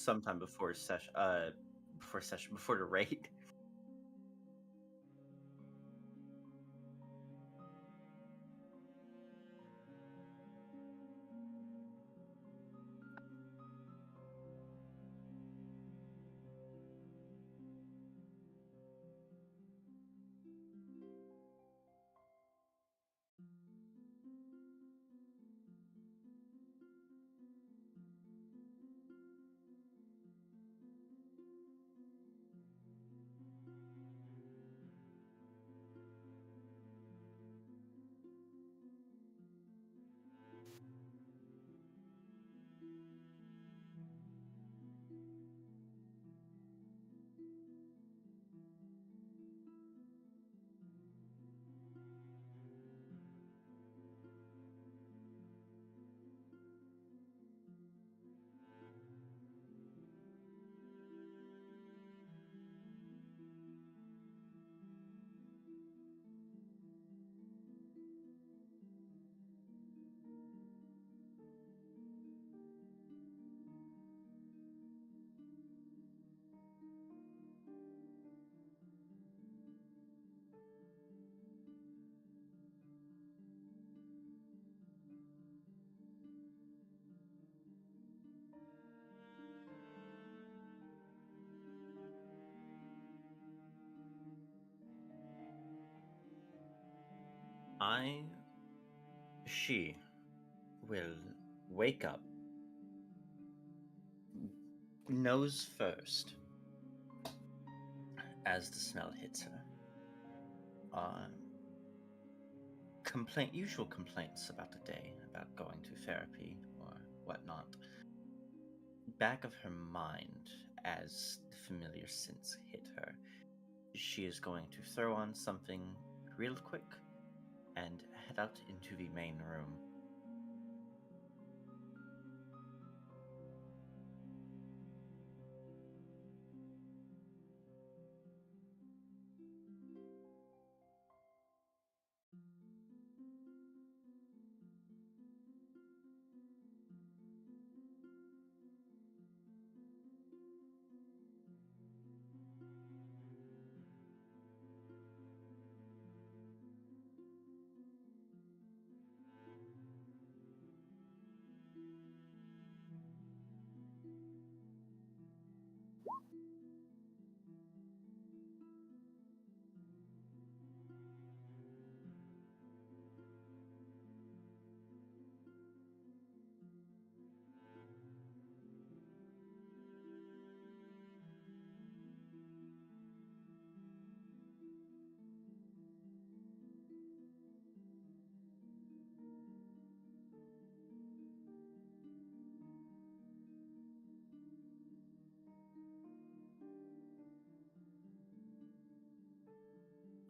sometime before session. Before the raid. She will wake up nose first as the smell hits her. Usual complaints about the day, about going to therapy or whatnot. Back of her mind, as the familiar scents hit her, she is going to throw on something real quick and head out into the main room.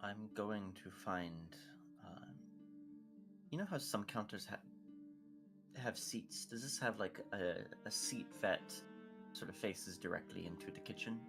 I'm going to find. You know how some counters have seats? Does this have like a seat that sort of faces directly into the kitchen?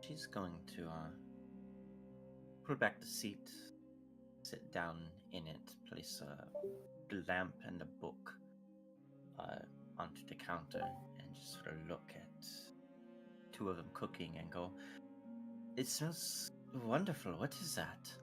She's going to put back the seat, sit down in it, place a lamp and a book onto the counter, and just sort of look at two of them cooking and go, "It smells wonderful. What is that?"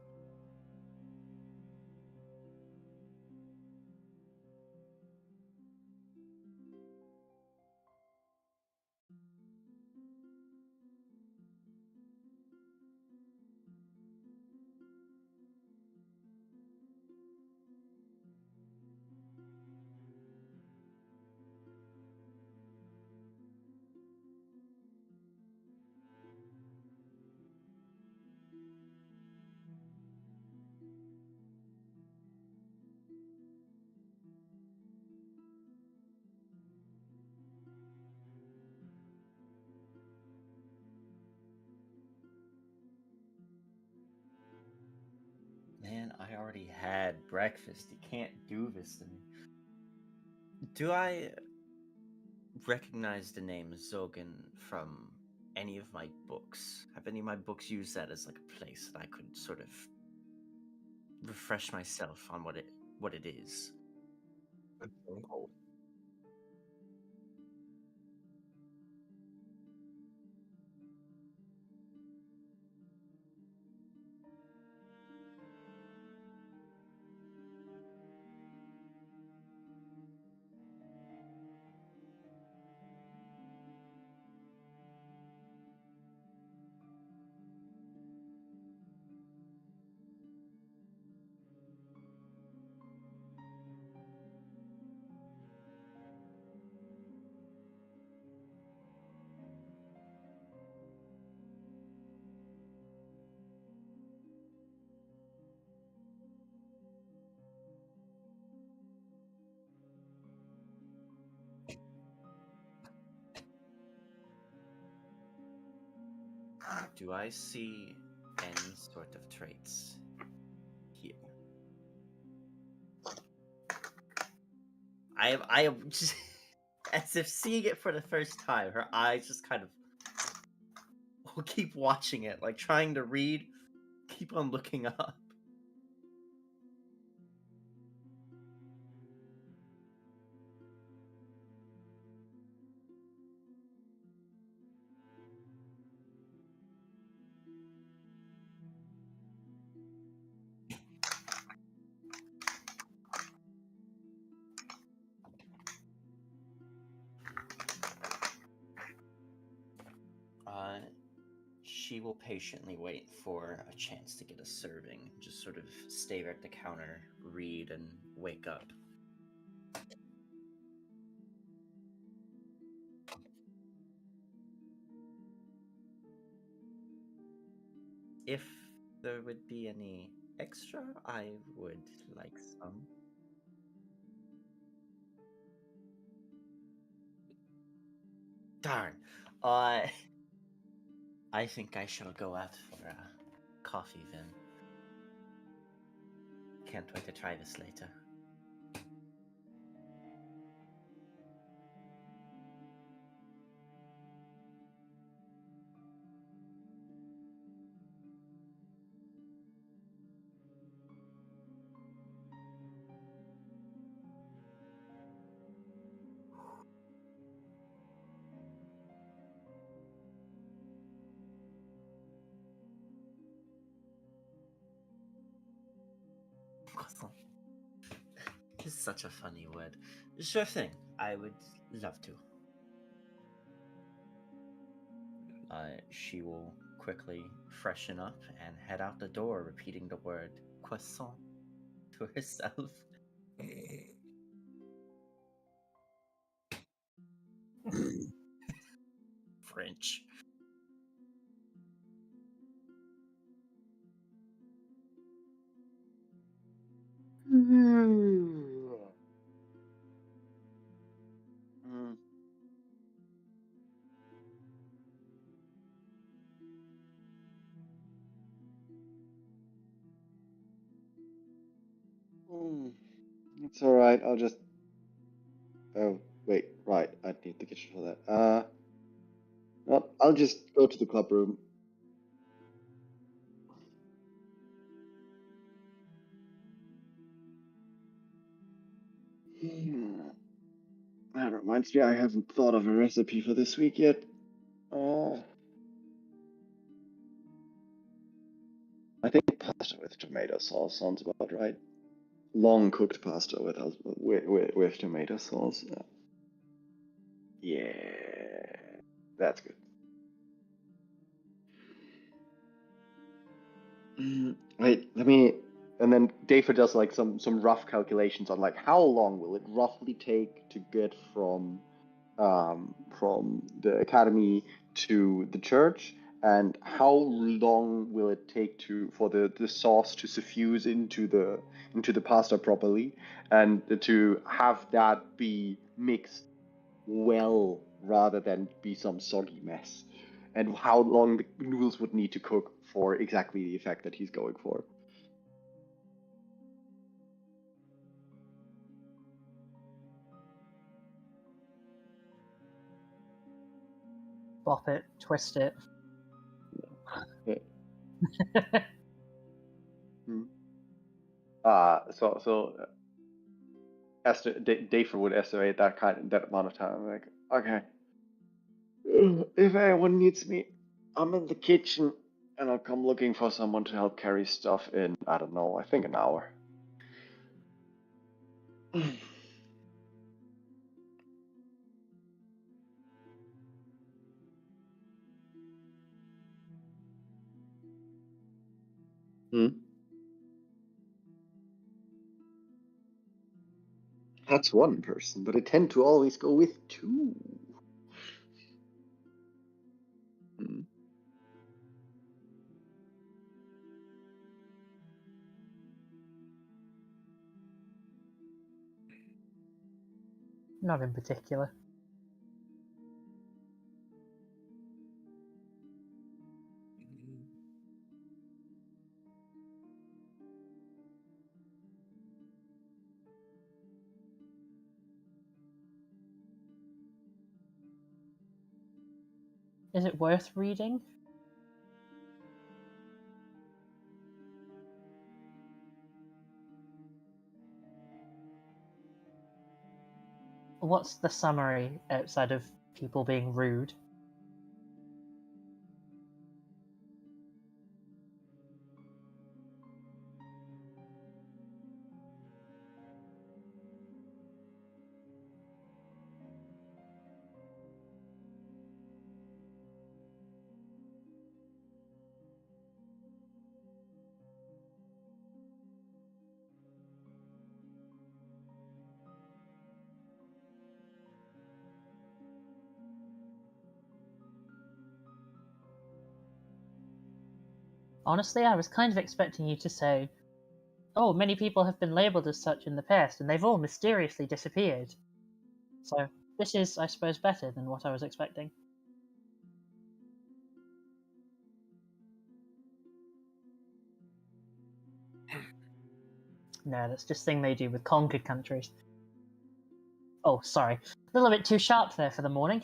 already had breakfast. You can't do this to me. Do I recognize the name Zogan from any of my books? Have any of my books used that as like a place that I could sort of refresh myself on what it is? Okay. Do I see any sort of traits here? I am just as if seeing it for the first time. Her eyes just kind of will keep watching it, like trying to read, keep on looking up. She will patiently wait for a chance to get a serving, just sort of stay at the counter, read, and wake up. If there would be any extra, I would like some. Darn. Uh, I think I shall go out for a coffee then. Can't wait to try this later. Croissant. It's such a funny word. Sure thing. I would love to. She will quickly freshen up and head out the door, repeating the word croissant to herself. French. It's all right. I'll just. Oh wait, right. I need the kitchen for that. Well, I'll just go to the club room. That reminds me, I haven't thought of a recipe for this week yet. I think pasta with tomato sauce sounds about right. Long cooked pasta with tomato sauce. Yeah, that's good. Wait, let me. And then David does like some rough calculations on like how long will it roughly take to get from the academy to the church, and how long will it take for the sauce to suffuse into the pasta properly, and to have that be mixed well rather than be some soggy mess, and how long the noodles would need to cook for exactly the effect that he's going for. bop it, twist it. Dave would estimate that amount of time. Like, okay, if anyone needs me, I'm in the kitchen, and I'll come looking for someone to help carry stuff in. I don't know. I think an hour. That's one person, but I tend to always go with two. Not in particular. Is it worth reading? What's the summary outside of people being rude? Honestly, I was kind of expecting you to say, oh, many people have been labelled as such in the past, and they've all mysteriously disappeared. So, this is, I suppose, better than what I was expecting. No, that's just a thing they do with conquered countries. Oh, sorry. A little bit too sharp there for the morning.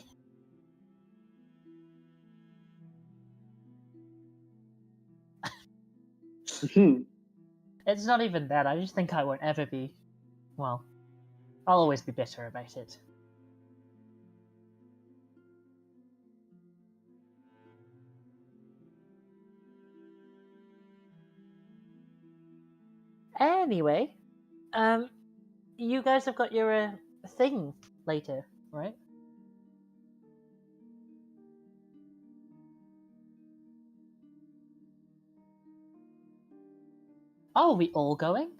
It's not even that, I just think I won't ever be... Well, I'll always be bitter about it. Anyway, you guys have got your thing later, right? Oh, are we all going?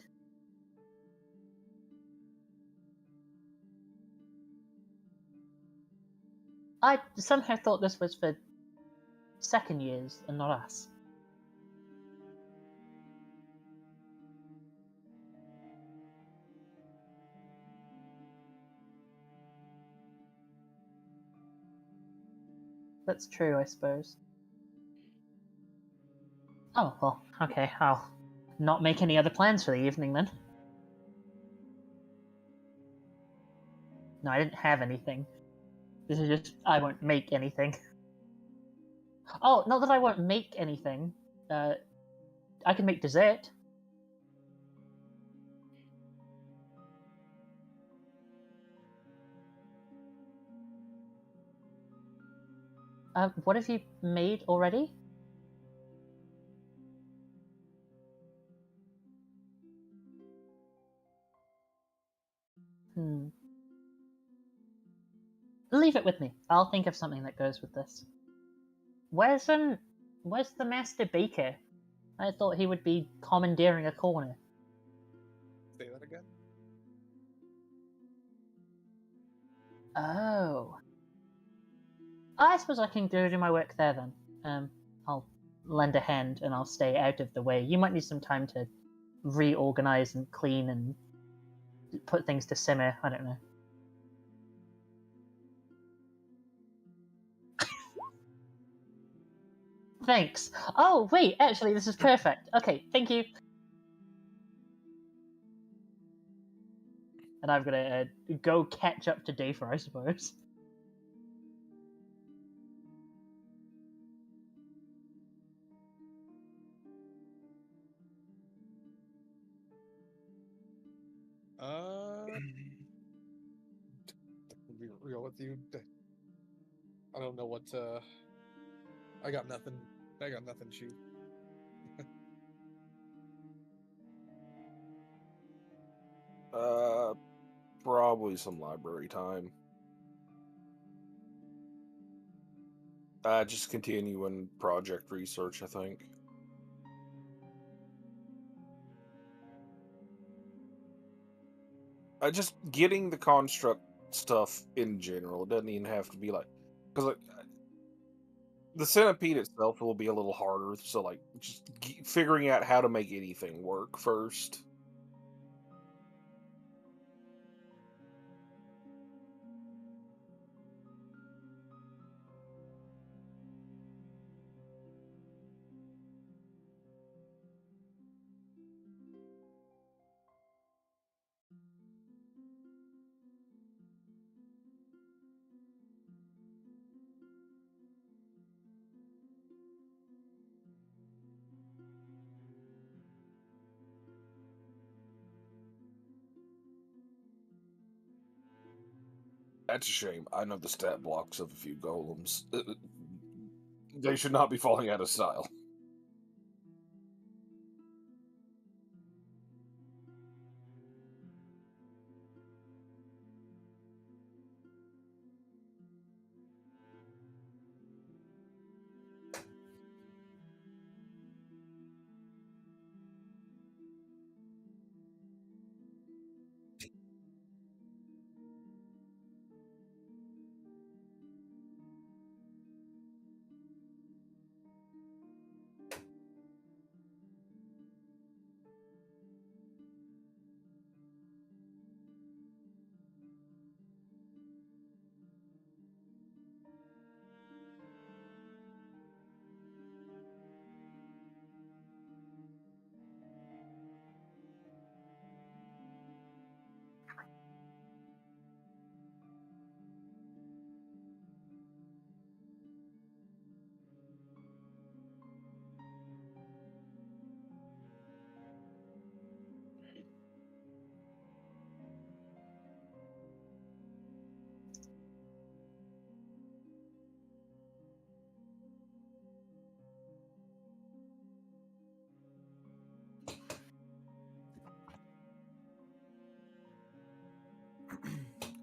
I somehow thought this was for second years and not us. That's true, I suppose. Oh, well, okay, I'll not make any other plans for the evening then. No, I didn't have anything. This is just, I won't make anything. Oh, not that I won't make anything. I can make dessert. What have you made already? Leave it with me. I'll think of something that goes with this. Where's the master baker? I thought he would be commandeering a corner. Say that again? Oh. I suppose I can go do my work there then. I'll lend a hand and I'll stay out of the way. You might need some time to reorganize and clean and put things to simmer. I don't know. Thanks. Oh, wait, actually, this is perfect. Okay, thank you. And I'm gonna go catch up to Dave, I suppose. To be real with you, I don't know what. I got nothing. I got nothing. Shoot. Probably some library time. Just continuing project research, I think. Just getting the construct stuff in general. It doesn't even have to be like, because the centipede itself will be a little harder. So like, just figuring out how to make anything work first. That's a shame. I know the stat blocks of a few golems. They should not be falling out of style.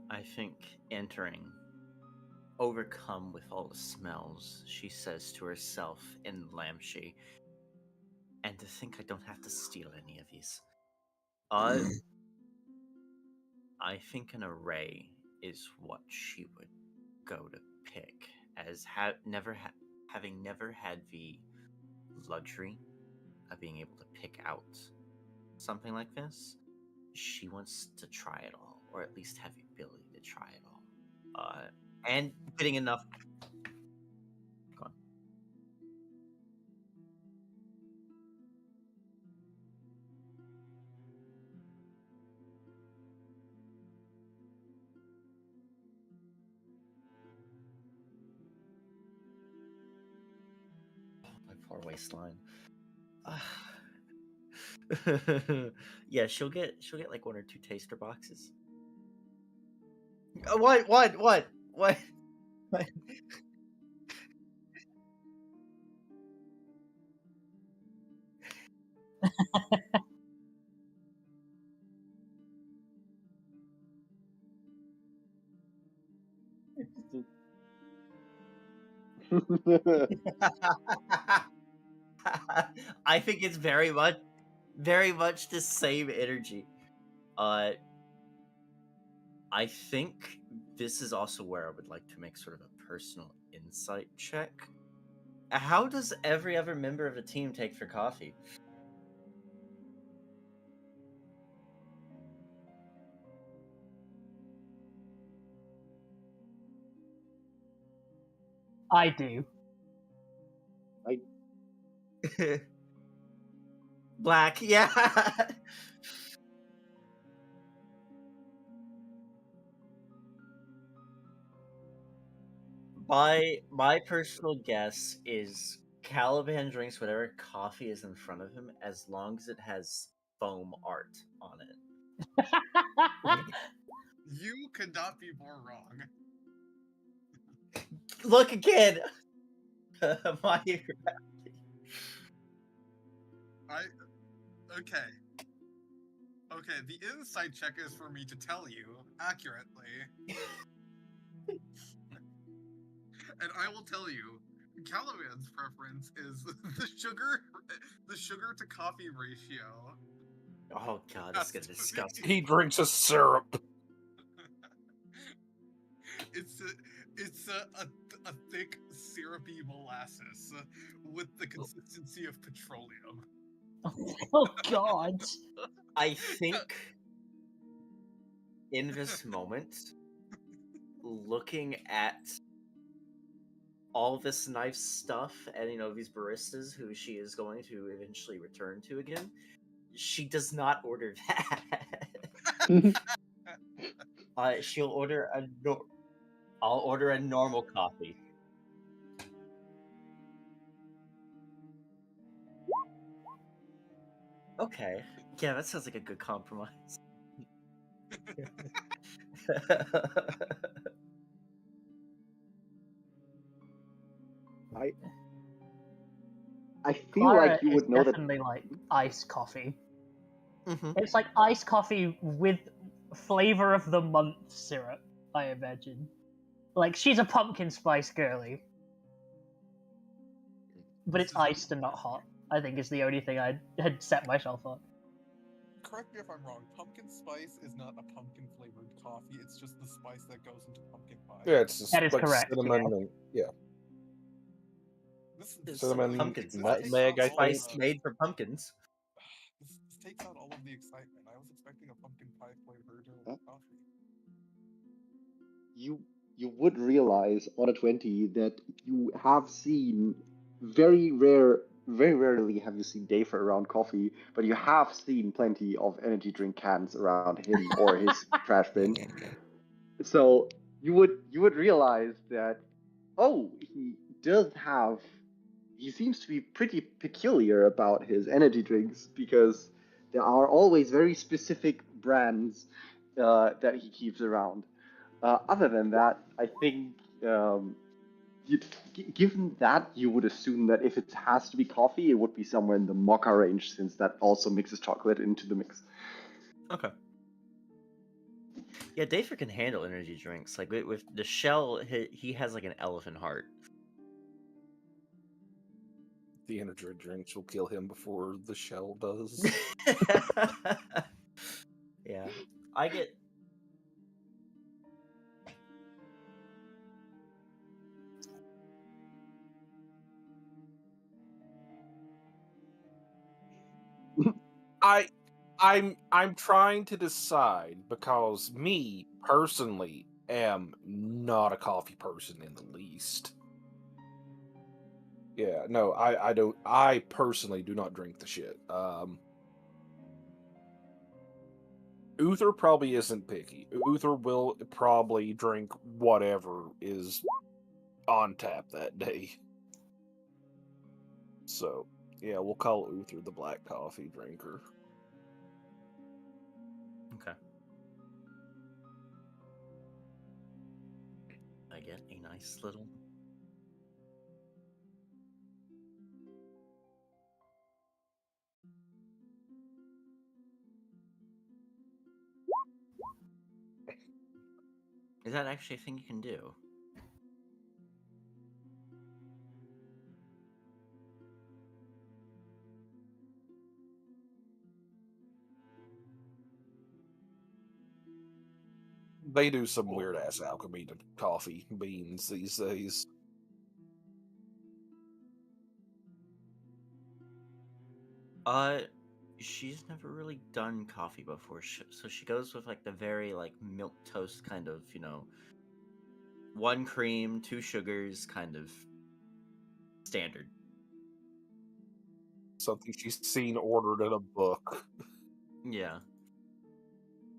I think entering, overcome with all the smells, she says to herself in Lamshi, and to think I don't have to steal any of these. I think an array is what she would go to pick, as having never had the luxury of being able to pick out something like this. She wants to try it all, or at least have the ability to try it all. And getting enough. Go on. My poor waistline. Yeah, she'll get like 1 or 2 taster boxes. What? I think it's very much the same energy. I think this is also where I would like to make sort of a personal insight check. How does every other member of the team take for coffee? I do. Black, yeah. My personal guess is Caliban drinks whatever coffee is in front of him as long as it has foam art on it. You could not be more wrong. Look again. My Okay. Okay, the insight check is for me to tell you accurately. And I will tell you, Calloway's preference is the sugar to coffee ratio. Oh god, this is gonna disgust me. He drinks a syrup. It's a thick syrupy molasses with the consistency of petroleum. Oh god. I think in this moment, looking at all this nice stuff and these baristas who she is going to eventually return to again, she does not order that. She'll order I'll order a normal coffee. Okay. Yeah, that sounds like a good compromise. I feel Clara like you is would know that. definitely like iced coffee. Mhm. It's like iced coffee with flavor of the month syrup, I imagine. Like, she's a pumpkin spice girly. But it's iced and not hot, I think is the only thing I had set myself on. Correct me if I'm wrong. Pumpkin spice is not a pumpkin flavored coffee. It's just the spice that goes into pumpkin pie. Yeah, it's just That is like correct, cinnamon and This It's cinnamon, pumpkin takes nutmeg, I out all of spice the- made for pumpkins. This takes out all of the excitement. I was expecting a pumpkin pie flavored coffee. You would realize on a 20 that you have seen very rarely have you seen Dave around coffee, but you have seen plenty of energy drink cans around him or his trash bin. So you would realize that, oh, he seems to be pretty peculiar about his energy drinks because there are always very specific brands that he keeps around. Other than that, I think, given that, you would assume that if it has to be coffee, it would be somewhere in the mocha range, since that also mixes chocolate into the mix. Okay. Yeah, Dave can handle energy drinks. Like with the shell, he has like an elephant heart. the energy drinks will kill him before the shell does. Yeah, I get. I'm trying to decide because me personally am not a coffee person in the least. Yeah, no, I don't. I personally do not drink the shit. Uther probably isn't picky. Uther will probably drink whatever is on tap that day. So, yeah, we'll call Uther the black coffee drinker. Okay. I get a nice little. Is that actually a thing you can do? They do some weird ass alchemy to coffee beans these days. She's never really done coffee before, so she goes with like the very like milk toast kind of, 1 cream, 2 sugars kind of standard. Something she's seen ordered in a book. Yeah.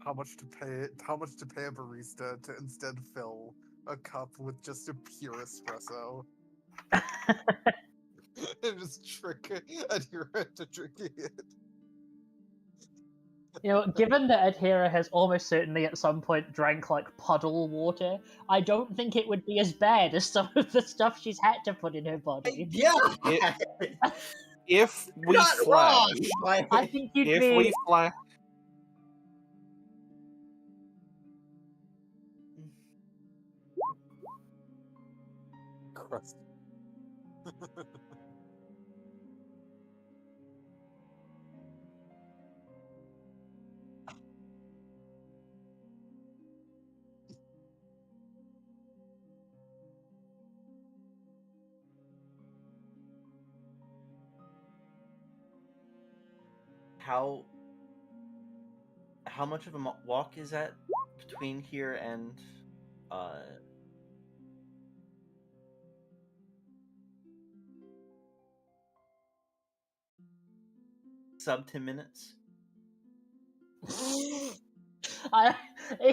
How much to pay a barista to instead fill a cup with just a pure espresso and just trick a adherent to drinking it. You know, given that Adhira has almost certainly at some point drank like puddle water, I don't think it would be as bad as some of the stuff she's had to put in her body. Yeah, If we not flash, wrong. I think you'd if be. we flash, Crust. How much of a walk is that between here and sub 10 minutes?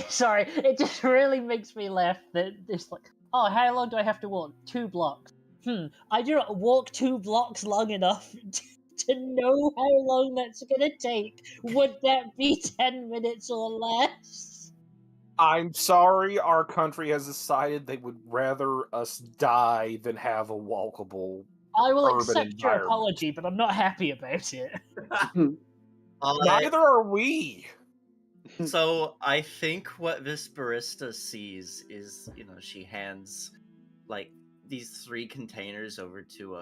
Sorry, it just really makes me laugh that it's like, oh, how long do I have to walk? 2 blocks. I do not walk 2 blocks long enough to know how long that's gonna take. Would that be 10 minutes or less? I'm sorry, our country has decided they would rather us die than have a walkable. I will Urban accept your environment. apology, but I'm not happy about it. Neither are we. So I think what this barista sees is, you know, she hands like these 3 containers over to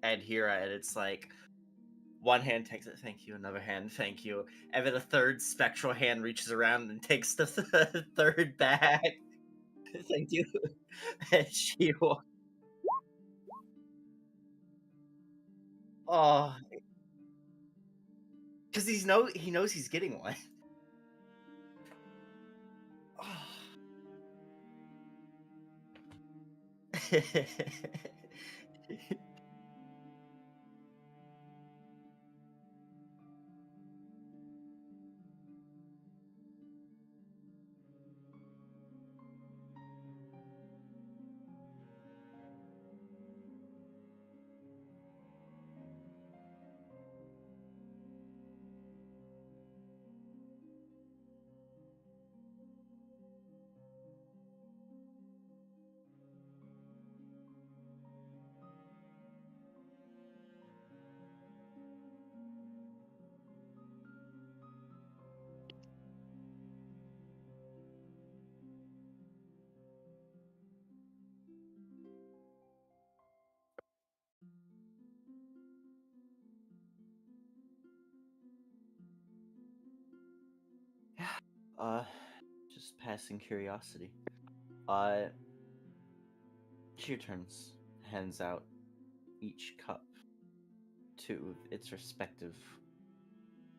Adhira, and it's like one hand takes it, thank you, another hand, thank you, and then a third spectral hand reaches around and takes the third bag. Thank you. And she will. Oh, because he knows he's getting one. Just passing curiosity. She turns, hands out each cup to its respective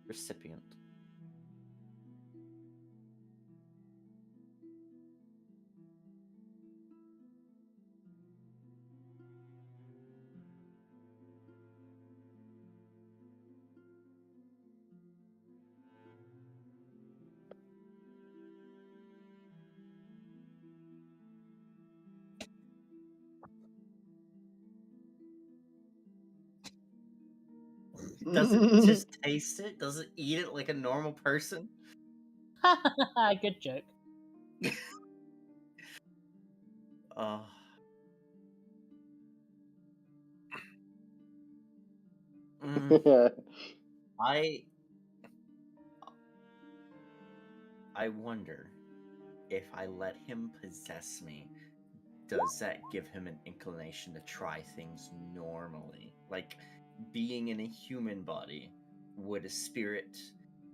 recipient. Doesn't just taste it? Doesn't eat it like a normal person? Good joke. I wonder if I let him possess me, does that give him an inclination to try things normally? Like, being in a human body, would a spirit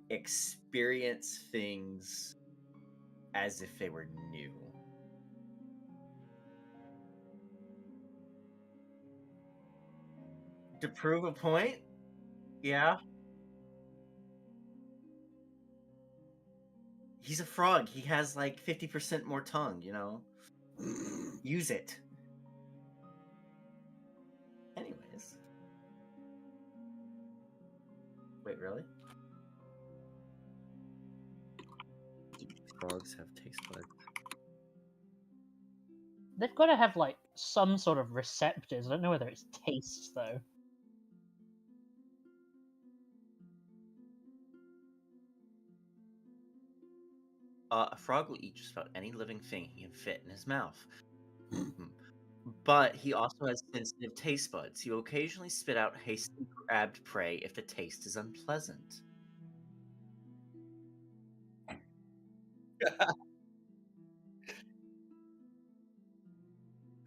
experience things as if they were new? To prove a point? Yeah. He's a frog. He has like 50% more tongue, you know? Use it. Anyways. Wait, really? Frogs have taste buds. They've got to have like some sort of receptors. I don't know whether it's tastes though. A frog will eat just about any living thing he can fit in his mouth. But he also has sensitive taste buds. He will occasionally spit out hastily grabbed prey if the taste is unpleasant.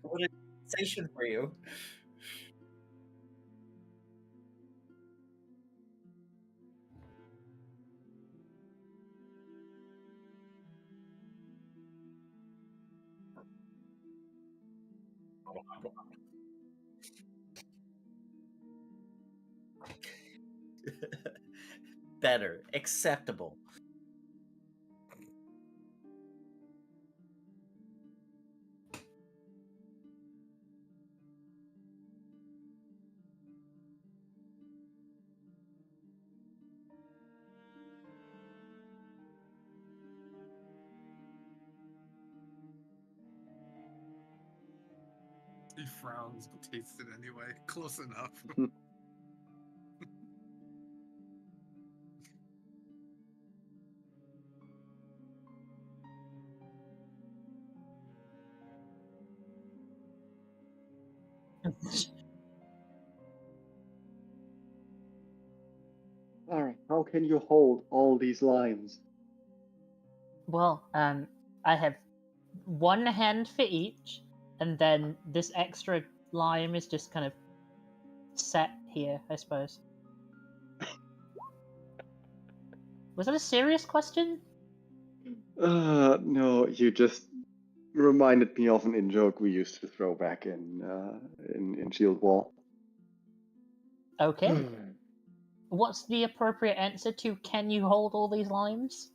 What a sensation for you. Better. Acceptable. He frowns but tastes it anyway. Close enough. Alright, how can you hold all these limes? Well, I have one hand for each, and then this extra lime is just kind of set here, I suppose. Was that a serious question? No, you just reminded me of an in-joke we used to throw back in Shield Wall. Okay. What's the appropriate answer to can you hold all these limes?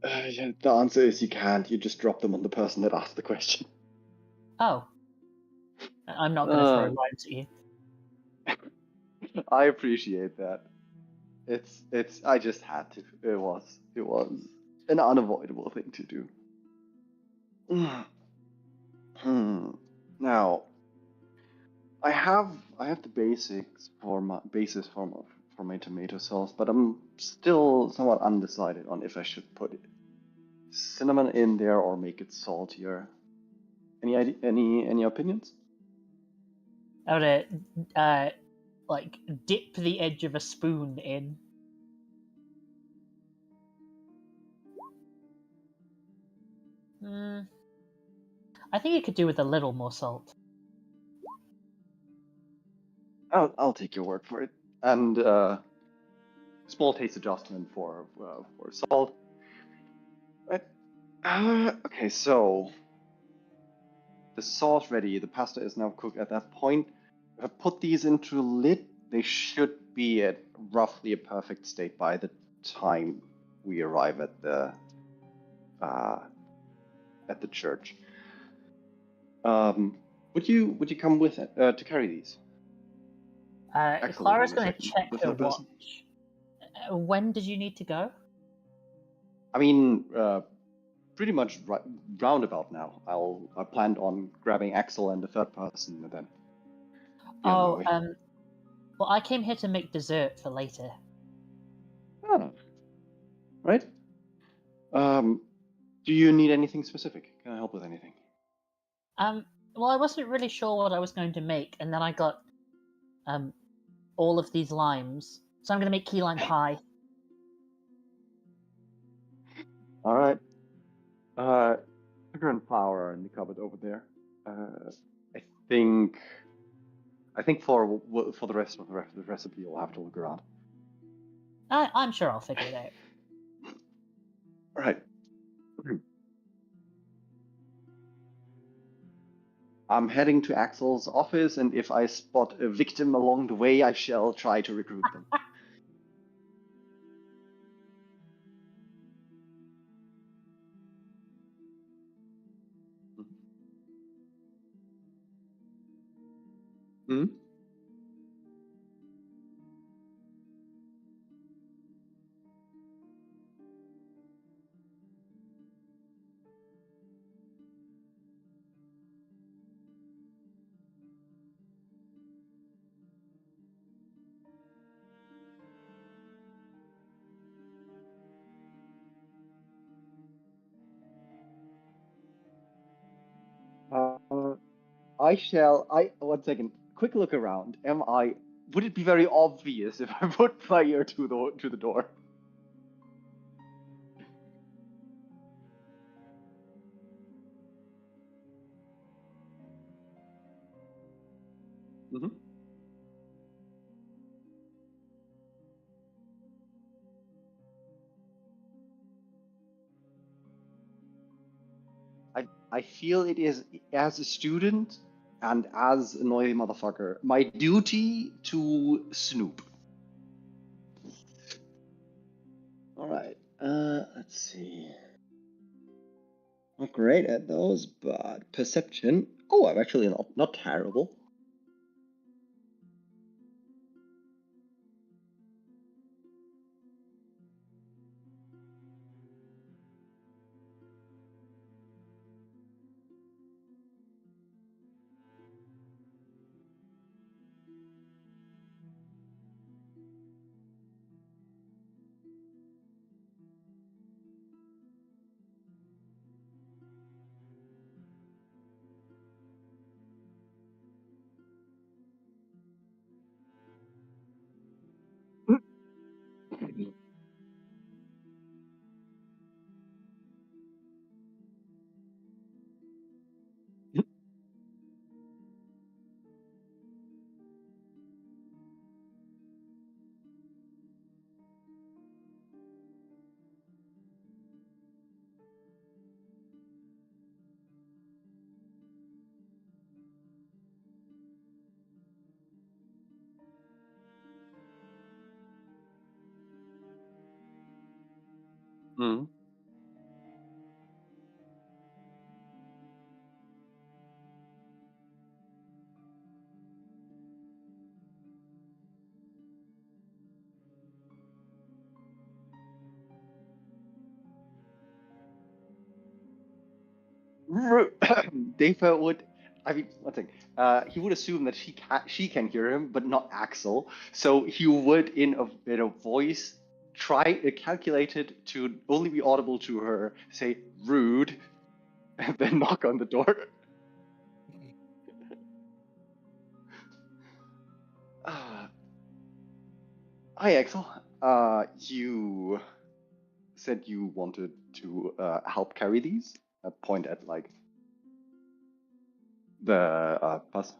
Yeah, the answer is you can't. You just drop them on the person that asked the question. Oh. I'm not going to throw limes at you. I appreciate that. It's. I just had to. It was an unavoidable thing to do. Now, I have the basics for my for my tomato sauce, but I'm still somewhat undecided on if I should put cinnamon in there or make it saltier. Any opinions? I would like dip the edge of a spoon in. I think you could do with a little more salt. I'll take your word for it. And small taste adjustment for salt. Right. Okay, so the sauce ready. The pasta is now cooked at that point. If I put these into a lid, they should be at roughly a perfect state by the time we arrive at the church. Would you come with to carry these? Clara's going to check the her third person. watch. When did you need to go? I mean, pretty much roundabout now. I planned on grabbing Axel and the third person and then. Oh, well, I came here to make dessert for later. Oh, right. Do you need anything specific? Can I help with anything? Well, I wasn't really sure what I was going to make, and then I got all of these limes, so I'm going to make key lime pie. All right. Sugar and flour are in the cupboard over there. I think for the rest of the recipe, you'll have to look around. I'm sure I'll figure it out. All right. I'm heading to Axel's office, and if I spot a victim along the way, I shall try to recruit them. Hmm? I shall. One second. Quick look around. Would it be very obvious if I put my ear to the door? Mm-hmm. I feel it is, as a student and as a noisy motherfucker, my duty to snoop. All right. Let's see. Not great at those, but perception. Oh, I'm actually not terrible. Mm. Dave would. I mean, one thing. He would assume that she can hear him, but not Axel. So he would, in a voice, try calculated to only be audible to her, say "rude," and then knock on the door. Hi, Axel. You said you wanted to help carry these. Point at like the bus.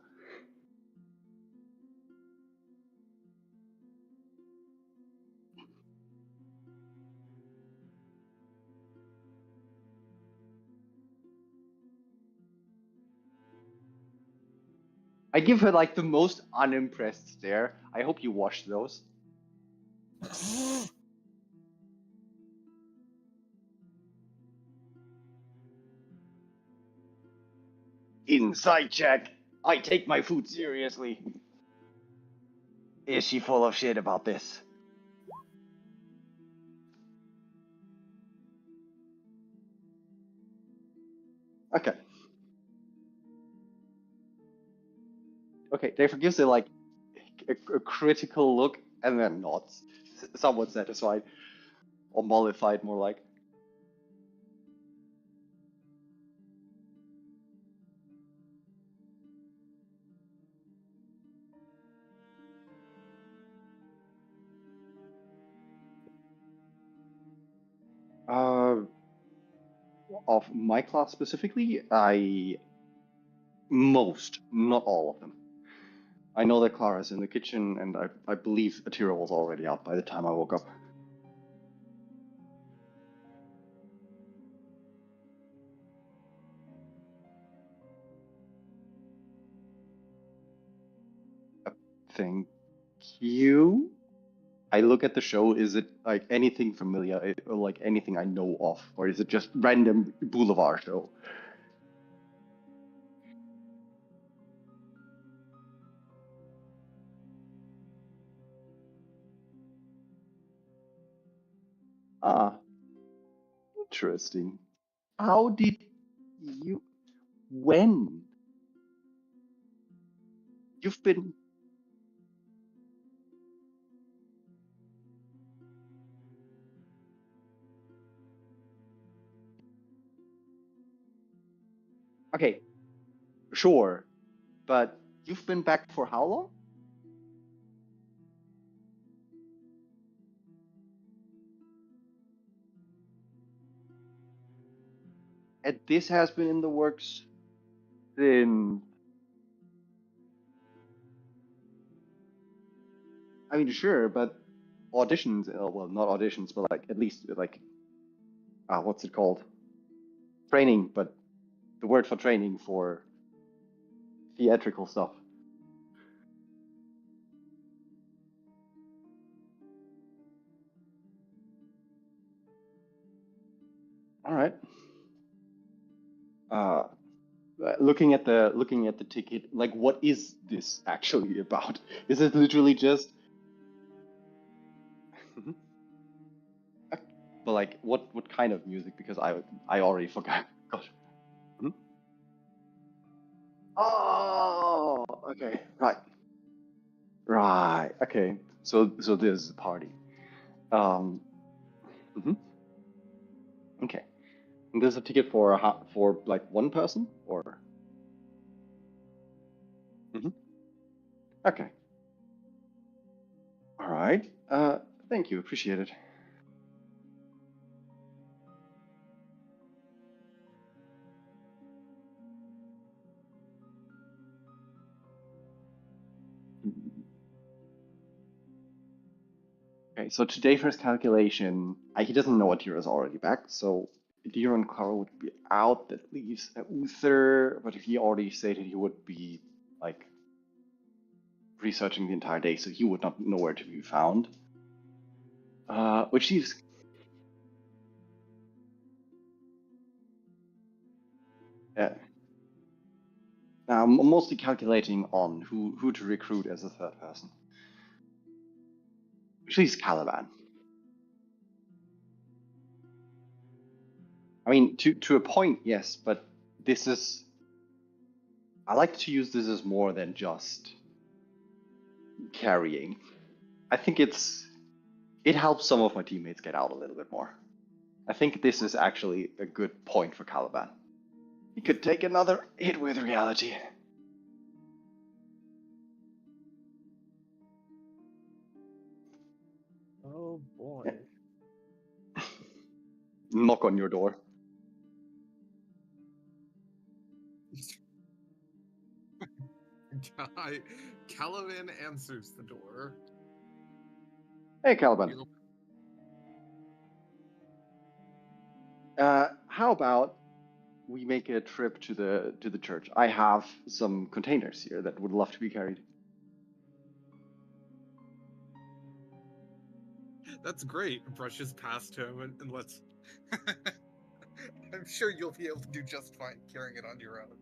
I give her like the most unimpressed stare. I hope you washed those. Inside check. I take my food seriously. Is she full of shit about this? Okay. Okay, Dave gives it like a critical look and then nods, somewhat satisfied or mollified, more like. Of my class specifically, not all of them. I know that Clara's in the kitchen, and I believe Atira was already out by the time I woke up. Thank you. I look at the show. Is it like anything familiar, or like anything I know of, or is it just random Boulevard show? Ah, interesting. How did you? When? You've been. Okay, sure. But you've been back for how long? And this has been in the works since. I mean, sure, but auditions, well, not auditions, but like at least like, what's it called? Training, but the word for training for theatrical stuff. All right. Looking at the ticket, like, what is this actually about? Is it literally just? But like, what kind of music? Because I already forgot. Gosh. Hmm? Oh, okay, right, right, okay. So there's a party. Um, mhm, okay. And there's a ticket for like one person or? Mhm. Okay. All right. Thank you. Appreciate it. Okay, so today for his calculation, he doesn't know Adira's already back, so Adira and Clara would be out. That leaves Uther, but he already stated he would be like researching the entire day, so he would not know where to be found. Which leaves. I'm mostly calculating on who to recruit as a third person. Which leaves Caliban. I mean, to a point, yes, but this is. I like to use this as more than just carrying. I think it helps some of my teammates get out a little bit more. I think this is actually a good point for Caliban. He could take another hit with reality. Oh boy. Knock on your door. Caliban answers the door. Hey, Caliban. You- How about we make a trip to the church? I have some containers here that would love to be carried. That's great. Brushes past him and lets. I'm sure you'll be able to do just fine carrying it on your own.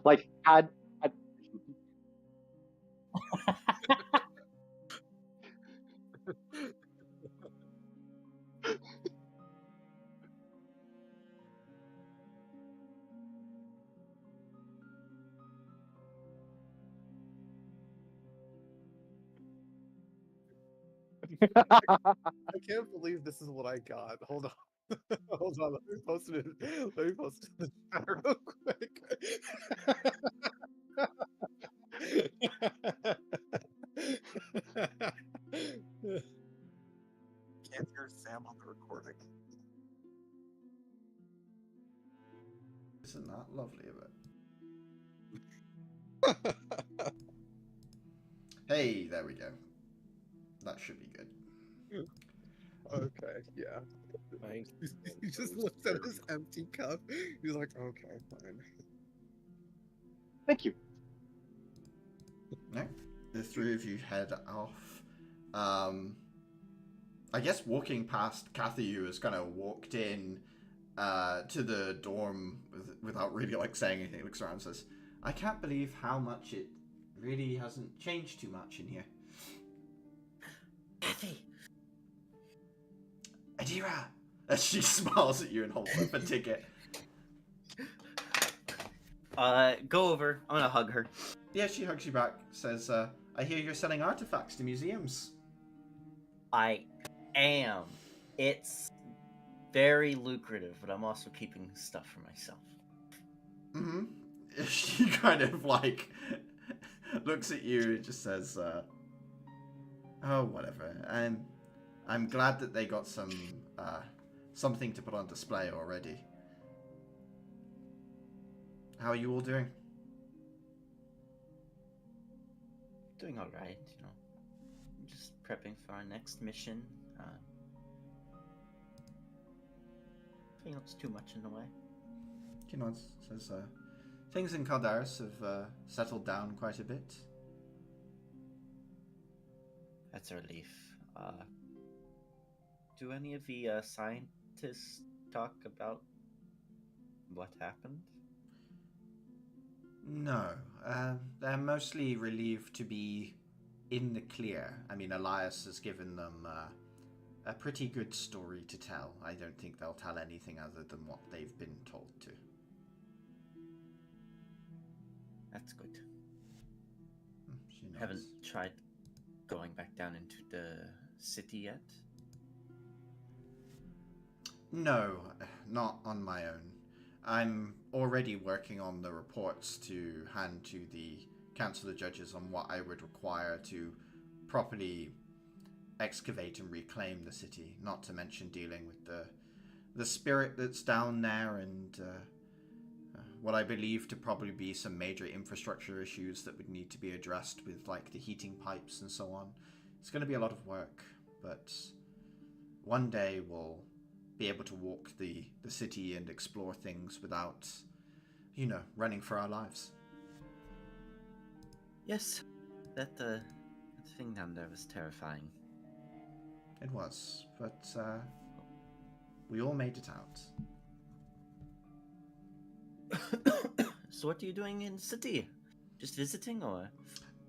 Like had I can't believe this is what I got. Hold on. Hold on. Let me post it. Let me post it in the chat real quick. Can't hear Sam on the recording. Isn't that lovely of it? Hey, there we go. That should be good. Okay, yeah. Thank He just looks at his empty cup. He's like, okay, fine. Thank you. No, the three of you head off. I guess walking past Kathy, who has kind of walked in to the dorm without really like saying anything, looks around and says, "I can't believe how much it really hasn't changed too much in here." Kathy! Adira! As she smiles at you and holds up a ticket. Go over. I'm gonna hug her. Yeah, she hugs you back, says, "I hear you're selling artifacts to museums." I am. It's very lucrative, but I'm also keeping stuff for myself. Mm-hmm. She kind of like looks at you and just says, "Oh, whatever. I'm glad that they got something to put on display already. How are you all doing?" Doing all right, you know. Just prepping for our next mission. Nothing else too much in the way. He nods, says, "Things in Caldaris have settled down quite a bit." That's a relief. Do any of the scientists talk about what happened? No, they're mostly relieved to be in the clear. I mean, Elias has given them a pretty good story to tell. I don't think they'll tell anything other than what they've been told to. That's good. She nods. Haven't tried going back down into the city yet? No, not on my own. I'm already working on the reports to hand to the Council of Judges on what I would require to properly excavate and reclaim the city, not to mention dealing with the spirit that's down there and what I believe to probably be some major infrastructure issues that would need to be addressed with like the heating pipes and so on. It's going to be a lot of work, but one day we'll be able to walk the city and explore things without, you know, running for our lives. Yes, that thing down there was terrifying. It was, but we all made it out. So what are you doing in the city? Just visiting, or?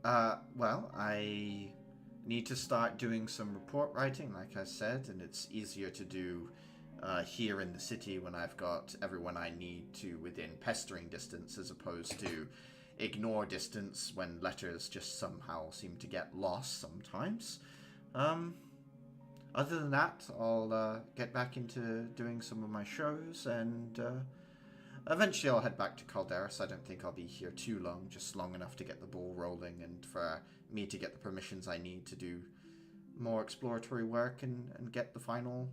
Well, I need to start doing some report writing, like I said, and it's easier to do here in the city when I've got everyone I need to within pestering distance, as opposed to ignore distance when letters just somehow seem to get lost sometimes. Other than that, I'll get back into doing some of my shows, and eventually I'll head back to Caldaris. I don't think I'll be here too long, just long enough to get the ball rolling and for me to get the permissions I need to do more exploratory work and get the final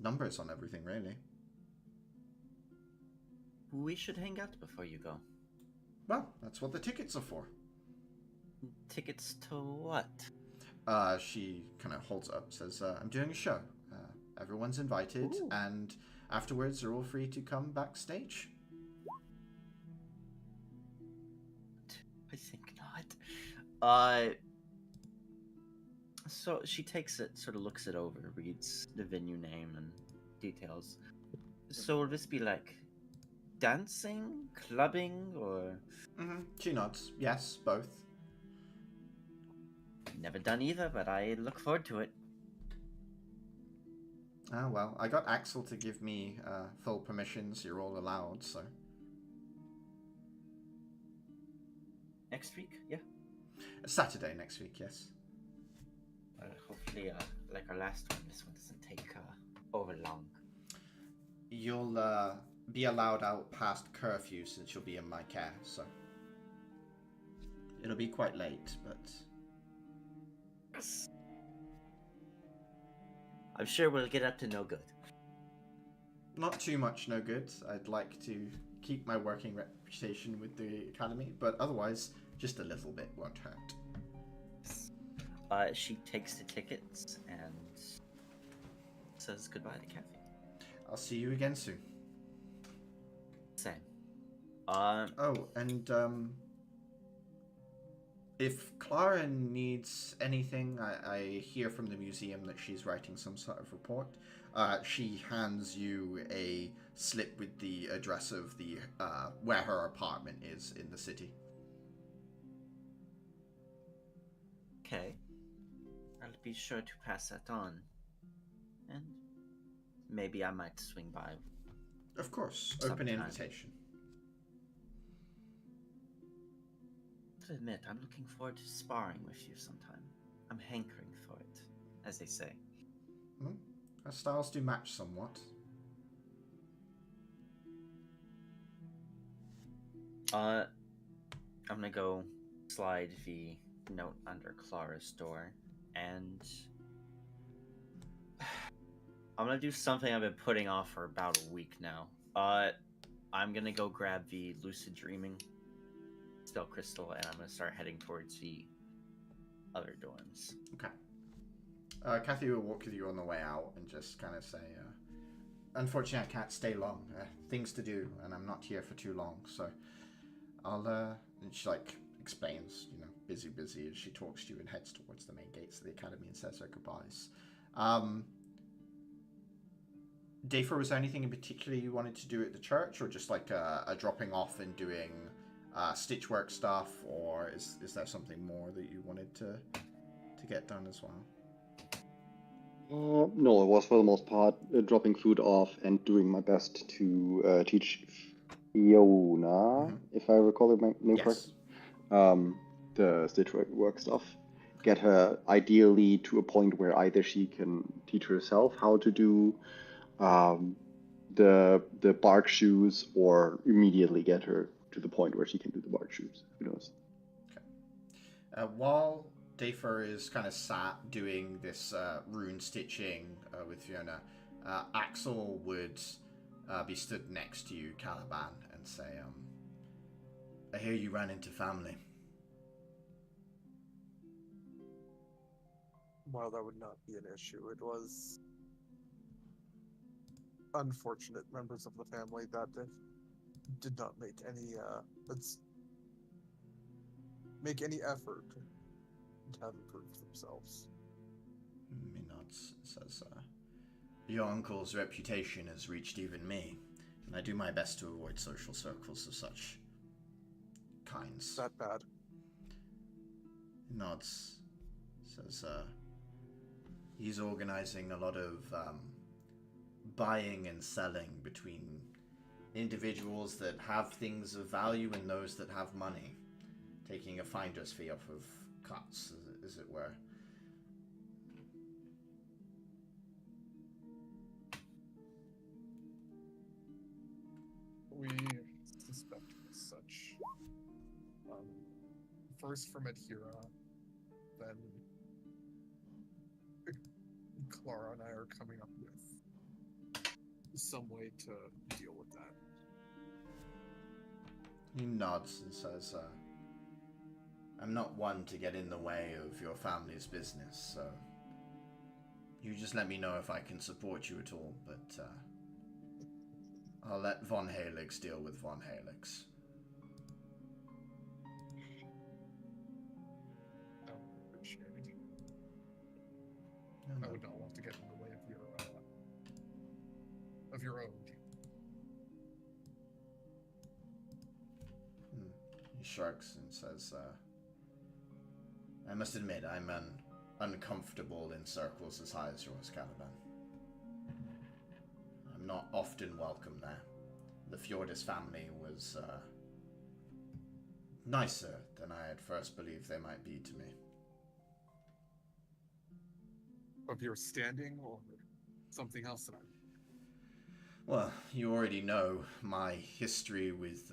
numbers on everything, really. We should hang out before you go. Well, that's what the tickets are for. Tickets to what? She kind of holds up, says, "I'm doing a show. Everyone's invited, Ooh. and afterwards they're all free to come backstage." I think not. So she takes it, sort of looks it over, reads the venue name and details. So will this be like dancing, clubbing, or? She nods. Yes, both. Never done either, but I look forward to it. Ah, well, I got Axel to give me full permissions. You're all allowed, so. Next week, yeah. Saturday next week, yes. Hopefully, like our last one, this one doesn't take over long. You'll be allowed out past curfew since you'll be in my care, so. It'll be quite late, but. Yes. I'm sure we'll get up to no good. Not too much no good. I'd like to keep my working reputation with the academy, but otherwise, just a little bit won't hurt. She takes the tickets and says goodbye to Kathy. I'll see you again soon. Same. Oh, and if Clara needs anything, I hear from the museum that she's writing some sort of report. She hands you a slip with the address of the where her apartment is in the city. Okay. I'll be sure to pass that on. And maybe I might swing by. Of course, open Sometime. invitation. To admit, I'm looking forward to sparring with you sometime. I'm hankering for it, as they say. Our styles do match somewhat. I'm gonna go slide the note under Clara's door, and I'm gonna do something I've been putting off for about a week now. I'm gonna go grab the lucid dreaming spell crystal, and I'm gonna start heading towards the other dorms. Okay. Kathy will walk with you on the way out and just kind of say, unfortunately, I can't stay long. Things to do, and I'm not here for too long, so I'll, and she, like, explains, you know, busy, as she talks to you and heads towards the main gates of the academy and says her goodbyes. Dafer, was there anything in particular you wanted to do at the church, or just, like, a dropping off and doing stitchwork stuff, or is there something more that you wanted to get done as well? No, it was for the most part dropping food off and doing my best to teach Fiona, if I recall my name correctly, the stitch work stuff. Get her ideally to a point where either she can teach herself how to do the bark shoes, or immediately get her to the point where she can do the bark shoes. Who knows? Okay. While Dafer is kind of sat doing this rune stitching with Fiona, Axel would be stood next to you, Caliban, and say, I hear you ran into family. Well, that would not be an issue. It was unfortunate members of the family that did not make any effort to have improved themselves. He nods and says, your uncle's reputation has reached even me, and I do my best to avoid social circles of such kinds. That bad? He nods. Says, he's organizing a lot of buying and selling between individuals that have things of value and those that have money, taking a finder's fee off of cuts, as it were. We suspect as such. First from Adhira, then Clara and I are coming up with some way to deal with that. He nods and says, I'm not one to get in the way of your family's business, so you just let me know if I can support you at all, but I'll let Von Helix deal with Von Helix. I would appreciate it. I would not want to get in the way of your own. He shrugs and says, I must admit, I'm uncomfortable in circles as high as yours, Caliban. I'm not often welcome there. The Fjordis family was nicer than I had first believed they might be to me. Of your standing, or something else that Well, you already know my history with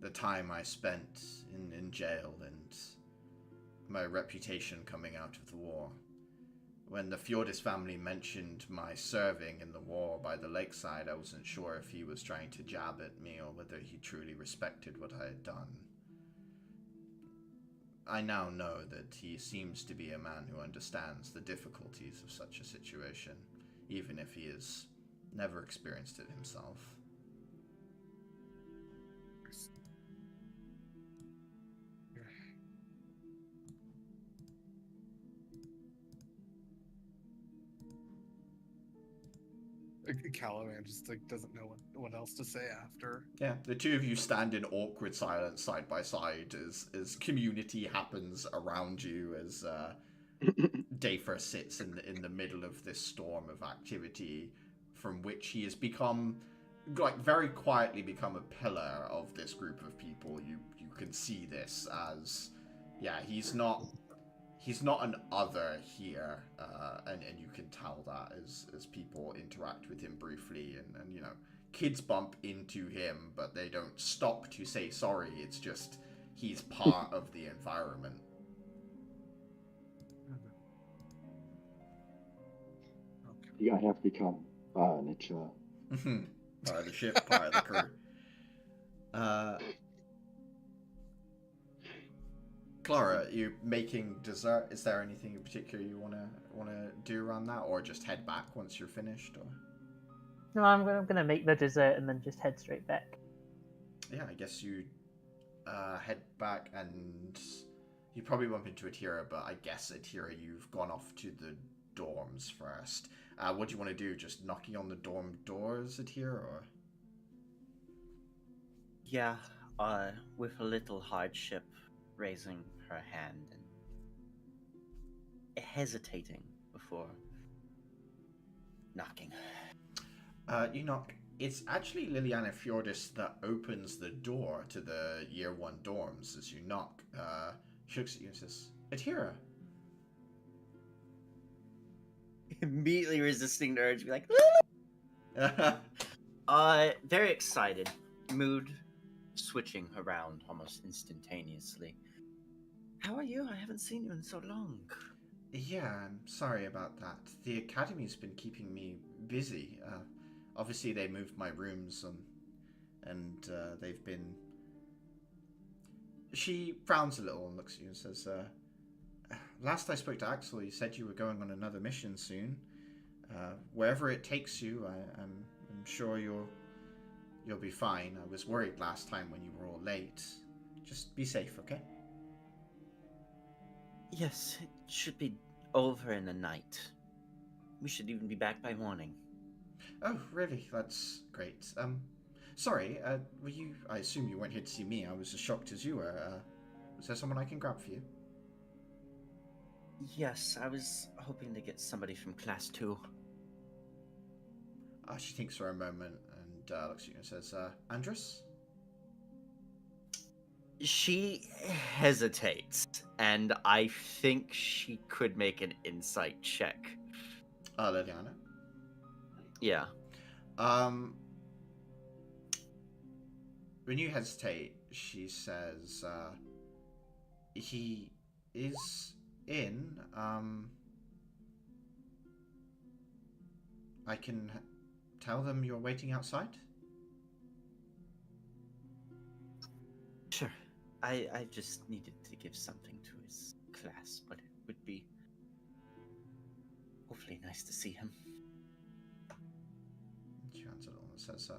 the time I spent in jail and my reputation coming out of the war. When the Fjordis family mentioned my serving in the war by the lakeside, I wasn't sure if he was trying to jab at me or whether he truly respected what I had done. I now know that he seems to be a man who understands the difficulties of such a situation, even if he has never experienced it himself. Caliban just doesn't know what else to say after. Yeah, the two of you stand in awkward silence side by side as community happens around you, as Dafer sits in the middle of this storm of activity from which he has become, very quietly become a pillar of this group of people. You can see this as, he's not an other here, and you can tell that as people interact with him briefly, and kids bump into him, but they don't stop to say sorry. It's just he's part of the environment. Okay. I have become furniture. Part of the ship, part of the crew. Clara, you making dessert? Is there anything in particular you wanna do around that, or just head back once you're finished? Or No, I'm gonna make the dessert and then just head straight back. yeah, I guess you head back, and you probably bump into Atira, but I guess Atira, you've gone off to the dorms first. What do you want to do? Just knocking on the dorm doors, Atira, or? Yeah, with a little hardship, raising her hand and hesitating before knocking. You knock. It's actually Liliana Fjordis that opens the door to the Year 1 dorms as you knock. She looks at you and says, Atira. Immediately resisting the urge to be like, very excited. Mood switching around almost instantaneously. How are you? I haven't seen you in so long. Yeah, I'm sorry about that. The academy's been keeping me busy. Obviously, they moved my rooms and they've been... She frowns a little and looks at you and says, last I spoke to Axel, you said you were going on another mission soon. Wherever it takes you, I'm sure you'll be fine. I was worried last time when you were all late. Just be safe, okay? Yes, it should be over in a night. We should even be back by morning. Oh, really? That's great. Sorry, were you... I assume you weren't here to see me. I was as shocked as you were. Was there someone I can grab for you? Yes, I was hoping to get somebody from class 2. She thinks for a moment and looks at you and says, Andress? She hesitates, and I think she could make an insight check. Liliana? Yeah. When you hesitate, she says, he is in, I can tell them you're waiting outside? Sure. I just needed to give something to his class, but it would be hopefully nice to see him. She answers it and says,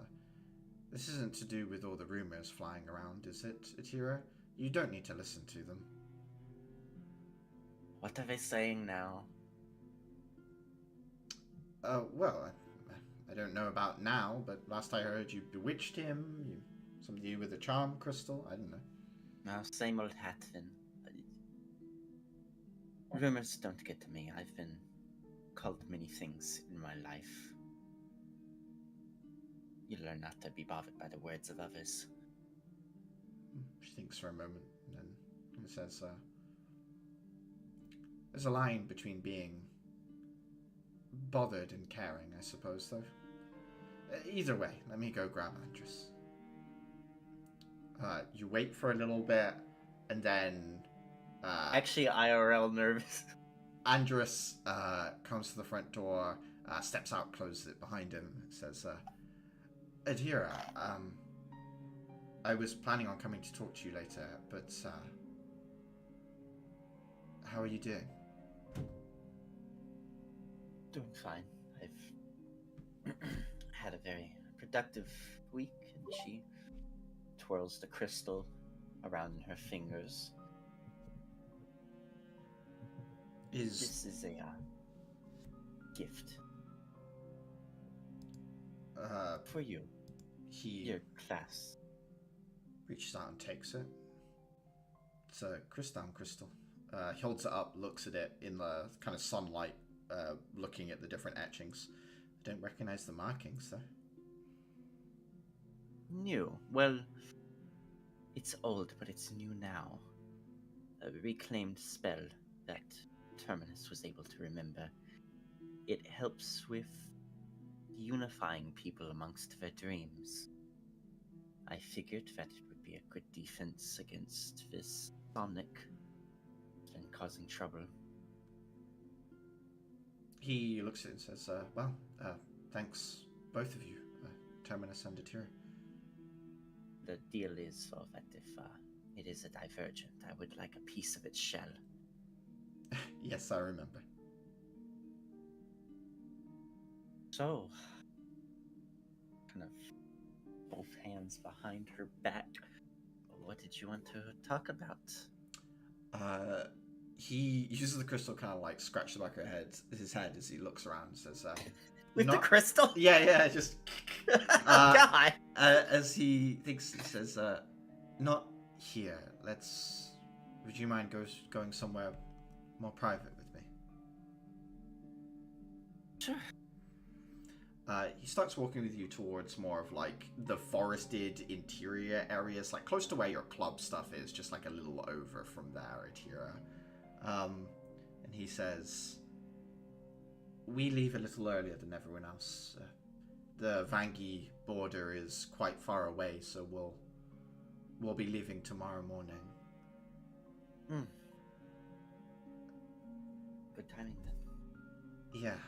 this isn't to do with all the rumors flying around, is it, Atira? You don't need to listen to them. What are they saying now? Well, I don't know about now, but last I heard you bewitched him, somebody with a charm crystal, I don't know. No, same old Hatvin. Rumors don't get to me. I've been called many things in my life. You learn not to be bothered by the words of others. She thinks for a moment, and then says, there's a line between being bothered and caring, I suppose, though. Either way, let me go grab Andress. You wait for a little bit, and then... Actually, IRL nervous. Andress comes to the front door, steps out, closes it behind him, and says, Adira, I was planning on coming to talk to you later, but how are you doing? Doing fine. I've had a very productive week, and she twirls the crystal around in her fingers. This is a gift for you. Your class. Reaches out and takes it. It's a crystal. He holds it up, looks at it in the kind of sunlight, looking at the different etchings. I don't recognize the markings, though. New. Well, it's old, but it's new now. A reclaimed spell that Terminus was able to remember. It helps with unifying people amongst their dreams. I figured that it would be a good defense against this Sonic. It's been causing trouble. He looks at it and says, well, thanks, both of you, Terminus and Atira. The deal is so that if it is a divergent, I would like a piece of its shell. Yes, I remember. So, kind of both hands behind her back. What did you want to talk about? He uses the crystal kind of like scratch the back of his head as he looks around and says, With the crystal? Yeah, just... God! As he thinks, he says, not here. Would you mind going somewhere more private with me? Sure. He starts walking with you towards more of like the forested interior areas, like close to where your club stuff is, just like a little over from there, Atira. And he says, we leave a little earlier than everyone else. The Vangi border is quite far away, so we'll be leaving tomorrow morning. Good timing then. Yeah,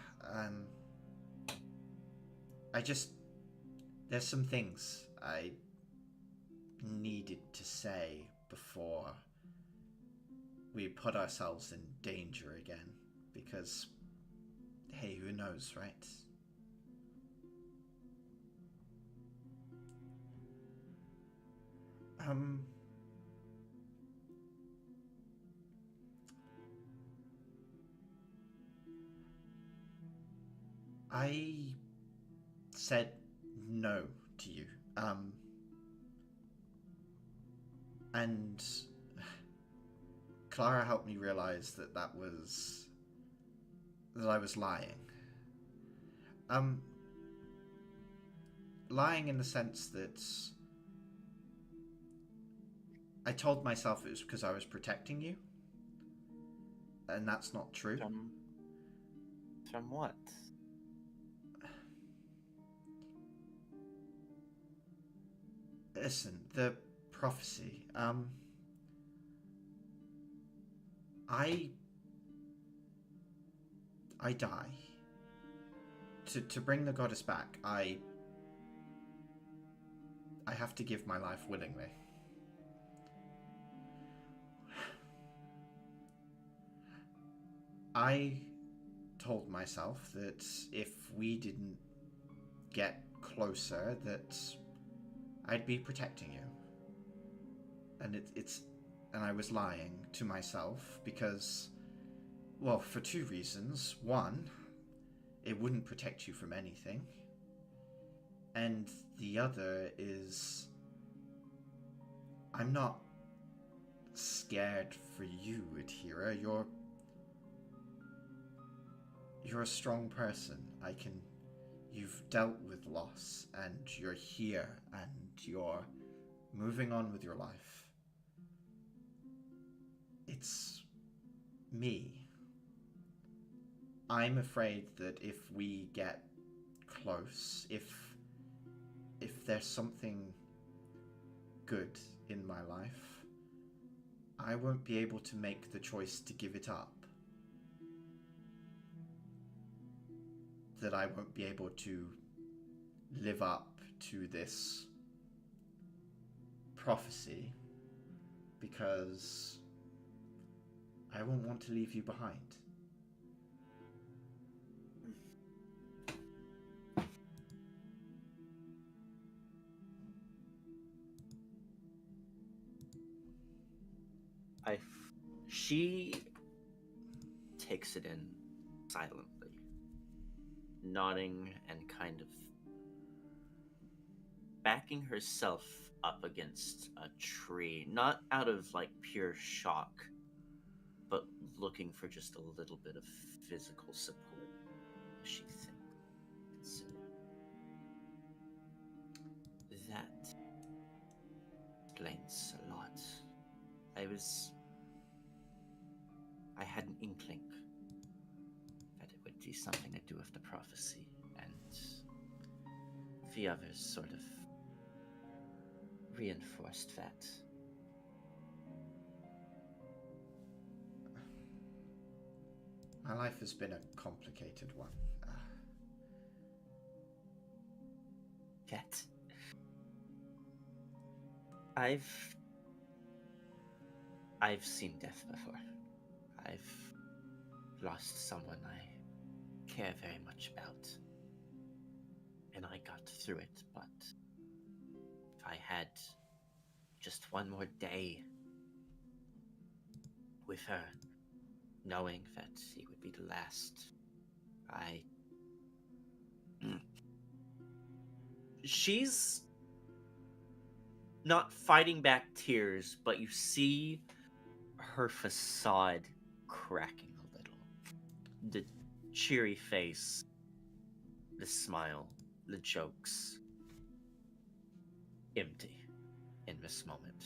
there's some things I needed to say before we put ourselves in danger again, because, hey, who knows, right? I said no to you, and Clara helped me realize that I was lying. Lying in the sense that I told myself it was because I was protecting you, and that's not true. From what? Listen, the prophecy, I die. To bring the goddess back, I have to give my life willingly. I told myself that if we didn't get closer, that I'd be protecting you. And and I was lying to myself because, well, for two reasons. One, it wouldn't protect you from anything. And the other is, I'm not scared for you, Atira. You're a strong person. You've dealt with loss, and you're here, and you're moving on with your life. It's me. I'm afraid that if we get close, if there's something good in my life, I won't be able to make the choice to give it up. That I won't be able to live up to this prophecy because I won't want to leave you behind. She takes it in silently, nodding and kind of backing herself up against a tree, not out of like pure shock, but looking for just a little bit of physical support. She thinks that explains a lot. I had an inkling that it would be something to do with the prophecy, and the others sort of reinforced that. My life has been a complicated one. Yet, I've seen death before. I've lost someone I care very much about. And I got through it, but if I had just one more day with her, knowing that it would be the last, she's not fighting back tears, but you see her facade cracking a little. The cheery face, the smile, the jokes, empty in this moment.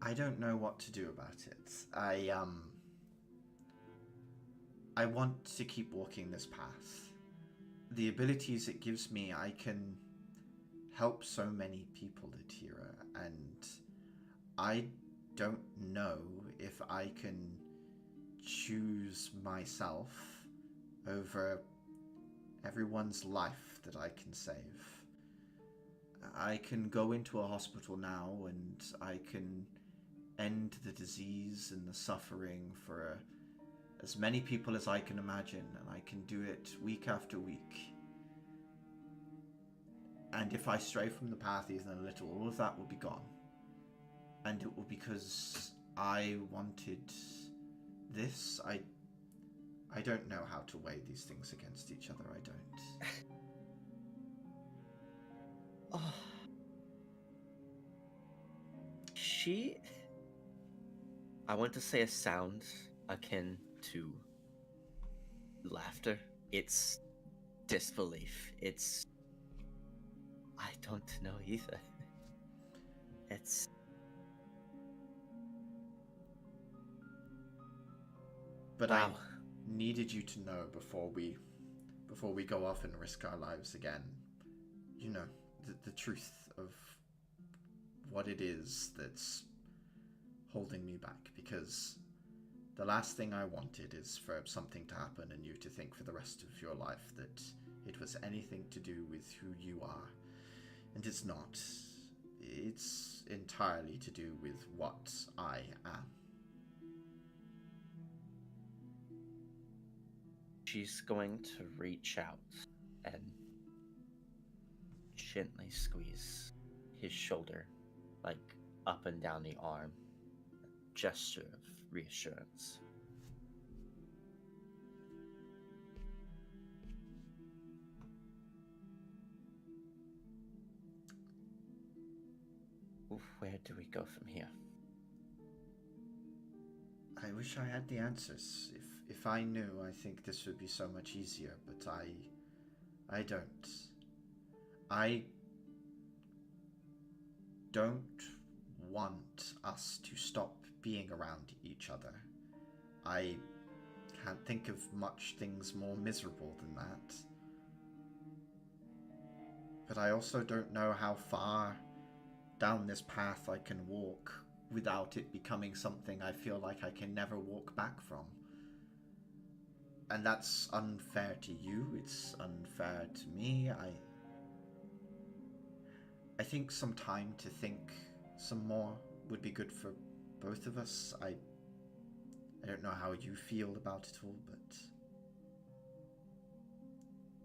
I don't know what to do about it. I want to keep walking this path. The abilities it gives me, I can help so many people, Atira, and I don't know if I can choose myself over everyone's life that I can save. I can go into a hospital now and I can end the disease and the suffering for as many people as I can imagine, and I can do it week after week. And if I stray from the path even a little, all of that will be gone. And it will because I wanted this. I don't know how to weigh these things against each other. I don't. Oh. I want to say a sound akin to laughter. It's disbelief. It's... I don't know either. It's... But wow. I needed you to know before we go off and risk our lives again. You know, the truth of what it is that's holding me back, because the last thing I wanted is for something to happen and you to think for the rest of your life that it was anything to do with who you are. And it's not. It's entirely to do with what I am. She's going to reach out and gently squeeze his shoulder, like up and down the arm. A gesture of reassurance. Where do we go from here? I wish I had the answers. If I knew, I think this would be so much easier, but I don't. I don't want us to stop being around each other. I can't think of much things more miserable than that. But I also don't know how far down this path I can walk without it becoming something I feel like I can never walk back from. And that's unfair to you, it's unfair to me. I think some time to think some more would be good for both of us. I don't know how you feel about it all, but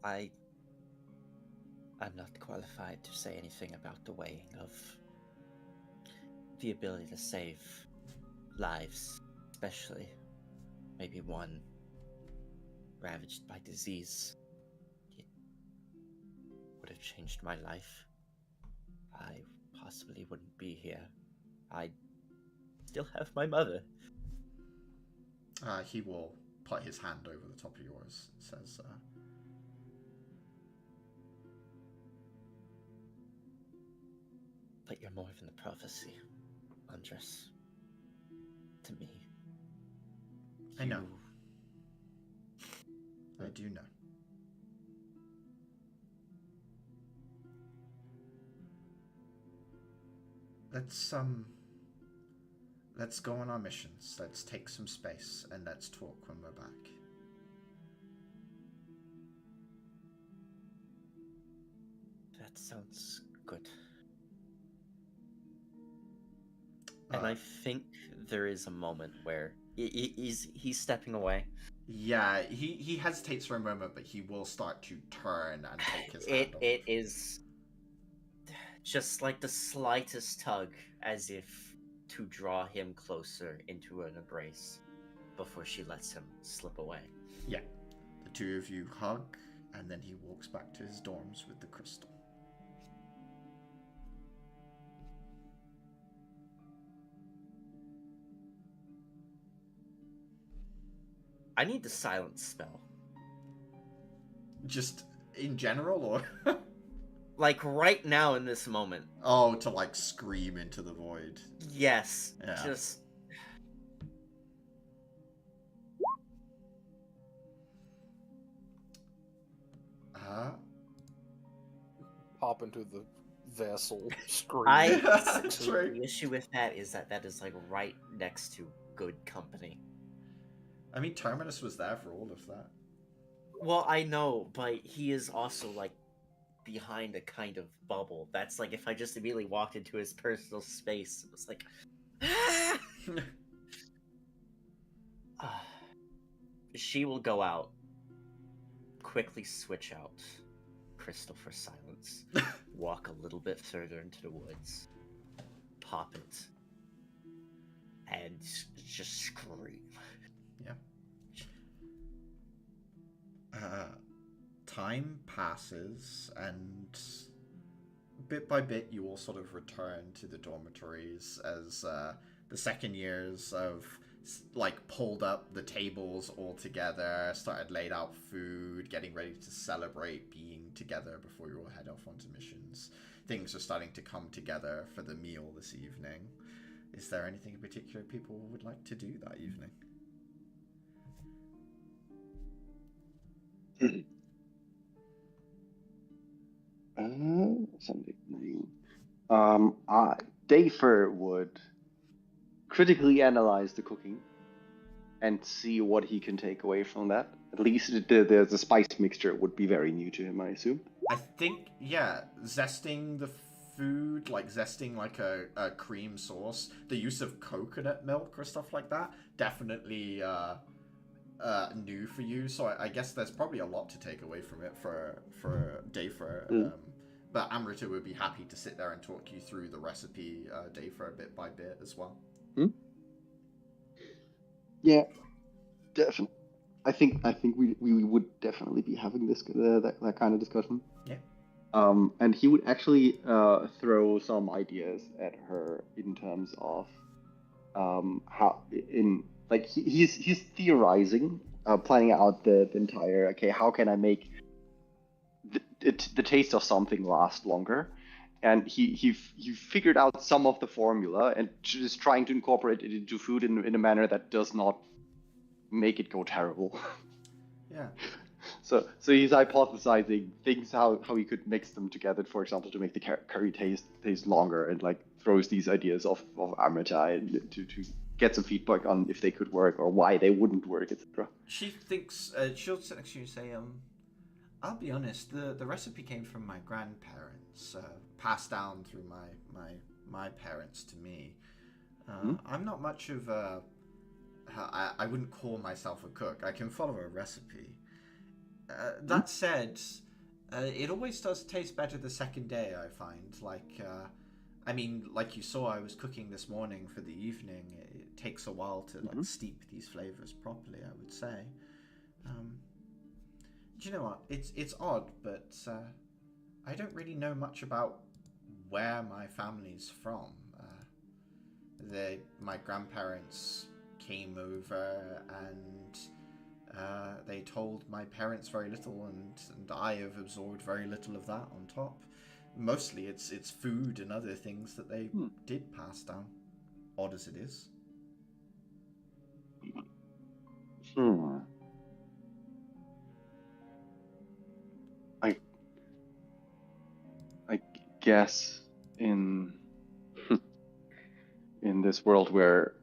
I'm not qualified to say anything about the weighing of the ability to save lives, especially maybe one ravaged by disease. It would have changed my life. I possibly wouldn't be here. I still have my mother. He will put his hand over the top of yours and says, But you're more than the prophecy, Andres. To me. I know. I do know. let's go on our missions. Let's take some space and let's talk when we're back. That sounds good. And I think there is a moment where he's stepping away. Yeah, he hesitates for a moment, but he will start to turn and take his hand off. It is just like the slightest tug, as if to draw him closer into an embrace before she lets him slip away. Yeah. The two of you hug, and then he walks back to his dorms with the crystal. I need the silence spell. Just in general, or? Like right now in this moment. Oh, to like scream into the void. Yes. Yeah. Just... Pop into the vessel, scream. The issue with that is that is like right next to good company. I mean, Terminus was there for all of that. Well, I know, but he is also like behind a kind of bubble. That's like if I just immediately walked into his personal space, it was like... She will go out, quickly switch out crystal for silence, walk a little bit further into the woods, pop it, and just scream. Yeah. Time passes, and bit by bit you all sort of return to the dormitories as the second years of like pulled up the tables all together, started laid out food, getting ready to celebrate being together before you all head off onto missions. Things are starting to come together for the meal this evening. Is there anything in particular people would like to do that evening? Sunday evening. Dafer would critically analyze the cooking and see what he can take away from that. At least the spice mixture would be very new to him, I assume. I think, yeah, zesting the food, like zesting like a cream sauce, the use of coconut milk or stuff like that, definitely new for you. So I guess there's probably a lot to take away from it for Dafer. But Amrita would be happy to sit there and talk you through the recipe, Dafer, bit by bit as well. Yeah, definitely. I think we would definitely be having this that kind of discussion. Yeah. And he would actually throw some ideas at her in terms of how he's theorizing, planning out the entire how can I make the taste of something last longer. And he figured out some of the formula and just trying to incorporate it into food in a manner that does not make it go terrible. Yeah. So he's hypothesizing things how he could mix them together, for example, to make the curry taste longer, and like throws these ideas of Amrita to get some feedback on if they could work or why they wouldn't work, etc. She thinks she'll actually say, I'll be honest, the recipe came from my grandparents, passed down through my parents to me. I'm not much of a... I wouldn't call myself a cook. I can follow a recipe. That said, it always does taste better the second day, I find. Like you saw, I was cooking this morning for the evening. It takes a while to steep these flavors properly, I would say. Do you know what? It's odd, but I don't really know much about where my family's from. My grandparents came over and they told my parents very little, and I have absorbed very little of that on top. Mostly it's food and other things that they did pass down, odd as it is. I guess in in this world where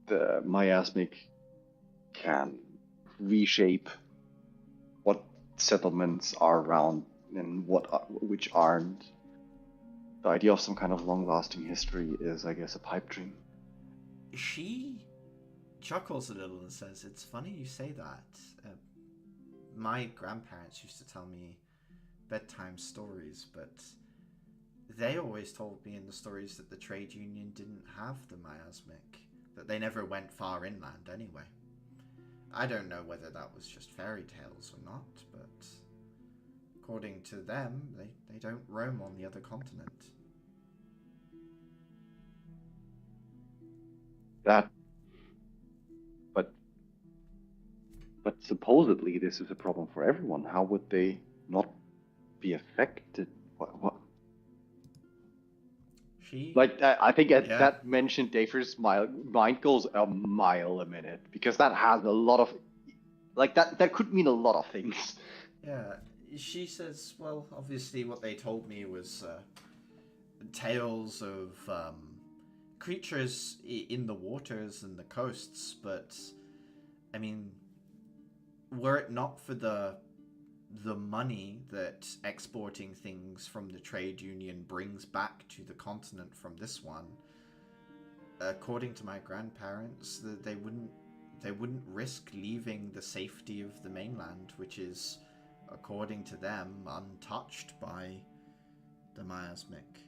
the miasmic can reshape what settlements are around and which aren't. The idea of some kind of long-lasting history is, I guess, a pipe dream. She chuckles a little and says, "It's funny you say that. My grandparents used to tell me bedtime stories, but they always told me in the stories that the trade union didn't have the miasmic, that they never went far inland anyway. I don't know whether that was just fairy tales or not, but according to them, they don't roam on the other continent." But supposedly this is a problem for everyone. How would they not be affected? What? I think at that mention, Dafer's mind goes a mile a minute, because that has a lot of, that could mean a lot of things. Yeah, she says, well, obviously what they told me was tales of creatures in the waters and the coasts, but I mean, were it not for the money that exporting things from the trade union brings back to the continent from this one, according to my grandparents, they wouldn't risk leaving the safety of the mainland, which is, according to them, untouched by the miasmic.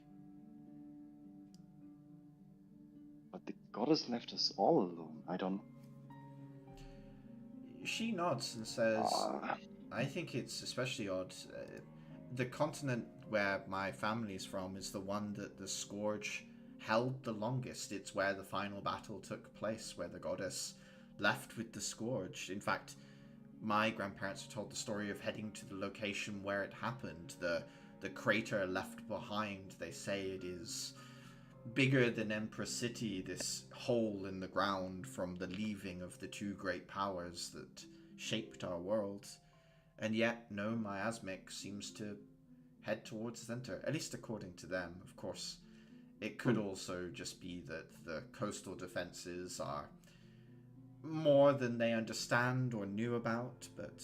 But the goddess left us all alone. I don't... She nods and says, I think it's especially odd. The continent where my family's from is the one that the Scourge held the longest. It's where the final battle took place, where the goddess left with the Scourge. In fact, my grandparents were told the story of heading to the location where it happened. The crater left behind, they say it is bigger than Empress City, this hole in the ground from the leaving of the two great powers that shaped our world. And yet no miasmic seems to head towards the center, at least according to them. Of course, it could also just be that the coastal defenses are more than they understand or knew about, but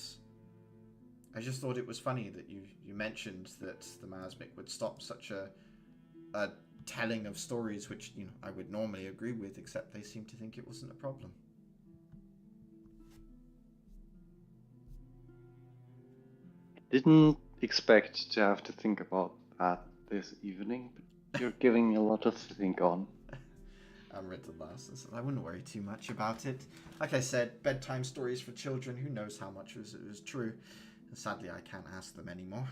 I just thought it was funny that you mentioned that the miasmic would stop such a telling of stories, which I would normally agree with, except they seem to think it wasn't a problem. Didn't expect to have to think about that this evening, but you're giving me a lot to think on. Riddle laughs and says, I wouldn't worry too much about it. Like I said, bedtime stories for children, who knows how much was true. And sadly, I can't ask them anymore.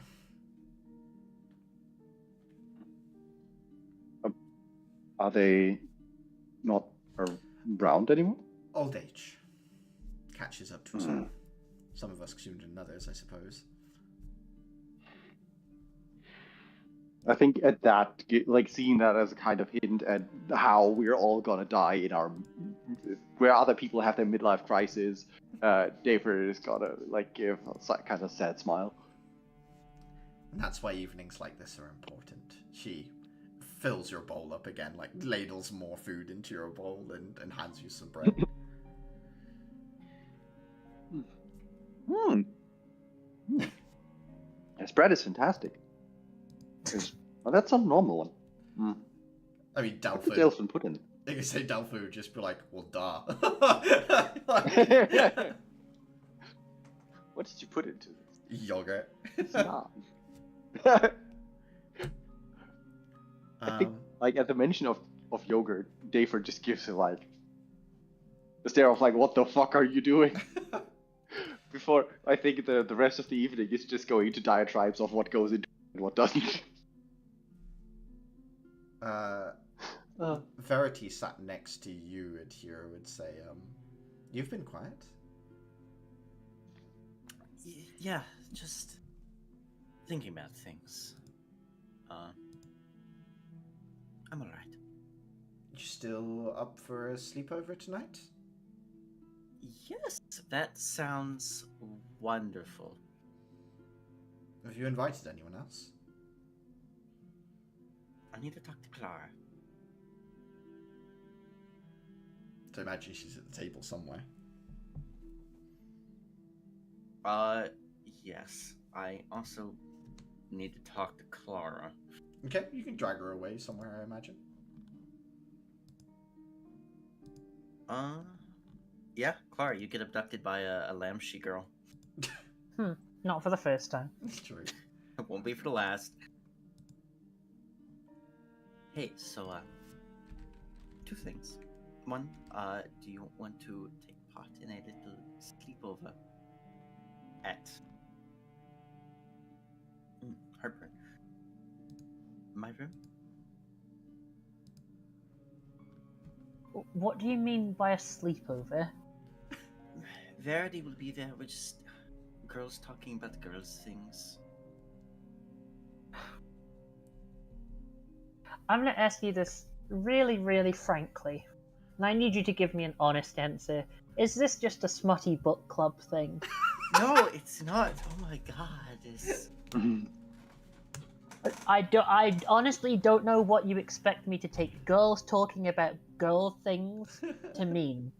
Are they not around anymore? Old age catches up to us all. Some of us sooner than others, I suppose. I think at that, seeing that as a kind of hint at how we're all gonna die in where other people have their midlife crisis, David is gonna give a kind of sad smile. And that's why evenings like this are important. She fills your bowl up again, ladles more food into your bowl and hands you some bread. This bread is fantastic. Well, that's a normal one. I mean, Dalfu. What else been put in? If you say Dalfu, would just be like, well, duh. What did you put into this? Yogurt. It's not. I think, at the mention of yogurt, Dafer just gives it a stare of what the fuck are you doing? Before I think the rest of the evening is just going into diatribes of what goes into and what doesn't. Verity sat next to you, and Hero would say, you've been quiet? Yeah, just thinking about things. I'm alright. You still up for a sleepover tonight? Yes, that sounds wonderful. Have you invited anyone else? I need to talk to Clara. to imagine she's at the table somewhere. Yes. I also need to talk to Clara. Okay, you can drag her away somewhere, I imagine. Yeah, Clara, you get abducted by a lamb-she girl. Not for the first time. It's true. It won't be for the last. Hey, so, two things. One, do you want to take part in a little sleepover at heartburn? My room? What do you mean by a sleepover? Verity will be there. We're just girls talking about girls things. I'm going to ask you this really, really frankly, and I need you to give me an honest answer. Is this just a smutty book club thing? No, it's not. Oh my god, it's... I honestly don't know what you expect me to take girls talking about girl things to mean.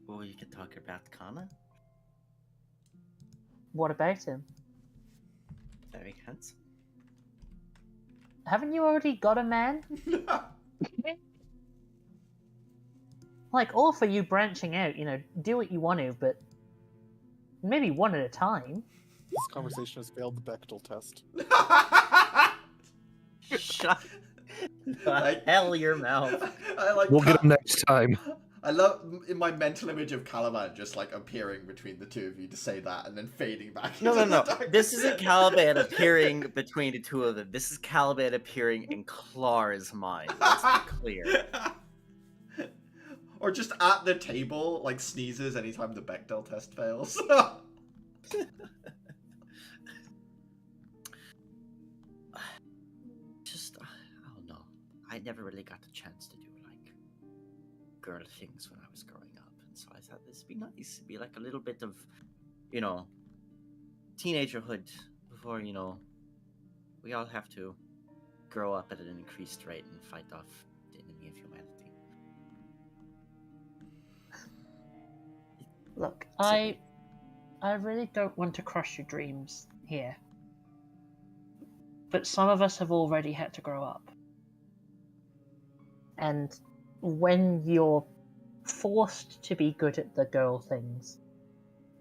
Well, you could talk about Kana. What about him? Very handsome. Haven't you already got a man? Like, all for you branching out, do what you want to, but maybe one at a time. This conversation has failed the Bechdel test. Shut the hell your mouth. I like We'll get him next time. I love in my mental image of Caliban just like appearing between the two of you to say that and then fading back. No. into the darkness. This isn't Caliban appearing between the two of them. This is Caliban appearing in Clara's mind. Let's be clear. Or just at the table, like sneezes anytime the Bechdel test fails. Just, I don't know. I never really got the chance to do like girl things when I was growing up, and so I thought this would be nice. It'd be like a little bit of, teenagerhood before, we all have to grow up at an increased rate and fight off the enemy of humanity. Look, I really don't want to crush your dreams here. But some of us have already had to grow up. And when you're forced to be good at the girl things,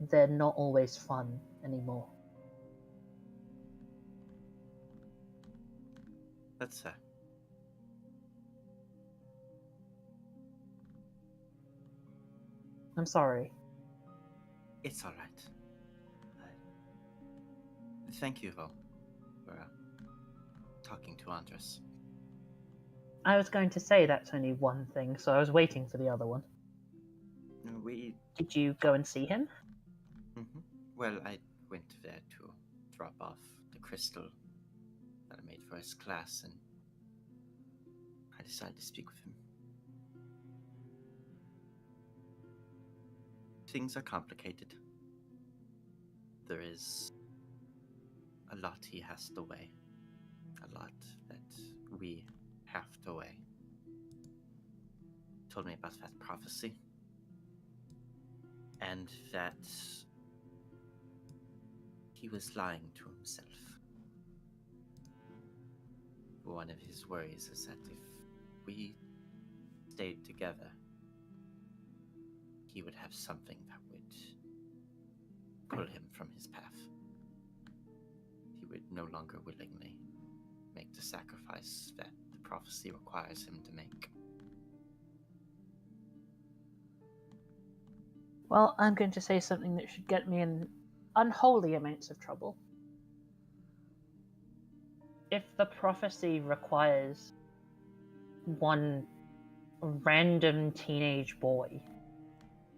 they're not always fun anymore. That's fair. I'm sorry. It's all right. Thank you, though, for talking to Andres. I was going to say that's only one thing, so I was waiting for the other one. Did you go and see him? Mm-hmm. Well, I went there to drop off the crystal that I made for his class, and I decided to speak with him. Things are complicated. There is a lot he has to weigh. A lot that we have to weigh. Told me about that prophecy. And that he was lying to himself. One of his worries is that if we stayed together, he would have something that would pull him from his path. He would no longer willingly make the sacrifice that the prophecy requires him to make. Well, I'm going to say something that should get me in unholy amounts of trouble. If the prophecy requires one random teenage boy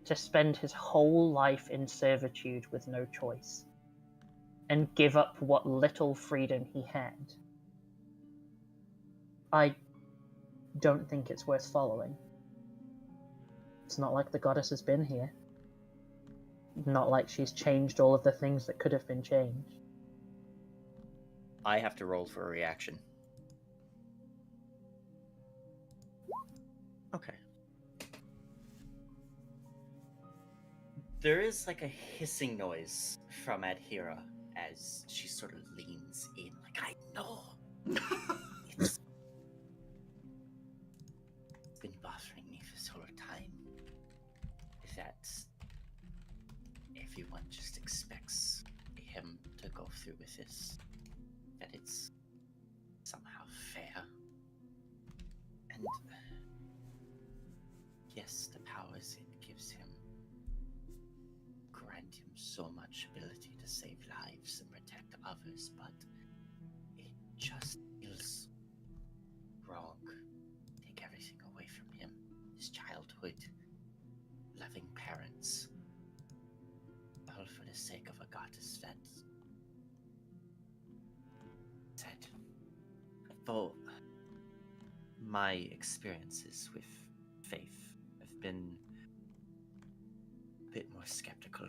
to spend his whole life in servitude with no choice, and give up what little freedom he had, I don't think it's worth following. It's not like the goddess has been here. Not like she's changed all of the things that could have been changed. I have to roll for a reaction. Okay. There is like a hissing noise from Adhira as she sort of leans in, like, I know. It's been bothering me this whole time. That everyone just expects him to go through with this. That it's somehow fair. And yes, the powers it gives him grant him so much ability to save lives and protect others, but it just feels wrong. Take everything away from him. His childhood, loving parents, all for the sake of a goddess that said, though my experiences with faith have been a bit more skeptical.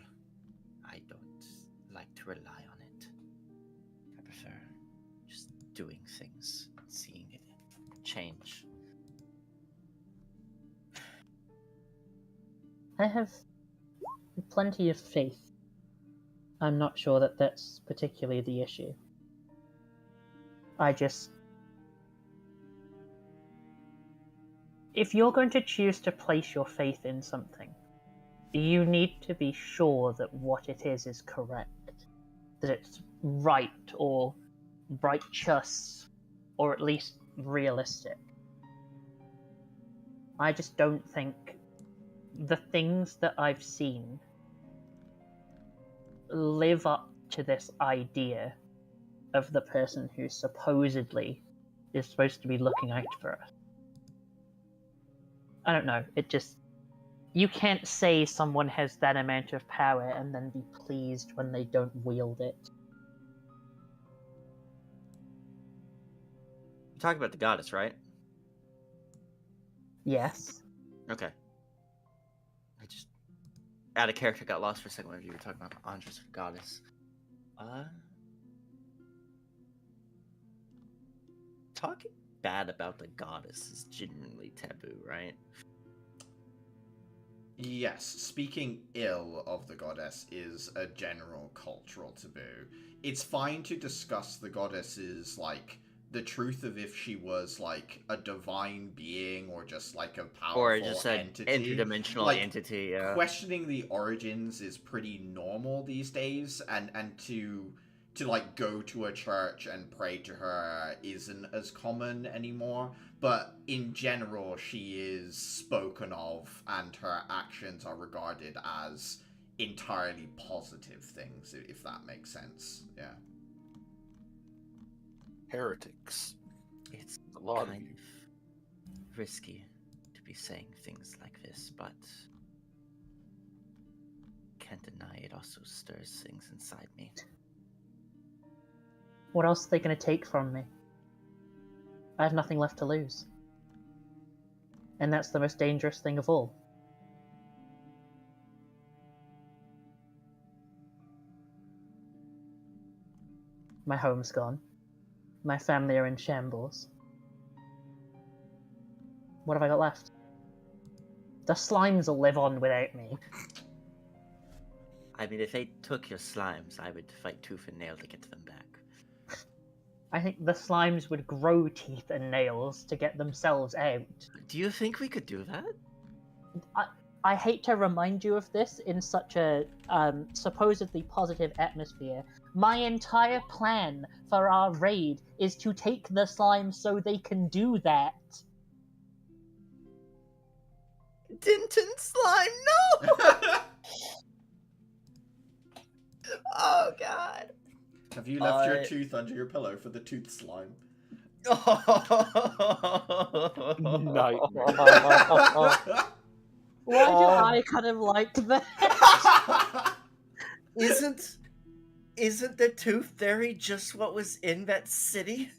I don't like to rely on it. I prefer just doing things, seeing it change. I have plenty of faith. I'm not sure that that's particularly the issue. If you're going to choose to place your faith in something, you need to be sure that what it is correct. That it's right, or righteous, or at least realistic. I just don't think the things that I've seen live up to this idea of the person who supposedly is supposed to be looking out for us. I don't know, it just... You can't say someone has that amount of power and then be pleased when they don't wield it. You're talking about the goddess, right? Yes. Okay. I just, out of character, got lost for a second when you were talking about Andres, goddess. Talking bad about the goddess is genuinely taboo, right? Yes, speaking ill of the goddess is a general cultural taboo. It's fine to discuss the goddess's, like, the truth of if she was, like, a divine being or just, like, a powerful Or just an entity. interdimensional Like, entity, yeah. Questioning the origins is pretty normal these days, and to like go to a church and pray to her isn't as common anymore. But in general, she is spoken of, and her actions are regarded as entirely positive things, if that makes sense. Yeah. Heretics. It's A lot kind of you. of risky to be saying things like this, but can't deny it also stirs things inside me. What else are they going to take from me? I have nothing left to lose. And that's the most dangerous thing of all. My home's gone. My family are in shambles. What have I got left? The slimes will live on without me. I mean, if they took your slimes, I would fight tooth and nail to get them back. I think the slimes would grow teeth and nails to get themselves out. Do you think we could do that? I hate to remind you of this in such a supposedly positive atmosphere. My entire plan for our raid is to take the slimes so they can do that. Dinton slime, no! Oh god. Have you left your tooth under your pillow for the tooth slime? Nightmare. Why do I kind of like that? Isn't the tooth fairy just what was in that city?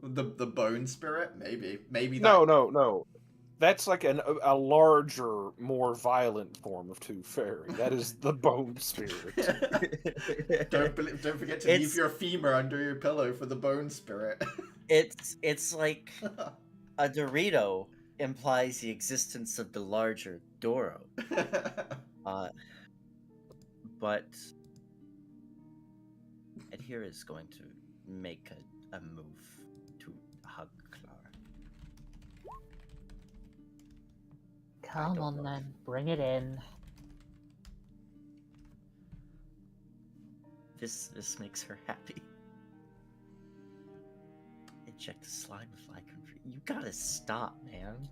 The bone spirit? Maybe that... No. That's like a larger, more violent form of tooth fairy. That is the bone spirit. Don't forget to leave your femur under your pillow for the bone spirit. It's like a Dorito implies the existence of the larger Doro. But Adhere is going to make a move to hug Clara. Come don't on know. then, bring it in. This makes her happy. Eject the slime with lycanthropy. You gotta stop, man.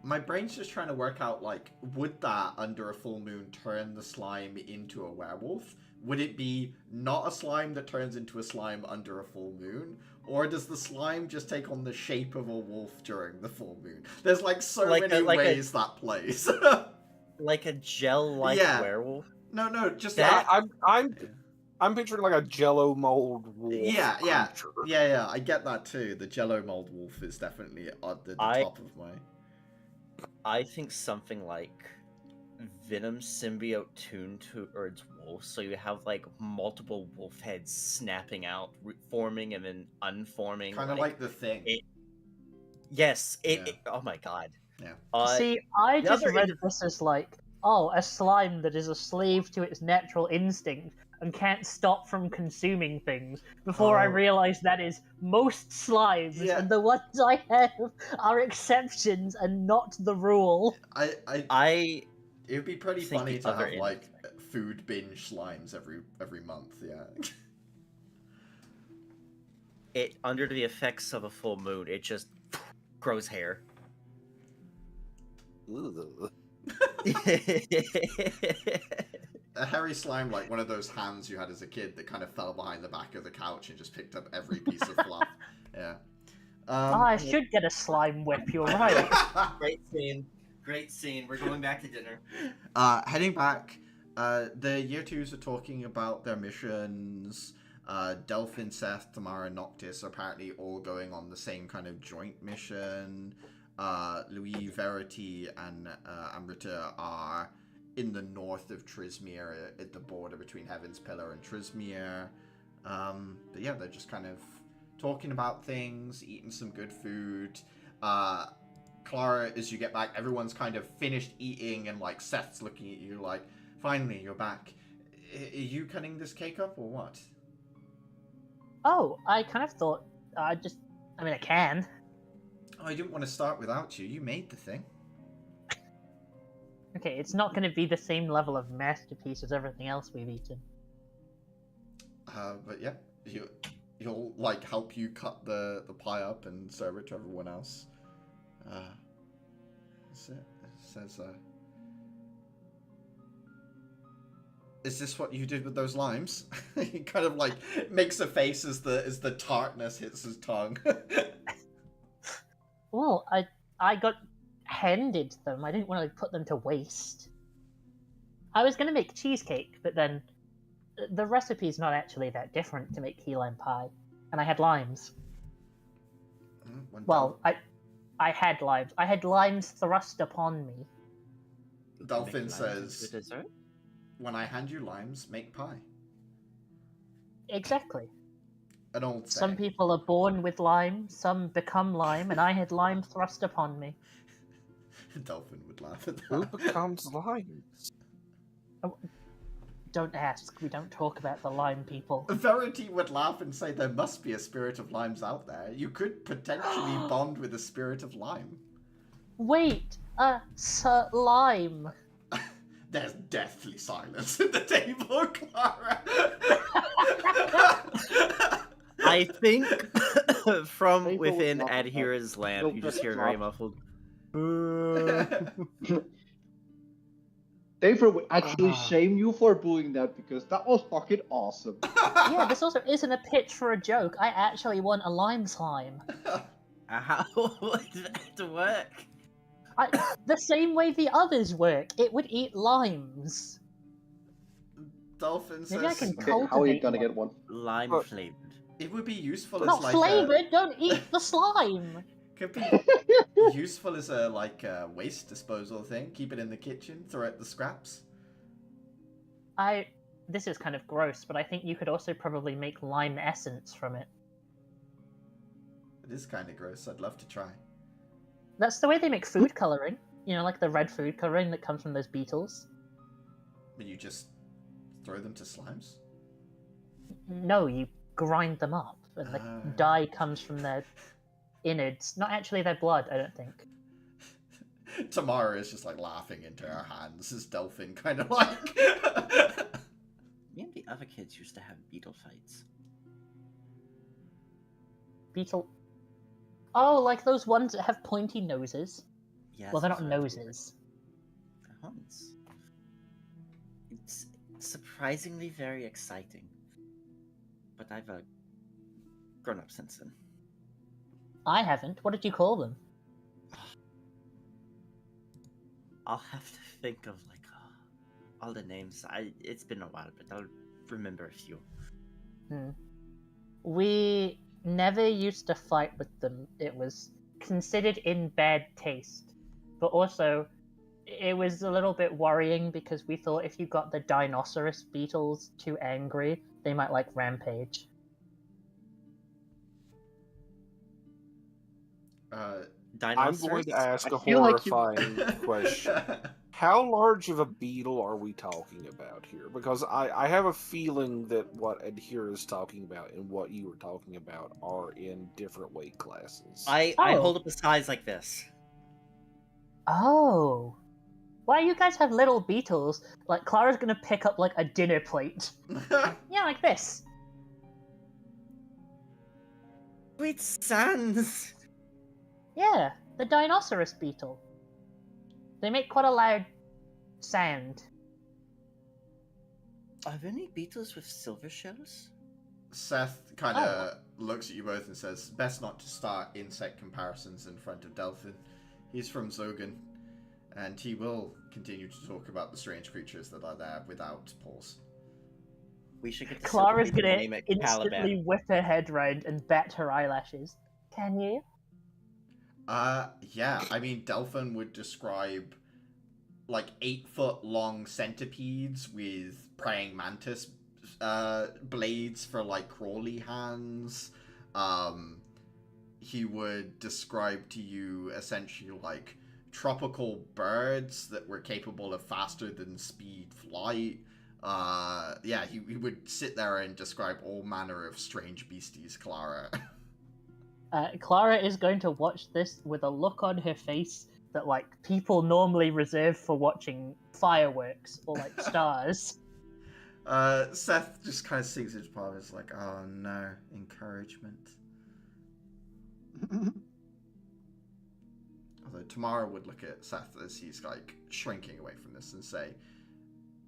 My brain's just trying to work out, like, would that, under a full moon, turn the slime into a werewolf? Would it be not a slime that turns into a slime under a full moon? Or does the slime just take on the shape of a wolf during the full moon? There's, like, so many ways that plays. Like a gel-like Yeah. werewolf? No, just That- like... I'm picturing like a Jello mold wolf. Yeah. creature. Yeah, I get that too. The Jello mold wolf is definitely at the top of my... I think something like Venom symbiote tuned towards wolf, so you have like multiple wolf heads snapping out, forming and then unforming. Kind of like the Thing. Yes. Oh my god. Yeah. See, I just read this as like, oh, a slime that is a slave to its natural instinct and can't stop from consuming things, before I realized that is most slimes, and the ones I have are exceptions and not the rule. It would be pretty funny to have like food binge slimes every month, yeah. It under the effects of a full moon, it just grows hair. A hairy slime, like one of those hands you had as a kid that kind of fell behind the back of the couch and just picked up every piece of fluff. Yeah. I should get a slime whip, you're right. Great scene. We're going back to dinner. Heading back, the year twos are talking about their missions. Delphin, Seth, Tamara, Noctis are apparently all going on the same kind of joint mission. Louis, Verity, and Amrita are in the north of Trismere, at the border between Heaven's Pillar and Trismere. But yeah, they're just kind of talking about things, eating some good food. Clara, as you get back, everyone's kind of finished eating, and like Seth's looking at you like, finally, you're back. Are you cutting this cake up or what? Oh, I kind of thought, I can. Oh, I didn't want to start without you. You made the thing. Okay, it's not going to be the same level of masterpiece as everything else we've eaten. But yeah, he'll like help you cut the pie up and serve it to everyone else. That's it. It says, is this what you did with those limes? He kind of like makes a face as the tartness hits his tongue. Well, I got handed them. I didn't want to put them to waste. I was going to make cheesecake, but then the recipe's not actually that different to make key lime pie, and I had limes. Well, I had limes. I had limes thrust upon me. Dolphin says, when I hand you limes, make pie. Exactly. An old saying. Some people are born with lime, some become lime, and I had lime thrust upon me. Dolphin would laugh at that. Who becomes limes? Oh, don't ask. We don't talk about the lime people. Verity would laugh and say there must be a spirit of limes out there. You could potentially bond with a spirit of lime. Wait, Sir Lime. There's deathly silence at the table, Clara. I think from within Adhira's lamp, you just hear very muffled. David would actually shame you for booing that because that was fucking awesome. Yeah, this also isn't a pitch for a joke. I actually want a lime slime. How would that work? The same way the others work. It would eat limes. Dolphin says... Maybe I can Okay, how are you gonna get one? Lime flavored. It would be useful Not as like flavored, don't eat the slime! Could be useful as a waste disposal thing. Keep it in the kitchen, throw out the scraps. This is kind of gross, but I think you could also probably make lime essence from it. It is kind of gross. I'd love to try. That's the way they make food coloring. You know, like the red food coloring that comes from those beetles. You just throw them to slimes? No, you grind them up, and the dye comes from their innards. Not actually their blood, I don't think. Tamara is just like laughing into her hands as Delphin kind of like. Me and the other kids used to have beetle fights. Beetle. Oh, like those ones that have pointy noses. Yes, Well, they're that's not what I was noses. wondering. Horns. It's surprisingly very exciting. But I've grown up since then. I haven't. What did you call them? I'll have to think of like all the names. It's been a while, but I'll remember a few. We never used to fight with them. It was considered in bad taste. But also, it was a little bit worrying because we thought if you got the Dinoceros beetles too angry, they might like rampage. I'm going to ask a feel like you- horrifying question. How large of a beetle are we talking about here? Because I have a feeling that what Adhira is talking about and what you were talking about are in different weight classes. I hold up a size like this. Oh. Why you guys have little beetles? Like, Clara's gonna pick up, like, a dinner plate. Yeah, like this. Sweet sans! Yeah, the Dinoceros beetle. They make quite a loud sound. Are there any beetles with silver shells? Seth kind of looks at you both and says, best not to start insect comparisons in front of Delphin. He's from Zogan, and he will continue to talk about the strange creatures that are there without pause. We should get the Clara's silver beetle gonna name it instantly Caliban. whip her head round and bat her eyelashes. Can you? Yeah, I mean, Delphin would describe like 8-foot long centipedes with praying mantis blades for like crawly hands. He would describe to you essentially like tropical birds that were capable of faster than speed flight. Yeah, he would sit there and describe all manner of strange beasties, Clara. Clara is going to watch this with a look on her face that, like, people normally reserve for watching fireworks or, like, stars. Seth just kind of sinks his palm. It's like, oh no, encouragement. Although Tamara would look at Seth as he's, like, shrinking away from this and say,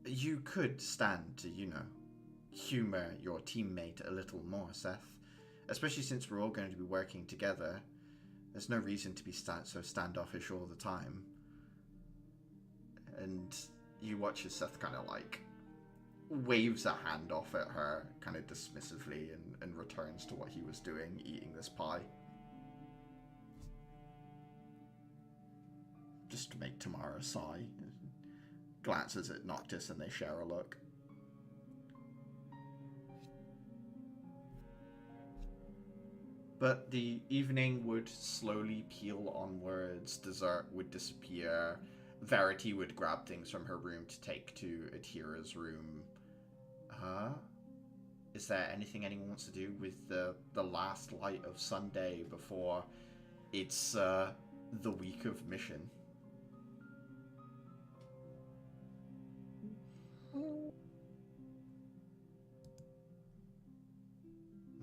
you could stand to, you know, humor your teammate a little more, Seth. Especially since we're all going to be working together. There's no reason to be so standoffish all the time. And you watch as Seth kind of like waves a hand off at her kind of dismissively and returns to what he was doing, eating this pie. Just to make Tamara sigh. Glances at Noctis and they share a look. But the evening would slowly peel onwards, dessert would disappear, Verity would grab things from her room to take to Adhira's room. Is there anything anyone wants to do with the last light of Sunday before it's the week of mission?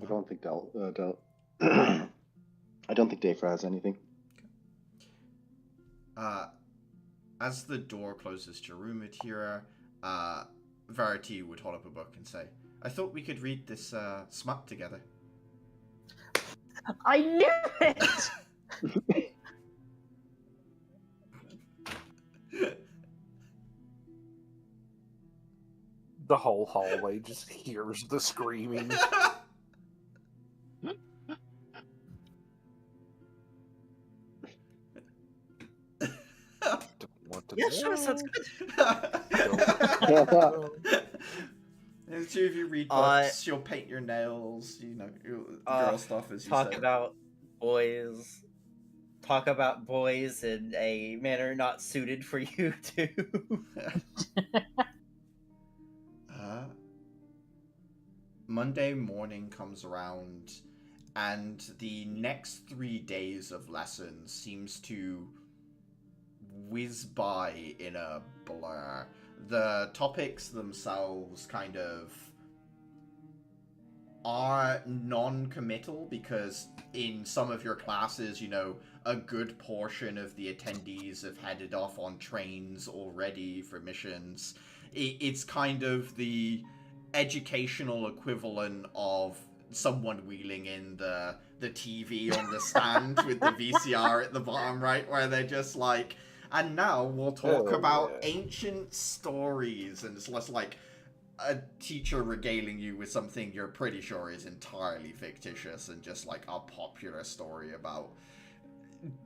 I don't think I don't think Dave has anything. As the door closes to your room, Adhira, Verity would hold up a book and say, I thought we could read this smut together. I knew it! The whole hallway just hears the screaming. Yeah, sure, sounds good. And the two of you read books, you'll paint your nails, you know, girl stuff as you talk said. about boys. Talk about boys in a manner not suited for you to. Monday morning comes around, and the next 3 days of lessons seems to whiz by in a blur. The topics themselves kind of are non-committal, because in some of your classes, you know, a good portion of the attendees have headed off on trains already for missions. It's kind of the educational equivalent of someone wheeling in the TV on the stand with the VCR at the bottom right, where they're just like, and now we'll talk about ancient stories, and it's less like a teacher regaling you with something you're pretty sure is entirely fictitious and just like a popular story about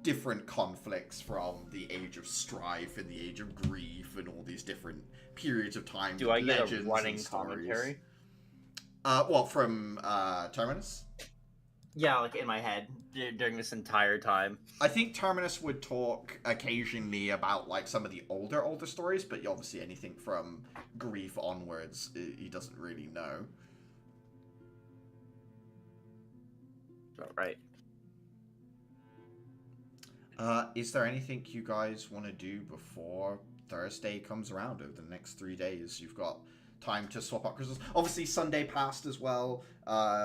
different conflicts from the age of strife and the age of grief and all these different periods of time. Do I get a running commentary? What, from Terminus? Yeah, like in my head during this entire time. I think Terminus would talk occasionally about like some of the older stories, but obviously anything from grief onwards, he doesn't really know. Right. Is there anything you guys want to do before Thursday comes around over the next 3 days? You've got time to swap out crystals. Obviously, Sunday passed as well.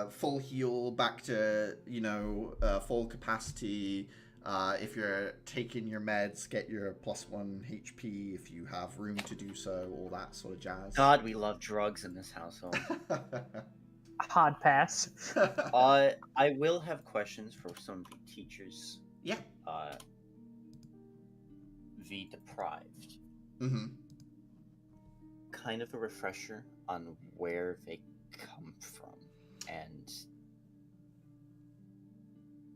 Full heal, back to, you know, full capacity. If you're taking your meds, get your +1 HP if you have room to do so, all that sort of jazz. God, we love drugs in this household. Hard pass. I will have questions for some of the teachers. Yeah. The deprived. Mm-hmm. Kind of a refresher on where they come from, and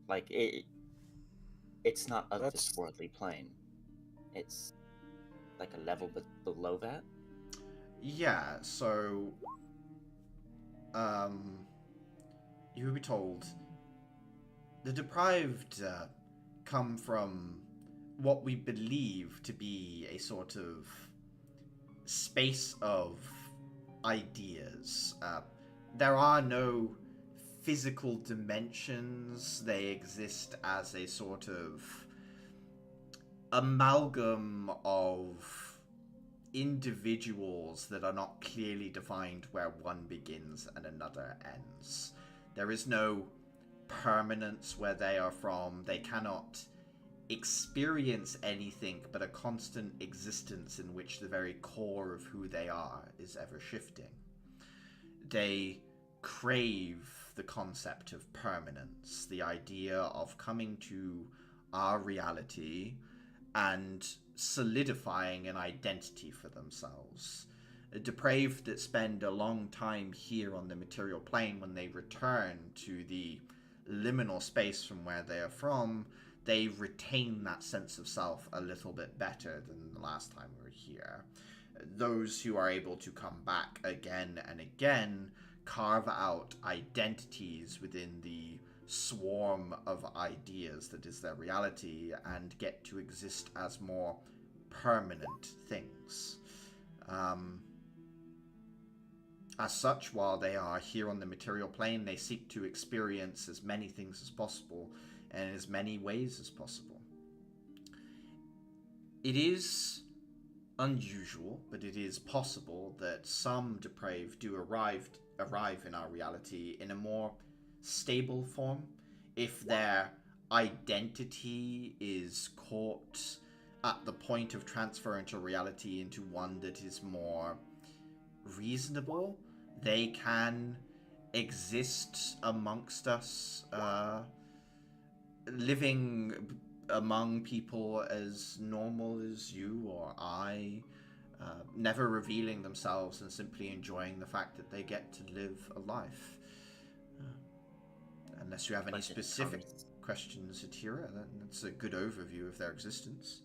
like it's not of this worldly plane. It's like a level below that. Yeah, so you will be told the deprived come from what we believe to be a sort of space of ideas. There are no physical dimensions. They exist as a sort of amalgam of individuals that are not clearly defined, where one begins and another ends. There is no permanence where they are from. They cannot experience anything but a constant existence in which the very core of who they are is ever shifting. They crave the concept of permanence, the idea of coming to our reality and solidifying an identity for themselves. Depraved that spend a long time here on the material plane, when they return to the liminal space from where they are from, they retain that sense of self a little bit better than the last time we were here. Those who are able to come back again and again carve out identities within the swarm of ideas that is their reality and get to exist as more permanent things. As such, while they are here on the material plane, they seek to experience as many things as possible and in as many ways as possible. It is unusual, but it is possible that some depraved do arrive in our reality in a more stable form, if their identity is caught at the point of transfer into reality into one that is more reasonable. They can exist amongst us, living among people as normal as you or I, never revealing themselves and simply enjoying the fact that they get to live a life. Unless you have any specific questions, Atira, that's a good overview of their existence.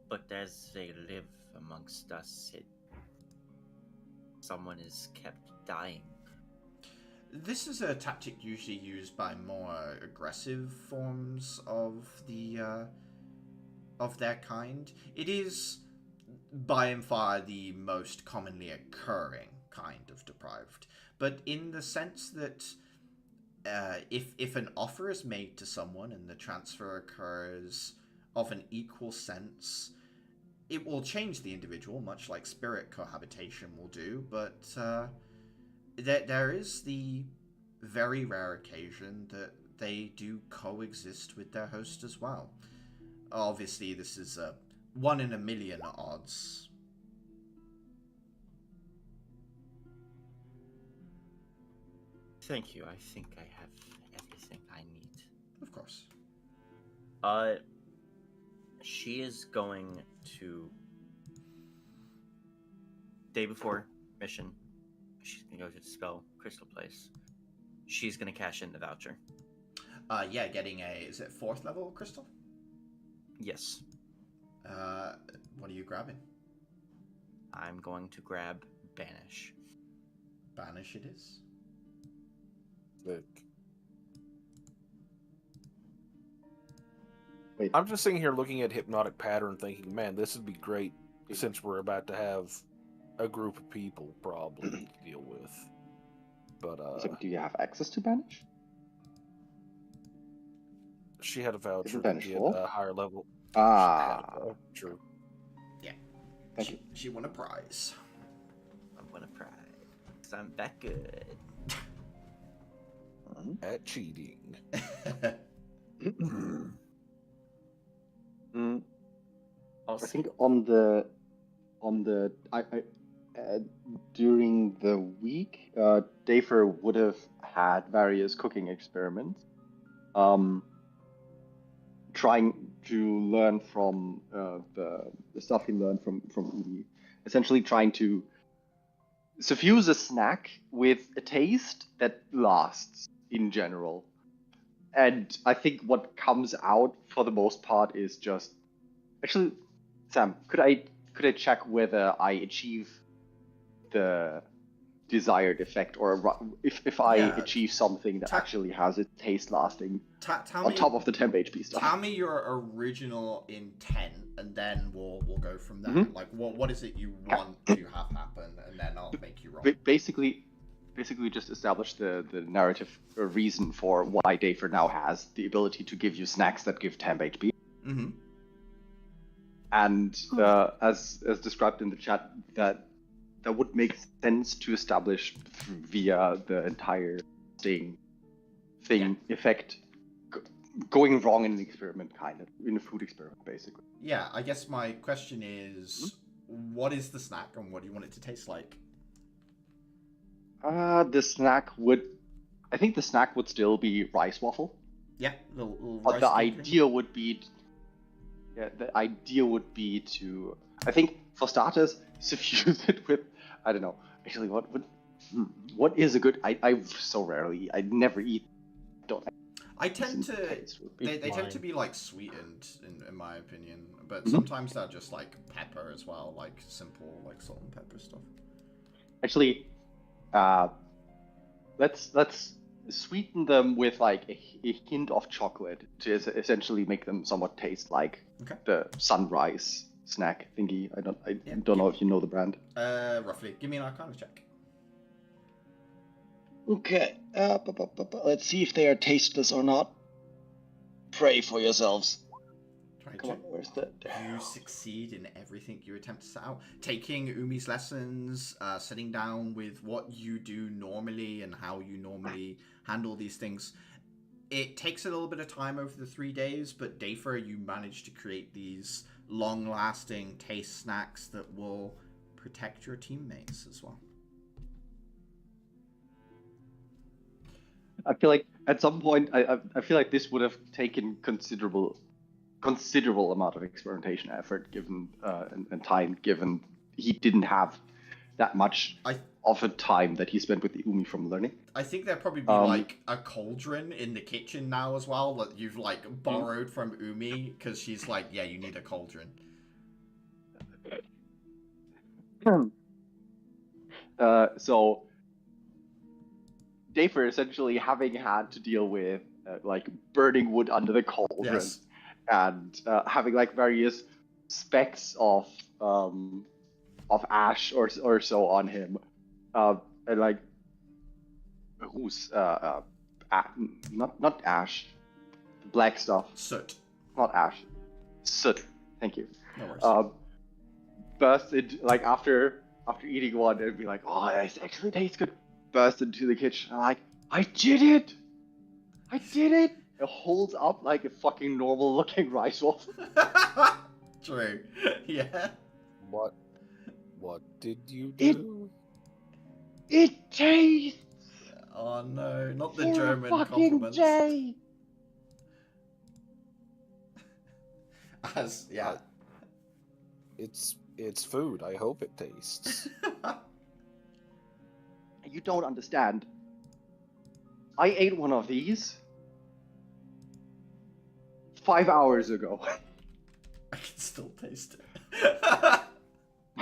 But as they live amongst us, someone is kept dying. This is a tactic usually used by more aggressive forms of their kind. It is by and far the most commonly occurring kind of deprived, but in the sense that if an offer is made to someone and the transfer occurs of an equal sense, it will change the individual, much like spirit cohabitation will do, but there is the very rare occasion that they do coexist with their host as well. Obviously, this is a 1 in a million odds. Thank you. I think I have everything I need. Of course. She is going to, day before mission, she's gonna go to the spell crystal place. She's gonna cash in the voucher. Yeah, getting is it 4th level crystal? Yes. What are you grabbing? I'm going to grab Banish. Banish it is. Look. Wait. I'm just sitting here looking at Hypnotic Pattern thinking, man, this would be great since we're about to have a group of people probably to deal with. But, So, do you have access to Banish? she had a voucher Isn't to Banish get full? a higher level. Ah. True. Yeah. Thank you. She won a prize. I'm gonna prize. 'Cause I'm that good. At cheating. I'll I see. think during the week, Dafer would have had various cooking experiments, trying to learn from the stuff he learned from Umi. Essentially, trying to suffuse a snack with a taste that lasts in general. And I think what comes out for the most part is just actually, Sam, could I check whether I achieve the desired effect, or if I Yeah. achieve something that actually has its taste lasting on top of the temp HP stuff? Tell me your original intent, and then we'll go from there. Mhm. Like, what is it you want to have happen, and then I'll make you roll. Basically just establish the narrative reason for why Dafer now has the ability to give you snacks that give temp HP. Mm-hmm. And as described in the chat, that would make sense to establish via the entire thing effect going wrong in an experiment, kind of in a food experiment, basically. Yeah, I guess my question is, what is the snack, and what do you want it to taste like? The snack would still be rice waffle. Yeah, little But rice the cake. idea would be, to, I think, for starters, suffuse it with, I don't know. Actually, what is a good? I so rarely, I never eat. I tend to. Taste would be They tend to Lime. be like sweetened, in my opinion. But Mhm. sometimes they're just like pepper as well, like simple like salt and pepper stuff. Actually, let's sweeten them with like a hint of chocolate to essentially make them somewhat taste like Okay. the sunrise snack thingy. I don't Yeah. know if you know the brand. Roughly. Give me an Arcana check. Okay. Let's see if they are tasteless or not. Pray for yourselves. 22. Come on, where's the? You succeed in everything you attempt to set out. Taking Umi's lessons, sitting down with what you do normally and how you normally handle these things. It takes a little bit of time over the 3 days, but Dafer, you manage to create these long-lasting taste snacks that will protect your teammates as well. I feel like at some point, I feel like this would have taken considerable amount of experimentation effort given and time, given he didn't have that much of a time that he spent with the Umi from learning. I think there'd probably be like a cauldron in the kitchen now as well that you've like borrowed from Umi, because she's like, yeah, you need a cauldron. So Dafer essentially having had to deal with like burning wood under the cauldron, Yes. and having like various specks of ash or so on him, And like, who's not ash, black stuff, Soot. not ash, soot. Thank you. No worries. Burst into, like, after eating one, it'd be like, oh, this actually tastes good. Burst into the kitchen. I'm like, I did it! I did it! It holds up like a fucking normal looking rice waffle. True. Yeah. What did you do? It tastes Oh no, not the for German a fucking compliments. day. Yeah. It's food. I hope it tastes. You don't understand. I ate one of these 5 hours ago. I can still taste it.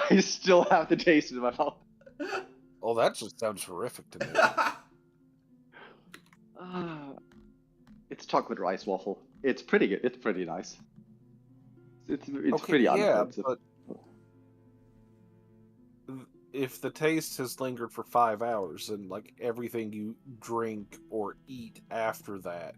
I still have the taste in my mouth. Oh, that just sounds horrific to me. It's chocolate rice waffle. It's pretty good. It's pretty nice. It's Okay, pretty yeah, unoffensive. but if the taste has lingered for 5 hours and like everything you drink or eat after that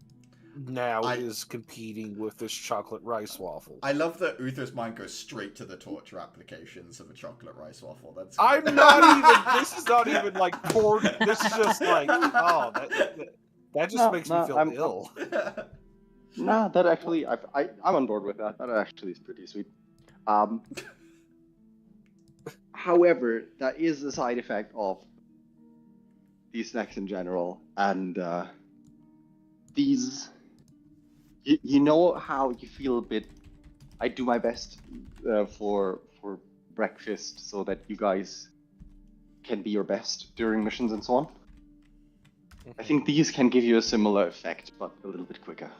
now is competing with this chocolate rice waffle. I love that Uther's mind goes straight to the torture applications of a chocolate rice waffle. That's I'm not even. This is not even like pork. This is just like, oh, that just makes me feel ill. Nah, that actually, I'm on board with that. That actually is pretty sweet. However, that is a side effect of these snacks in general, and these. You know how you feel a bit. I do my best for breakfast so that you guys can be your best during missions and so on. I think these can give you a similar effect, but a little bit quicker.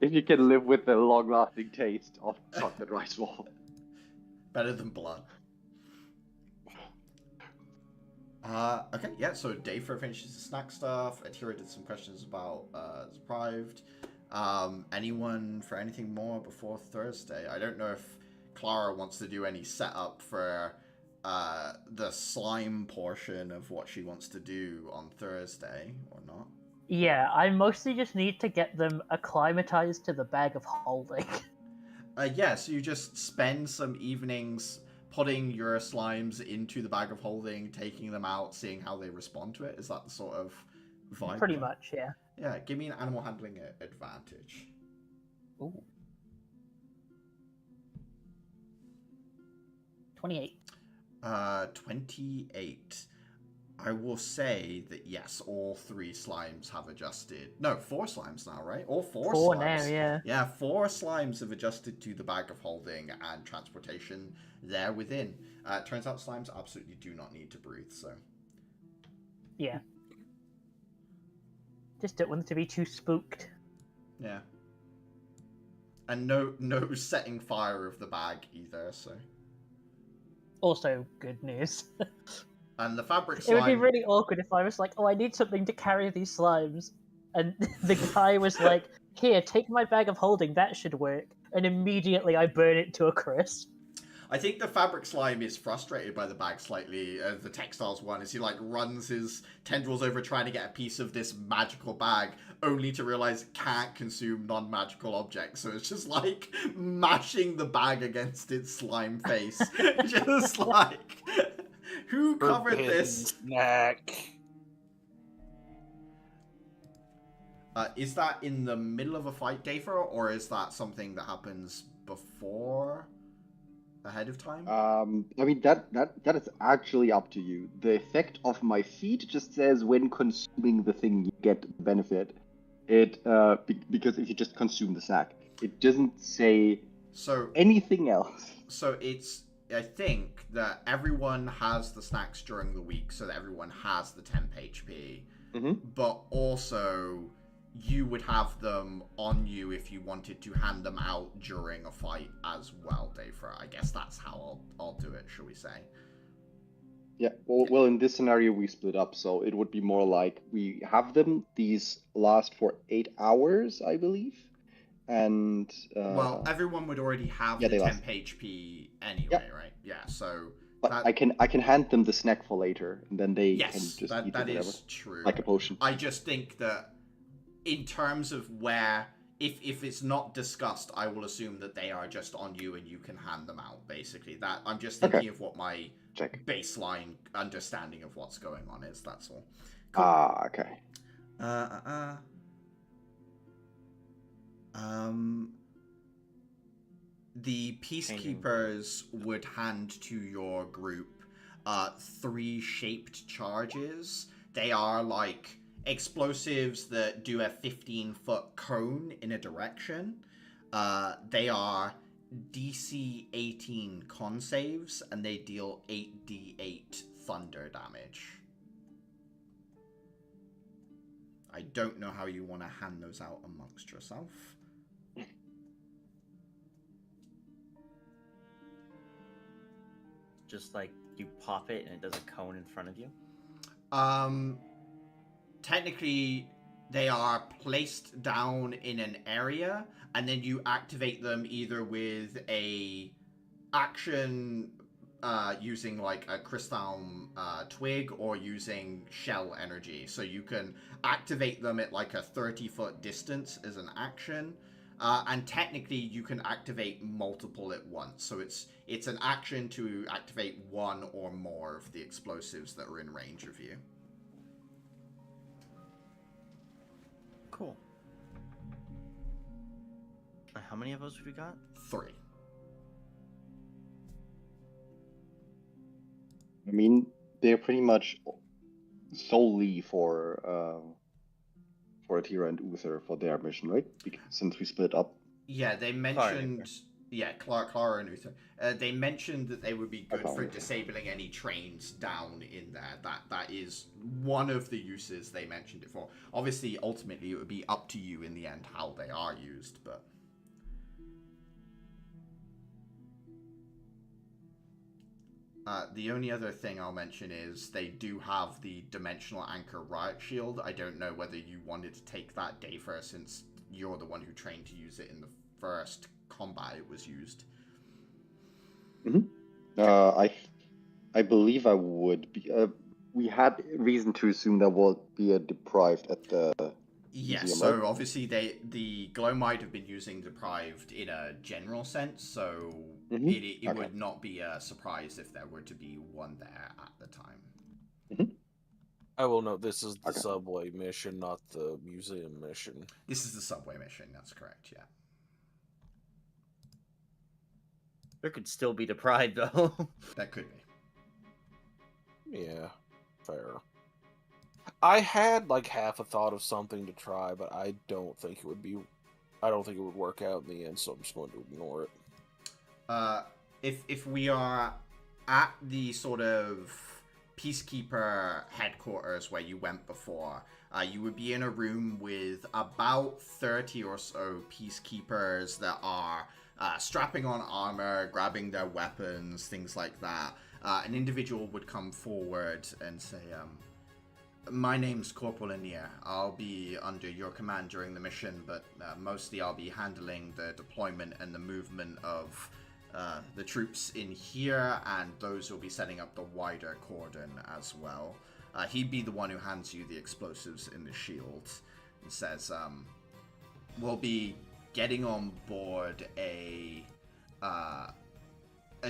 If you can live with the long-lasting taste of chocolate rice waffle. Better than blood. Okay, yeah, so Dayfur finishes the snack stuff. Atira did some questions about Deprived. Anyone for anything more before Thursday? I don't know if Clara wants to do any setup for the slime portion of what she wants to do on Thursday or not. Yeah, I mostly just need to get them acclimatized to the bag of holding. Yeah, so you just spend some evenings putting your slimes into the bag of holding, taking them out, seeing how they respond to it. Is that the sort of vibe? Pretty much, yeah. Yeah, give me an animal handling advantage. Ooh. 28. 28. I will say that yes, all 3 slimes have adjusted. No, 4 slimes now, right? All 4 4 slimes. now, yeah. Yeah, 4 slimes have adjusted to the bag of holding and transportation there within. Turns out slimes absolutely do not need to breathe, so. Yeah. Just don't want them to be too spooked. Yeah. And no setting fire of the bag either, so. Also, good news. And the fabric slime... It would be really awkward if I was like, oh, I need something to carry these slimes. And the guy was like, here, take my bag of holding, that should work. And immediately I burn it to a crisp. I think the fabric slime is frustrated by the bag slightly, the textiles one, as he like runs his tendrils over trying to get a piece of this magical bag, only to realize it can't consume non-magical objects. So it's just like mashing the bag against its slime face. Just like... Who covered this? Snack. Is that in the middle of a fight, Dayfur, or is that something that happens before, ahead of time? I mean that is actually up to you. The effect of my feat just says when consuming the thing you get the benefit. It because if you just consume the snack, it doesn't say anything else. So it's. I think that everyone has the snacks during the week, so that everyone has the temp HP. Mm-hmm. But also, you would have them on you if you wanted to hand them out during a fight as well, Dayfur. I guess that's how I'll do it, shall we say. Yeah, well, in this scenario, we split up, so it would be more like we have them. These last for 8 hours, I believe. and well, everyone would already have yeah, the they temp lost. HP anyway, Yep. right? Yeah, so But that, I can hand them the snack for later, and then they can yes, just that eat it that whatever, is true. like a potion. I just think that in terms of where, if it's not discussed, I will assume that they are just on you and you can hand them out. Basically, that I'm just thinking Okay. of what my Check. baseline understanding of what's going on is. That's all. Cool. Ah, okay. The peacekeepers would hand to your group 3 shaped charges. They are like explosives that do a 15-foot cone in a direction. They are DC 18 con saves, and they deal 8d8 thunder damage. I don't know how you want to hand those out amongst yourself. Just like you pop it and it does a cone in front of you? Technically, they are placed down in an area, and then you activate them either with a action using like a crystal twig or using shell energy. So you can activate them at like a 30-foot distance as an action. And technically, you can activate multiple at once. So it's an action to activate one or more of the explosives that are in range of you. Cool. How many of those have we got? 3. I mean, they're pretty much solely for Atira and Uther for their mission, right? Since we split up. Yeah, they mentioned... Yeah, Clara and Uther. They mentioned that they would be good for disabling any trains down in there. That is one of the uses they mentioned it for. Obviously, ultimately, it would be up to you in the end how they are used, but... the only other thing I'll mention is they do have the Dimensional Anchor Riot Shield. I don't know whether you wanted to take that day first, since you're the one who trained to use it in the first combat it was used. I believe I would be. We had reason to assume there will be a deprived at the yes, museum, so right? obviously the Glow might have been using deprived in a general sense, so it would not be a surprise if there were to be one there at the time. I will note this is the subway mission, not the museum mission. This is the subway mission, that's correct, yeah. There could still be deprived, though. That could be. Yeah, fair. I had like half a thought of something to try, but I don't think it would work out in the end, so I'm just going to ignore it. If we are at the sort of peacekeeper headquarters where you went before, you would be in a room with about 30 or so peacekeepers that are strapping on armor, grabbing their weapons, things like that. An individual would come forward and say, my name's Corporal Anir. I'll be under your command during the mission, but mostly I'll be handling the deployment and the movement of the troops in here, and those who will be setting up the wider cordon as well. He'd be the one who hands you the explosives in the shield and says, we'll be getting on board a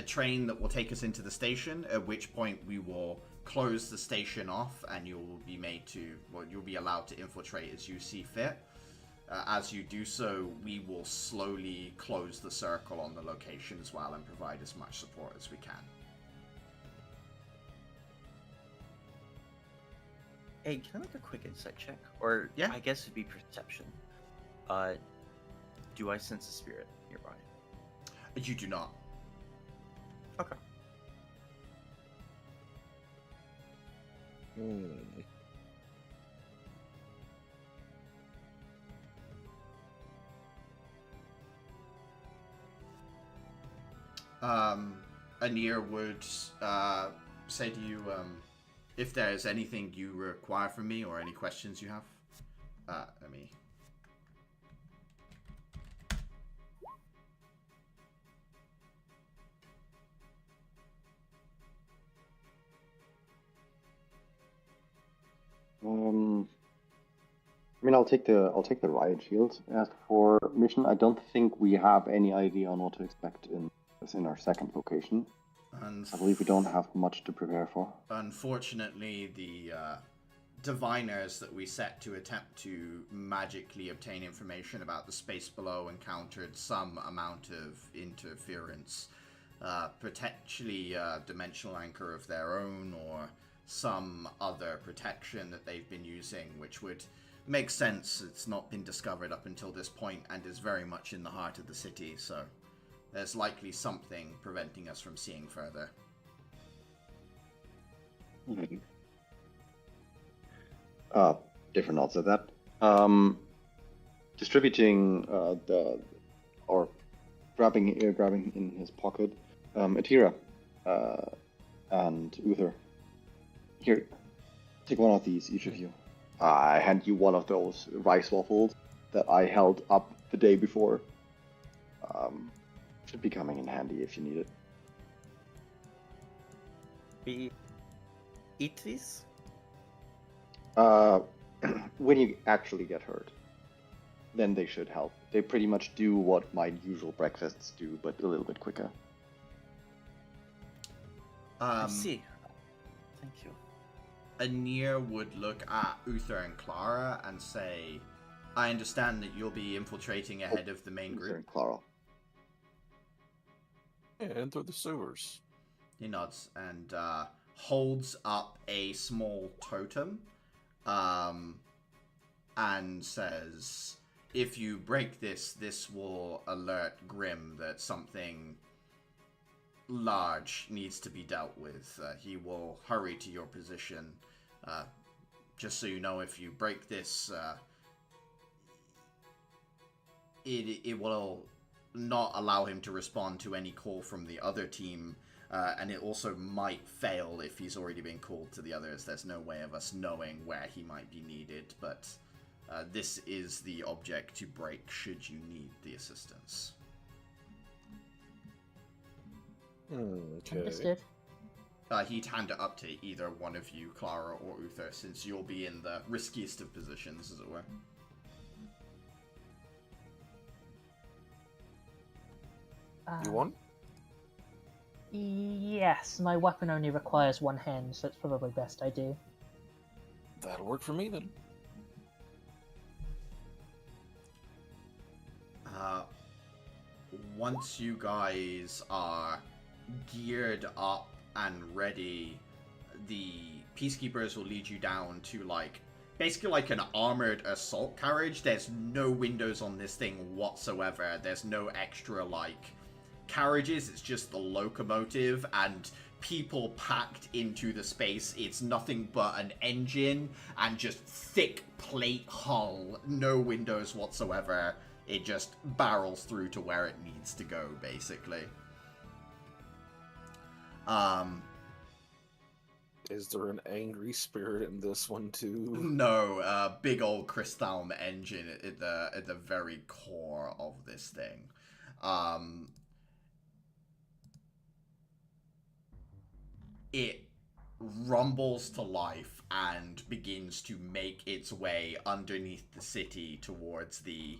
train that will take us into the station, at which point we will close the station off, and you'll be allowed to infiltrate as you see fit. As you do so, we will slowly close the circle on the location as well and provide as much support as we can. Hey, can I make a quick insight check? Or, yeah, I guess it'd be perception. Do I sense a spirit nearby? You do not. Okay. Anir would say to you, if there's anything you require from me or any questions you have, let me... I mean, I'll take the riot shield. As for mission, I don't think we have any idea on what to expect in our second location. I believe we don't have much to prepare for. Unfortunately, the diviners that we set to attempt to magically obtain information about the space below encountered some amount of interference, potentially a dimensional anchor of their own or some other protection that they've been using, which would make sense. It's not been discovered up until this point and is very much in the heart of the city, so there's likely something preventing us from seeing further. Different nods at that. Distributing or grabbing in his pocket, Atira and Uther. Here, take one of these, each of you. I hand you one of those rice waffles that I held up the day before. Should be coming in handy if you need it. We eat these? When you actually get hurt, then they should help. They pretty much do what my usual breakfasts do, but a little bit quicker. I see. Thank you. Anir would look at Uther and Clara and say, I understand that you'll be infiltrating ahead of the main Uther group. and Clara. Yeah, and through the sewers. He nods and holds up a small totem and says, if you break this, this will alert Grim that something large needs to be dealt with. He will hurry to your position. Just so you know, if you break this, it will not allow him to respond to any call from the other team, and it also might fail if he's already been called to the others. There's no way of us knowing where he might be needed, but this is the object to break should you need the assistance. Okay. Understood. He'd hand it up to either one of you, Clara or Uther, since you'll be in the riskiest of positions, as it were. You want? Yes, my weapon only requires one hand, so it's probably best I do. That'll work for me then. Once you guys are geared up and ready, the peacekeepers will lead you down to basically like an armored assault carriage. There's no windows on this thing whatsoever. There's no extra carriages. It's just the locomotive and people packed into the space. It's nothing but an engine and just thick plate hull, no windows whatsoever. It just barrels through to where it needs to go, basically. Is there an angry spirit in this one too? No, big old Crystalm engine at the very core of this thing. It rumbles to life and begins to make its way underneath the city towards the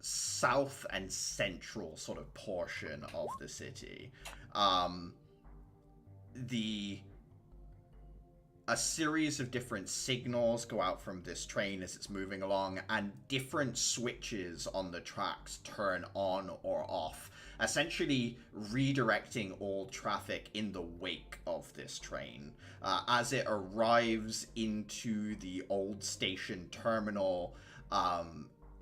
south and central sort of portion of the city. A series of different signals go out from this train as it's moving along, and different switches on the tracks turn on or off, essentially redirecting all traffic in the wake of this train. As it arrives into the old station terminal,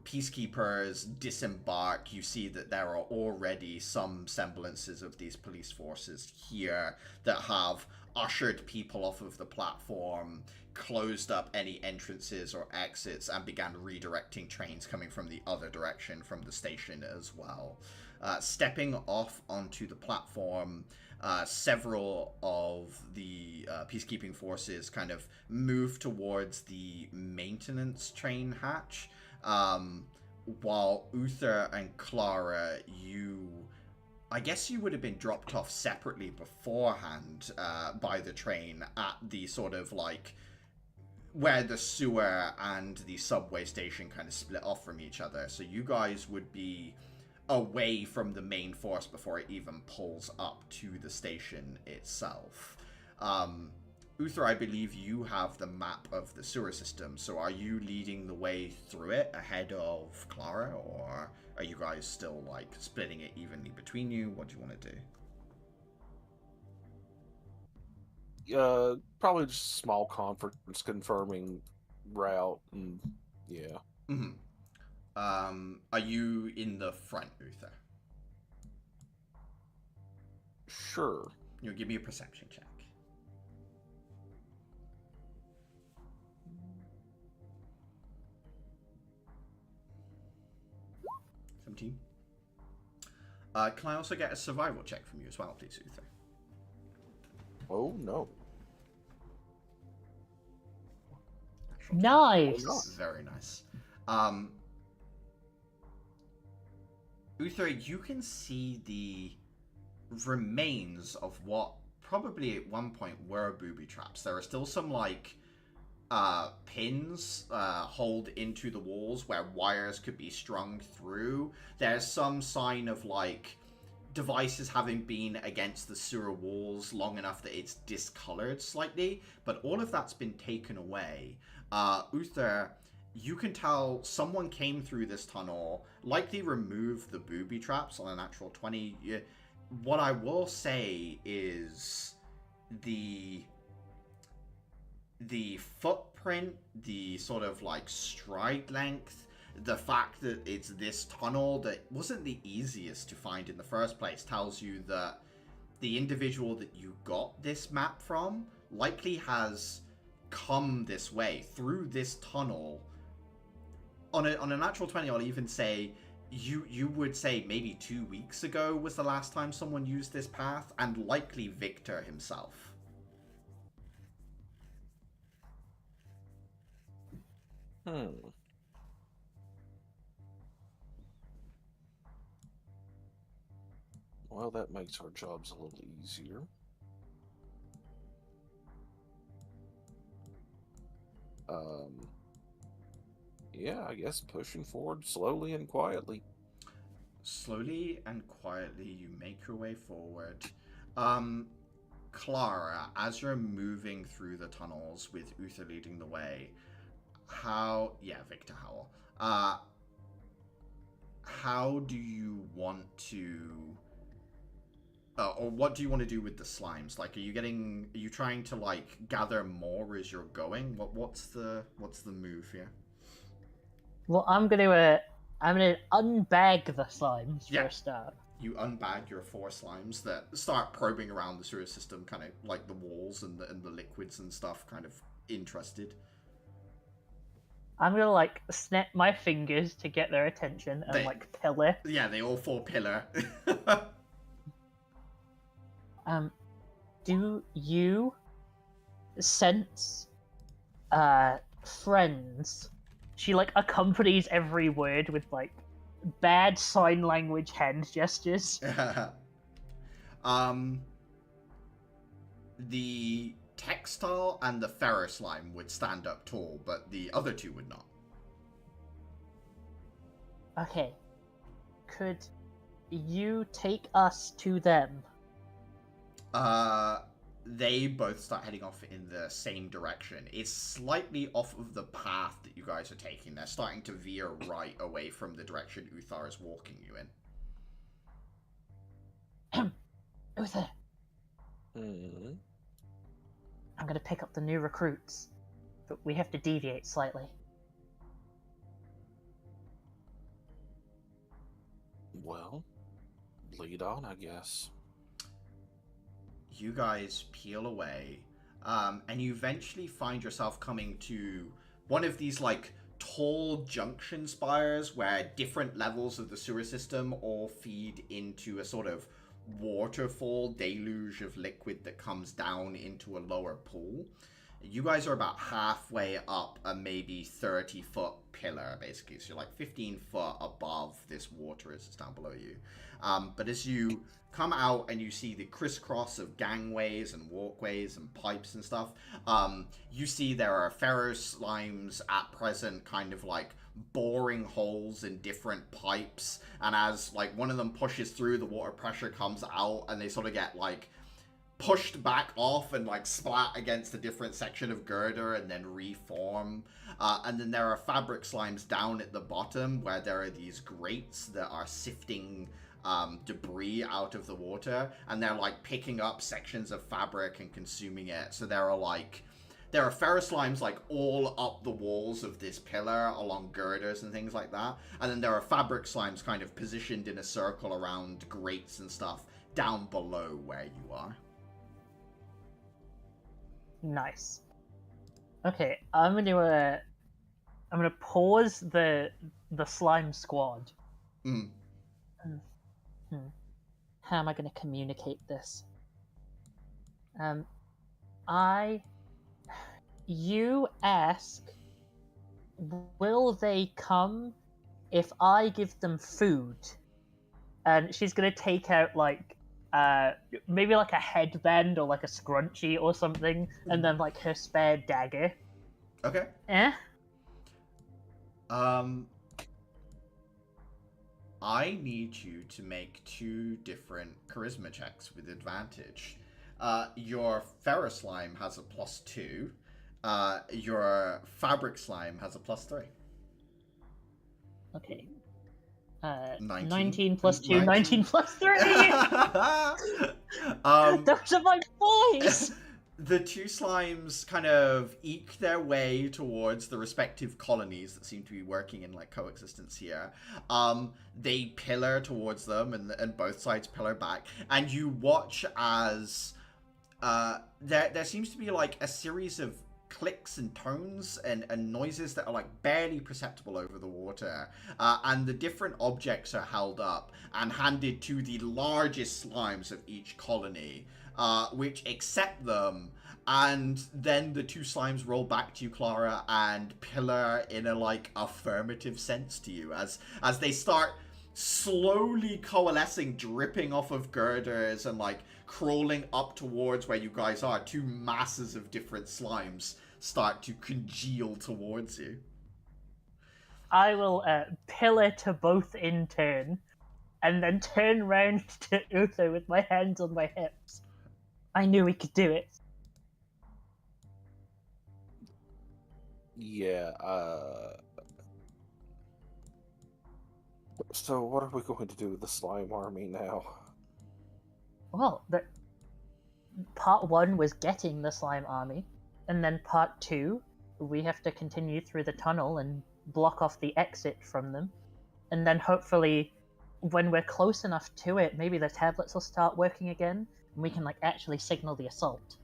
peacekeepers disembark. You see that there are already some semblances of these police forces here that have ushered people off of the platform, closed up any entrances or exits, and began redirecting trains coming from the other direction from the station as well. Stepping off onto the platform, several of the peacekeeping forces kind of move towards the maintenance train hatch, while Uther and Clara, I guess you would have been dropped off separately beforehand by the train at the sort of where the sewer and the subway station kind of split off from each other. So you guys would be away from the main force before it even pulls up to the station itself. Uther, I believe you have the map of the sewer system, so are you leading the way through it ahead of Clara, or are you guys still, like, splitting it evenly between you? What do you want to do? Probably just a small conference confirming route, and yeah. Mm-hmm. Are you in the front, Uther? Sure. You'll give me a perception check. 17. Can I also get a survival check from you as well, please, Uther? Oh, no. Nice. Very nice. Uther, you can see the remains of what probably at one point were booby traps. There are still some, like, pins holed into the walls where wires could be strung through. There's some sign of, like, devices having been against the sewer walls long enough that it's discolored slightly, but all of that's been taken away. Uther, you can tell someone came through this tunnel, likely removed the booby traps on a natural 20. What I will say is the footprint, the sort of like stride length, the fact that it's this tunnel that wasn't the easiest to find in the first place tells you that the individual that you got this map from likely has come this way through this tunnel. On a natural 20, I'll even say you would say maybe 2 weeks ago was the last time someone used this path, and likely Victor himself. Well, that makes our jobs a little easier. Yeah, I guess pushing forward slowly and quietly. Slowly and quietly, you make your way forward. Clara, as you're moving through the tunnels with Uther leading the way, Victor Howell. How do you want to, or what do you want to do with the slimes? Like, are you trying to like gather more as you're going? What's the move here? Well, I'm gonna unbag the slimes for a start. You unbag your 4 slimes that start probing around the sewer system, kind of like the walls and the liquids and stuff, kind of interested. I'm gonna like snap my fingers to get their attention and like pillar. Yeah, they all fall pillar. Do you sense friends? She like accompanies every word with like bad sign language hand gestures. The textile and the ferro slime would stand up tall, but the other 2 would not. Okay. Could you take us to them? They both start heading off in the same direction. It's slightly off of the path that you guys are taking. They're starting to veer right away from the direction Uthar is walking you in. Uther. Mm-hmm. I'm gonna pick up the new recruits, but we have to deviate slightly. Well, lead on, I guess. You guys peel away, and you eventually find yourself coming to one of these like tall junction spires where different levels of the sewer system all feed into a sort of waterfall deluge of liquid that comes down into a lower pool. You guys are about halfway up a maybe 30-foot pillar, basically. So you're like 15 foot above this water as it's down below you. But as you come out and you see the crisscross of gangways and walkways and pipes and stuff, you see there are pharaoh slimes at present kind of like boring holes in different pipes. And as like one of them pushes through, the water pressure comes out and they sort of get like pushed back off and like splat against a different section of girder and then reform. And then there are fabric slimes down at the bottom where there are these grates that are sifting debris out of the water, and they're like picking up sections of fabric and consuming it. So there are pharaoh slimes like all up the walls of this pillar along girders and things like that. And then there are fabric slimes kind of positioned in a circle around grates and stuff down below where you are. Nice. Okay, I'm gonna pause the slime squad. Mm. How am I gonna communicate this? You ask, will they come if I give them food? And she's gonna take out like maybe like a headband or like a scrunchie or something, and then like her spare dagger. Okay. I need you to make 2 different charisma checks with advantage. Your pharaoh slime has a +2. Your fabric slime has a +3. Okay. 19 plus 2, 19 plus 3! Those are my boys! The 2 slimes kind of eke their way towards the respective colonies that seem to be working in like coexistence here. They pillar towards them, and both sides pillar back, and you watch as there seems to be like a series of clicks and tones and noises that are like barely perceptible over the water, and the different objects are held up and handed to the largest slimes of each colony, which accept them, and then the 2 slimes roll back to you, Clara, and pillar in a like affirmative sense to you as they start slowly coalescing, dripping off of girders and like crawling up towards where you guys are. 2 masses of different slimes start to congeal towards you. I will pillar to both in turn, and then turn round to Uther with my hands on my hips. I knew we could do it. Yeah, so what are we going to do with the slime army now? Well, part 1 was getting the slime army, and then part 2, we have to continue through the tunnel and block off the exit from them, and then hopefully, when we're close enough to it, maybe the tablets will start working again, and we can like actually signal the assault.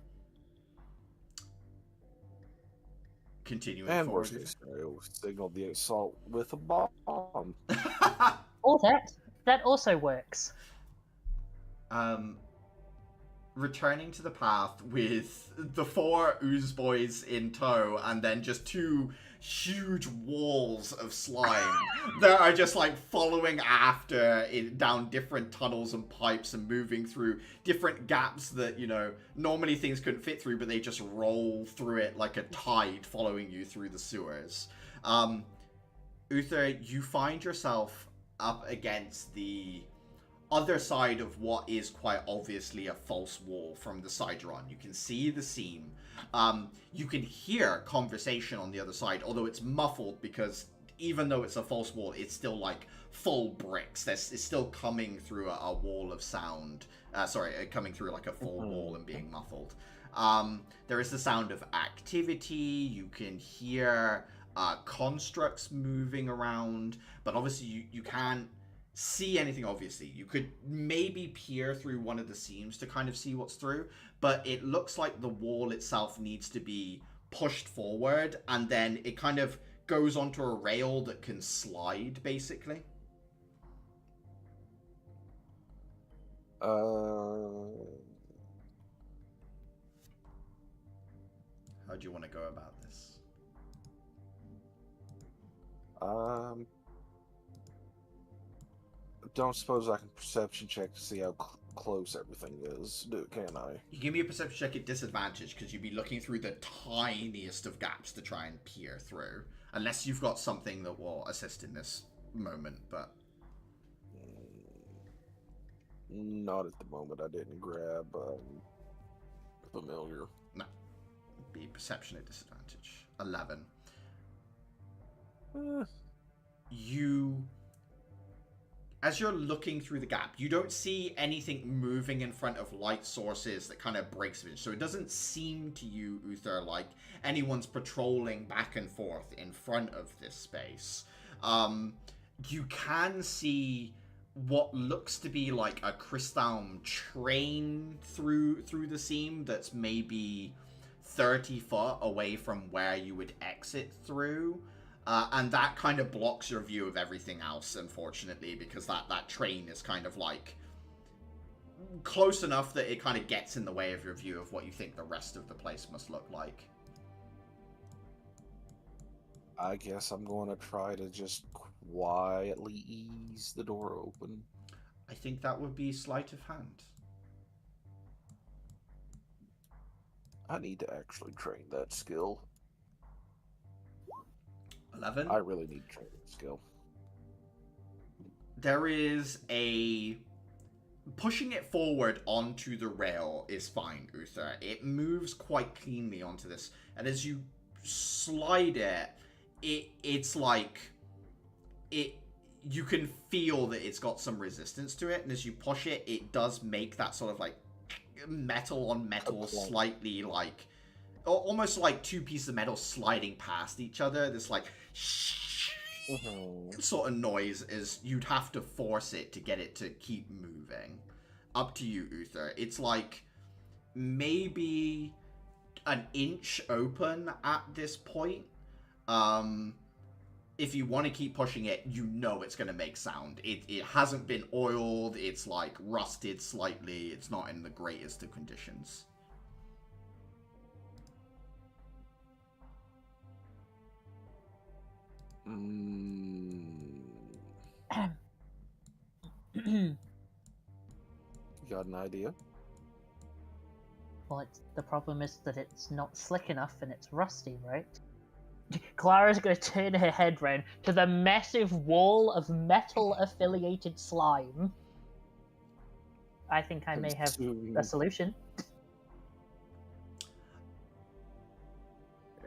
Continuing And forward. we'll signal the assault with a bomb. Or that also works. Returning to the path with the 4 ooze boys in tow, and then just 2 huge walls of slime that are just like following after it down different tunnels and pipes and moving through different gaps that, you know, normally things couldn't fit through, but they just roll through it like a tide following you through the sewers. Uther, you find yourself up against the other side of what is quite obviously a false wall from the side you're on. You can see the seam. You can hear conversation on the other side, although it's muffled because even though it's a false wall, it's still like full bricks. It's still coming through a wall of sound. Coming through like a full wall and being muffled. There is the sound of activity. You can hear constructs moving around, but obviously you can't see anything. Obviously you could maybe peer through one of the seams to kind of see what's through, but it looks like the wall itself needs to be pushed forward, and then it kind of goes onto a rail that can slide, basically. How do you want to go about this? Don't suppose I can perception check to see how close everything is, can I? You give me a perception check at disadvantage because you'd be looking through the tiniest of gaps to try and peer through. Unless you've got something that will assist in this moment, but... Not at the moment. I didn't grab familiar. No. Be perception at disadvantage. 11. You... As you're looking through the gap, you don't see anything moving in front of light sources that kind of breaks it. So it doesn't seem to you, Uther, like anyone's patrolling back and forth in front of this space. You can see what looks to be like a crystalline train through the seam that's maybe 30 foot away from where you would exit through. And that kind of blocks your view of everything else, unfortunately, because that train is kind of like close enough that it kind of gets in the way of your view of what you think the rest of the place must look like. I guess I'm going to try to just quietly ease the door open. I think that would be sleight of hand. I need to actually train that skill. 11? I really need to train that skill. There is a... Pushing it forward onto the rail is fine, Uther. It moves quite cleanly onto this. And as you slide it, it's like... You can feel that it's got some resistance to it. And as you push it, it does make that sort of like metal on metal slightly like... Almost like two pieces of metal sliding past each other. This like... sort of noise is you'd have to force it to get it to keep moving. Up to you, Uther. It's like maybe an inch open at this point. If you want to keep pushing it, you know it's going to make sound. It hasn't been oiled. It's like rusted slightly. It's not in the greatest of conditions. You got an idea? Well, the problem is that it's not slick enough and it's rusty, right? Clara's going to turn her head round to the massive wall of metal-affiliated slime. I think I may have a solution.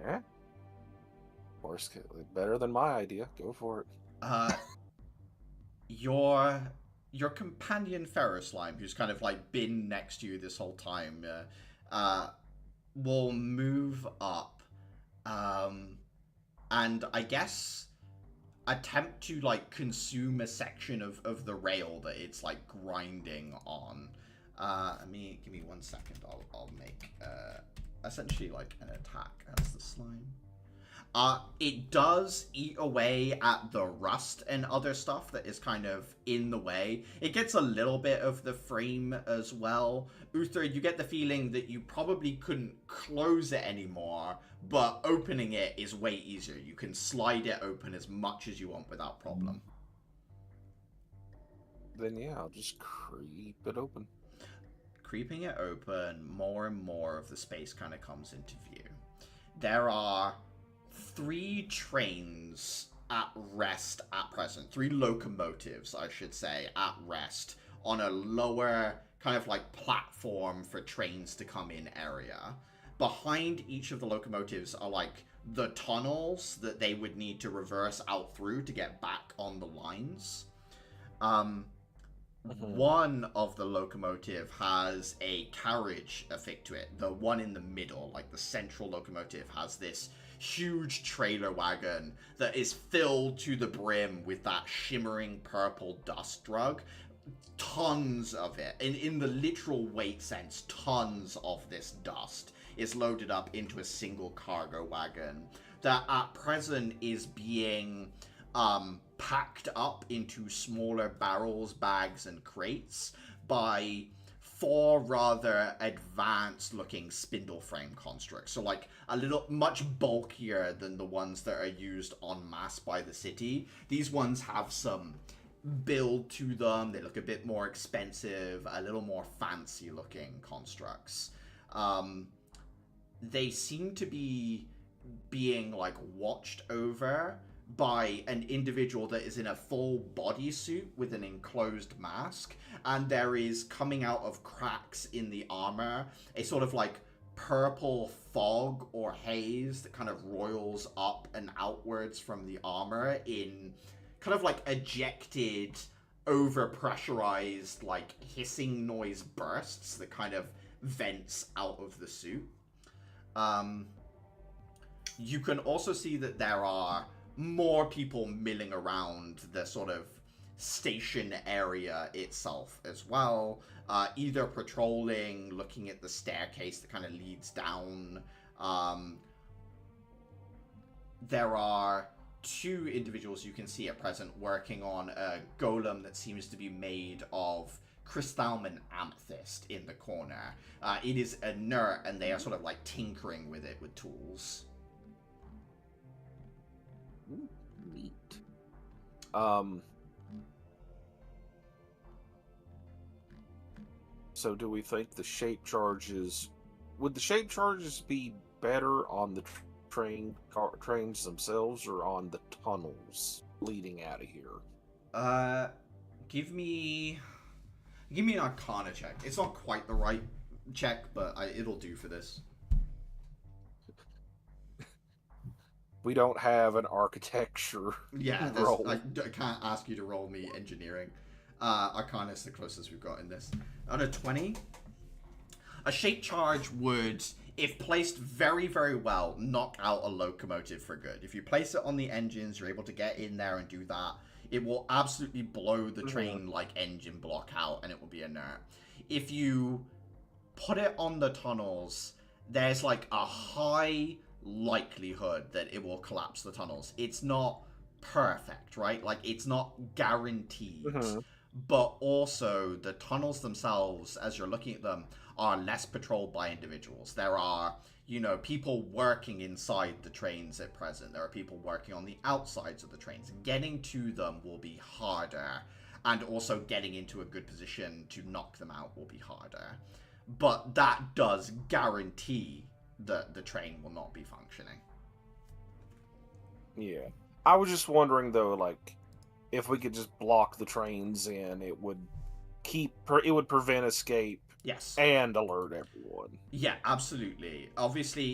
Yeah? Worst case, better than my idea. Go for it. Your companion Ferro Slime, who's kind of like been next to you this whole time, will move up, and I guess attempt to like consume a section of the rail that it's like grinding on. Give me 1 second. I'll make essentially like an attack as the slime. It does eat away at the rust and other stuff that is kind of in the way. It gets a little bit of the frame as well. Uther, you get the feeling that you probably couldn't close it anymore, but opening it is way easier. You can slide it open as much as you want without problem. Then yeah, I'll just creep it open. Creeping it open, more and more of the space kind of comes into view. There are 3 trains at rest at present. 3 locomotives, I should say, at rest on a lower kind of like platform for trains to come in area. Behind each of the locomotives are like the tunnels that they would need to reverse out through to get back on the lines. One of the locomotive has a carriage affixed to it. The one in the middle, like the central locomotive, has this huge trailer wagon that is filled to the brim with that shimmering purple dust drug. Tons of it. In the literal weight sense, tons of this dust is loaded up into a single cargo wagon that at present is being packed up into smaller barrels, bags, and crates by four rather advanced looking spindle frame constructs. So like a little much bulkier than the ones that are used en masse by the city. These ones have some build to them. They look a bit more expensive, a little more fancy looking constructs. They seem to be being like watched over by an individual that is in a full bodysuit with an enclosed mask, and there is coming out of cracks in the armor a sort of like purple fog or haze that kind of roils up and outwards from the armor in kind of like ejected, over-pressurized, like hissing noise bursts that kind of vents out of the suit. You can also see that there are more people milling around the sort of station area itself as well, either patrolling, looking at the staircase that kind of leads down. There are two individuals you can see at present working on a golem that seems to be made of crystalline and amethyst in the corner. It is inert, and they are sort of like tinkering with it with tools. Ooh, neat. So do we think the shape charges... Would the shape charges be better on the trains themselves or on the tunnels leading out of here? Give me an Arcana check. It's not quite the right check, but it'll do for this. We don't have an architecture roll. I can't ask you to roll me engineering. Arcana is the closest we've got in this. On a 20, a shape charge would, if placed very, very well, knock out a locomotive for good. If you place it on the engines, you're able to get in there and do that. It will absolutely blow the train like engine block out, and it will be inert. If you put it on the tunnels, there's like a high likelihood that it will collapse the tunnels. It's not perfect, right? Like, it's not guaranteed. But also, the tunnels themselves, as you're looking at them, are less patrolled by individuals. There are, people working inside the trains at present. There are people working on the outsides of the trains. Getting to them will be harder, and also getting into a good position to knock them out will be harder. But that does guarantee that the train will not be functioning. Yeah. I was just wondering, though, like, if we could just block the trains in, it would prevent escape. Yes. And alert everyone. Yeah, absolutely. Obviously,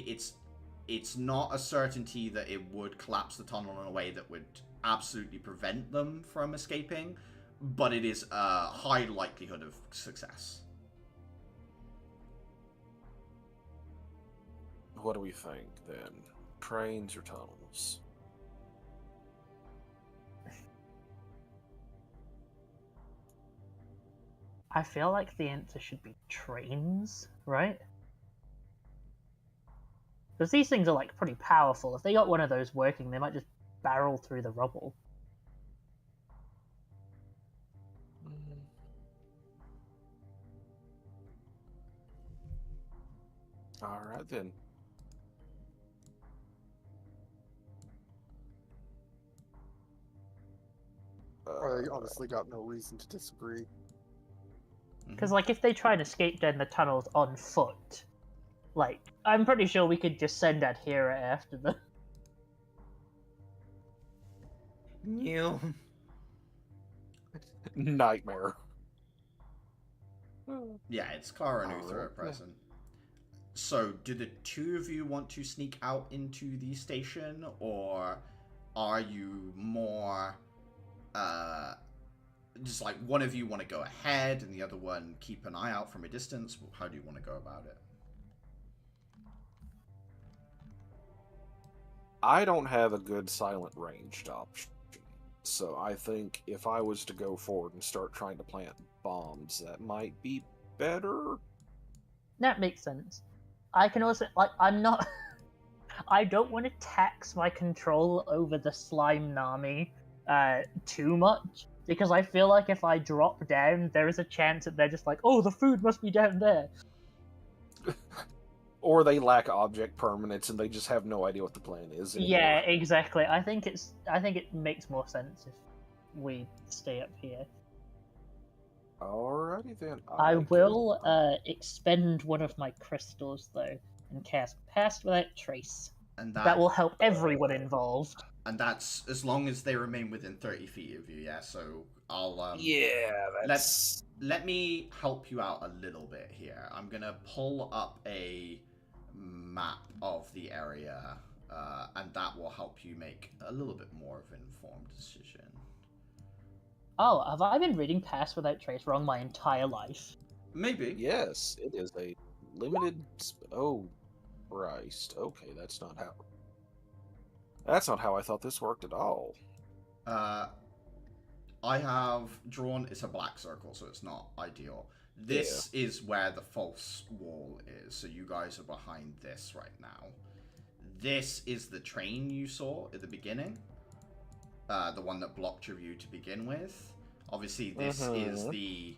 it's not a certainty that it would collapse the tunnel in a way that would absolutely prevent them from escaping, but it is a high likelihood of success. What do we think, then? Trains or tunnels? I feel like the answer should be trains, right? Because these things are like pretty powerful. If they got one of those working, they might just barrel through the rubble. All right, then. I honestly got no reason to disagree. Because, like, if they try and escape down the tunnels on foot, like, I'm pretty sure we could just send Adhera after them. New. Nightmare. Yeah, it's Clara and Uther at present. So, do the two of you want to sneak out into the station, or are you more, just like one of you want to go ahead and the other one keep an eye out from a distance? How do you want to go about it? I don't have a good silent ranged option. So I think if I was to go forward and start trying to plant bombs, that might be better. That makes sense. I can also, like, I'm not... I don't want to tax my control over the slime Nami too much, because I feel like if I drop down, there is a chance that they're just like, oh, the food must be down there. Or they lack object permanence and they just have no idea what the plan is anymore. Yeah, exactly. I think it makes more sense if we stay up here. Alrighty then. I will expend one of my crystals though and cast Pass Without Trace. And That will help everyone involved. And that's as long as they remain within 30 feet of you, yeah. So I'll yeah, that's... let me help you out a little bit here. I'm gonna pull up a map of the area, and that will help you make a little bit more of an informed decision. Oh, have I been reading Pass Without Trace wrong my entire life? Maybe. Yes, it is a limited... Oh, Christ. Okay, that's not how... That's not how I thought this worked at all. I have drawn... It's a black circle, so it's not ideal. This is where the false wall is, so you guys are behind this right now. This is the train you saw at the beginning. The one that blocked your view to begin with. Obviously, this is the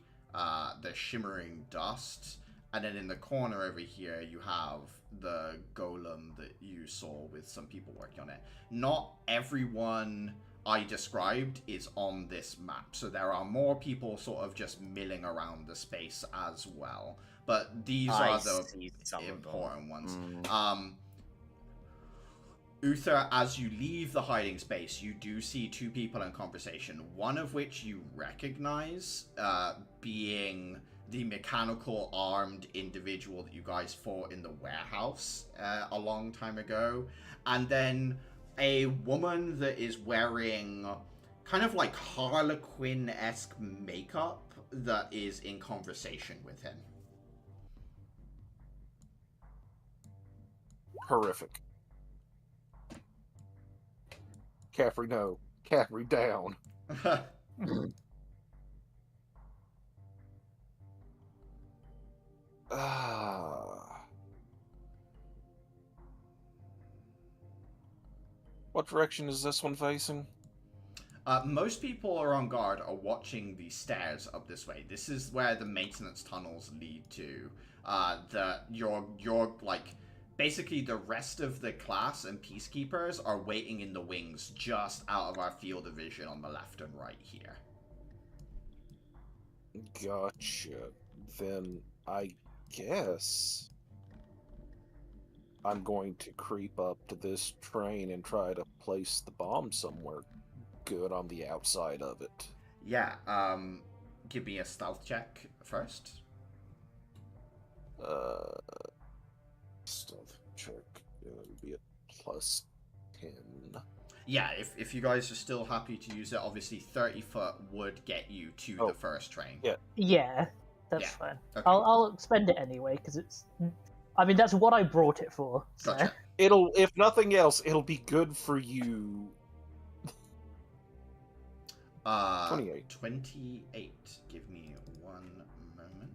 shimmering dust. And then in the corner over here, you have the golem that you saw with some people working on it. Not everyone I described is on this map. So there are more people sort of just milling around the space as well. But these are the important ones. Uther, as you leave the hiding space, you do see two people in conversation. One of which you recognize being the mechanical armed individual that you guys fought in the warehouse a long time ago. And then a woman that is wearing kind of like Harlequin-esque makeup that is in conversation with him. Horrific. Caffrey, no. Caffrey, down. What direction is this one facing? Most people are on guard are watching the stairs up this way. This is where the maintenance tunnels lead to. You're like... Basically, the rest of the class and peacekeepers are waiting in the wings just out of our field of vision on the left and right here. Gotcha. Then I guess I'm going to creep up to this train and try to place the bomb somewhere good on the outside of it. Yeah, give me a stealth check first. Stealth check. It would be a +10. Yeah, if you guys are still happy to use it, obviously 30 foot would get you to the first train. Yeah, that's fine. Okay. I'll spend it anyway, because it's... I mean, that's what I brought it for. So. Gotcha. It'll, if nothing else, it'll be good for you. 28. 28. Give me one moment.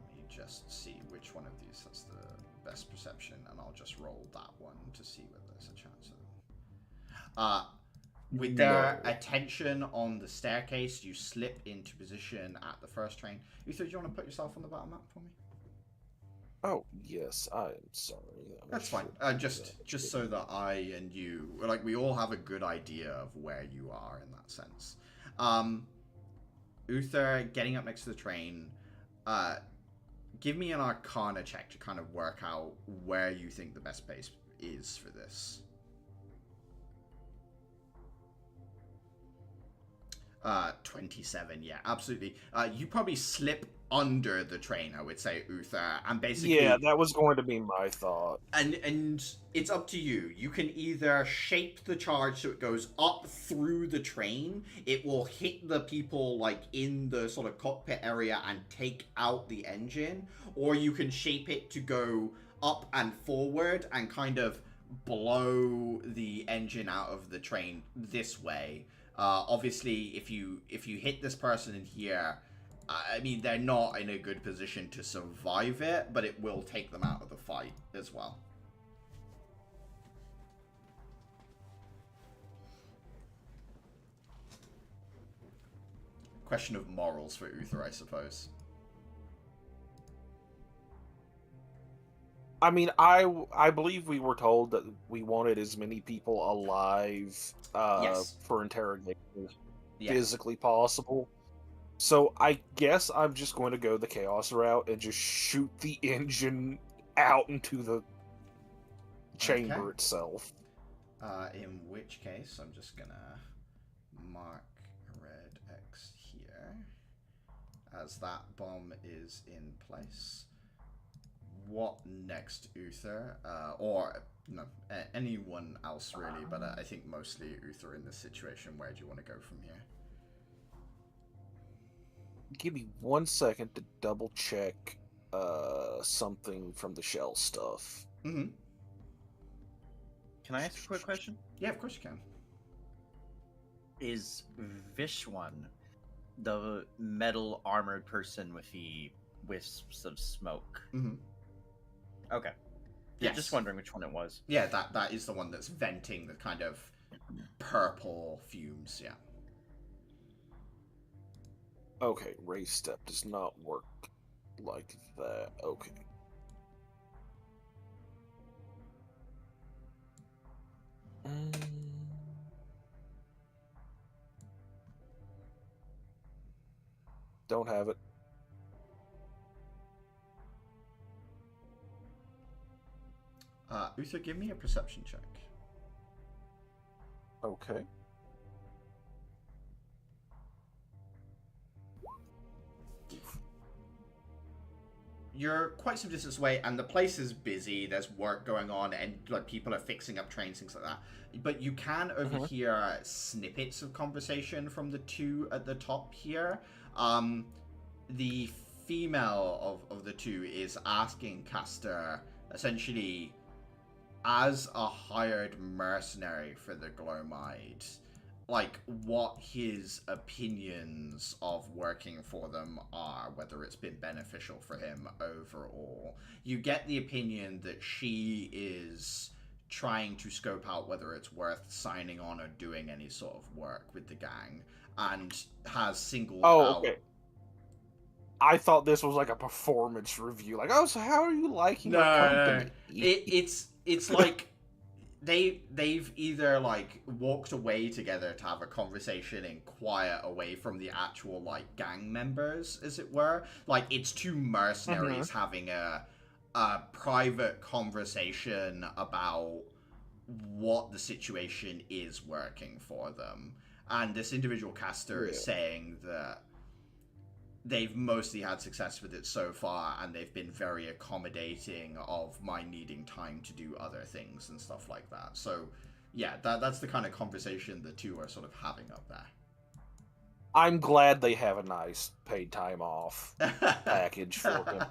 Let me just see which one of these has the best perception, and I'll just roll that one to see whether there's a chance of it. With their attention on the staircase, you slip into position at the first train. Uther, do you want to put yourself on the battle map for me? Oh, yes, I am sorry. That's fine. Just so that I and you, like, we all have a good idea of where you are in that sense. Uther, getting up next to the train, give me an Arcana check to kind of work out where you think the best place is for this. 27, yeah, absolutely. You probably slip under the train, I would say, Uther, and basically... Yeah, that was going to be my thought. And it's up to you. You can either shape the charge so it goes up through the train, it will hit the people, like, in the sort of cockpit area and take out the engine, or you can shape it to go up and forward and kind of blow the engine out of the train this way. Obviously, if you hit this person in here, I mean, they're not in a good position to survive it, but it will take them out of the fight as well. Question of morals for Uther, I suppose. I mean, I believe we were told that we wanted as many people alive Yes. for interrogation as Yeah. physically possible. So I guess I'm just going to go the chaos route and just shoot the engine out into the chamber Okay. itself. In which case, I'm just gonna mark a red X here, as that bomb is in place. What next, Uther? Or, no, anyone else really, but I think mostly Uther in this situation. Where do you want to go from here? Give me 1 second to double check something from the shell stuff. Mm-hmm. Can I ask a quick question? Yeah, of course you can. Is Vishwan the metal armored person with the wisps of smoke? Mm-hmm. Okay. Yes. Just wondering which one it was. Yeah, that is the one that's venting the kind of purple fumes, yeah. Okay, raise step does not work like that. Okay. Don't have it. Uther, give me a perception check. Okay. You're quite some distance away, and the place is busy. There's work going on, and like people are fixing up trains, things like that. But you can overhear snippets of conversation from the two at the top here. The female of the two is asking Castor, essentially, as a hired mercenary for the Glomide, like what his opinions of working for them are, whether it's been beneficial for him overall. You get the opinion that she is trying to scope out whether it's worth signing on or doing any sort of work with the gang, and has singled out... okay. I thought this was like a performance review. Like, oh, so how are you liking our company? It's like they've either like walked away together to have a conversation in quiet away from the actual like gang members, as it were. Like it's two mercenaries having a private conversation about what the situation is working for them. And this individual caster is saying that they've mostly had success with it so far, and they've been very accommodating of my needing time to do other things and stuff like that. So, yeah, that's the kind of conversation the two are sort of having up there. I'm glad they have a nice paid time off package for him.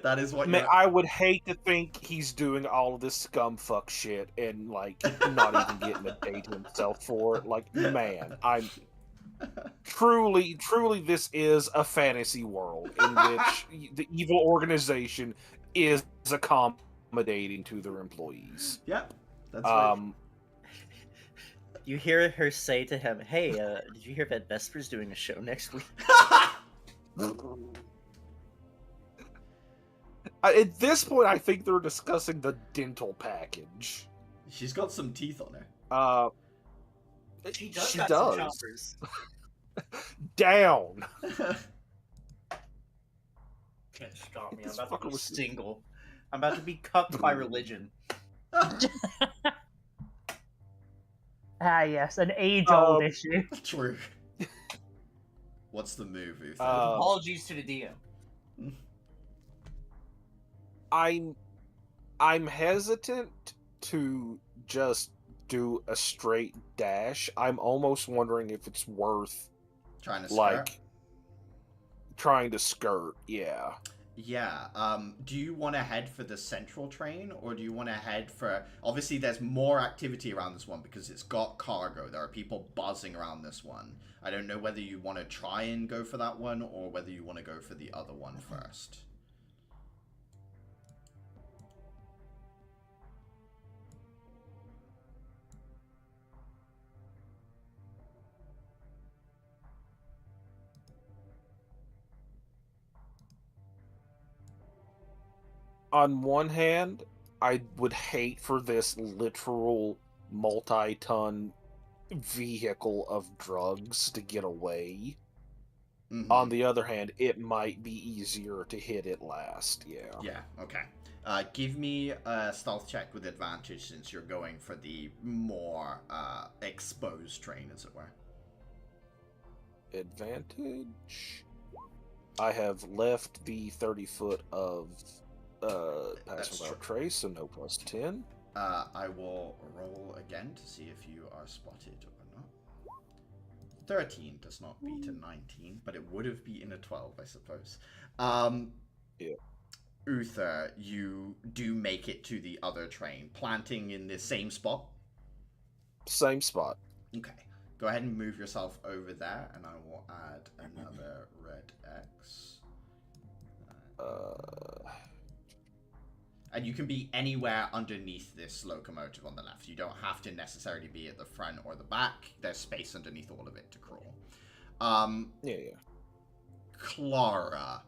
That is what I would hate to think he's doing all of this scumfuck shit and, like, not even getting a day to himself for it. Like, man, I'm... Truly, this is a fantasy world in which the evil organization is accommodating to their employees. Yep, that's right. You hear her say to him, "Hey, did you hear that Vesper's doing a show next week?" At this point, I think they're discussing the dental package. She's got some teeth on her. She does. She got does. Some choppers. Down. Can't stop me. I'm about to be single. I'm about to be cuffed by religion. Yes, an age-old issue. True. What's the move, Uther? Apologies to the DM. I'm hesitant to just do a straight dash. I'm almost wondering if it's worth trying to skirt. Trying to skirt, yeah. Yeah. Do you want to head for the central train, or do you want to head for... Obviously, there's more activity around this one because it's got cargo. There are people buzzing around this one. I don't know whether you want to try and go for that one, or whether you want to go for the other one first. On one hand, I would hate for this literal multi-ton vehicle of drugs to get away. Mm-hmm. On the other hand, it might be easier to hit it last. Yeah. Yeah, okay. Give me a stealth check with advantage since you're going for the more exposed train, as it were. Advantage? I have left the 30 foot of pass without trace, so no plus 10. I will roll again to see if you are spotted or not. 13 does not beat a 19, but it would have beaten a 12, I suppose. Yeah. Uther, you do make it to the other train, planting in the same spot? Same spot. Okay. Go ahead and move yourself over there, and I will add another red X. And you can be anywhere underneath this locomotive on the left. You don't have to necessarily be at the front or the back. There's space underneath all of it to crawl. Yeah. Clara,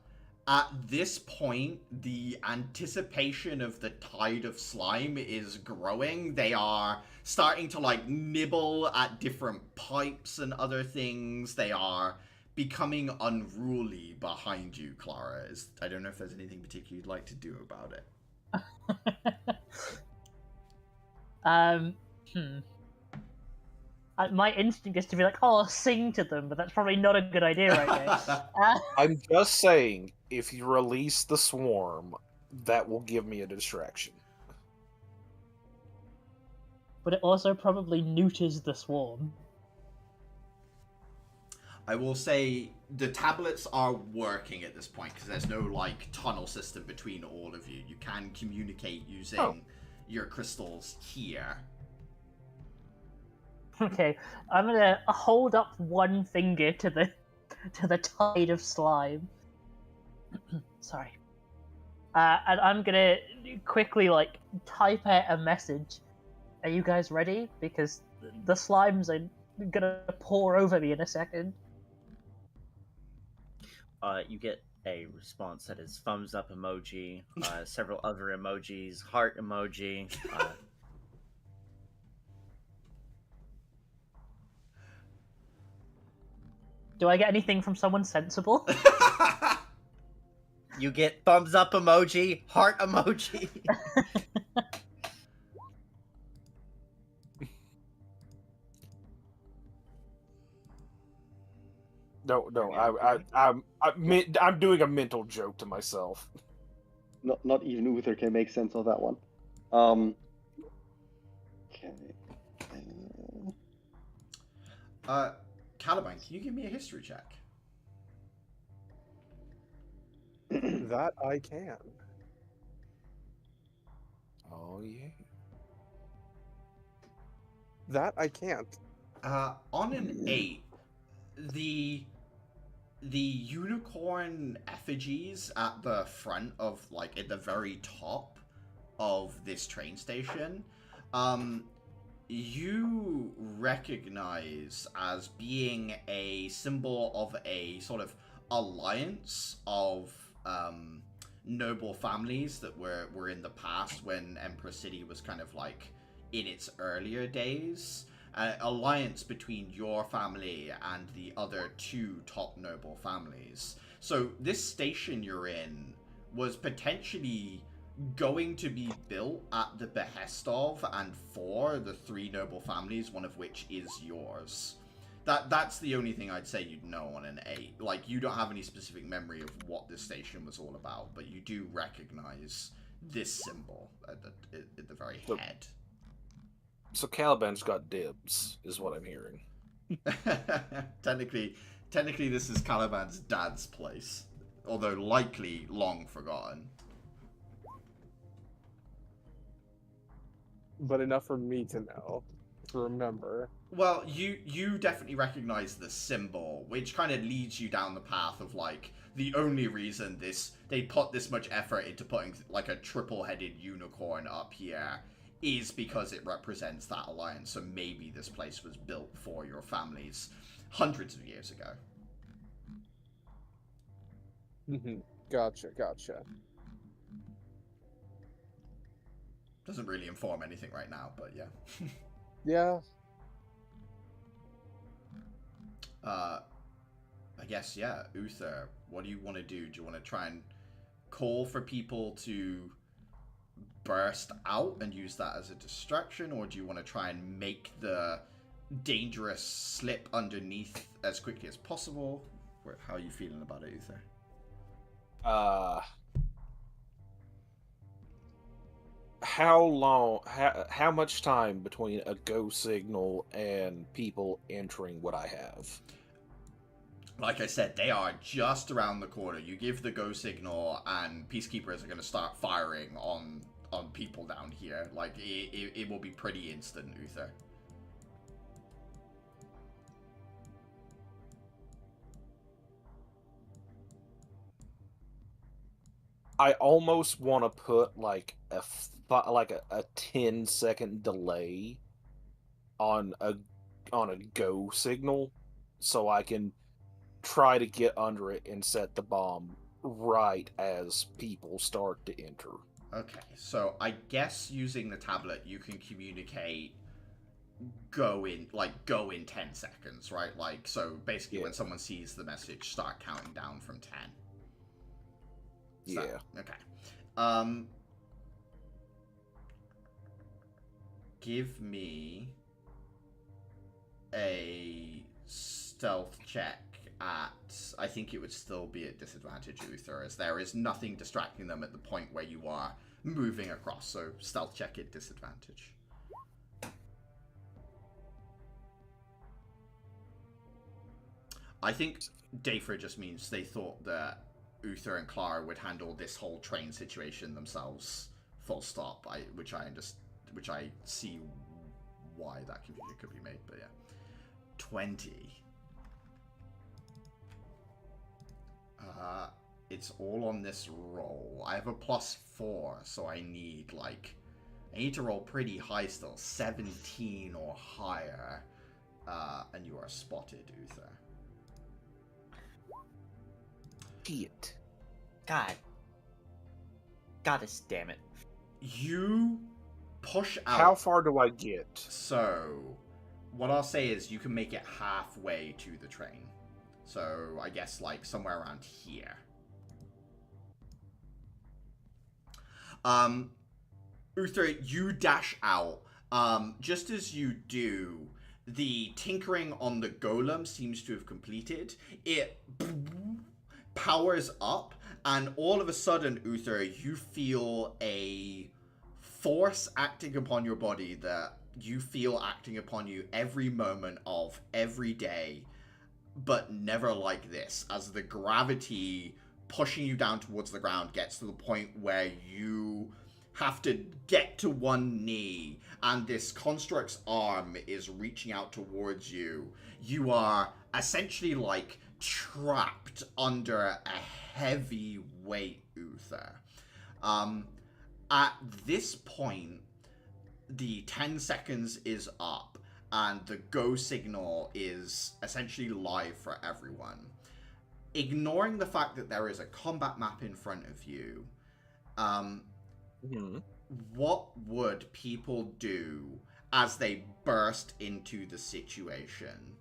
at this point, the anticipation of the tide of slime is growing. They are starting to, like, nibble at different pipes and other things. They are becoming unruly behind you, Clara. I don't know if there's anything particular you'd like to do about it. My instinct is to be like, oh, I'll sing to them, but that's probably not a good idea right now. I'm just saying, if you release the swarm, that will give me a distraction. But it also probably neuters the swarm. I will say the tablets are working at this point because there's no, like, tunnel system between all of you. You can communicate using your crystals here. Okay, I'm gonna hold up one finger to the tide of slime. Sorry. And I'm gonna quickly, like, type out a message. Are you guys ready? Because the slimes are gonna pour over me in a second. You get a response that is thumbs up emoji, several other emojis, heart emoji. Do I get anything from someone sensible? You get thumbs up emoji, heart emoji. No, I'm doing a mental joke to myself. Not even Uther can make sense of that one. Okay. Caliban, can you give me a history check? That I can. Oh, yeah. That I can't. On an 8, the unicorn effigies at the front of, like, at the very top of this train station, you recognize as being a symbol of a sort of alliance of noble families that were in the past when Empress City was kind of like in its earlier days. Alliance between your family and the other 2 top noble families. So this station you're in was potentially going to be built at the behest of and for the 3 noble families, one of which is yours. That's the only thing I'd say you'd know on an 8. Like, you don't have any specific memory of what this station was all about, but you do recognize this symbol at the very head. So Caliban's got dibs, is what I'm hearing. Technically, this is Caliban's dad's place. although likely long forgotten. But enough for me to know, to remember. Well, you definitely recognize the symbol, which kind of leads you down the path of like the only reason they put this much effort into putting like a triple-headed unicorn up here is because it represents that alliance. So maybe this place was built for your families hundreds of years ago. Gotcha. Doesn't really inform anything right now, but yeah. Yeah. I guess, yeah, Uther, what do you want to do? Do you want to try and call for people to burst out and use that as a distraction, or do you want to try and make the dangerous slip underneath as quickly as possible? How are you feeling about it, Uther? How much time between a go signal and people entering what I have? Like I said, they are just around the corner. You give the go signal and peacekeepers are going to start firing on people down here. Like, it will be pretty instant, Uther. I almost want to put like a 10-second delay on a go signal, so I can try to get under it and set the bomb right as people start to enter. Okay, so I guess using the tablet you can communicate go in 10 seconds, right? Like, so basically when someone sees the message, start counting down from 10. Yeah. Okay. Give me a stealth check at... I think it would still be at disadvantage, Uther, as there is nothing distracting them at the point where you are moving across. So stealth check at disadvantage. I think Dayfra just means they thought that Uther and Clara would handle this whole train situation themselves, full stop. Which I see why that confusion could be made, but yeah. 20. It's all on this roll. I have a +4, so I need to roll pretty high still, 17 or higher, and you are spotted, Uther. Shit. God. Goddess damn it. You push out. How far do I get? So, what I'll say is you can make it halfway to the train. So, I guess somewhere around here. Uther, you dash out. Just as you do, the tinkering on the golem seems to have completed. It powers up, and all of a sudden, Uther, you feel a force acting upon your body that you feel acting upon you every moment of every day, but never like this, as the gravity pushing you down towards the ground gets to the point where you have to get to one knee, and this construct's arm is reaching out towards you. You are essentially trapped under a heavy weight, Uther. At this point, the 10 seconds is up, and the go signal is essentially live for everyone. Ignoring the fact that there is a combat map in front of you, what would people do as they burst into the situation?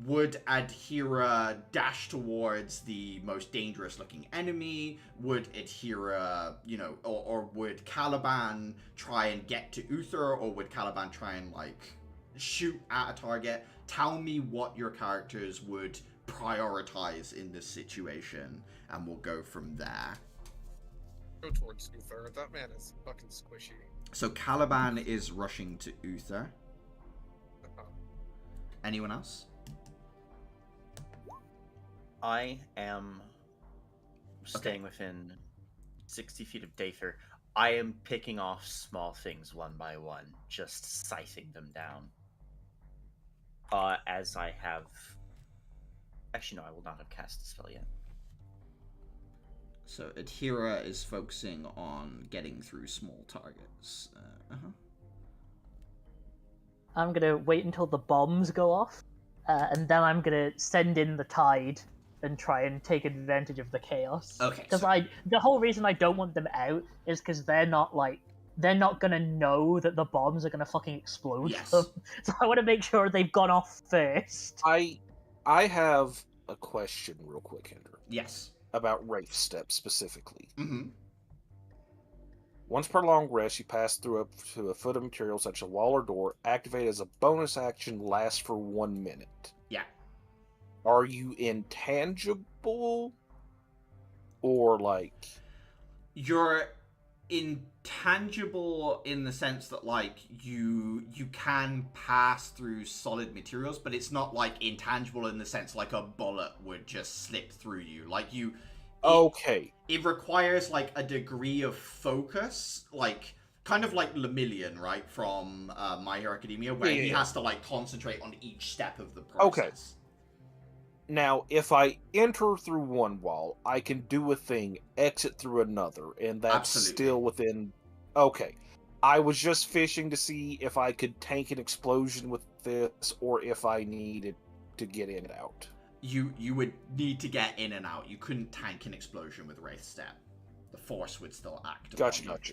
Would Adhira dash towards the most dangerous looking enemy? Would Adhira, or would Caliban try and get to Uther? Or would Caliban try and, shoot at a target? Tell me what your characters would prioritize in this situation, and we'll go from there. Go towards Uther. That man is fucking squishy. So Caliban is rushing to Uther. Anyone else? I am staying within 60 feet of Dather. I am picking off small things one by one, just scything them down. As I have... Actually, no, I will not have cast the spell yet. So Adhira is focusing on getting through small targets. I'm gonna wait until the bombs go off, and then I'm gonna send in the tide and try and take advantage of the chaos. Okay. Because the whole reason I don't want them out is because they're not gonna know that the bombs are gonna fucking explode Yes. them. So I want to make sure they've gone off first. I have a question real quick, Hendra. Yes. About Wraith Step specifically. Mm-hmm. Once per long rest, you pass through to a foot of material such as a wall or door. Activate as a bonus action, lasts for 1 minute. Yeah. Are you intangible? Or like... You're intangible in the sense that like you can pass through solid materials, but it's not like intangible in the sense like a bullet would just slip through you. Like you... Okay. It requires like a degree of focus, like kind of like Lemillion, right, from My Hero Academia, where he has to like concentrate on each step of the process. Okay. Now, if I enter through one wall, I can do a thing, exit through another, and that's Absolutely. still within... Okay. I was just fishing to see if I could tank an explosion with this, or if I needed to get in and out. You would need to get in and out. You couldn't tank an explosion with Wraith Step. The force would still act. Gotcha. Okay.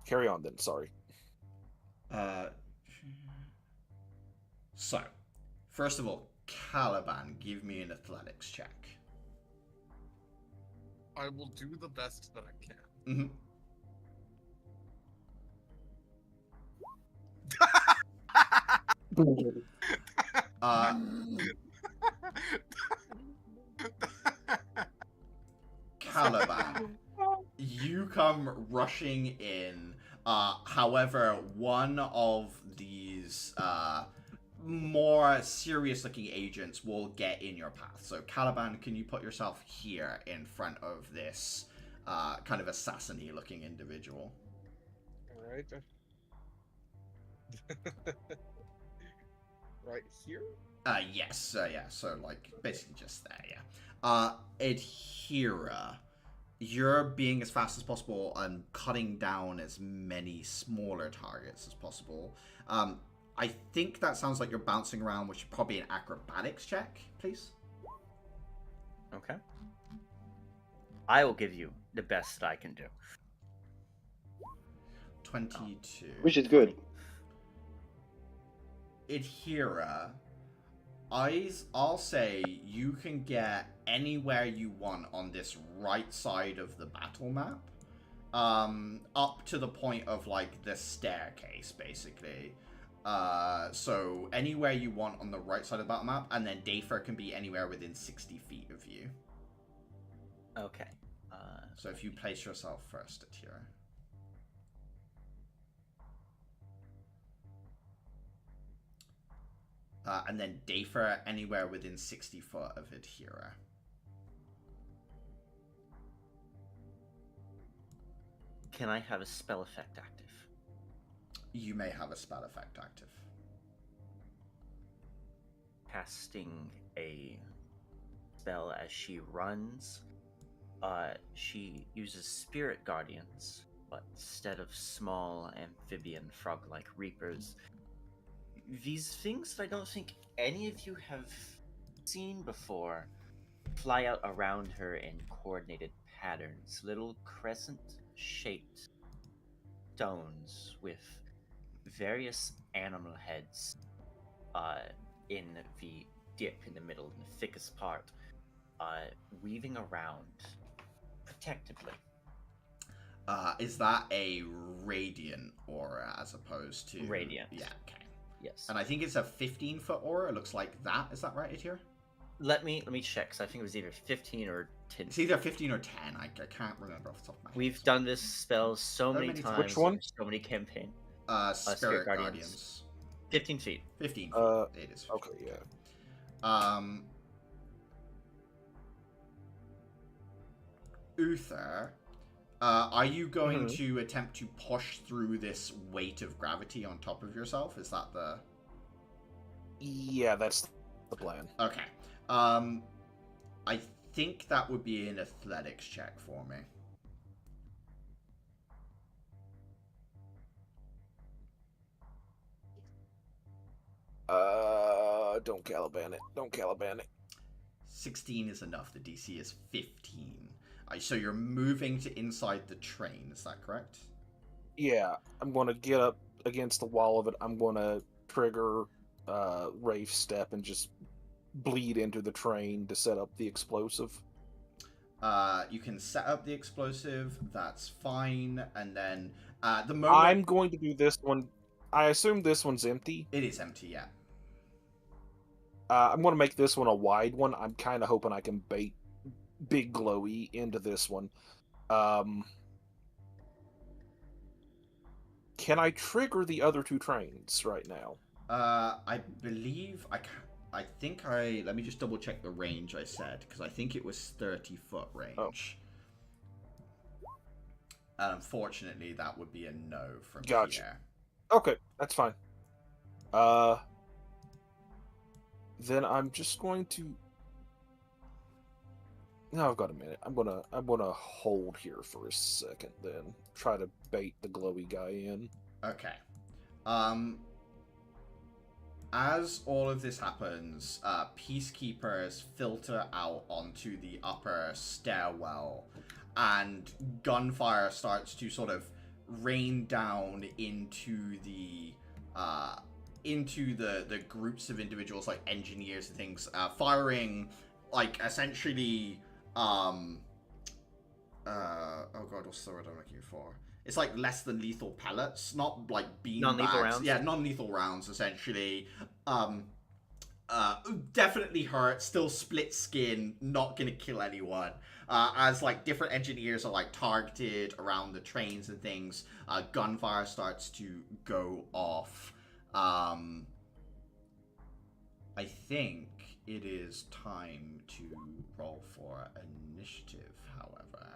Carry on then, sorry. So, first of all, Caliban, give me an athletics check. I will do the best that I can. Mm-hmm. Caliban, you come rushing in. However, one of these more serious-looking agents will get in your path. So, Caliban, can you put yourself here in front of this kind of assassin-y looking individual? All right. Right here? Yes, yeah, so, like, basically just there, yeah. Adhira, you're being as fast as possible and cutting down as many smaller targets as possible. I think that sounds like you're bouncing around, which is probably an acrobatics check, please. Okay. I will give you the best that I can do. 22. Which is good. Adhira, I'll say you can get anywhere you want on this right side of the battle map, up to the point of like the staircase, basically. So anywhere you want on the right side of the battle map, and then Dafer can be anywhere within 60 feet of you. Okay. So if you place yourself first, Adhira. And then Dafer anywhere within 60 foot of Adhira. Can I have a spell effect active? You may have a spell effect active. Casting a spell as she runs. She uses Spirit Guardians, but instead of small amphibian frog-like reapers, these things that I don't think any of you have seen before fly out around her in coordinated patterns. Little crescent-shaped stones with various animal heads in the dip in the middle, in the thickest part, weaving around protectively. Is that a radiant aura as opposed to... Radiant. Yeah, okay. Yes. And I think it's a 15-foot aura. It looks like that. Is that right, Adhira? Let me check, because I think it was either 15 or 10. It's either 15 or 10. I can't remember off the top of my head. We've done this spell so many times. Which one? So many campaigns. Spirit Guardians. 15 feet. 15 feet. It is 15 Okay, feet. yeah. Uther, are you going to attempt to push through this weight of gravity on top of yourself? Is that the... Yeah, that's the plan. Okay. I think that would be an athletics check for me. Don't Caliban it. Don't Caliban it. 16 is enough. The DC is 15. So you're moving to inside the train, is that correct? Yeah, I'm going to get up against the wall of it. I'm going to trigger Rafe Step and just bleed into the train to set up the explosive. You can set up the explosive, that's fine, and then the moment... I'm going to do this one. I assume this one's empty. It is empty, yeah. I'm going to make this one a wide one. I'm kind of hoping I can bait Big Glowy into this one. Can I trigger the other two trains right now? I believe I think let me just double check the range I said, because I think it was 30-foot range. And unfortunately, that would be a no from here. Okay, that's fine. Then I'm just going to... No, I've got a minute. I'm gonna hold here for a second, then try to bait the glowy guy in. Okay. As all of this happens, peacekeepers filter out onto the upper stairwell, and gunfire starts to sort of rain down into the groups of individuals, like engineers and things, firing like essentially oh god, what's the word I'm looking for? It's like less than lethal pellets, not like bean Non-lethal bags. rounds? Yeah, non-lethal rounds, essentially. Definitely hurt, still split skin, not gonna kill anyone. As like different engineers are like targeted around the trains and things, gunfire starts to go off. I think it is time to roll for initiative, however.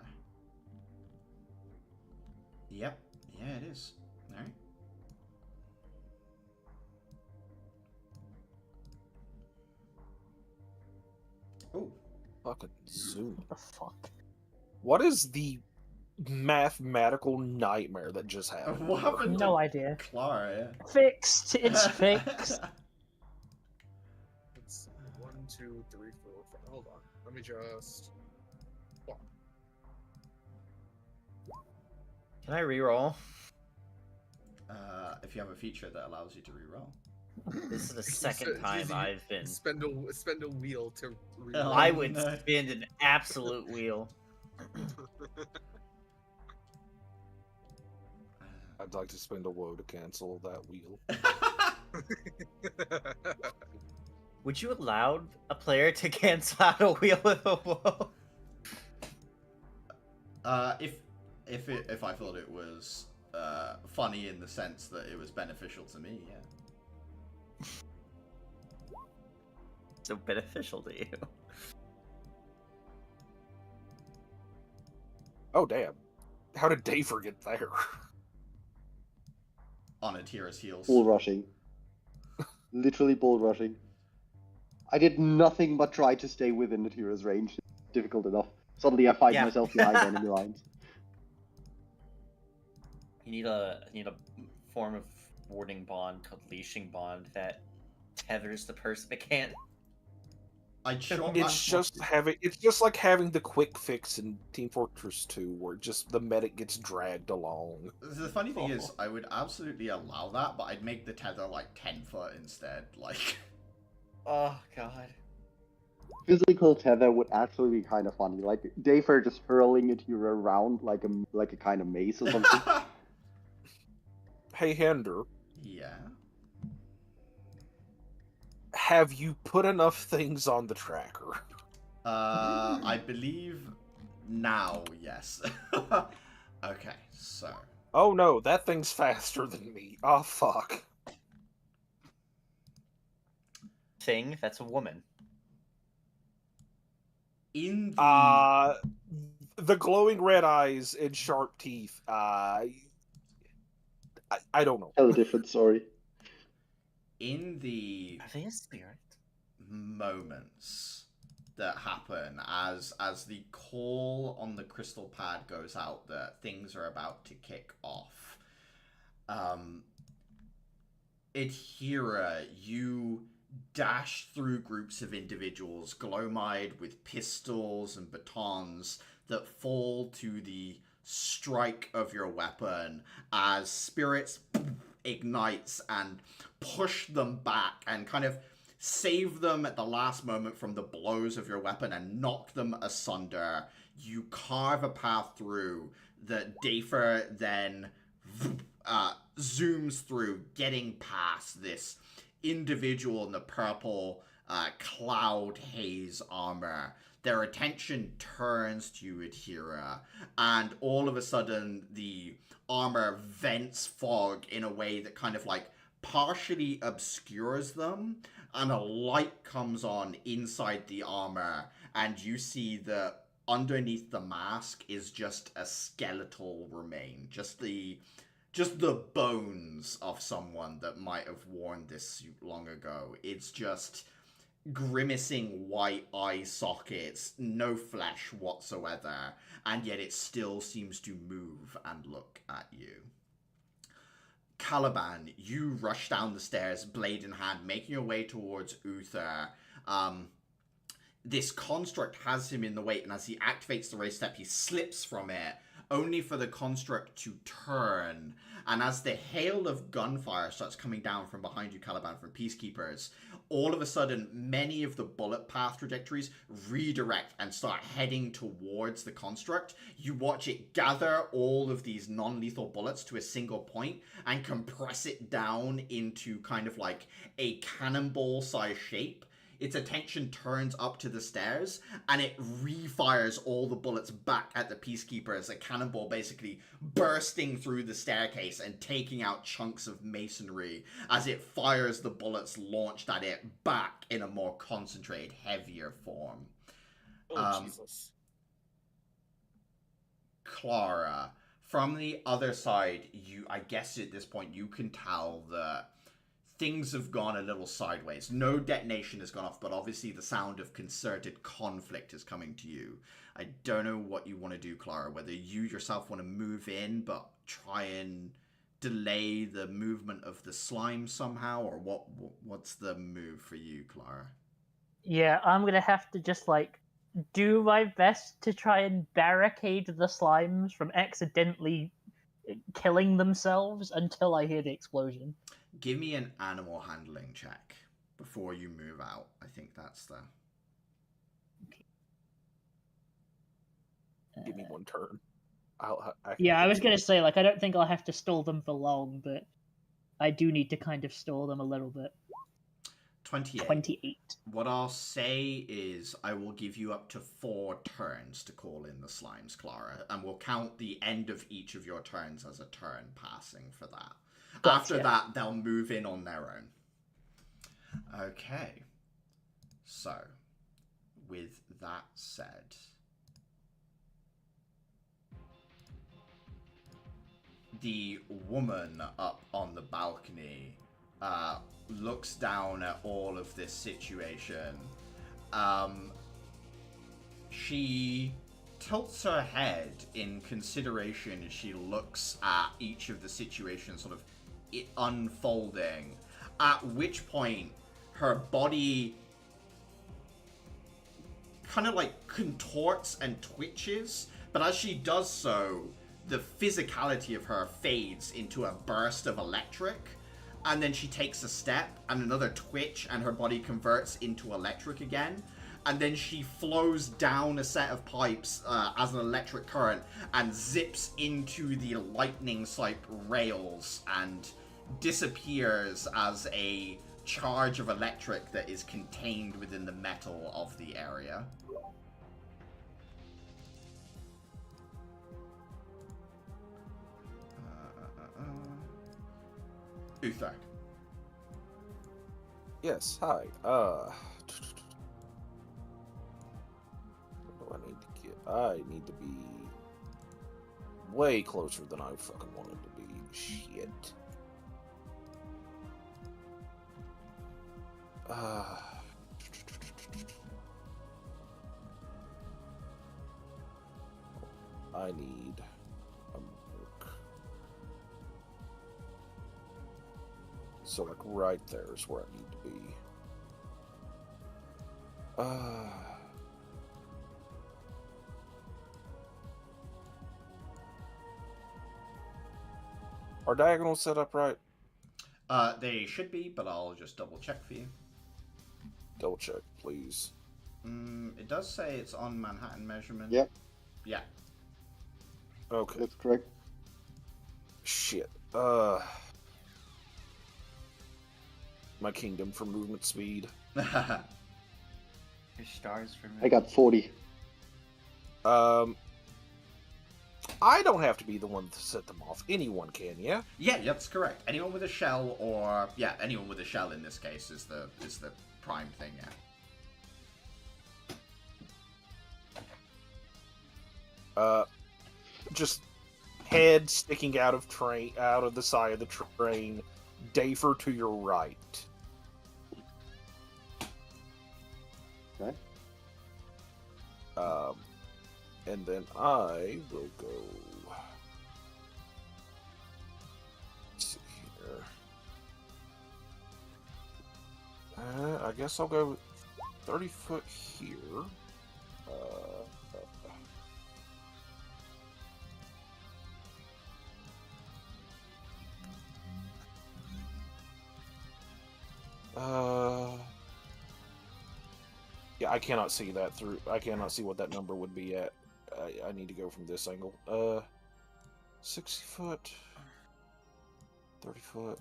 Yep, yeah, it is. Alright. Oh. Fucking zoom. What the fuck? What is the mathematical nightmare that just happened? What happened No to idea. Clara? Fixed. It's fixed. It's 1, 2, 3, 4, 5. Hold on. Let me just. Can I reroll? If you have a feature that allows you to reroll. This is the second time I've been. Spend a wheel to. Oh, I would no. spin an absolute wheel. I'd like to spend a woe to cancel that wheel. Would you allow a player to cancel out a wheel with a woe? If I thought it was funny in the sense that it was beneficial to me, yeah. So beneficial to you. Oh, damn. How did Daver get there? On Atira's heels. Bull rushing. Literally bull rushing. I did nothing but try to stay within Atira's range. It's difficult enough. Suddenly I find myself behind enemy lines. You need a form of warding bond called leashing bond that tethers the person but can't. It's just like having the quick fix in Team Fortress 2, where just the medic gets dragged along. The funny thing is, I would absolutely allow that, but I'd make the tether like 10 foot instead. Like, oh god. Physical tether would actually be kind of funny. Like Dafer just hurling it you around like a kind of mace or something. Hey, Hender. Yeah. Have you put enough things on the tracker? I believe now, yes. Okay, so. Oh no, that thing's faster than me. Oh fuck. thing. That's a woman. In the The glowing red eyes and sharp teeth. I don't know. Hell different story. in the Are they a spirit? moments that happen as the call on the crystal pad goes out that things are about to kick off, Adhira, you dash through groups of individuals, glow-eyed with pistols and batons that fall to the strike of your weapon as spirits ignites and push them back and kind of save them at the last moment from the blows of your weapon and knock them asunder. You carve a path through that Dafer then zooms through, getting past this individual in the purple cloud haze armor. Their attention turns to you, Adhira, and all of a sudden the armor vents fog in a way that kind of like partially obscures them, and a light comes on inside the armor, and you see that underneath the mask is just a skeletal remain, just the bones of someone that might have worn this suit long ago. It's just grimacing white eye sockets, no flesh whatsoever, and yet it still seems to move and look at you. Caliban, you rush down the stairs, blade in hand, making your way towards Uther. This construct has him in the way, and as he activates the raised step, he slips from it, only for the construct to turn. And as the hail of gunfire starts coming down from behind you, Caliban, from Peacekeepers, all of a sudden, many of the bullet path trajectories redirect and start heading towards the construct. You watch it gather all of these non-lethal bullets to a single point and compress it down into kind of like a cannonball-sized shape. Its attention turns up to the stairs, and it refires all the bullets back at the Peacekeepers, a cannonball basically bursting through the staircase and taking out chunks of masonry as it fires the bullets launched at it back in a more concentrated, heavier form. Jesus. Clara, from the other side, I guess at this point you can tell that things have gone a little sideways. No detonation has gone off, but obviously the sound of concerted conflict is coming to you. I don't know what you want to do, Clara, whether you yourself want to move in, but try and delay the movement of the slime somehow, or what's the move for you, Clara? Yeah, I'm going to have to just, like, do my best to try and barricade the slimes from accidentally killing themselves until I hear the explosion. Give me an animal handling check before you move out. I think that's the... Give me one turn. I was going to say, like, I don't think I'll have to stall them for long, but I do need to kind of stall them a little bit. 28. What I'll say is I will give you up to 4 turns to call in the slimes, Clara, and we'll count the end of each of your turns as a turn passing for that. Gotcha. After that, they'll move in on their own. Okay. So, with that said, the woman up on the balcony looks down at all of this situation. She tilts her head in consideration as she looks at each of the situations sort of unfolding, at which point her body kind of like contorts and twitches, but as she does so, the physicality of her fades into a burst of electric, and then she takes a step and another twitch and her body converts into electric again, and then she flows down a set of pipes as an electric current and zips into the lightning-type rails and disappears as a charge of electric that is contained within the metal of the area. Uther. Yes, hi. Where do I need to get? I need to be way closer than I fucking wanted to be. Shit. I need a book. So, like, right there is where I need to be. Are diagonals set up right? They should be, but I'll just double check for you. Double check, please. It does say it's on Manhattan measurement. Yep. Yeah. Okay. That's correct. Shit. My kingdom for movement speed. Your stars for me. I got 40. I don't have to be the one to set them off. Anyone can, yeah? Yeah, that's correct. Anyone with a shell, or anyone with a shell in this case is the prime thing. Yeah. Just head sticking out of the side of the train. Dafer to your right. Okay. And then I will go. Let's see here. I guess I'll go 30 foot here. Yeah, I cannot see that through. I cannot see what that number would be at. I need to go from this angle. 60 foot. 30 foot.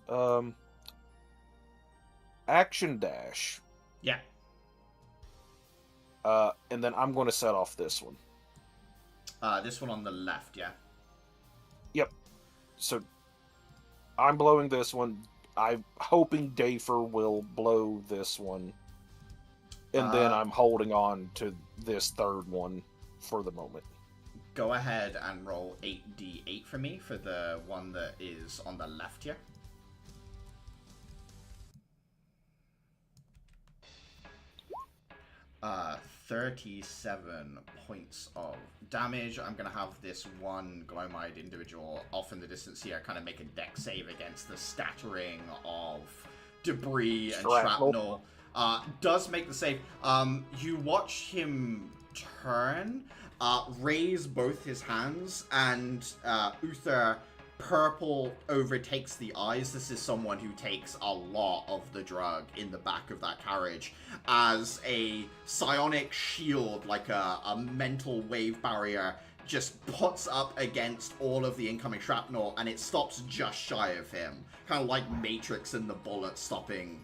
Action dash. Yeah. And then I'm going to set off this one. This one on the left, yeah? Yep. So, I'm blowing this one. I'm hoping Dafer will blow this one. And then I'm holding on to this third one for the moment. Go ahead and roll 8d8 for me for the one that is on the left here. Uh, 37 points of damage. I'm going to have this one glow-eyed individual off in the distance here kind of make a dex save against the scattering of debris and shrapnel. Does make the save. You watch him turn, raise both his hands, and Uther, purple overtakes the eyes. This is someone who takes a lot of the drug in the back of that carriage, as a psionic shield, like a mental wave barrier, just puts up against all of the incoming shrapnel, and it stops just shy of him. Kind of like Matrix and the bullet stopping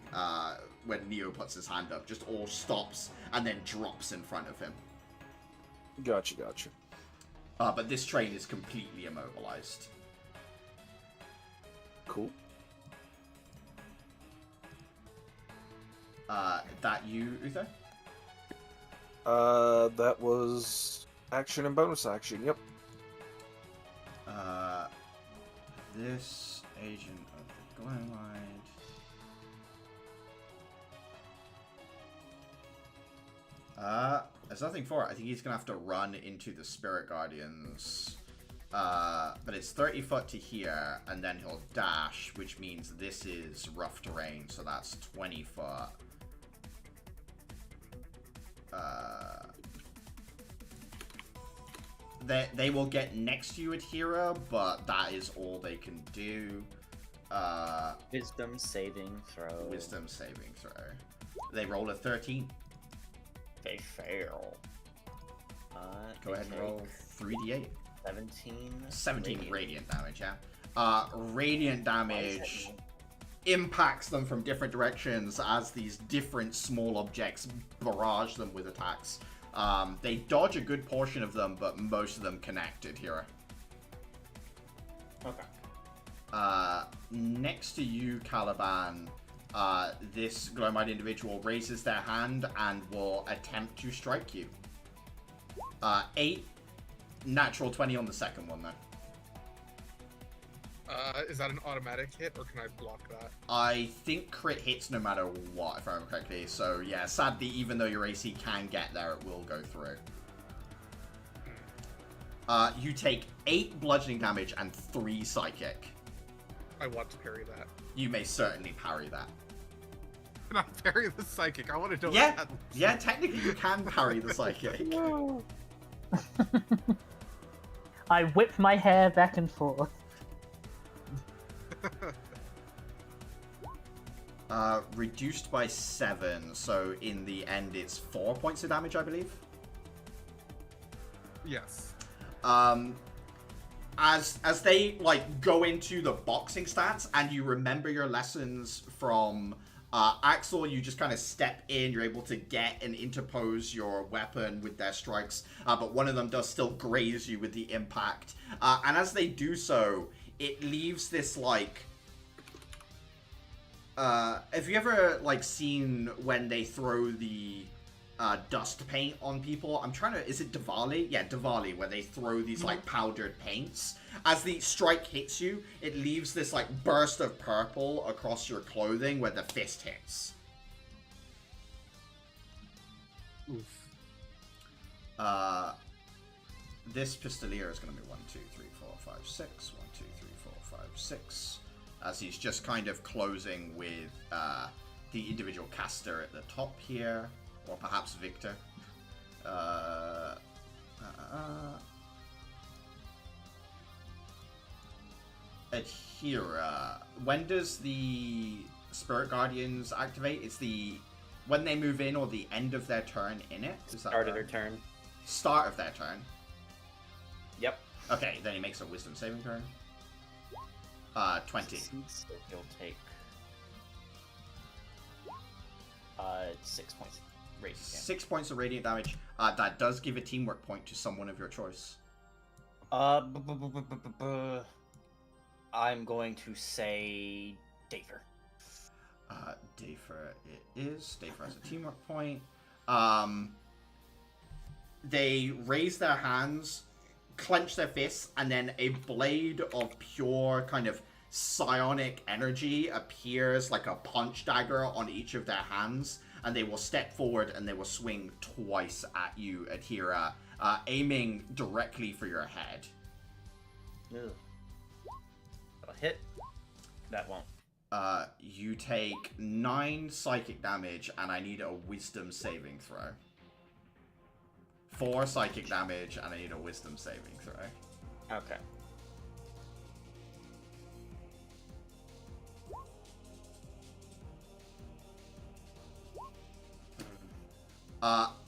when Neo puts his hand up. Just all stops and then drops in front of him. Gotcha. But this train is completely immobilized. Cool. That you, Uther? That was action and bonus action, yep. This agent of the Glowlight. There's nothing for it. I think he's gonna have to run into the Spirit Guardians. But it's 30 foot to here, and then he'll dash, which means this is rough terrain, so that's 20 foot. They will get next to you at Hera, but that is all they can do. Wisdom saving throw. Wisdom saving throw. They roll a 13. They fail. Go ahead and roll 3d8. 17 radiant damage, yeah. Radiant damage impacts them from different directions as these different small objects barrage them with attacks. They dodge a good portion of them, but most of them connected here. Okay. Next to you, Caliban, this glow-eyed individual raises their hand and will attempt to strike you. 8, natural 20 on the second one, though. Is that an automatic hit, or can I block that? I think crit hits no matter what, if I remember correctly. So, yeah, sadly, even though your AC can get there, it will go through. You take 8 bludgeoning damage and 3 psychic. I want to parry that. You may certainly parry that. Can I parry the psychic? I want to know Yeah, what that looks yeah, like. technically you can parry the psychic. I whip my hair back and forth. Reduced by 7, so in the end it's 4 points of damage, I believe. Yes. As they like go into the boxing stance, and you remember your lessons from Axel, you just kind of step in. You're able to get and interpose your weapon with their strikes, but one of them does still graze you with the impact. And as they do so, it leaves this like. Have you ever like seen when they throw the dust paint on people? I'm trying to. Is it Diwali? Yeah, Diwali, where they throw these like powdered paints. As the strike hits you, it leaves this like burst of purple across your clothing where the fist hits. Oof. This pistolier is going to be 1, 2, 3, 4, 5, 6. 1, 2, 3, 4, 5, 6. As he's just kind of closing with the individual caster at the top here, or perhaps Victor. Adhira. When does the Spirit Guardians activate? It's when they move in or the end of their turn in it? Is that Start of right? their turn. Start of their turn. Yep. Okay, then he makes a wisdom saving turn. 20. So he'll take 6 points radiant damage. 6 points of radiant damage. That does give a teamwork point to someone of your choice. I'm going to say Dafer. Dafer it is. Dafer has a teamwork point. They raise their hands, clench their fists, and then a blade of pure kind of psionic energy appears like a punch dagger on each of their hands, and they will step forward and they will swing twice at you, Adhira, aiming directly for your head. Ugh. That'll hit. That won't. You take 9 psychic damage, and I need a wisdom saving throw. 4 psychic damage, and I need a wisdom saving throw. Okay.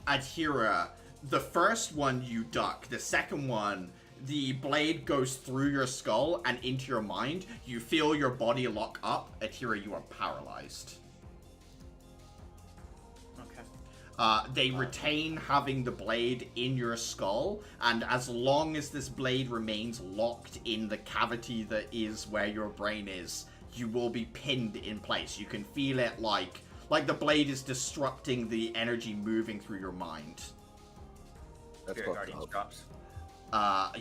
Adhira, the first one you duck, the second one, the blade goes through your skull and into your mind. You feel your body lock up. Adhira, you are paralyzed. Okay. They retain having the blade in your skull, and as long as this blade remains locked in the cavity that is where your brain is, you will be pinned in place. You can feel it like the blade is disrupting the energy moving through your mind. That's Spirit Guardians drops.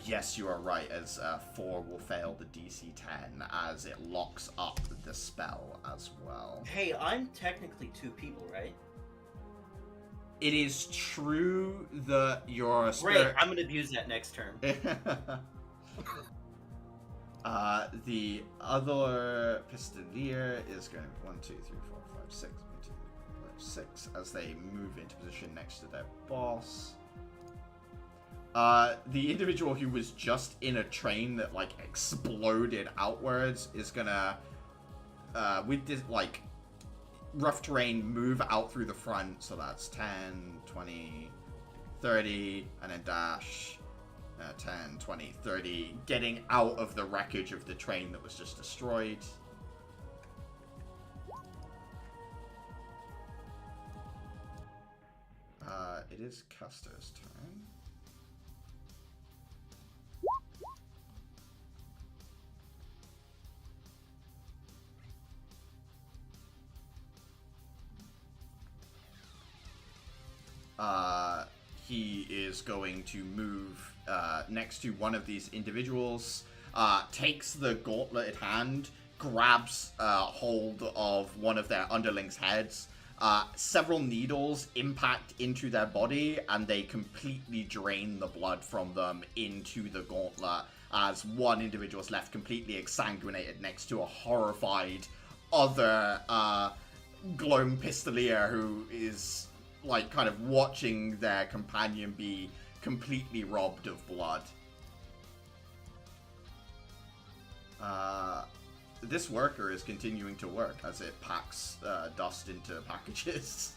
Yes, you are right, as 4 will fail the DC 10 as it locks up the spell as well. Hey, I'm technically 2 people, right? It is true that your Great, spirit... I'm gonna abuse that next turn. The other pistolier is going 1, 2, 3, 4, 5, 6. 1, 2, 3, 4, 5, 6 as they move into position next to their boss. The individual who was just in a train that like exploded outwards is gonna with this like rough terrain move out through the front, so that's 10, 20, 30, and then dash 10, 20, 30, getting out of the wreckage of the train that was just destroyed. It is Custer's turn. he is going to move next to one of these individuals, takes the gauntleted hand, grabs hold of one of their underlings' heads. Several needles impact into their body, and they completely drain the blood from them into the gauntlet, as one individual is left completely exsanguinated next to a horrified other glowing pistolier who is, like, kind of watching their companion be completely robbed of blood. This worker is continuing to work as it packs dust into packages.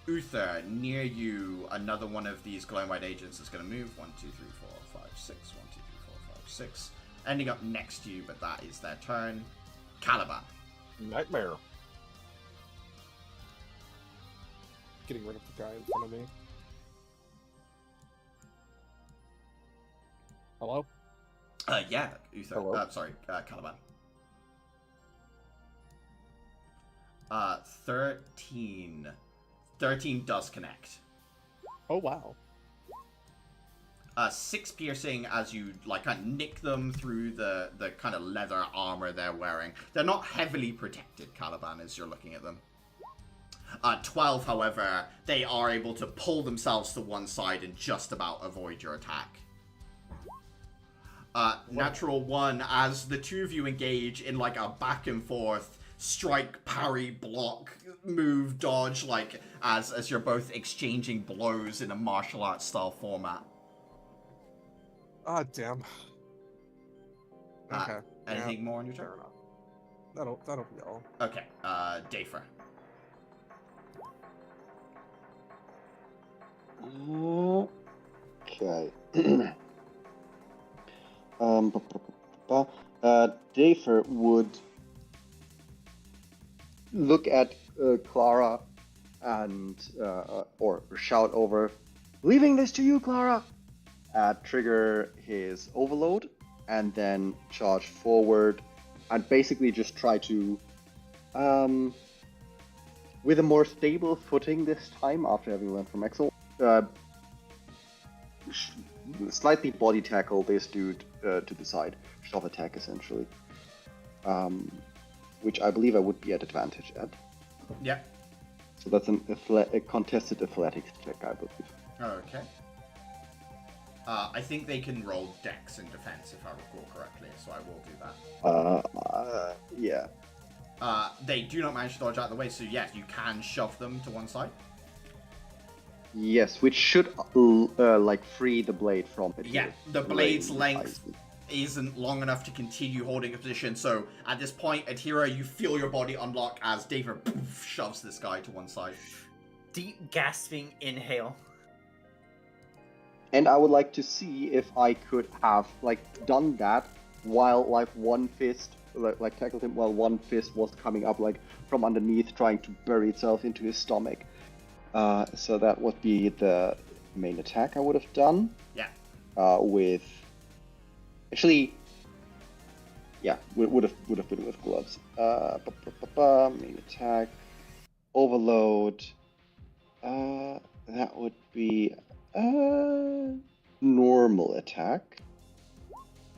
Uther, near you, another one of these glowing white agents is going to move. 1, 2, 3, 4, 5, 6. 1, 2, 3, 4, 5, 6. Ending up next to you, but that is their turn. Caliban. Nightmare. Getting rid of the guy in front of me. Hello? Yeah, Uther. Hello? Sorry, Caliban. 13. 13 does connect. Oh, wow. 6 piercing as you, like, kind of nick them through the kind of leather armor they're wearing. They're not heavily protected, Caliban, as you're looking at them. 12, however, they are able to pull themselves to one side and just about avoid your attack. Natural 1, as the two of you engage in, like, a back and forth strike, parry, block, move, dodge, like, as you're both exchanging blows in a martial arts style format. Ah, damn. Okay. Anything more on your turn? Fair enough. That'll be all. Okay, Dafer. Okay. Dafer would look at Clara and or shout over, "Leaving this to you, Clara!" Trigger his overload, and then charge forward, and basically just try to, with a more stable footing this time after having learned from Exo, slightly body tackle this dude to the side, shove attack essentially, which I believe I would be at advantage at. Yeah. So that's a contested athletics check, I believe. Okay. I think they can roll dex in defense, if I recall correctly, so I will do that. Yeah. They do not manage to dodge out of the way, so yes, you can shove them to one side. Yes, which should like free the blade from it. Yeah, the blade's length isn't long enough to continue holding a position, so at this point, Adhira, you feel your body unlock as David shoves this guy to one side. Deep gasping inhale. And I would like to see if I could have like done that while like one fist, like tackled him while one fist was coming up like from underneath, trying to bury itself into his stomach. So that would be the main attack I would have done. Yeah. With actually, yeah, would have been with gloves. Main attack, overload. That would be normal attack.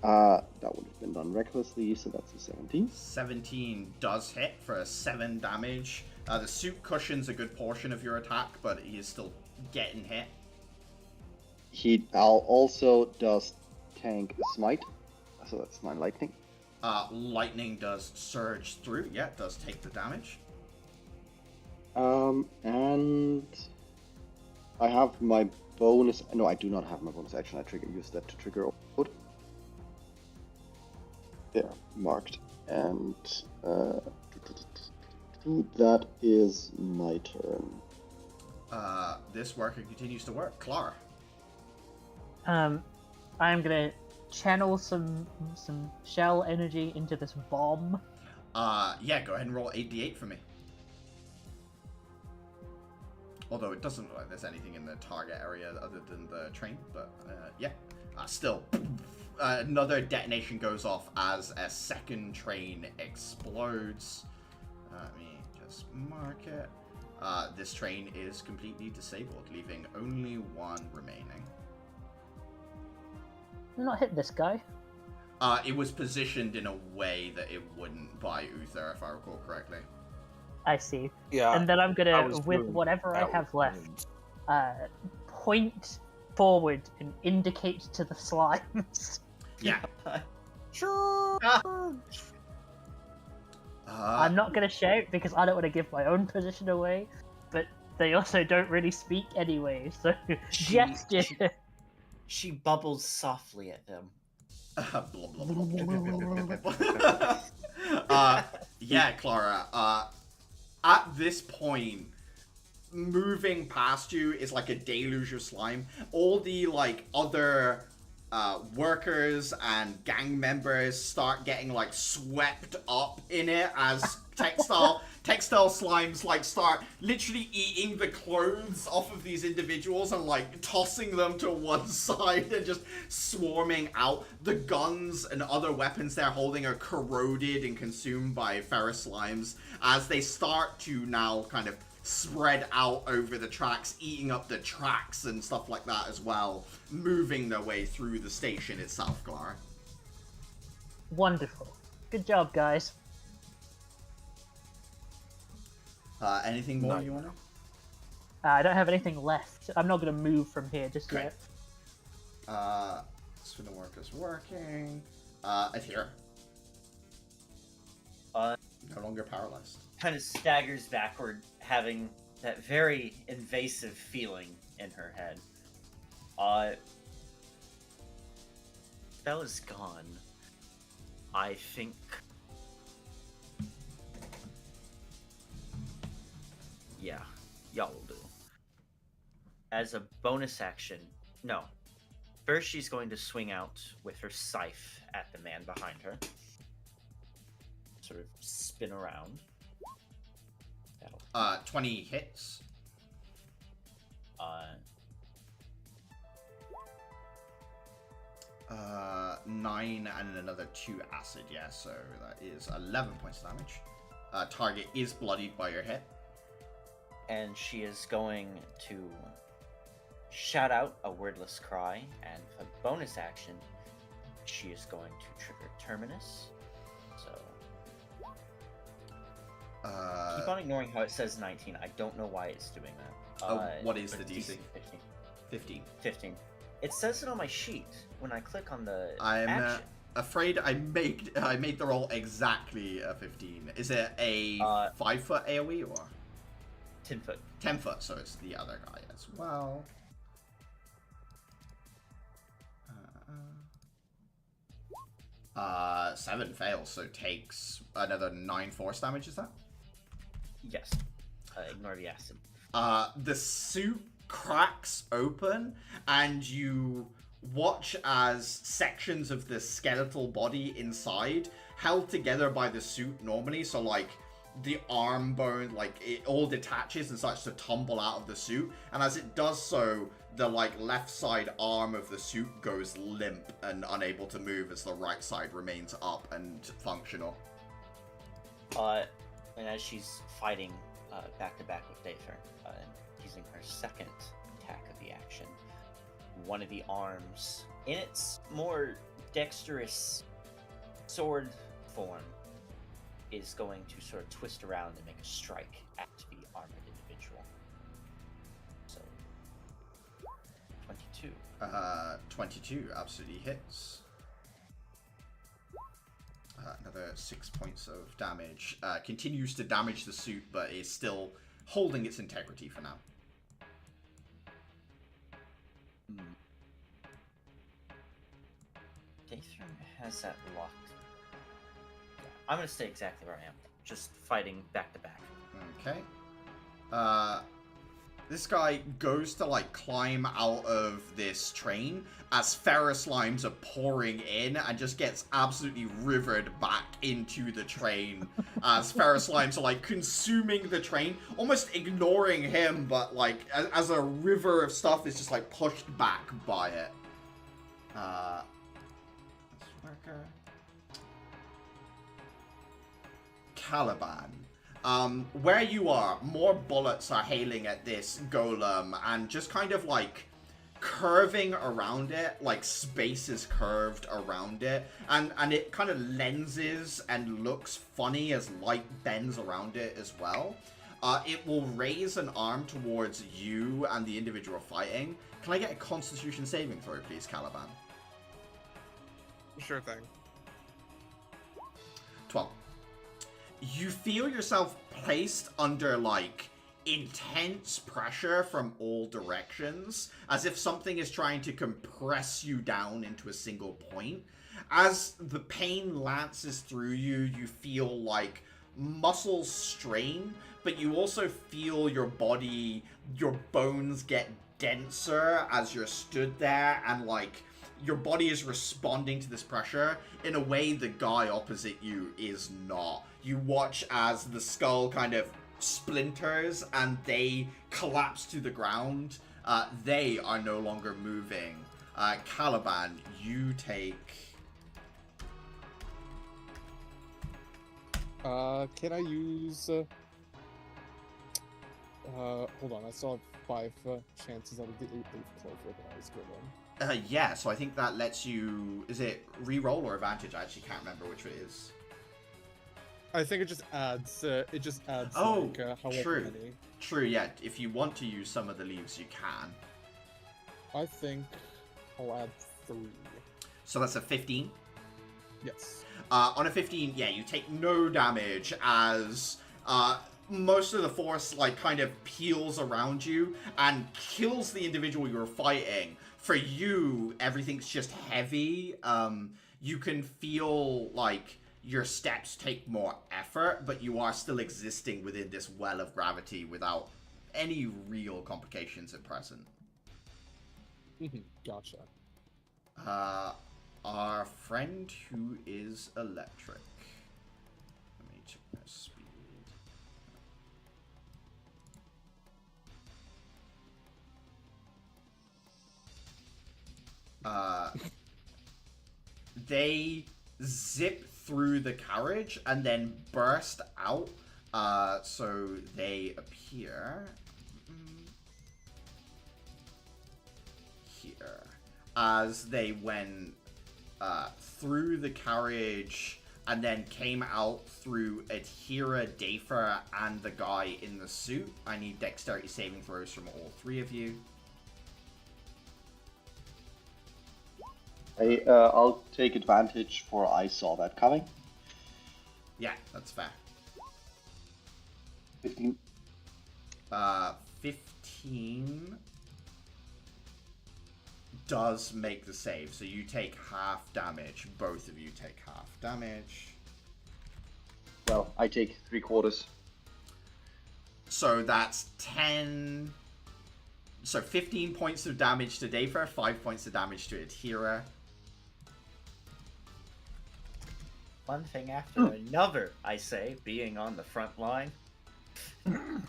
That would have been done recklessly, so that's a 17. 17 does hit for 7 damage. The suit cushions a good portion of your attack, but he is still getting hit. He also does tank smite, so that's 9 lightning. Lightning does surge through. Yeah, it does take the damage. And I have my bonus. No, I do not have my bonus action. I use that to trigger overload. There, marked. And that is my turn. This worker continues to work. Clara. I'm gonna channel some shell energy into this bomb. Yeah, go ahead and roll 8d8 for me. Although it doesn't look like there's anything in the target area other than the train, but yeah. Still, another detonation goes off as a second train explodes. Let me just mark it. This train is completely disabled, leaving only one remaining. Did not hit this guy. It was positioned in a way that it wouldn't by Uther, if I recall correctly. I see. Yeah. And then I'm I gonna, was with doing whatever I that have with left, point forward and indicate to the slimes. Yeah. Sure. I'm not gonna shout because I don't want to give my own position away, but they also don't really speak anyway, so gesture. She bubbles softly at them. Blah, blah, blah, blah, blah. Yeah, Clara. At this point, moving past you is like a deluge of slime. All the like other workers and gang members start getting like swept up in it as textile slimes like start literally eating the clothes off of these individuals and like tossing them to one side and just swarming out. The guns and other weapons they're holding are corroded and consumed by ferrous slimes as they start to now kind of spread out over the tracks, eating up the tracks and stuff like that as well, moving their way through the station itself, Clara. Wonderful. Good job, guys. Anything more you want to? I don't have anything left. I'm not going to move from here just Great. yet. Spinner workers working. Adhere. No longer paralyzed. Kind of staggers backward, having that very invasive feeling in her head. Bella's gone. I think... Yeah, y'all will do. As a bonus action, no. First, she's going to swing out with her scythe at the man behind her. Sort of spin around. 20 hits. 9 and another 2 acid, yeah, so that is 11 points of damage. Target is bloodied by your hit. And she is going to shout out a wordless cry, and for bonus action, she is going to trigger Terminus. So keep on ignoring how it says 19. I don't know why it's doing that. What is the but DC? 15. 15. 15. It says it on my sheet when I click on the I'm action. afraid I made the roll exactly a 15. Is it a 5-foot AoE or 10 foot? 10 foot, so it's the other guy as well. 7 fails, so takes another 9 force damage, is that? Yes. Ignore the acid. The suit cracks open, and you watch as sections of the skeletal body inside, held together by the suit normally, so like the arm bone, like it all detaches and starts to tumble out of the suit, and as it does so, the like left side arm of the suit goes limp and unable to move as the right side remains up and functional. And as she's fighting back to back with Dather, using her second attack of the action, one of the arms, in its more dexterous sword form, is going to sort of twist around and make a strike at the armored individual. So, 22. 22 absolutely hits. Another 6 points of damage. Continues to damage the suit, but is still holding its integrity for now. Dather has that locked. Yeah, I'm gonna stay exactly where I am, just fighting back to back. Okay. This guy goes to like climb out of this train as ferrous slimes are pouring in and just gets absolutely rivered back into the train as ferrous slimes are like consuming the train, almost ignoring him, but like as a river of stuff is just like pushed back by it. Caliban. Where you are, more bullets are hailing at this golem and just kind of like curving around it, like space is curved around it, and it kind of lenses and looks funny as light bends around it as well. It will raise an arm towards you and the individual fighting. Can I get a Constitution saving throw, please, Caliban? Sure thing. 12. You feel yourself placed under, like, intense pressure from all directions, as if something is trying to compress you down into a single point. As the pain lances through you, you feel like muscles strain, but you also feel your body, your bones get denser as you're stood there, and like your body is responding to this pressure in a way the guy opposite you is not. You watch as the skull kind of splinters and they collapse to the ground. They are no longer moving. Caliban, you take... Can I use... hold on, I still have 5 chances out of the 8 leaf clover that I was given. Yeah, so I think that lets you... Is it reroll or advantage? I actually can't remember which it is. I think it just adds, oh, like, however true. many. True, yeah. If you want to use some of the leaves, you can. I think I'll add 3. So that's a 15? Yes. On a 15, yeah, you take no damage as most of the force, like, kind of peels around you and kills the individual you're fighting. For you, everything's just heavy. You can feel, like, your steps take more effort, but you are still existing within this well of gravity without any real complications at present. Gotcha. Our friend who is electric. Let me check their speed. They zip through the carriage and then burst out. So they appear here as they went through the carriage and then came out through Adhira, Dafer, and the guy in the suit. I need dexterity saving throws from all 3 of you. I'll take advantage, for I saw that coming. Yeah, that's fair. 15. 15 does make the save, so you take half damage. Both of you take half damage. Well, I take 3/4. So that's 10... So 15 points of damage to Dafer, 5 points of damage to Adhira. One thing after another, I say, being on the front line. I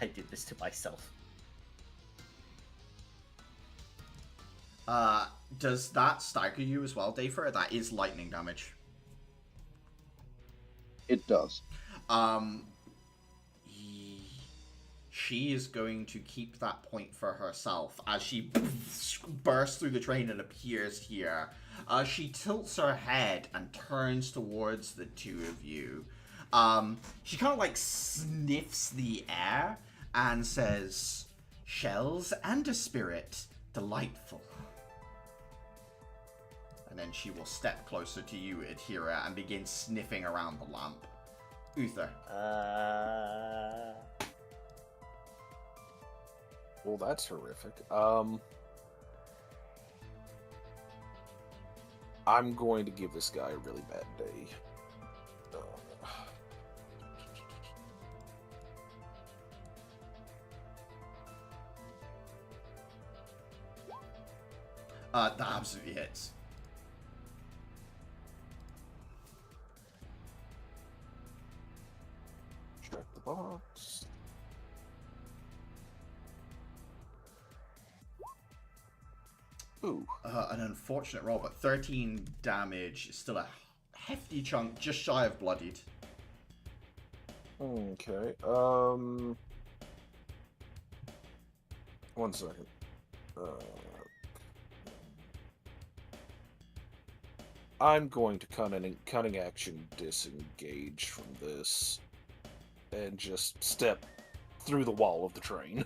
did this to myself. Does that stagger you as well, Dafer? That is lightning damage. It does. She is going to keep that point for herself as she bursts through the train and appears here. She tilts her head and turns towards the 2 of you. She kind of like sniffs the air and says, "Shells and a spirit, delightful." And then she will step closer to you, Adhira, and begin sniffing around the lamp. Uther. Well, that's horrific. I'm going to give this guy a really bad day. That absolutely hits. Check the box. Ooh. An unfortunate roll, but 13 damage. Still a hefty chunk, just shy of bloodied. Okay. 1 second. I'm going to cunning action disengage from this and just step through the wall of the train.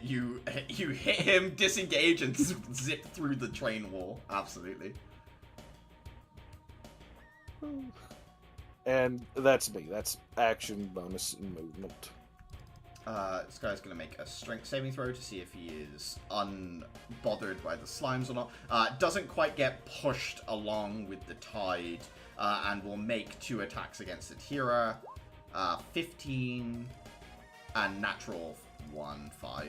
You hit him, disengage, and zip through the train wall. Absolutely. And that's me. That's action, bonus, and movement. This guy's going to make a strength saving throw to see if he is unbothered by the slimes or not. Doesn't quite get pushed along with the tide, and will make 2 attacks against Atira. 15 and natural 1, 5.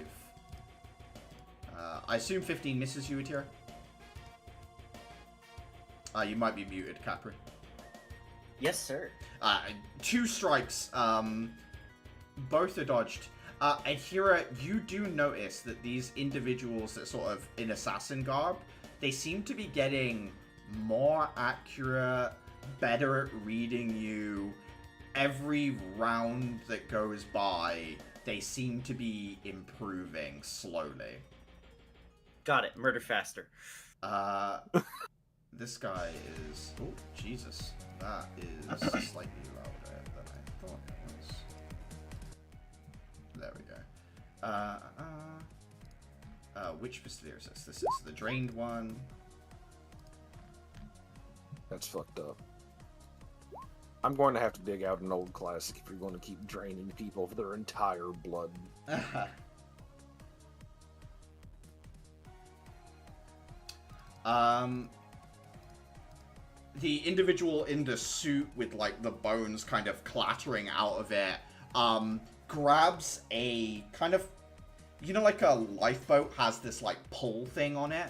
I assume 15 misses you, Atira? You might be muted, Capri. Yes, sir. 2 strikes. Both are dodged. Ahira, you do notice that these individuals that sort of in assassin garb, they seem to be getting more accurate, better at reading you. Every round that goes by, they seem to be improving slowly. Got it. Murder faster. This guy is... Oh, Jesus. That is slightly louder than I thought it was. There we go. Which Pistolier is this? This is the drained one. That's fucked up. I'm going to have to dig out an old classic if you're going to keep draining people of their entire blood. The individual in the suit with, like, the bones kind of clattering out of it, grabs a kind of, you know, like a lifeboat has this, like, pull thing on it,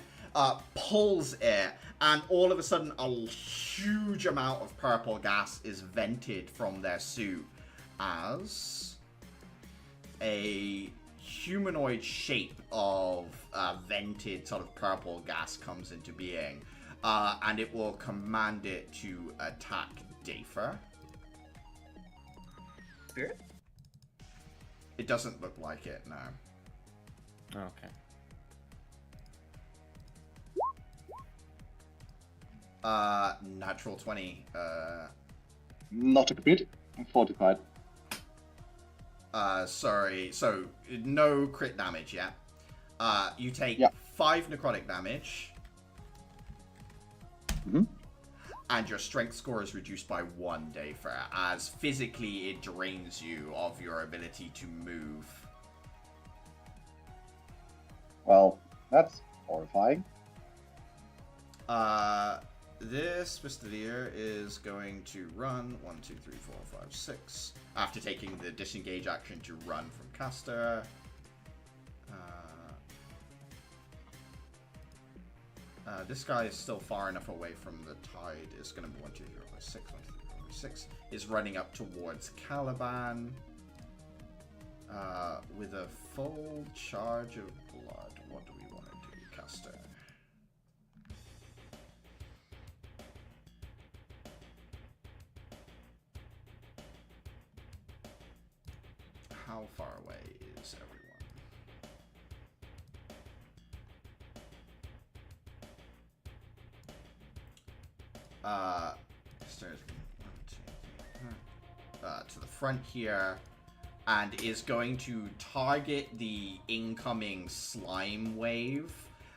pulls it, and all of a sudden a huge amount of purple gas is vented from their suit as a humanoid shape of vented sort of purple gas comes into being. And it will command it to attack Dafer. Spirit? It doesn't look like it, no. Okay. Natural 20. Not a crit. I'm fortified. Sorry. So, no crit damage yet. You take 5 necrotic damage. Mm-hmm. And your strength score is reduced by 1 Dafer, as physically it drains you of your ability to move. Well, that's horrifying. This Pistolier is going to run 1, 2, 3, 4, 5, 6. After taking the disengage action to run from caster. This guy is still far enough away from the tide. It's going to be 1, 2, 3, 4, 5, 6. 1, 2, 3, 4, 5, 6. Is running up towards Caliban. With a full charge of blood. What do we want to do, caster? How far away is everyone? Stairs 1, 2, 3, to the front here, and is going to target the incoming slime wave,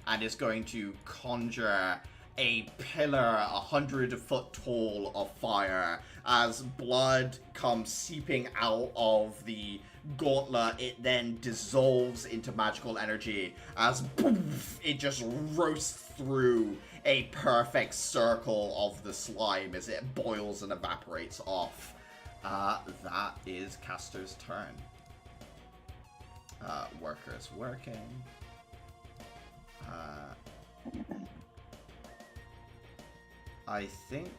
and is going to conjure a pillar 100 foot tall of fire as blood comes seeping out of the gauntlet. It then dissolves into magical energy as poof, it just roasts through a perfect circle of the slime as it boils and evaporates off. That is caster's turn. Worker's working. I think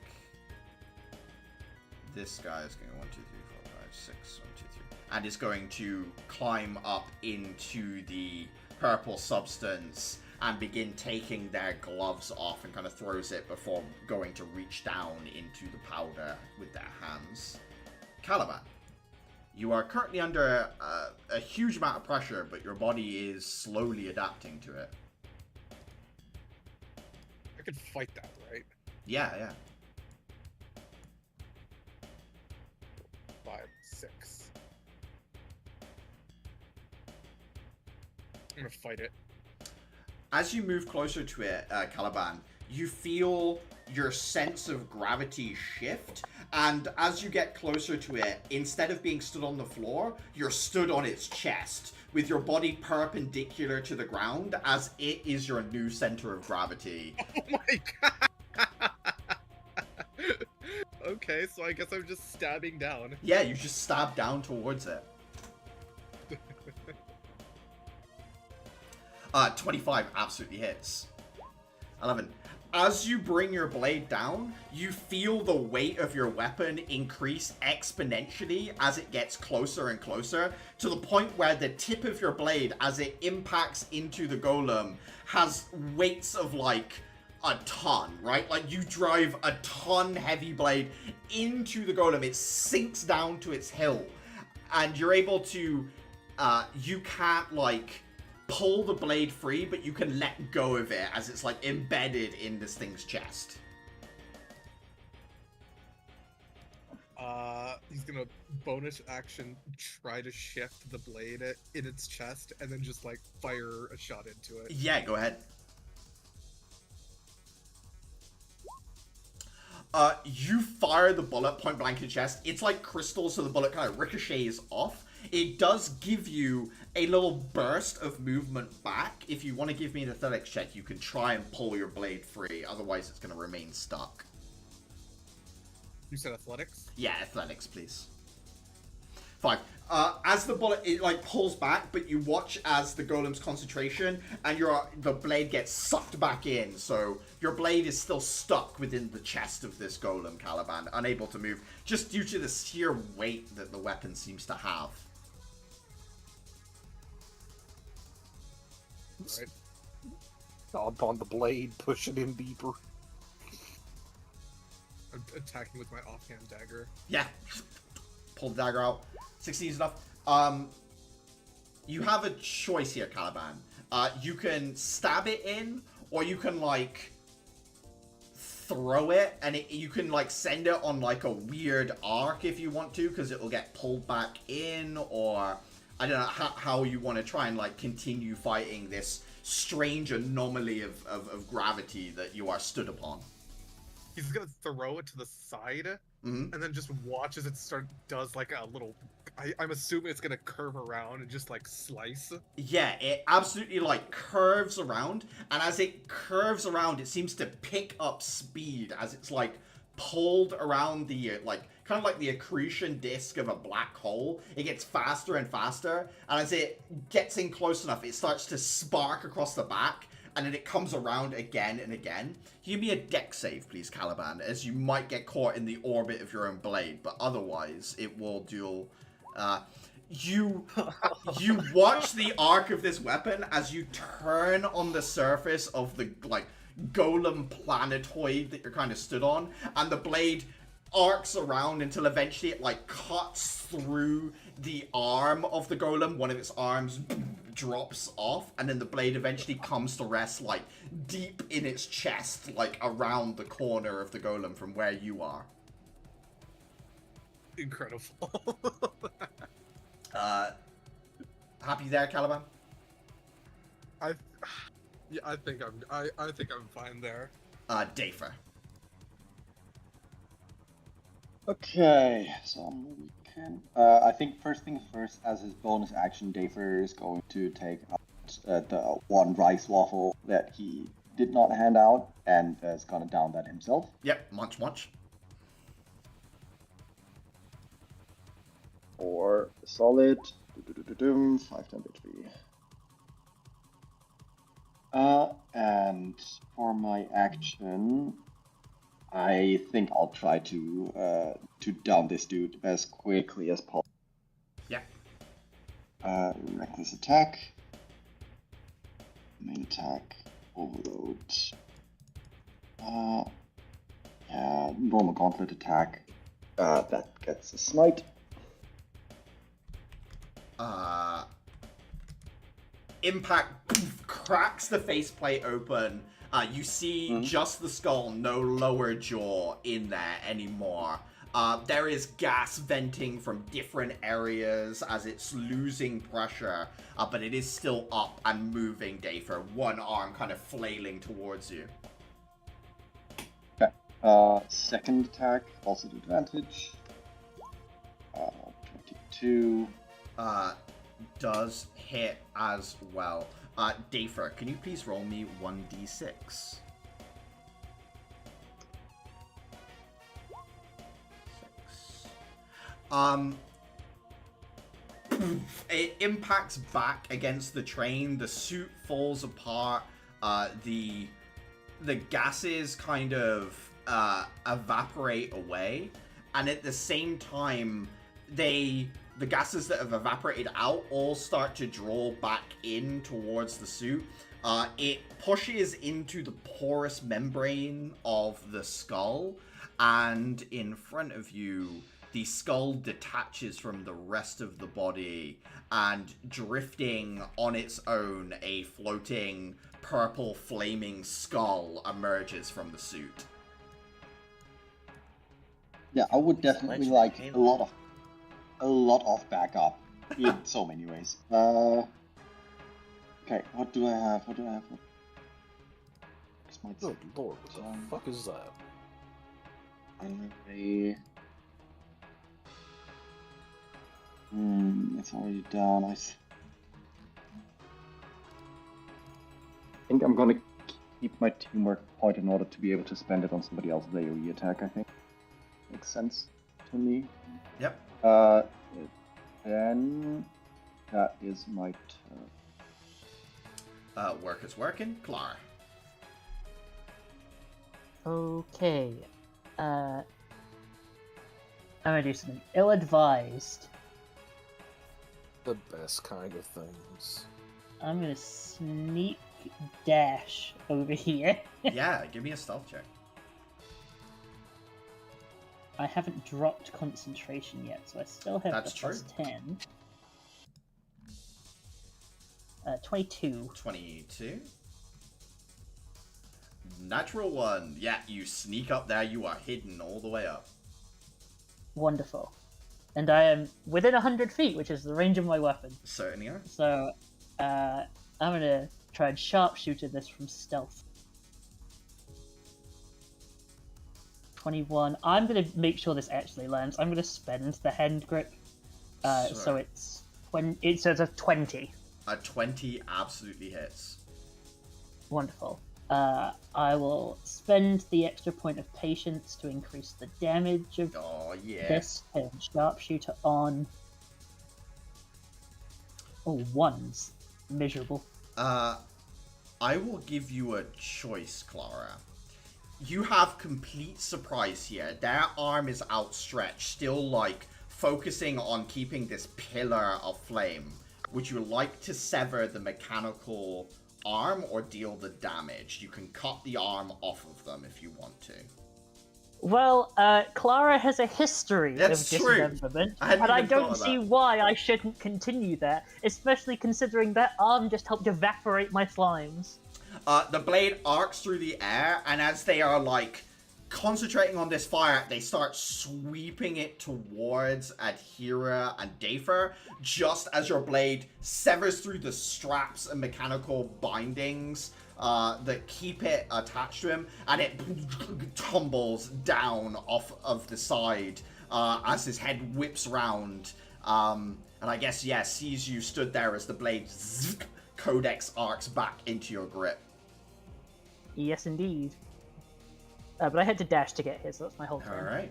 this guy is going 1, 2, 3, 4, 5, 6, 1, 2, 3, and is going to climb up into the purple substance and begin taking their gloves off, and kind of throws it before going to reach down into the powder with their hands. Caliban. You are currently under a huge amount of pressure, but your body is slowly adapting to it. I could fight that, right? Yeah, yeah. 5, 6. I'm gonna fight it. As you move closer to it, Caliban, you feel your sense of gravity shift, and as you get closer to it, instead of being stood on the floor, you're stood on its chest, with your body perpendicular to the ground, as it is your new center of gravity. Oh my god! Okay, so I guess I'm just stabbing down. Yeah, you just stab down towards it. 25 absolutely hits. 11. As you bring your blade down, you feel the weight of your weapon increase exponentially as it gets closer and closer, to the point where the tip of your blade, as it impacts into the golem, has weights of like a ton, right? Like you drive a ton heavy blade into the golem, it sinks down to its hill, and you're able to, you can't like pull the blade free, but you can let go of it as it's like embedded in this thing's chest. He's gonna bonus action try to shift the blade in its chest and then just like fire a shot into it. Yeah, go ahead. You fire the bullet point blank in the chest. It's like crystal, so the bullet kind of ricochets off. It does give you a little burst of movement back. If you want to give me an athletics check, you can try and pull your blade free. Otherwise, it's going to remain stuck. You said athletics? Yeah, athletics, please. 5. As the bullet, it like pulls back, but you watch as the golem's concentration and the blade gets sucked back in. So your blade is still stuck within the chest of this golem, Caliban, unable to move, just due to the sheer weight that the weapon seems to have. Right. Stomp on the blade, push it in deeper. I'm attacking with my offhand dagger. Yeah. Pull the dagger out. 16 is enough. You have a choice here, Caliban. You can stab it in, or you can, like, throw it, and you can, like, send it on, like, a weird arc if you want to, because it will get pulled back in, or I don't know how you want to try and, like, continue fighting this strange anomaly of gravity that you are stood upon. He's gonna throw it to the side, and then just watch as it does like a little. I'm assuming it's gonna curve around and just like slice. Yeah, it absolutely like curves around, and as it curves around, it seems to pick up speed as it's like pulled around the like kind of like the accretion disk of a black hole. It gets faster and faster, and as it gets in close enough, it starts to spark across the back. And then it comes around again and again. Give me a dex save, please, Caliban, as you might get caught in the orbit of your own blade, but otherwise it will duel. You watch the arc of this weapon as you turn on the surface of the like golem planetoid that you're kind of stood on, and the blade arcs around until eventually it like cuts through the arm of the golem. One of its arms drops off, and then the blade eventually comes to rest like deep in its chest, like around the corner of the golem from where you are. Incredible. Happy there, Caliban? I think I'm fine there. Dafer. Okay, so I think first things first, as his bonus action, Dafer is going to take out the one rice waffle that he did not hand out and is gonna down that himself. Yep, munch. For solid 5 temp HP. And for my action, I think I'll try to down this dude as quickly as possible. Yeah. Reckless attack. Main attack. Overload. Yeah, normal gauntlet attack. That gets a smite. Impact cracks the faceplate open. You see just the skull, no lower jaw in there anymore. There is gas venting from different areas as it's losing pressure, but it is still up and moving, Dafer. One arm kind of flailing towards you. Okay. Second attack, also to advantage. 22. Does hit as well. Dafer, can you please roll me 1d6? It impacts back against the train. The suit falls apart. The gases kind of evaporate away, and at the same time, the gases that have evaporated out all start to draw back in towards the suit. It pushes into the porous membrane of the skull, and in front of you, the skull detaches from the rest of the body, and drifting on its own, a floating purple flaming skull emerges from the suit. Yeah, I would definitely like a lot of backup in so many ways. Okay, what do I have? Good lord, what the fuck is that? It's already done. I think I'm gonna keep my teamwork point in order to be able to spend it on somebody else's AoE attack, I think. Makes sense to me. Yep. Then that is my turn. Work is working. Clara. Okay. I'm gonna do something ill-advised. The best kind of things. I'm gonna sneak dash over here. Yeah, give me a stealth check. I haven't dropped concentration yet, so I still have That's the plus true. 10. 22. 22. Natural 1. Yeah, you sneak up there. You are hidden all the way up. Wonderful. And I am within 100 feet, which is the range of my weapon. Certainly are. So, I'm gonna try and sharpshooter this from stealth. 21. I'm gonna make sure this actually lands. I'm gonna spend the hand grip. So it's so it's a 20. A 20 absolutely hits. Wonderful. I will spend the extra point of patience to increase the damage of this and sharpshooter on. Oh, ones. Miserable. I will give you a choice, Clara. You have complete surprise here. Their arm is outstretched, still like focusing on keeping this pillar of flame. Would you like to sever the mechanical arm or deal the damage? You can cut the arm off of them if you want to. Well, Clara has a history of dismemberment, and I don't see why I shouldn't continue that, especially considering that arm just helped evaporate my slimes. The blade arcs through the air, and as they are, like, concentrating on this fire, they start sweeping it towards Adhira and Dafer, just as your blade severs through the straps and mechanical bindings that keep it attached to him, and it tumbles down off of the side as his head whips round. And I guess, yeah, sees you stood there as the blade codex arcs back into your grip. Yes, indeed. But I had to dash to get here, so that's my whole turn.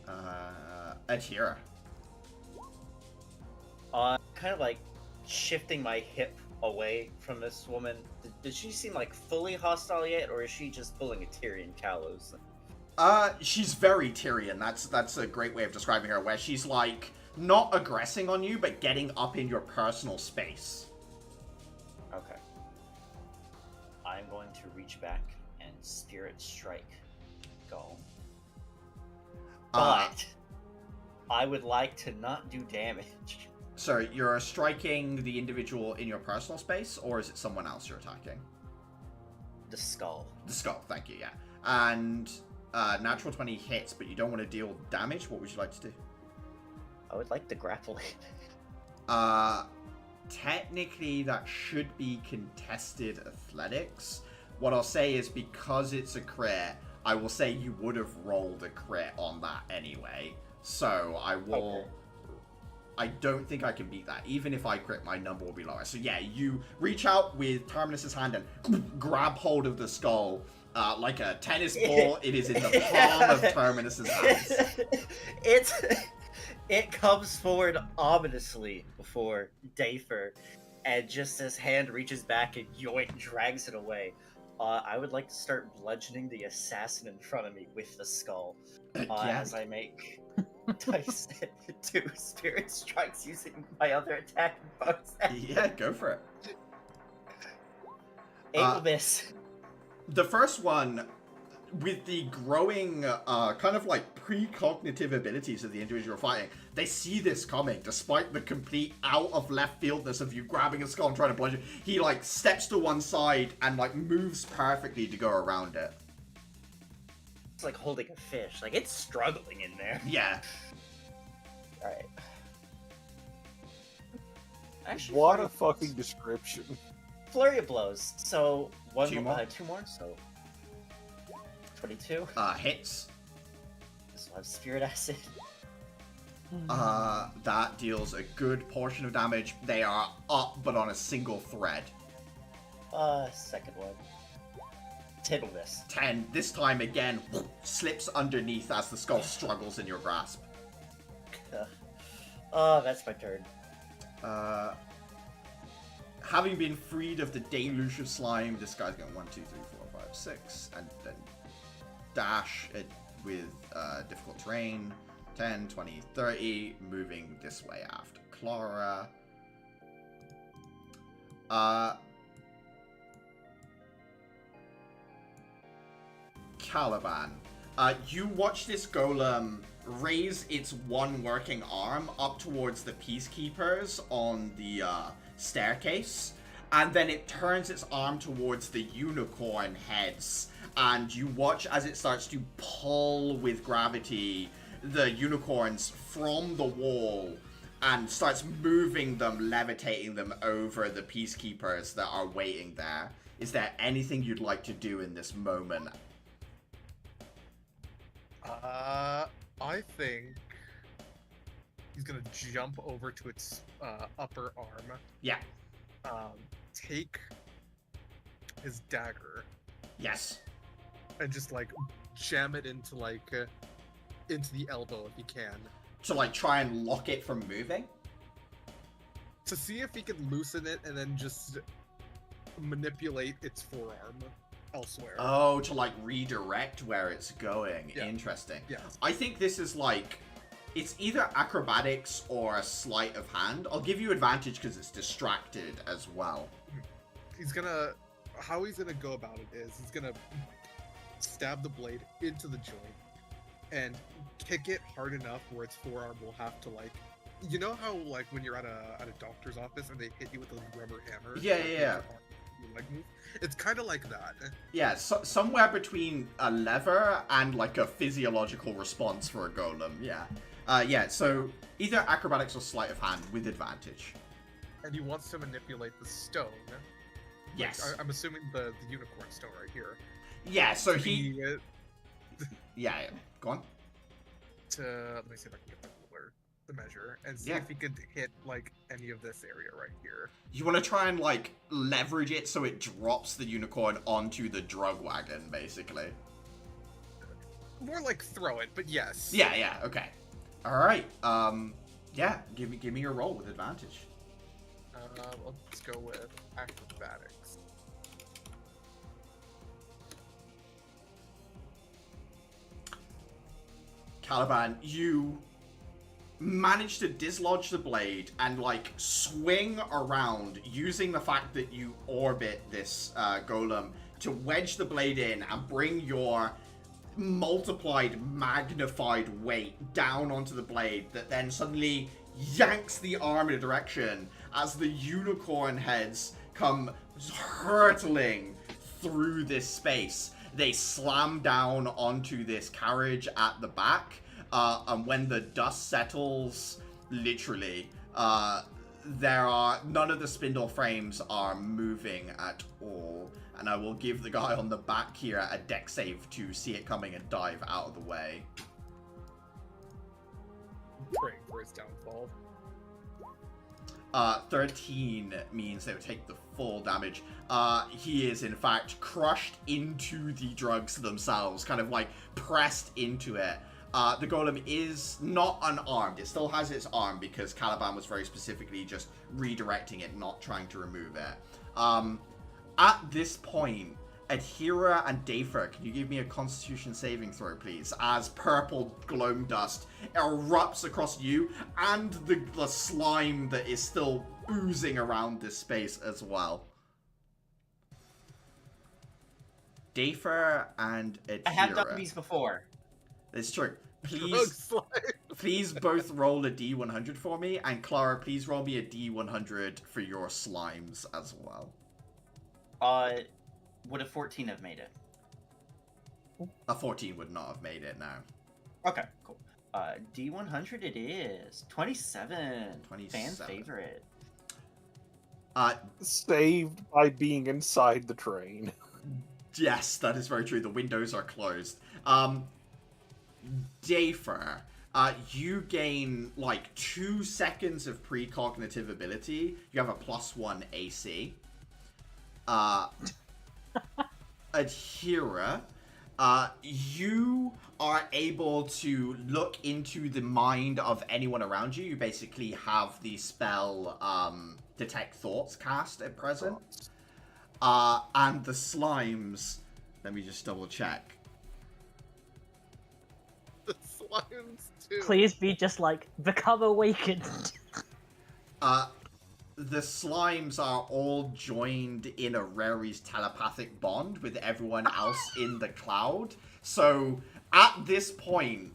Alright. Adhira. Kind of like shifting my hip away from this woman. Does she seem like fully hostile yet, or is she just pulling a Tyrion Kalos? She's very Tyrion. That's a great way of describing her, where she's like not aggressing on you, but getting up in your personal space. Okay. I'm going to reach back and Spirit Strike. Go. But I would like to not do damage. So you're striking the individual in your personal space, or is it someone else you're attacking? The skull. The skull, thank you, yeah. And natural 20 hits, but you don't want to deal damage. What would you like to do? I would like to grapple it. Technically, that should be contested athletics. What I'll say is, because it's a crit, I will say you would have rolled a crit on that anyway. So I will... Okay. I don't think I can beat that. Even if I crit, my number will be lower. So yeah, you reach out with Terminus's hand and grab hold of the skull. Like a tennis ball, it is in the palm of Terminus's hands. It comes forward ominously before Dafer, and just his hand reaches back and yoink, drags it away. I would like to start bludgeoning the assassin in front of me with the skull. As I make dice 2 spirit strikes using my other attack bonus. Yeah, go for it. 8 will miss. The first one, with the growing kind of like precognitive abilities of the individual fighting, they see this coming despite the complete out of left fieldness of you grabbing a skull and trying to bludgeon. He like steps to one side and like moves perfectly to go around it. It's like holding a fish. Like, it's struggling in there. Yeah. Alright. Actually, what a fucking description. Flurry of blows. So, 2 more, so 22. Hits. This will have spirit acid. That deals a good portion of damage. They are up, but on a single thread. Second one. 10 will miss. 10. This time again, slips underneath as the skull struggles in your grasp. That's my turn. Having been freed of the deluge of slime, this guy's going 1, 2, 3, 4, 5, 6, and then dash it with difficult terrain. 10, 20, 30, moving this way after Clara. Caliban. You watch this golem raise its one working arm up towards the peacekeepers on the staircase, and then it turns its arm towards the unicorn heads, and you watch as it starts to pull with gravity the unicorns from the wall and starts moving them, levitating them over the peacekeepers that are waiting there. Is there anything you'd like to do in this moment? I think he's gonna jump over to its upper arm. Yeah. Take his dagger. Yes. And just like jam it into like into the elbow if he can. To like try and lock it from moving? To see if he can loosen it and then just manipulate its forearm elsewhere. Oh, to like redirect where it's going. Yeah. Interesting. Yeah. I think this is like, it's either acrobatics or a sleight of hand. I'll give you advantage because it's distracted as well. How he's gonna go about it is he's gonna stab the blade into the joint and kick it hard enough where its forearm will have to like, you know how like when you're at a doctor's office and they hit you with a rubber hammer? Yeah. Leg move? It's kind of like that. Yeah, somewhere between a lever and like a physiological response for a golem. Yeah. So either acrobatics or sleight of hand with advantage. And he wants to manipulate the stone. Yes. Like, I'm assuming the unicorn stone right here. Yeah. So he. Yeah. Go on. Let me see if I can get the measure and see if he could hit like any of this area right here. You want to try and like leverage it so it drops the unicorn onto the drug wagon, basically. More like throw it, but yes. Yeah. Okay. All right. Yeah. Give me your roll with advantage. Let's go with acrobatics. Caliban, you manage to dislodge the blade and like swing around using the fact that you orbit this golem to wedge the blade in and bring your multiplied, magnified weight down onto the blade that then suddenly yanks the arm in a direction as the unicorn heads come hurtling through this space. They slam down onto this carriage at the back, and when the dust settles, literally, none of the spindle frames are moving at all. And I will give the guy on the back here a deck save to see it coming and dive out of the way. Praying for his downfall. 13 means they would take the full damage. He is, in fact, crushed into the drugs themselves, kind of like pressed into it. The golem is not unarmed. It still has its arm because Caliban was very specifically just redirecting it, not trying to remove it. At this point, Adhira and Dafer, can you give me a Constitution saving throw, please? As purple gloam dust erupts across you and the slime that is still oozing around this space as well. Dafer and Adhira. I have done these before. It's true. Drug slime. Please both roll a D100 for me, and Clara, please roll me a D100 for your slimes as well. Would a 14 have made it? A 14 would not have made it now. Okay, cool. D100 it is. 27. 27. Fan favorite. Saved by being inside the train. Yes, that is very true. The windows are closed. Dafer, you gain like 2 seconds of precognitive ability. You have a +1 AC. Adhira, you are able to look into the mind of anyone around you. You basically have the spell Detect Thoughts cast at present. And the slimes, let me just double check. The slimes too. Please be just like, become awakened. The slimes are all joined in a Rary's telepathic bond with everyone else in the cloud. So, at this point,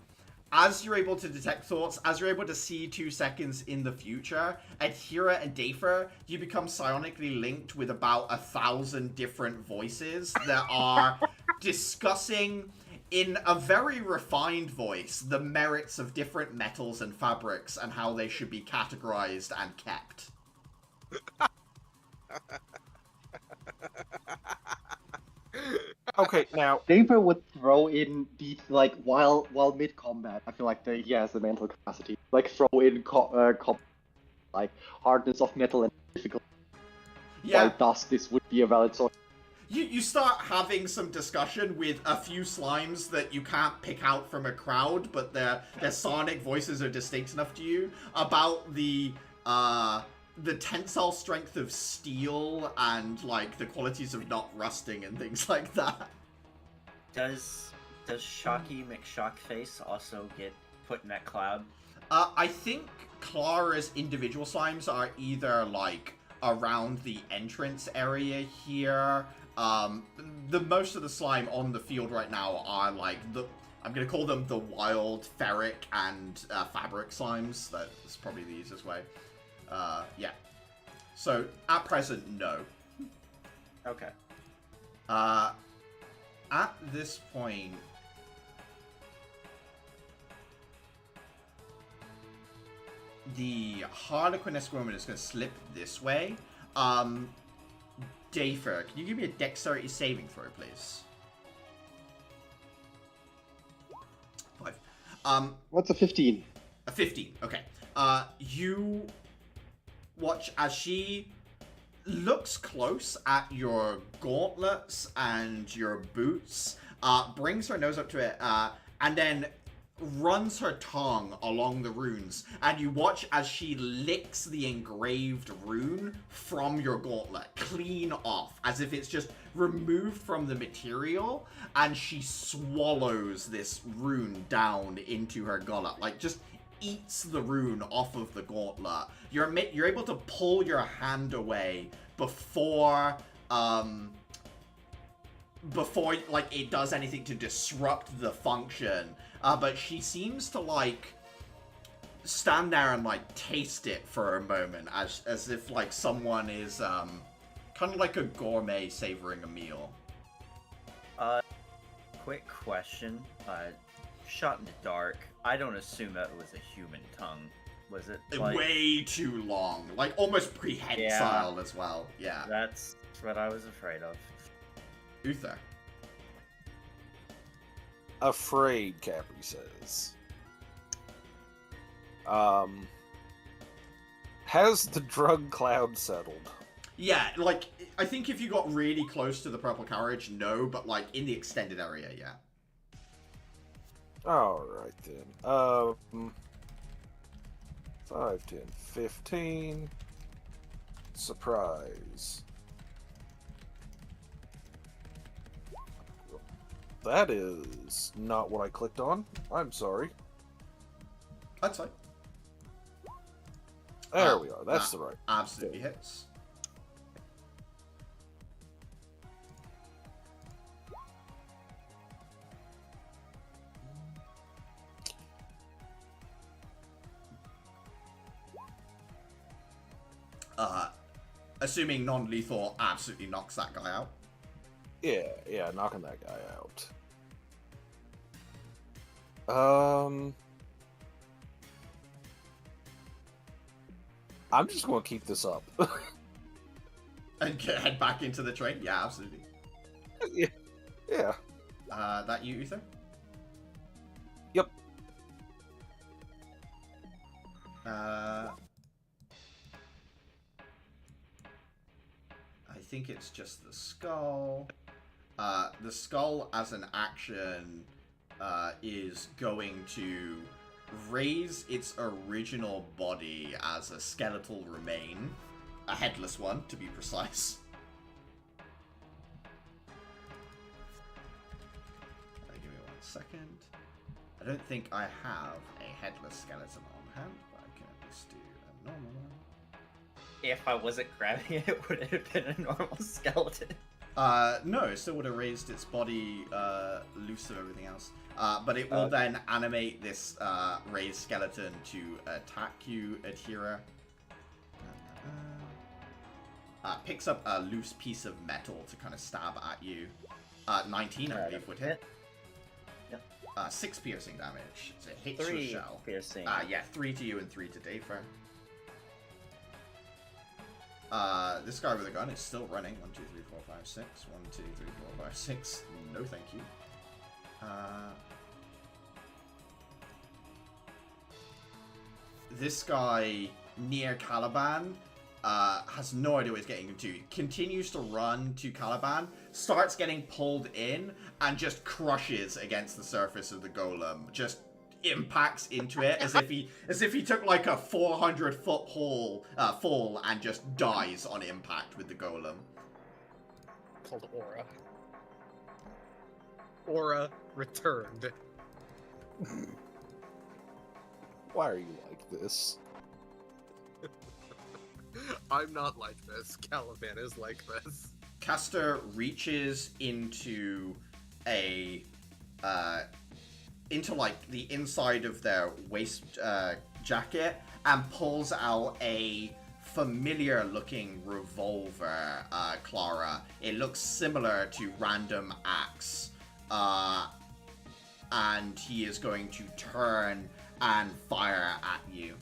as you're able to detect thoughts, as you're able to see 2 seconds in the future, Adhira and Dafer, you become psionically linked with about 1,000 different voices that are discussing in a very refined voice the merits of different metals and fabrics and how they should be categorized and kept. Okay, now Daver would throw in beats like while mid combat. I feel like he has the mental capacity. Like throw in like hardness of metal and difficulty. Yeah. While thus this would be a valid source. You start having some discussion with a few slimes that you can't pick out from a crowd, but their sonic voices are distinct enough to you about the tensile strength of steel and like the qualities of not rusting and things like that. Does Shocky McShockface also get put in that cloud? I think Clara's individual slimes are either like around the entrance area here. The most of the slime on the field right now are like I'm gonna call them the wild ferric and fabric slimes. That's probably the easiest way. Yeah. So, at present, no. Okay. At this point... the Harlequinesque woman is going to slip this way. Dafer, can you give me a dexterity saving throw, please? 5. What's a 15? A 15, okay. You watch as she looks close at your gauntlets and your boots, brings her nose up to it, and then runs her tongue along the runes, and you watch as she licks the engraved rune from your gauntlet, clean off, as if it's just removed from the material, and she swallows this rune down into her gullet, like just eats the rune off of the gauntlet. You're able to pull your hand away before before like it does anything to disrupt the function. But she seems to like stand there and like taste it for a moment, as if like someone is kind of like a gourmet savoring a meal. Quick question. Shot in the dark. I don't assume that was a human tongue. Was it? Like... Way too long, like almost prehensile as well. Yeah. That's what I was afraid of. Uther. Afraid, Capri says. Has the drug cloud settled? Yeah, like, I think if you got really close to the purple carriage, no, but like in the extended area, yeah. Alright then. 5, 10, 15. Surprise. That is not what I clicked on. I'm sorry. That's fine. There we are. That's the right. Absolutely hits. Assuming non-lethal absolutely knocks that guy out. Yeah, knocking that guy out. I'm just gonna keep this up. And head back into the train? Yeah, absolutely. Yeah. That you, Uther? Yep. I think it's just the skull. The skull, as an action, is going to raise its original body as a skeletal remain. A headless one, to be precise. Give me 1 second. I don't think I have a headless skeleton on hand, but I can just do a normal one. If I wasn't grabbing it, would it have been a normal skeleton? No, it still would have raised its body loose of everything else. But it will then animate this raised skeleton to attack you, Atira. Picks up a loose piece of metal to kind of stab at you. 19, I believe, would hit. Yep. 6 piercing damage. So it hits 3 your shell. piercing. Yeah, 3 to you and 3 to Dayfair. This guy with a gun is still running. 1, 2, 3, 4, 5, 6. 1, 2, 3, 4, 5, 6. No, thank you. This guy near Caliban has no idea what he's getting into. Continues to run to Caliban, starts getting pulled in, and just crushes against the surface of the golem. Just impacts into it as if he took like a 400-foot fall and just dies on impact with the golem. Called Aura. Aura returned. Why are you like this? I'm not like this. Caliban is like this. Caster reaches into a into like the inside of their waist jacket and pulls out a familiar looking revolver, Clara. It looks similar to Random Axe. And he is going to turn and fire at you.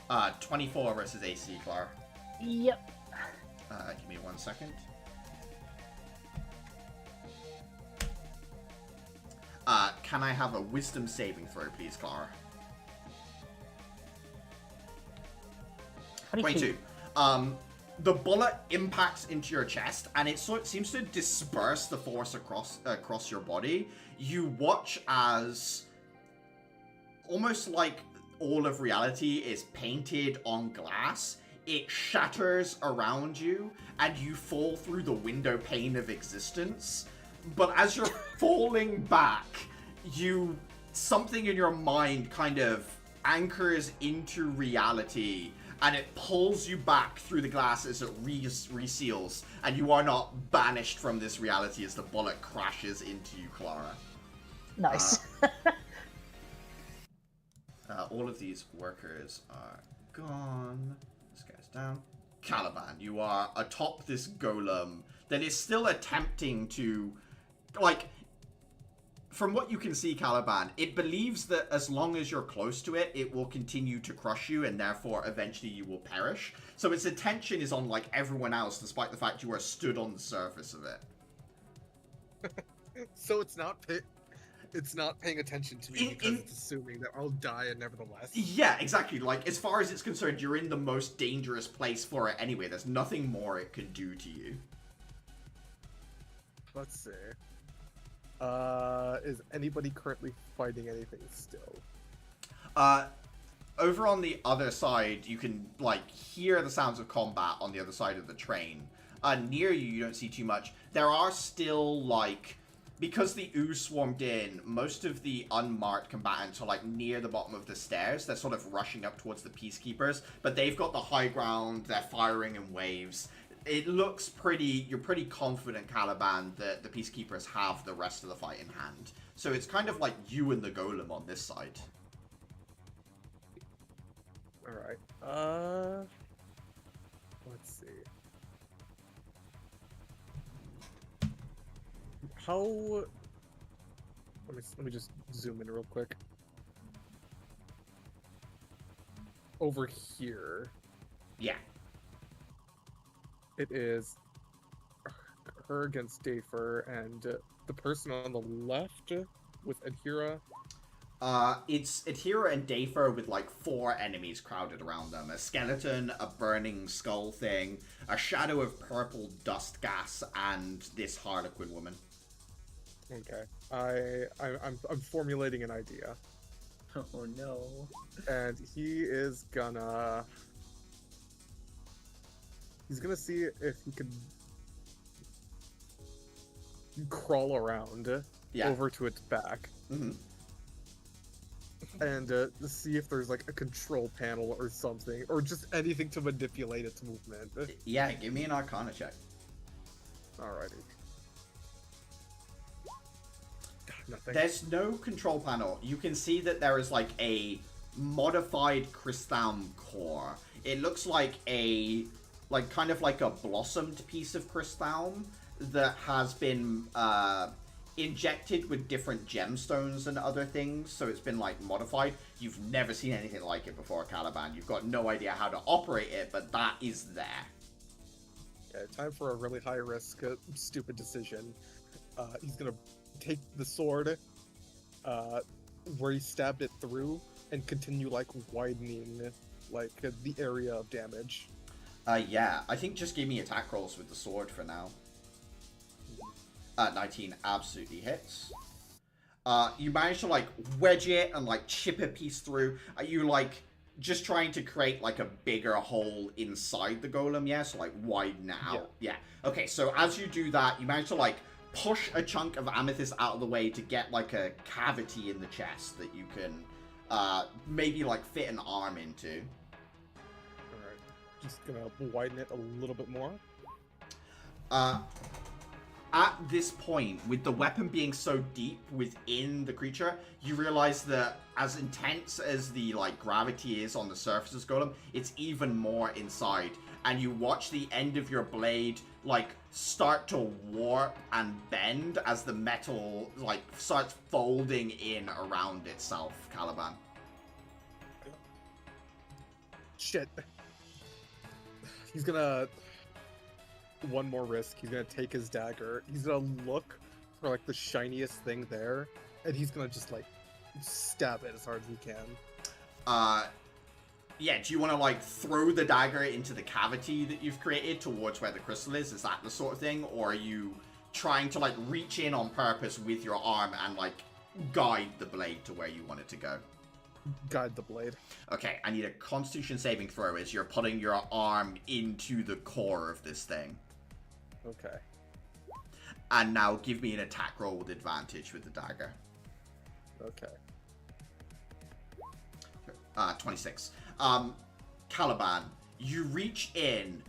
Uh, 24 versus AC, Clara. Yep. Give me 1 second. Can I have a wisdom saving throw, please, Clara? 22. The bullet impacts into your chest, and it sort of seems to disperse the force across your body. You watch as almost like all of reality is painted on glass. It shatters around you, and you fall through the window pane of existence. But as you're falling back, something in your mind kind of anchors into reality, and it pulls you back through the glass as it reseals, and you are not banished from this reality as the bullet crashes into you, Clara. Nice. All of these workers are gone. This guy's down. Caliban, you are atop this golem that is still attempting to, like, from what you can see, Caliban, it believes that as long as you're close to it, it will continue to crush you, and therefore eventually you will perish. So its attention is on, like, everyone else, despite the fact you are stood on the surface of it. So it's not paying attention to me because it's assuming that I'll die nevertheless. Yeah, exactly. Like, as far as it's concerned, you're in the most dangerous place for it anyway. There's nothing more it can do to you. Let's see. Is anybody currently fighting anything still? Over on the other side, you can, like, hear the sounds of combat on the other side of the train. Near you, you don't see too much. There are still, like, because the ooze swarmed in, most of the unmarked combatants are, like, near the bottom of the stairs. They're sort of rushing up towards the peacekeepers, but they've got the high ground. They're firing in waves. It looks you're pretty confident, Caliban, that the peacekeepers have the rest of the fight in hand. So it's kind of like you and the golem on this side. Alright. Let's see. Let me just zoom in real quick. Over here. Yeah. It is her against Dafer, and the person on the left with Adhira. It's Adhira and Dafer with, like, 4 enemies crowded around them. A skeleton, a burning skull thing, a shadow of purple dust gas, and this Harlequin woman. Okay. I'm formulating an idea. Oh no. And he's gonna see if he can crawl around over to its back. Mm-hmm. And see if there's, like, a control panel or something, or just anything to manipulate its movement. Yeah, give me an Arcana check. Alrighty. Nothing. There's no control panel. You can see that there is, like, a modified crystalline core. It looks like kind of like a blossomed piece of crystalline that has been injected with different gemstones and other things, so it's been, like, modified. You've never seen anything like it before, Caliban. You've got no idea how to operate it, but that is there. Okay, time for a really high-risk, stupid decision. He's gonna take the sword where he stabbed it through and continue, like, widening, like, the area of damage. Yeah, I think just give me attack rolls with the sword for now. 19 absolutely hits. You manage to, like, wedge it and, like, chip a piece through. Are you, like, just trying to create, like, a bigger hole inside the golem, yeah? So, like, widen it out. Yeah. Okay, so as you do that, you manage to, like, push a chunk of amethyst out of the way to get, like, a cavity in the chest that you can maybe, like, fit an arm into. Alright. Just gonna widen it a little bit more. At this point, with the weapon being so deep within the creature, you realize that as intense as the, like, gravity is on the surface of Golem, it's even more inside. And you watch the end of your blade, like, start to warp and bend as the metal, like, starts folding in around itself, Caliban. Shit. He's gonna... One more risk. He's gonna take his dagger. He's gonna look for, like, the shiniest thing there, and he's gonna just, like, stab it as hard as he can. Yeah, do you want to, like, throw the dagger into the cavity that you've created towards where the crystal is? Is that the sort of thing? Or are you trying to, like, reach in on purpose with your arm and, like, guide the blade to where you want it to go? Guide the blade. Okay, I need a Constitution saving throw as you're putting your arm into the core of this thing. Okay. And now give me an attack roll with advantage with the dagger. Okay. 26. Caliban, you reach in.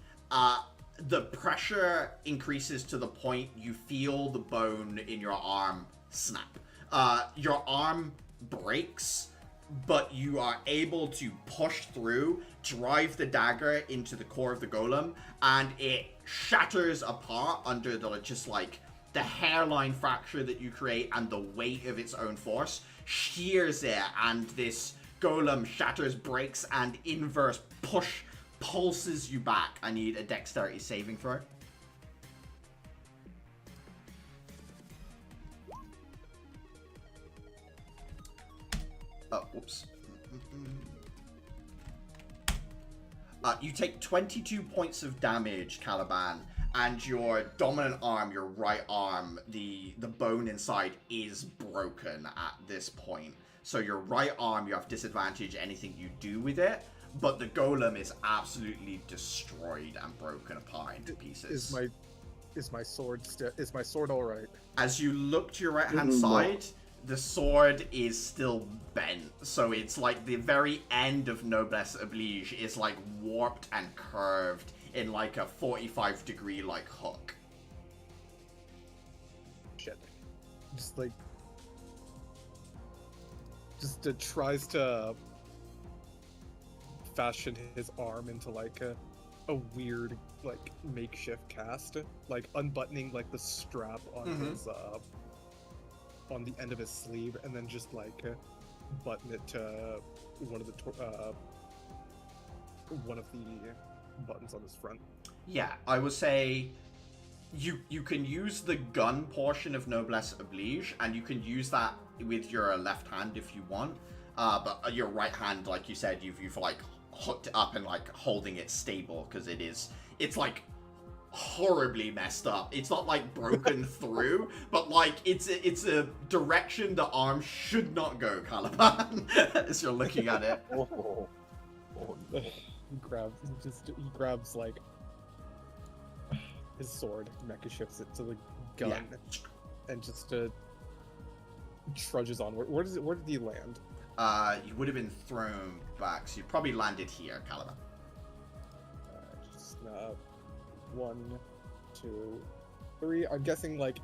The pressure increases to the point you feel the bone in your arm snap. Your arm breaks, but you are able to push through, drive the dagger into the core of the golem, and it shatters apart under the hairline fracture that you create, and the weight of its own force shears it, and this golem shatters, breaks, and inverse push pulses you back. I need a dexterity saving throw. Oh, whoops. You take 22 points of damage, Caliban, and your dominant arm, your right arm, the bone inside is broken at this point. So your right arm, you have disadvantage anything you do with it, but the golem is absolutely destroyed and broken apart into pieces. Is my sword all right? As you look to your right hand side, the sword is still bent, so it's like the very end of Noblesse Oblige is like warped and curved in like a 45-degree like hook. Shit. Tries to fashion his arm into like a weird like makeshift cast, like unbuttoning like the strap on his on the end of his sleeve, and then just like button it to one of the buttons on his front. Yeah, I would say you can use the gun portion of Noblesse Oblige, and you can use that with your left hand if you want. But your right hand, like you said, you've like hooked it up and like holding it stable, because it's like horribly messed up. It's not like broken through, but like it's a direction the arm should not go, Caliban, as you're looking at it. He grabs like his sword, mecha shifts it to the gun, and just trudges on. Where did he land? You would have been thrown back, so you probably landed here, Caliban. Just 1, 2, 3. I'm guessing like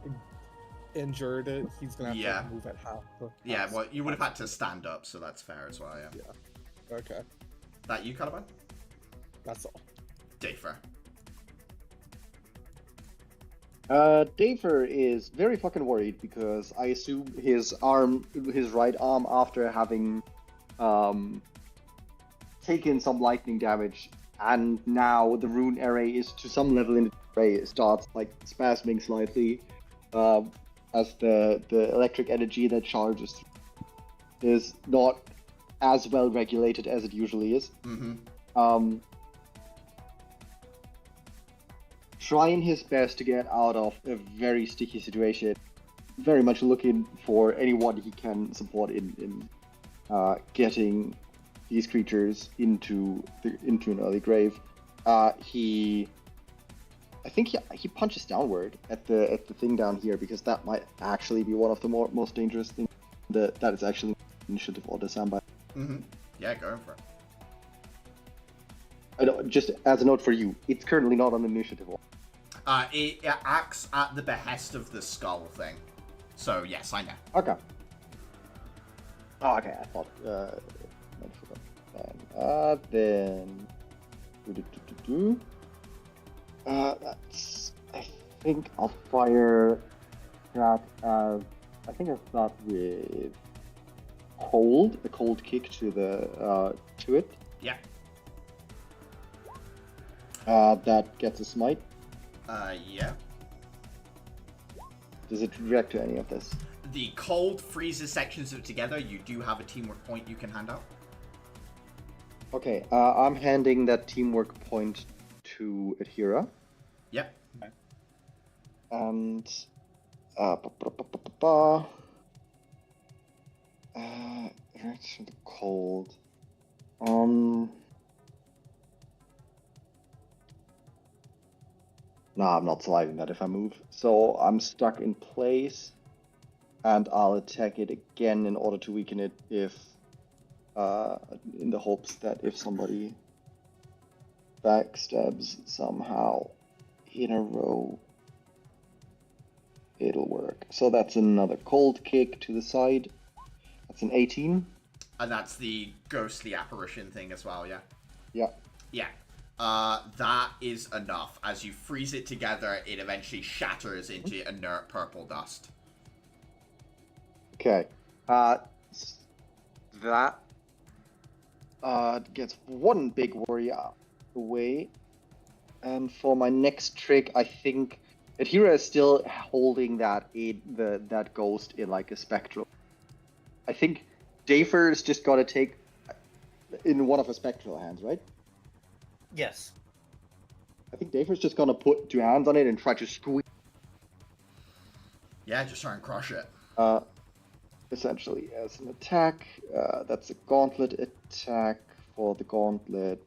injured. He's gonna have to move at half. Yeah, well, you would have had to stand up, so that's fair as well. Yeah. Okay. That you, Caliban? That's all. Dafer. Dafer is very fucking worried because I assume his right arm, after having taken some lightning damage, and now the rune array is to some level in the array, it starts like spasming slightly as the electric energy that charges through is not as well regulated as it usually is. Trying his best to get out of a very sticky situation, very much looking for anyone he can support in getting these creatures into an early grave. I think he punches downward at the thing down here, because that might actually be one of the most dangerous things that is actually initiative order standby. Yeah, going for it. I know, just as a note for you, it's currently not on initiative order. It acts at the behest of the skull thing. So, yes, I know. Okay. Oh, okay, I thought... then... that's... I think I'll fire that as... I think I'll start with... Cold. The cold kick to the... to it. Yeah. That gets a smite. Yeah. Does it react to any of this? The cold freezes sections of it together. You do have a teamwork point you can hand out. Okay, I'm handing that teamwork point to Adhira. Yep. And... reacts to the cold. No, I'm not sliding that if I move. So I'm stuck in place, and I'll attack it again in order to weaken it if in the hopes that if somebody backstabs somehow in a row, it'll work. So that's another cold kick to the side. That's an 18. And that's the ghostly apparition thing as well, yeah? Yeah. Yeah. That is enough. As you freeze it together, it eventually shatters into inert purple dust. Okay. That gets one big worry away. And for my next trick, I think Adhira is still holding that ghost in like a spectral. I think Dafer is just gotta take in one of her spectral hands, right? Yes. I think Dafer's just gonna put 2 hands on it and try to squeeze. Yeah, just try and crush it. Essentially as an attack. That's a gauntlet attack for the gauntlet.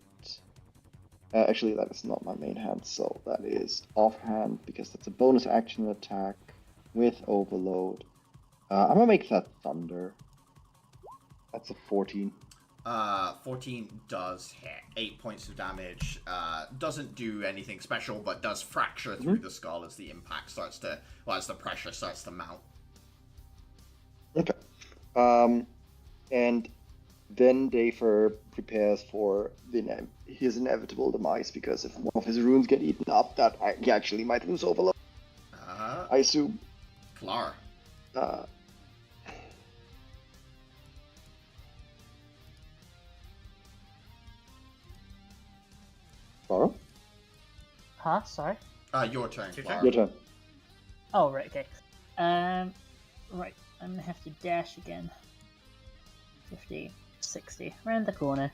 Actually, that is not my main hand, so that is offhand because that's a bonus action attack with overload. I'm gonna make that thunder. That's a 14. 14 does hit. 8 points of damage. Doesn't do anything special, but does fracture through the skull as the impact starts to, as the pressure starts to mount. Okay. And then Dafer prepares for his inevitable demise because if one of his runes get eaten up, he actually might lose overload. I assume. Klar. Clara? Huh? Sorry. Your turn, Your Klar. Your turn. Oh, right, okay. Right, I'm gonna have to dash again. 50, 60, around the corner.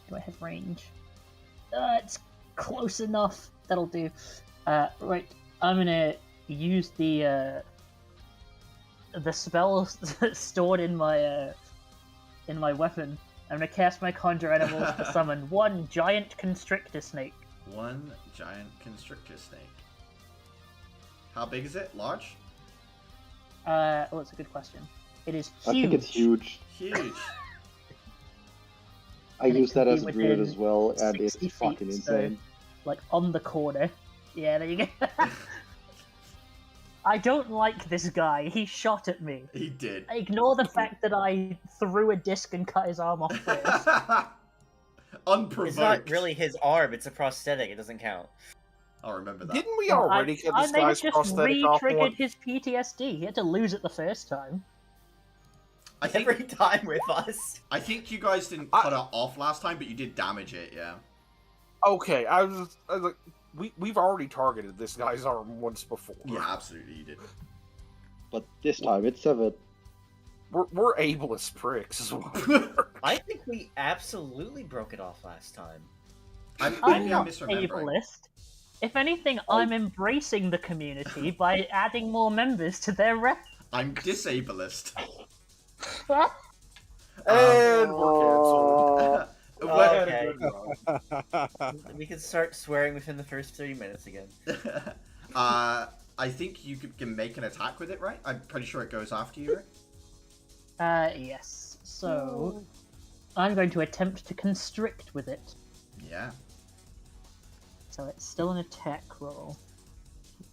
Do I have range? It's close enough. That'll do. Right, I'm gonna use the spell stored in my weapon. I'm gonna cast my Conjure Animals to summon one giant constrictor snake. One giant constrictor snake. How big is it? Large? Oh, it's a good question. It is huge. I think it's huge. Huge. I And it use that could as be a druid within as well, and 60 it's fucking feet, so- insane. Like on the corner. Yeah, there you go. I don't like this guy. He shot at me. He did. Ignore the fact that I threw a disc and cut his arm off first. Unprovoked. It's not really his arm, it's a prosthetic, it doesn't count. I'll remember that. Didn't we already get this I may have guy's just prosthetic off re-triggered one? his PTSD. He had to lose it the first time. I think Every time with us. I think you guys didn't cut it off last time, but you did damage it, yeah. Okay, I was like, we've already targeted this guy's arm once before. Yeah, absolutely, you did. But this time it's severed. We're ableist pricks as well. I think we absolutely broke it off last time. I'm Maybe I'm not misremembering. ableist. If anything, I'm embracing the community by adding more members to their rep. I'm disableist. And we're canceled. Okay. We can start swearing within the first 30 minutes again. I think you can make an attack with it, right? I'm pretty sure it goes after you, right? Yes. So, I'm going to attempt to constrict with it. Yeah. So it's still an attack roll.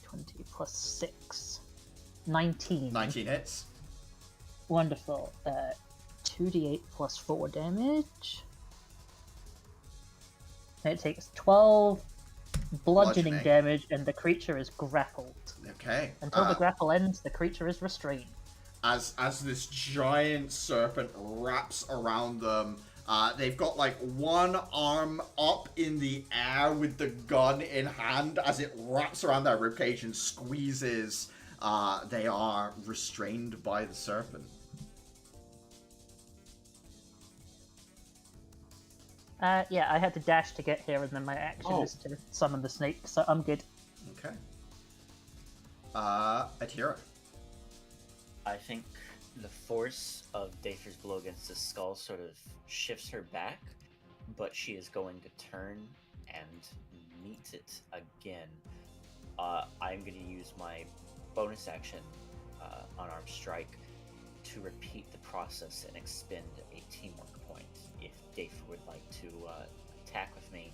20 plus 6. 19. 19 hits. Wonderful. 2d8 plus 4 damage. And it takes 12 bludgeoning Bludgeoning. damage, and the creature is grappled. Okay. Until the grapple ends, the creature is restrained. As this giant serpent wraps around them, they've got like one arm up in the air with the gun in hand as it wraps around their ribcage and squeezes. They are restrained by the serpent. Yeah, I had to dash to get here, and then my action is to summon the snake, so I'm good. Okay. Atira. I think the force of Dafer's blow against the skull sort of shifts her back, but she is going to turn and meet it again. I'm going to use my bonus action, unarmed strike, to repeat the process and expend a teamwork point if Dave would like to attack with me.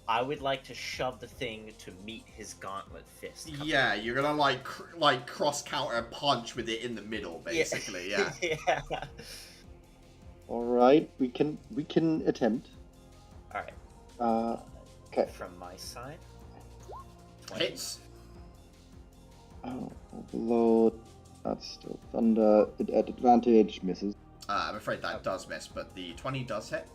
I would like to shove the thing to meet his gauntlet fist. Yeah, you're gonna like cross counter punch with it in the middle, basically. Yeah. Yeah. All right, we can attempt. All right. Okay. From my side, 20. Hits. Oh, below. That's still thunder. At advantage, misses. I'm afraid that does miss, but the 20 does hit.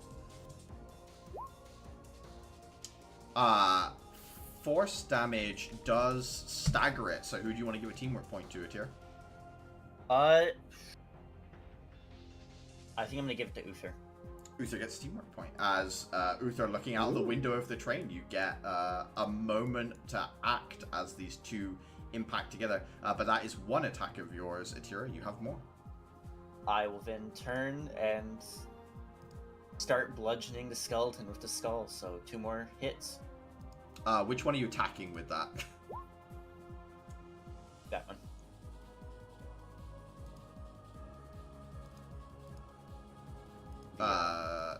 Force damage does stagger it, so who do you want to give a teamwork point to it here? I think I'm gonna give it to Uther. Uther gets a teamwork point. As Uther looking out the window of the train, you get a moment to act as these two impact together. But that is one attack of yours, Atira. You have more. I will then turn and start bludgeoning the skeleton with the skull, so 2 more hits. Which one are you attacking with that? That one.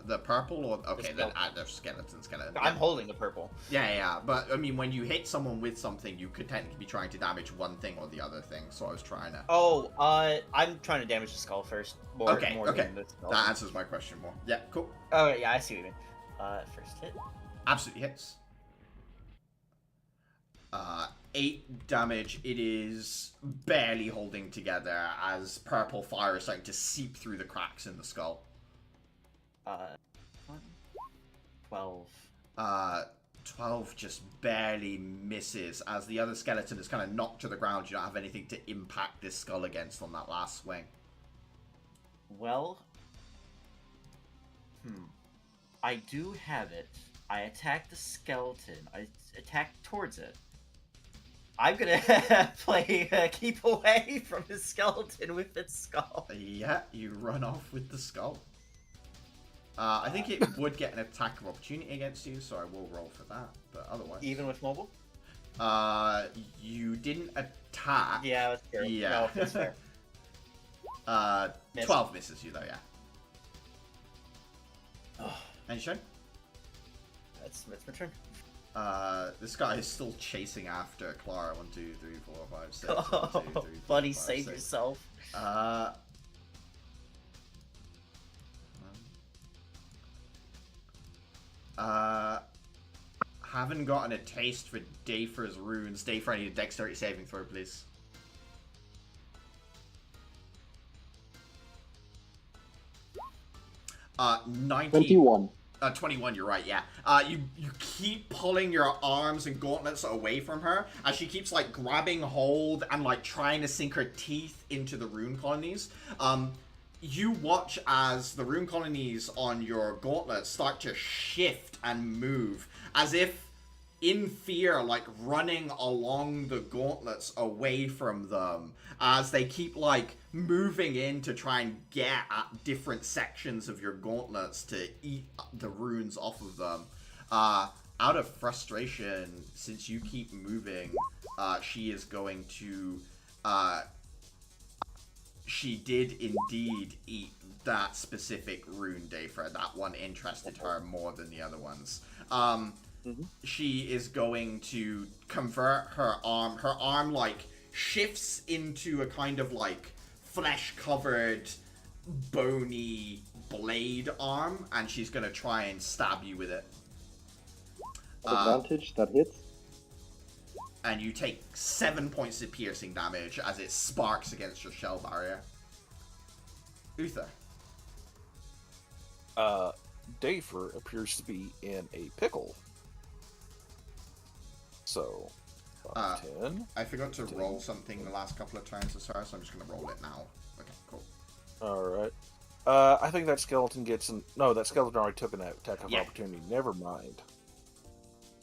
The purple or okay, then skeleton. they're skeletons. I'm holding the purple. Yeah, but I mean, when you hit someone with something, you could technically be trying to damage one thing or the other thing. So I was trying to. Oh, I'm trying to damage the skull first. More Okay. than the skull. That answers my question more. Yeah, cool. Oh yeah, I see what you mean. First hit. Absolutely hits. 8 damage. It is barely holding together as purple fire is starting to seep through the cracks in the skull. 12. 12 just barely misses as the other skeleton is kind of knocked to the ground. You don't have anything to impact this skull against on that last swing. Well, I do have it. I attack the skeleton. I attack towards it. I'm gonna play keep away from the skeleton with its skull. Yeah, you run off with the skull. I think it would get an attack of opportunity against you, so I will roll for that. But otherwise, Even with mobile? You didn't attack. Yeah, that's fair. Yeah. No, that's fair. 12 misses you though. Yeah. Oh, And Shane? that's my turn. This guy is still chasing after Clara. 1, 2, 3, 4, 5, 6. Oh, 1, 2, 3, 4, buddy, 5, save 6. yourself. Haven't gotten a taste for Dayfur's runes. Dayfur, I need a dexterity saving throw, please. Uh, 21. 21, you're right, yeah. You keep pulling your arms and gauntlets away from her as she keeps, like, grabbing hold and, like, trying to sink her teeth into the rune colonies. You watch as the rune colonies on your gauntlets start to shift and move as if in fear, like running along the gauntlets away from them as they keep like moving in to try and get at different sections of your gauntlets to eat the runes off of them. Out of frustration, since you keep moving, she is going to she did indeed eat that specific rune, Dayfra. That one interested her more than the other ones. She is going to convert her arm. Her arm, like, shifts into a kind of, like, flesh-covered, bony blade arm, and she's going to try and stab you with it. Advantage, that hits. And you take 7 points of piercing damage as it sparks against your shell barrier. Uther. Dayfur appears to be in a pickle. So, 10. I forgot to roll something the last couple of turns as well, so I'm just going to roll it now. Okay, cool. Alright. I think that skeleton gets an... No, that skeleton already took an attack of opportunity. Never mind.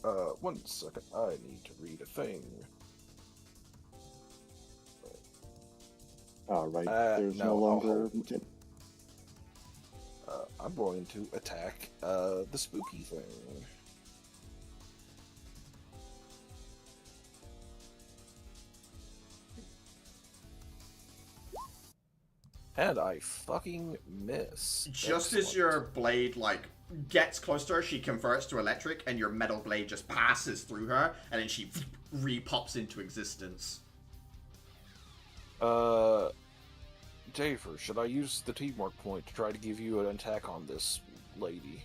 1 second. I need to read a thing. Alright, there's no longer... I'm going to attack the spooky thing. And I fucking miss. Just as Excellent. your blade like gets close to her, she converts to electric, and your metal blade just passes through her, and then she re-pops into existence. Jafer, should I use the teamwork point to try to give you an attack on this lady?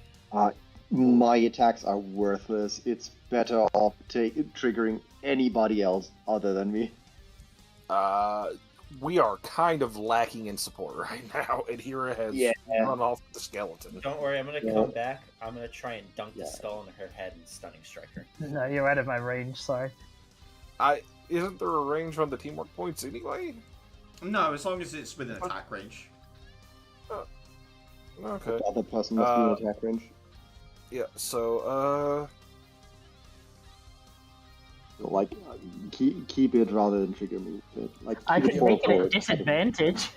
My attacks are worthless. It's better off triggering anybody else other than me. We are kind of lacking in support right now, and Hira has run off the skeleton. Don't worry, I'm gonna come back. I'm gonna try and dunk the skull into her head and stunning strike her. No, you're out of my range. Sorry. Isn't there a range on the teamwork points anyway? No, as long as it's within attack range. Okay. The other person must be in attack range. Yeah. So Like, keep it rather than trigger me. Like, I keep could it make it a forward. disadvantage.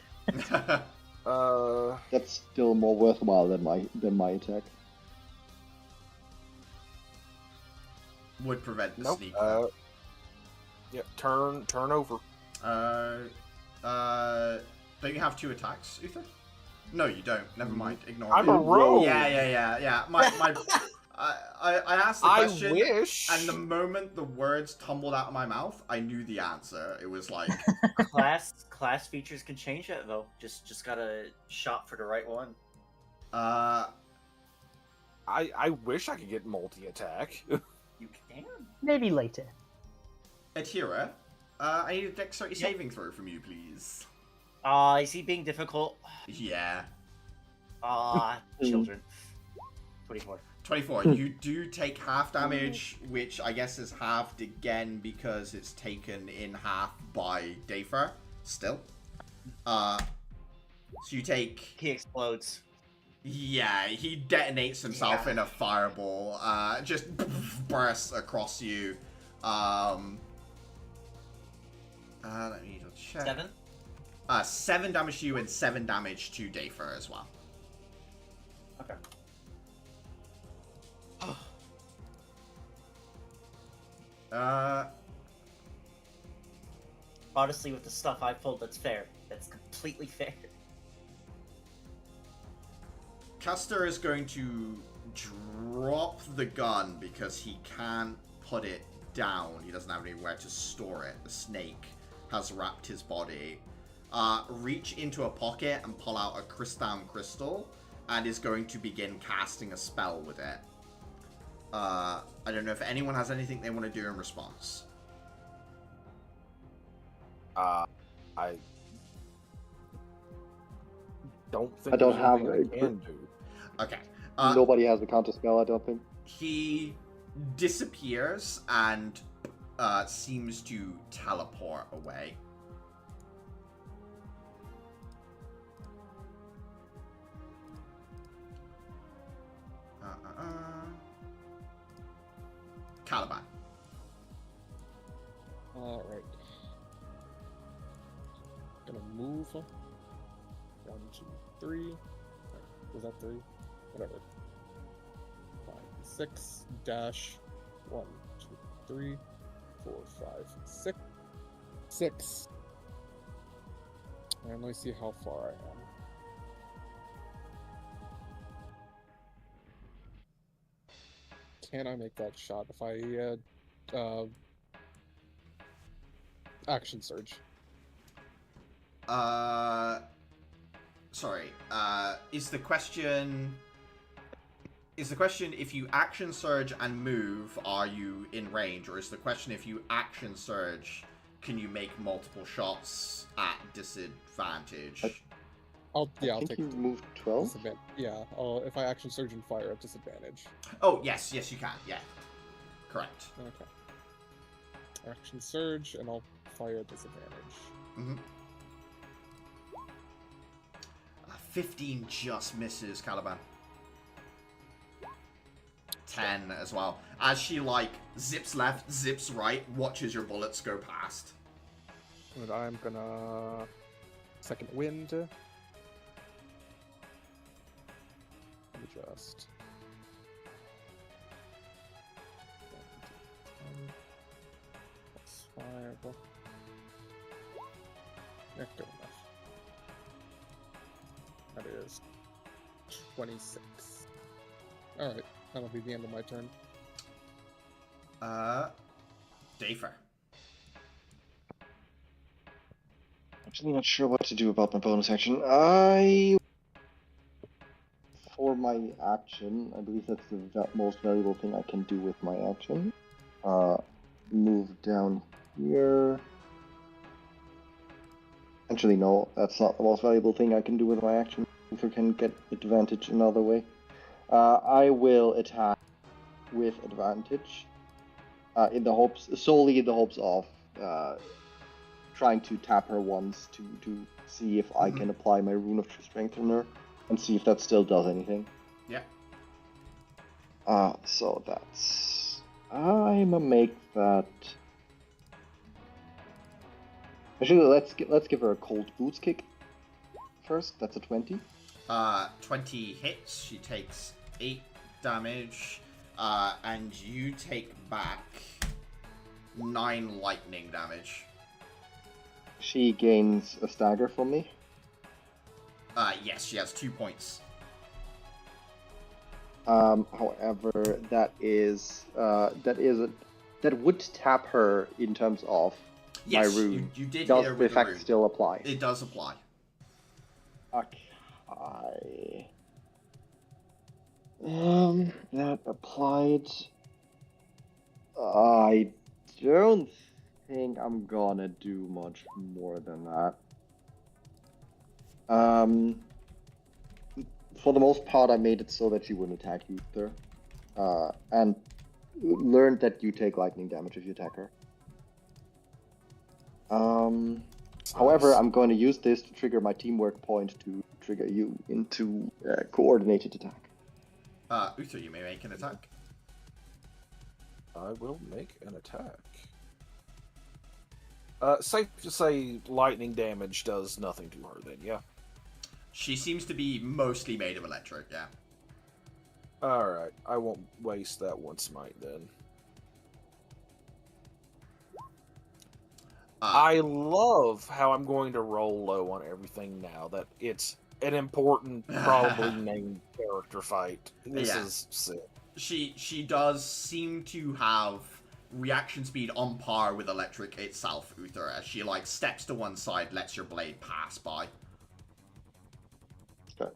That's still more worthwhile than my attack. Would prevent the nope. sneak. Yeah. Turn over. Don't you have 2 attacks, Uther? No, you don't. Never mind. Ignore I'm me. a rogue. Yeah. I asked the question, I wish. and the moment the words tumbled out of my mouth, I knew the answer. It was like class features can change that though. Just gotta shop for the right one. I wish I could get multi-attack. You can. Maybe later. Adhira, I need a dexterity saving throw from you, please. Is he being difficult? Yeah. Children. 24. 24. You do take half damage, which I guess is halved again because it's taken in half by Dafer. Still. So you take... He explodes. Yeah, he detonates himself in a fireball. Just bursts across you. Let me just check. 7? 7 damage to you and 7 damage to Dafer as well. Okay. Honestly, with the stuff I pulled, that's fair. That's completely fair. Custer is going to drop the gun because he can't put it down. He doesn't have anywhere to store it. The snake has wrapped his body. Reach into a pocket and pull out a crystal and is going to begin casting a spell with it. I don't know if anyone has anything they want to do in response. I don't think I don't there's have anything a I can do. Okay. Nobody has a counter spell, I don't think. He disappears and seems to teleport away. Caliban. Alright. Gonna move. 1, 2, 3. Was that 3? Whatever. 5, 6 dash 1, 2, 3, 4, 5, 6. 6. And let me see how far I am. Can I make that shot if I action surge? Sorry. Is the question if you action surge and move, are you in range, or is the question if you action surge, can you make multiple shots at disadvantage? I I'll think take you moved 12? Yeah, if I action surge and fire at disadvantage. Oh, yes, you can. Yeah. Correct. Okay. Action surge, and I'll fire at disadvantage. Mm-hmm. 15 just misses, Caliban. 10 as well. As she, like, zips left, zips right, watches your bullets go past. And I'm gonna... Second wind. Let me just... Plus 5. Yeah, good enough. is 26. Alright, that'll be the end of my turn. Dafer. Actually, not sure what to do about my bonus action. For my action, I believe that's the most valuable thing I can do with my action. Move down here. Actually, no, that's not the most valuable thing I can do with my action. If I can get advantage another way. I will attack with advantage. Solely in the hopes of trying to tap her once to see if I can apply my Rune of True Strength on her and see if that still does anything. Yeah. So that's... I'ma make that... Actually, let's give her a cold boots kick first. That's a 20. 20 hits. She takes 8 damage, and you take back 9 lightning damage. She gains a stagger from me. Yes, she has 2 points. However, that would tap her in terms of Yes, my rune. you did Does hit her the with the effect rune. still apply? It does apply. Okay. That applied. I don't think I'm gonna do much more than that. For the most part, I made it so that she wouldn't attack you there. And learned that you take lightning damage if you attack her. However, I'm going to use this to trigger my teamwork point to trigger you into coordinated attack. Uther, you may make an attack. I will make an attack. Safe to say lightning damage does nothing to her then, yeah? She seems to be mostly made of electric, yeah. Alright, I won't waste that one smite then. I love how I'm going to roll low on everything now that it's an important, probably named character fight. This is sick. She does seem to have reaction speed on par with electric itself, Uther, as she like steps to one side, lets your blade pass by. Okay.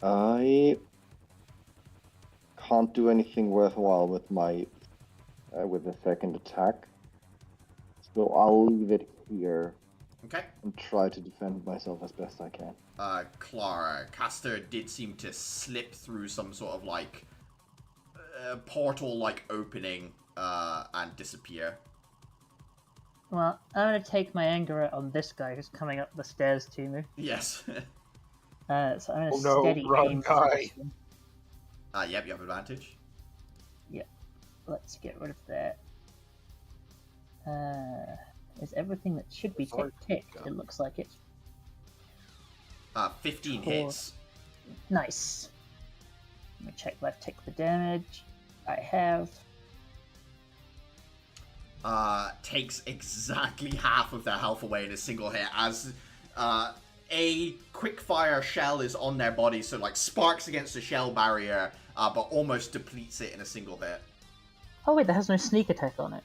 I can't do anything worthwhile with my with the second attack, so I'll leave it here. Okay. And try to defend myself as best I can. Clara, Caster did seem to slip through some sort of like portal-like opening and disappear. Well, I'm going to take my anger out on this guy who's coming up the stairs to me. Yes. So I'm going to steady aim. Guy. Yep, you have advantage. Yep. Let's get rid of that. Is everything that should be ticked? It looks like it. 15 hits. Nice. Let me check if I've ticked the damage. I have. Takes exactly half of their health away in a single hit as a quickfire shell is on their body, so like sparks against the shell barrier, but almost depletes it in a single hit. Oh wait, that has no sneak attack on it.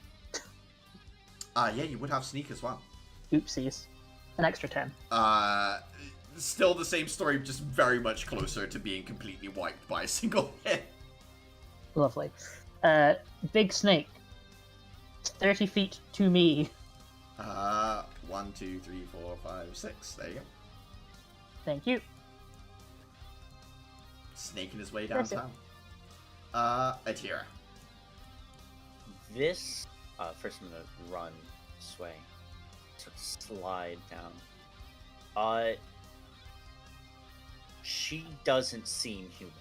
Yeah, you would have sneak as well. Oopsies. An extra 10. Still the same story, just very much closer to being completely wiped by a single hit. Lovely. Big snake. 30 feet to me. 1, 2, 3, 4, 5, 6. There you go. Thank you. Snaking his way downtown. Atira. This, first I'm gonna run this way. Sort of slide down. She doesn't seem human.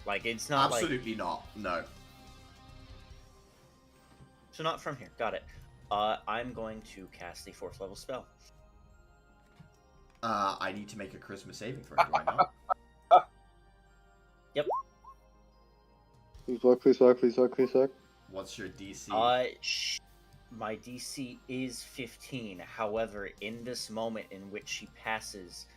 Like, it's not Absolutely not, no. So not from here, got it. I'm going to cast a 4th level spell. I need to make a charisma saving throw, do I not? Yep. Please work, please work, please work, please work. What's your DC? My DC is 15. However, in this moment in which she passes,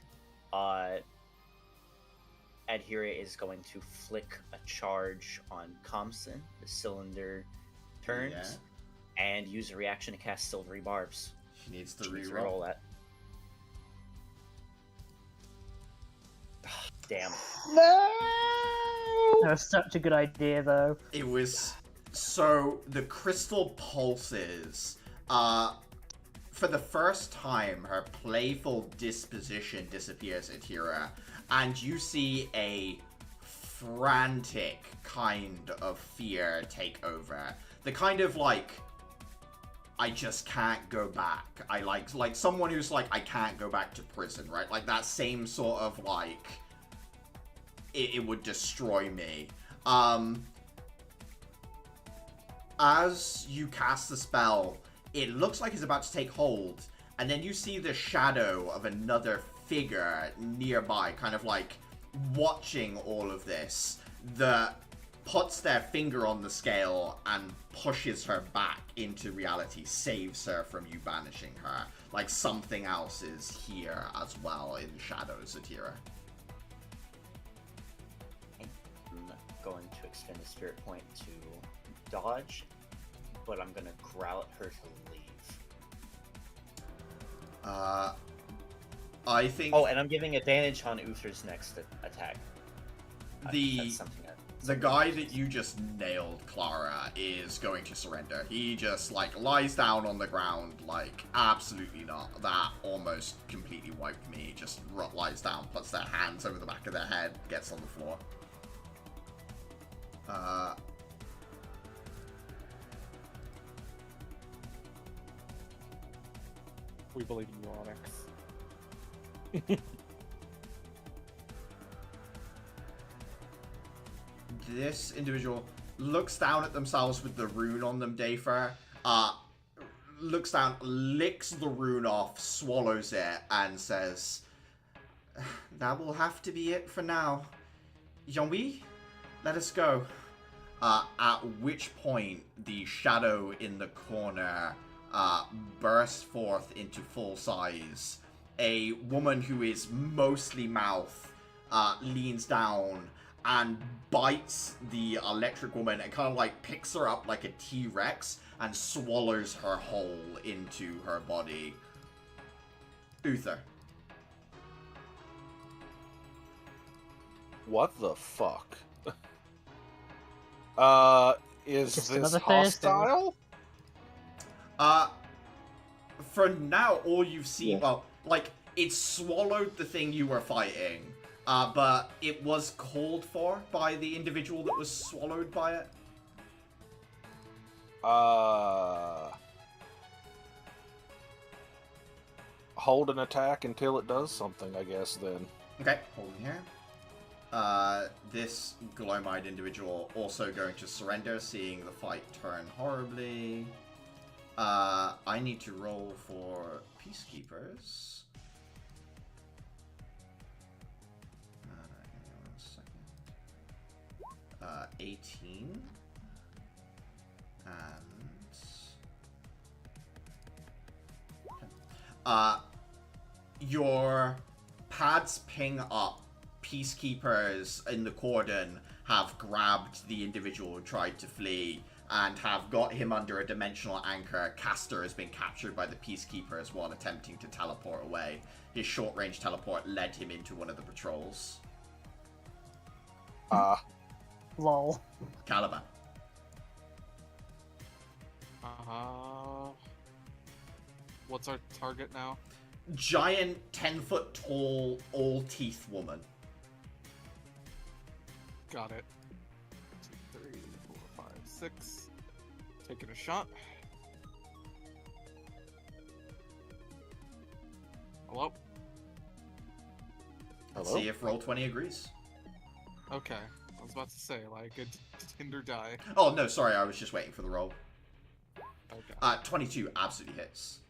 Adhira is going to flick a charge on Comson. The cylinder turns, and use a reaction to cast Silvery Barbs. She needs to She needs to reroll. roll that. Damn. No! That was such a good idea, though. It was so the crystal pulses. For the first time, her playful disposition disappears, Adhira, and you see a frantic kind of fear take over. The kind of like, I just can't go back. I like someone who's like, I can't go back to prison, right? Like that same sort of like, it would destroy me. As you cast the spell, it looks like it's about to take hold, and then you see the shadow of another figure nearby, kind of like watching all of this, that puts their finger on the scale and pushes her back into reality, saves her from you banishing her. Like something else is here as well in the shadows, Adhira. I'm going to expend a spirit point to dodge, but I'm gonna growl at her to leave. I think... Oh, and I'm giving advantage on Uther's next attack. That's something the guy that you just nailed, Clara, is going to surrender. He just, like, lies down on the ground, like, absolutely not. That almost completely wiped me. Just lies down, puts their hands over the back of their head, gets on the floor. We believe in you, Onyx. This individual looks down at themselves with the rune on them, Dafer. Looks down, licks the rune off, swallows it, and says, "That will have to be it for now. Jean-Louis, let us go." At which point, the shadow in the corner bursts forth into full size. A woman who is mostly mouth leans down and bites the electric woman and kind of like picks her up like a T-Rex and swallows her whole into her body. Uther. What the fuck? Is Just this another Thursday. hostile? For now, all you've seen, Yeah. well, like, it swallowed the thing you were fighting, but it was called for by the individual that was swallowed by it. Hold an attack until it does something, I guess, then. Okay, hold on here. This glow-eyed individual also going to surrender, seeing the fight turn horribly. I need to roll for Peacekeepers. Give me 1 second. 18. And... your pads ping up. Peacekeepers in the cordon have grabbed the individual who tried to flee and have got him under a dimensional anchor. Castor has been captured by the Peacekeepers while attempting to teleport away. His short-range teleport led him into one of the patrols. Lol. Caliban. What's our target now? Giant, 10-foot tall, all-teeth woman. Got it. 2, 3, 4, 5, 6. Taking a shot. Hello? Let's Hello? see if Roll20 agrees. Okay. I was about to say, like, a Tinder die. Oh, no, sorry, I was just waiting for the roll. Okay. 22 absolutely hits.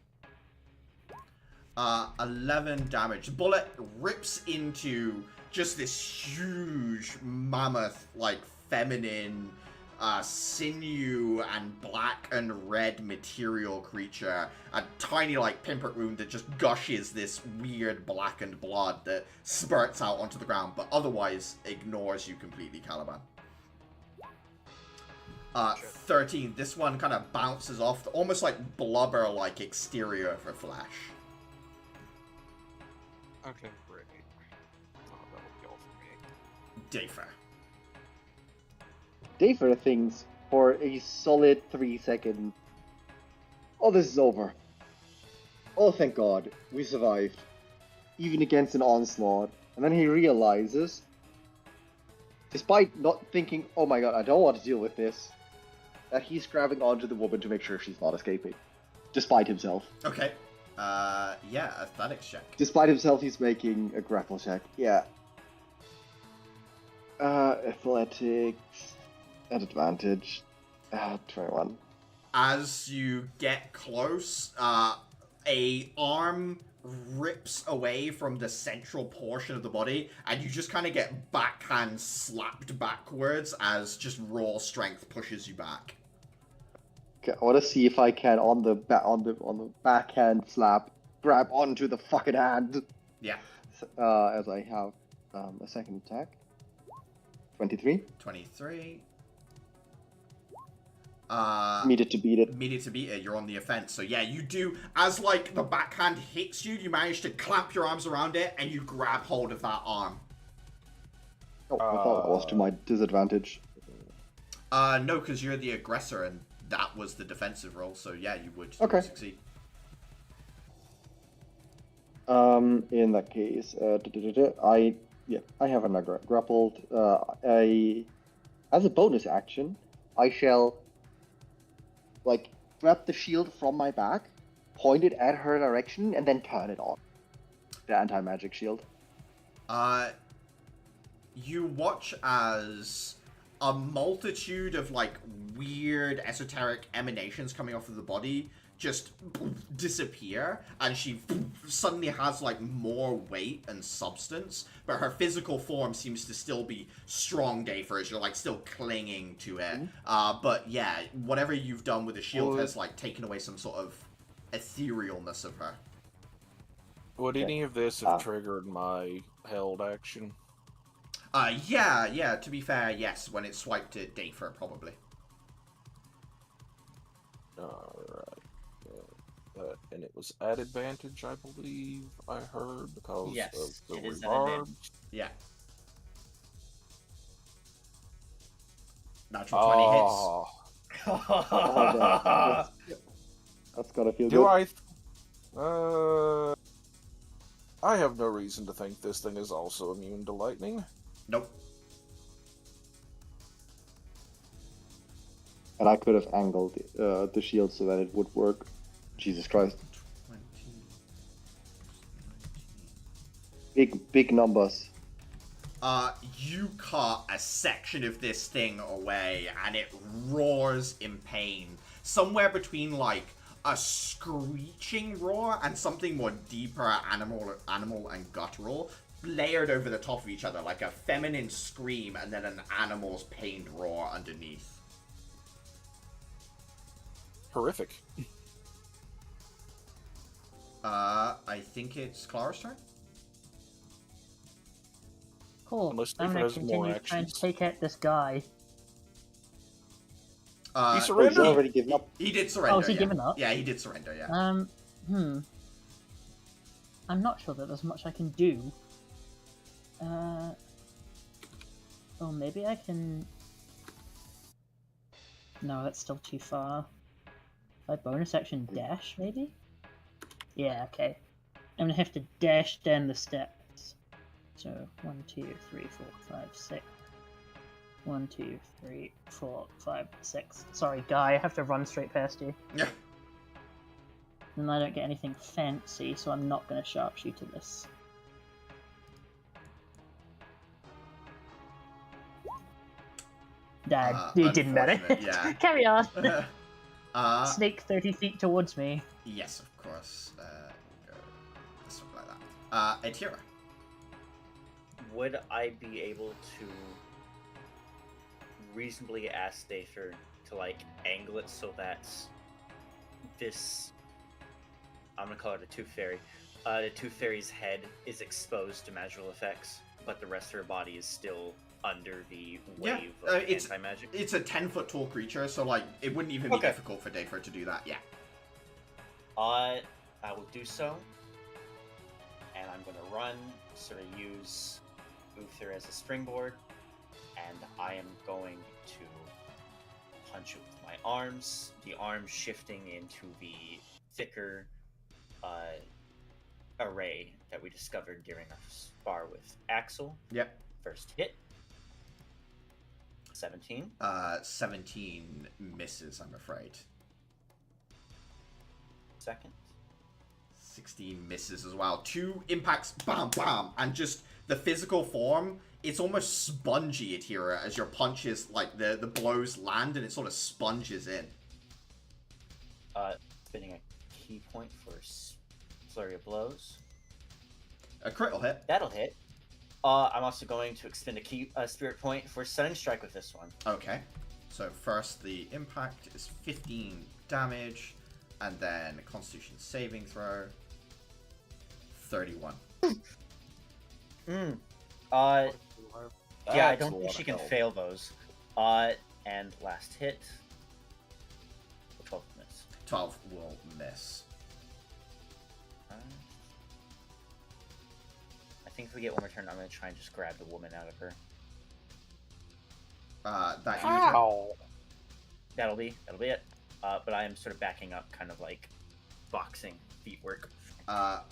11 damage. Bullet rips into just this huge mammoth, like, feminine sinew and black and red material creature. A tiny, like, pinprick wound that just gushes this weird blackened blood that spurts out onto the ground, but otherwise ignores you completely, Caliban. 13. This one kind of bounces off, almost like blubber-like exterior of her flesh. Okay, great. Oh, that will be all for me. Dafer. Dafer thinks for a solid 3 seconds. Oh, this is over. Oh, thank God, we survived. Even against an onslaught. And then he realizes, despite not thinking, oh my God, I don't want to deal with this, that he's grabbing onto the woman to make sure she's not escaping. Despite himself. Okay. Yeah, athletics check. Despite himself, he's making a grapple check. Yeah. Athletics at advantage. 21. As you get close, a arm rips away from the central portion of the body, and you just kind of get backhand slapped backwards as just raw strength pushes you back. Okay, I want to see if I can on the backhand slap grab onto the fucking hand. Yeah. As I have a second attack. 23. 23. Needed to beat it. Needed to beat it. You're on the offense. So yeah, you do. As like the backhand hits you, you manage to clamp your arms around it, and you grab hold of that arm. Oh, I thought that was to my disadvantage. No, because you're the aggressor, and that was the defensive role. So yeah, you would succeed. In that case, I have an grappled. As a bonus action, I shall grab the shield from my back, point it at her direction, and then turn it on. The anti-magic shield. You watch as a multitude of weird esoteric emanations coming off of the body just disappear, and she suddenly has more weight and substance, but her physical form seems to still be strong, Dafer, as you're still clinging to it. But yeah, whatever you've done with the shield has taken away some sort of etherealness of her. Would any of this have triggered my held action? Yeah, to be fair, yes, when it swiped at Dafer, probably. Alright. And it was at advantage, I believe I heard, because of the rebarb. Yeah. Natural 20 hits. Oh, that's gotta feel Do good. I have no reason to think this thing is also immune to lightning. Nope. And I could have angled the shield so that it would work. Jesus Christ. 20. Big numbers. You cut a section of this thing away, and it roars in pain. Somewhere between, a screeching roar and something more deeper animal and guttural, layered over the top of each other, like a feminine scream and then an animal's pained roar underneath. Horrific. I think it's Clara's turn. Cool. Unless I'm Dafer gonna has more continue trying to actions. take out this guy. He surrendered? He's already given up. He did surrender. Oh, is he yeah. given up? Yeah, he did surrender. Yeah. I'm not sure that there's much I can do. Oh, maybe I can... No, that's still too far. My bonus action dash, maybe? Yeah, okay. I'm gonna have to dash down the steps. So, 1, 2, 3, 4, 5, 6. 1, 2, 3, 4, 5, 6. Sorry, guy, I have to run straight past you. Yeah. And I don't get anything fancy, so I'm not gonna sharpshoot to this. It didn't matter. Yeah. Carry on. Snake 30 feet towards me. Yes, of course. Go something like that. Atira. Would I be able to reasonably ask Dather to like angle it so that this, I'm gonna call it a tooth fairy. The tooth fairy's head is exposed to magical effects, but the rest of her body is still under the wave of anti-magic. It's a 10-foot tall creature, so like it wouldn't even be difficult for Dather to do that. Yeah. I will do so, and I'm gonna run, sort of use Uther as a springboard, and I am going to punch it with my arms. The arms shifting into the thicker array that we discovered during our spar with Axel. Yep. First hit. 17. 17 misses, I'm afraid. Second. 16 misses as well. 2 impacts, bam, bam, and just the physical form, it's almost spongy, Atira, as your punches, like, the blows land and it sort of sponges in. Spending a key point for flurry of blows. A crit will hit. That'll hit. I'm also going to expend a spirit point for stunning strike with this one. Okay. So first the impact is 15 damage, and then a Constitution saving throw. 31. Yeah, I don't think she can fail those. And last hit. 12 miss. 12 will miss. I think if we get one more turn, I'm going to try and just grab the woman out of her. That'll be it. But I am sort of backing up, kind of like boxing feet work.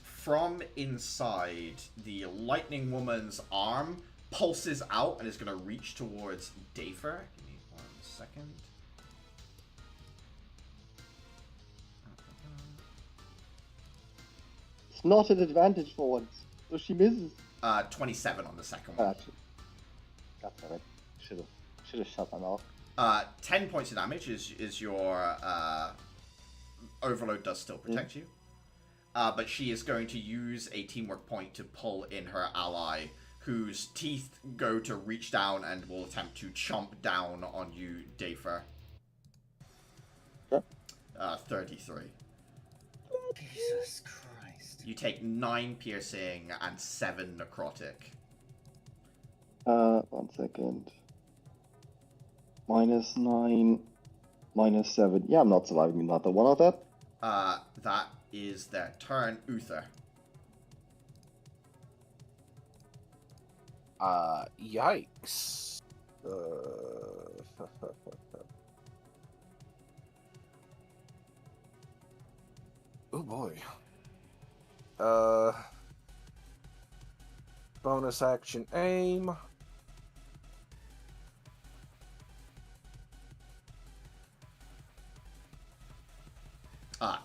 From inside, the lightning woman's arm pulses out and is going to reach towards Dather. Give me 1 second. It's not an advantage for once, so she misses. 27 on the second one. That's alright. Should have shut that off. 10 points of damage is your overload does still protect you. But she is going to use a teamwork point to pull in her ally, whose teeth go to reach down and will attempt to chomp down on you, Dather. Sure. 33. Jesus Christ. You take 9 piercing and 7 necrotic. 1 second. -9, -7. Yeah, I'm not surviving another one of that. That is their turn. Uther. Yikes. Oh boy. Bonus action aim.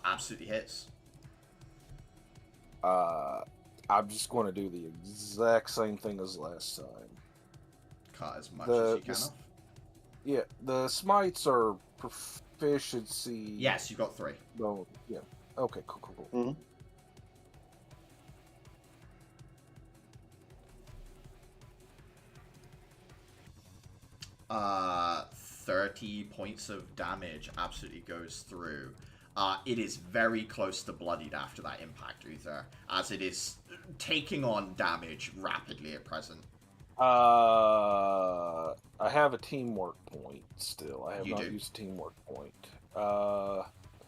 Absolutely hits. I'm just going to do the exact same thing as last time. Cut as much as you can off. Yeah, the smites are proficiency. Yes, you got 3. No, yeah. Okay, cool. Mm-hmm. 30 points of damage absolutely goes through. It is very close to bloodied after that impact, Uther, as it is taking on damage rapidly at present. I have a teamwork point still. I have You not do. used a teamwork point.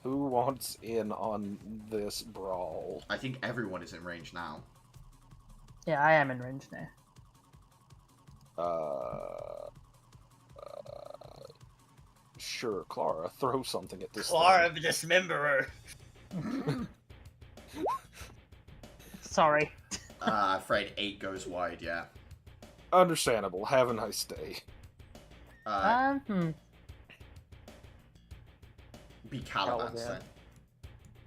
Who wants in on this brawl? I think everyone is in range now. Yeah, I am in range now. Sure, Clara, throw something at this Clara, thing. dismemberer. Sorry. Afraid 8 goes wide, yeah. Understandable. Have a nice day. Be Caliban's Caliban.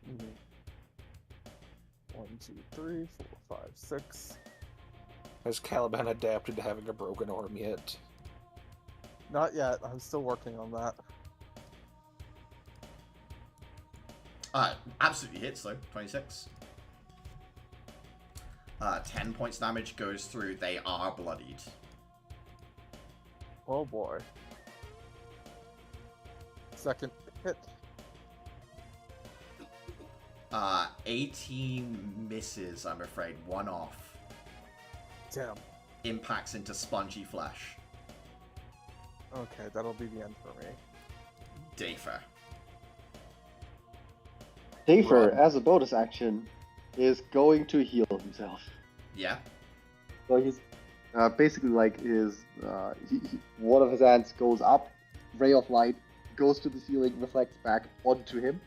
then. 1, 2, 3, 4, 5, 6. Has Caliban adapted to having a broken arm yet? Not yet. I'm still working on that. Absolutely hits though. 26. 10 points damage goes through. They are bloodied. Oh boy. second hit. 18 misses, I'm afraid. One off. Damn. Impacts into spongy flesh. Okay, that'll be the end for me. Dafer. Dafer, Run. as a bonus action, is going to heal himself. Yeah. So he's basically like one of his hands goes up, ray of light goes to the ceiling, reflects back onto him,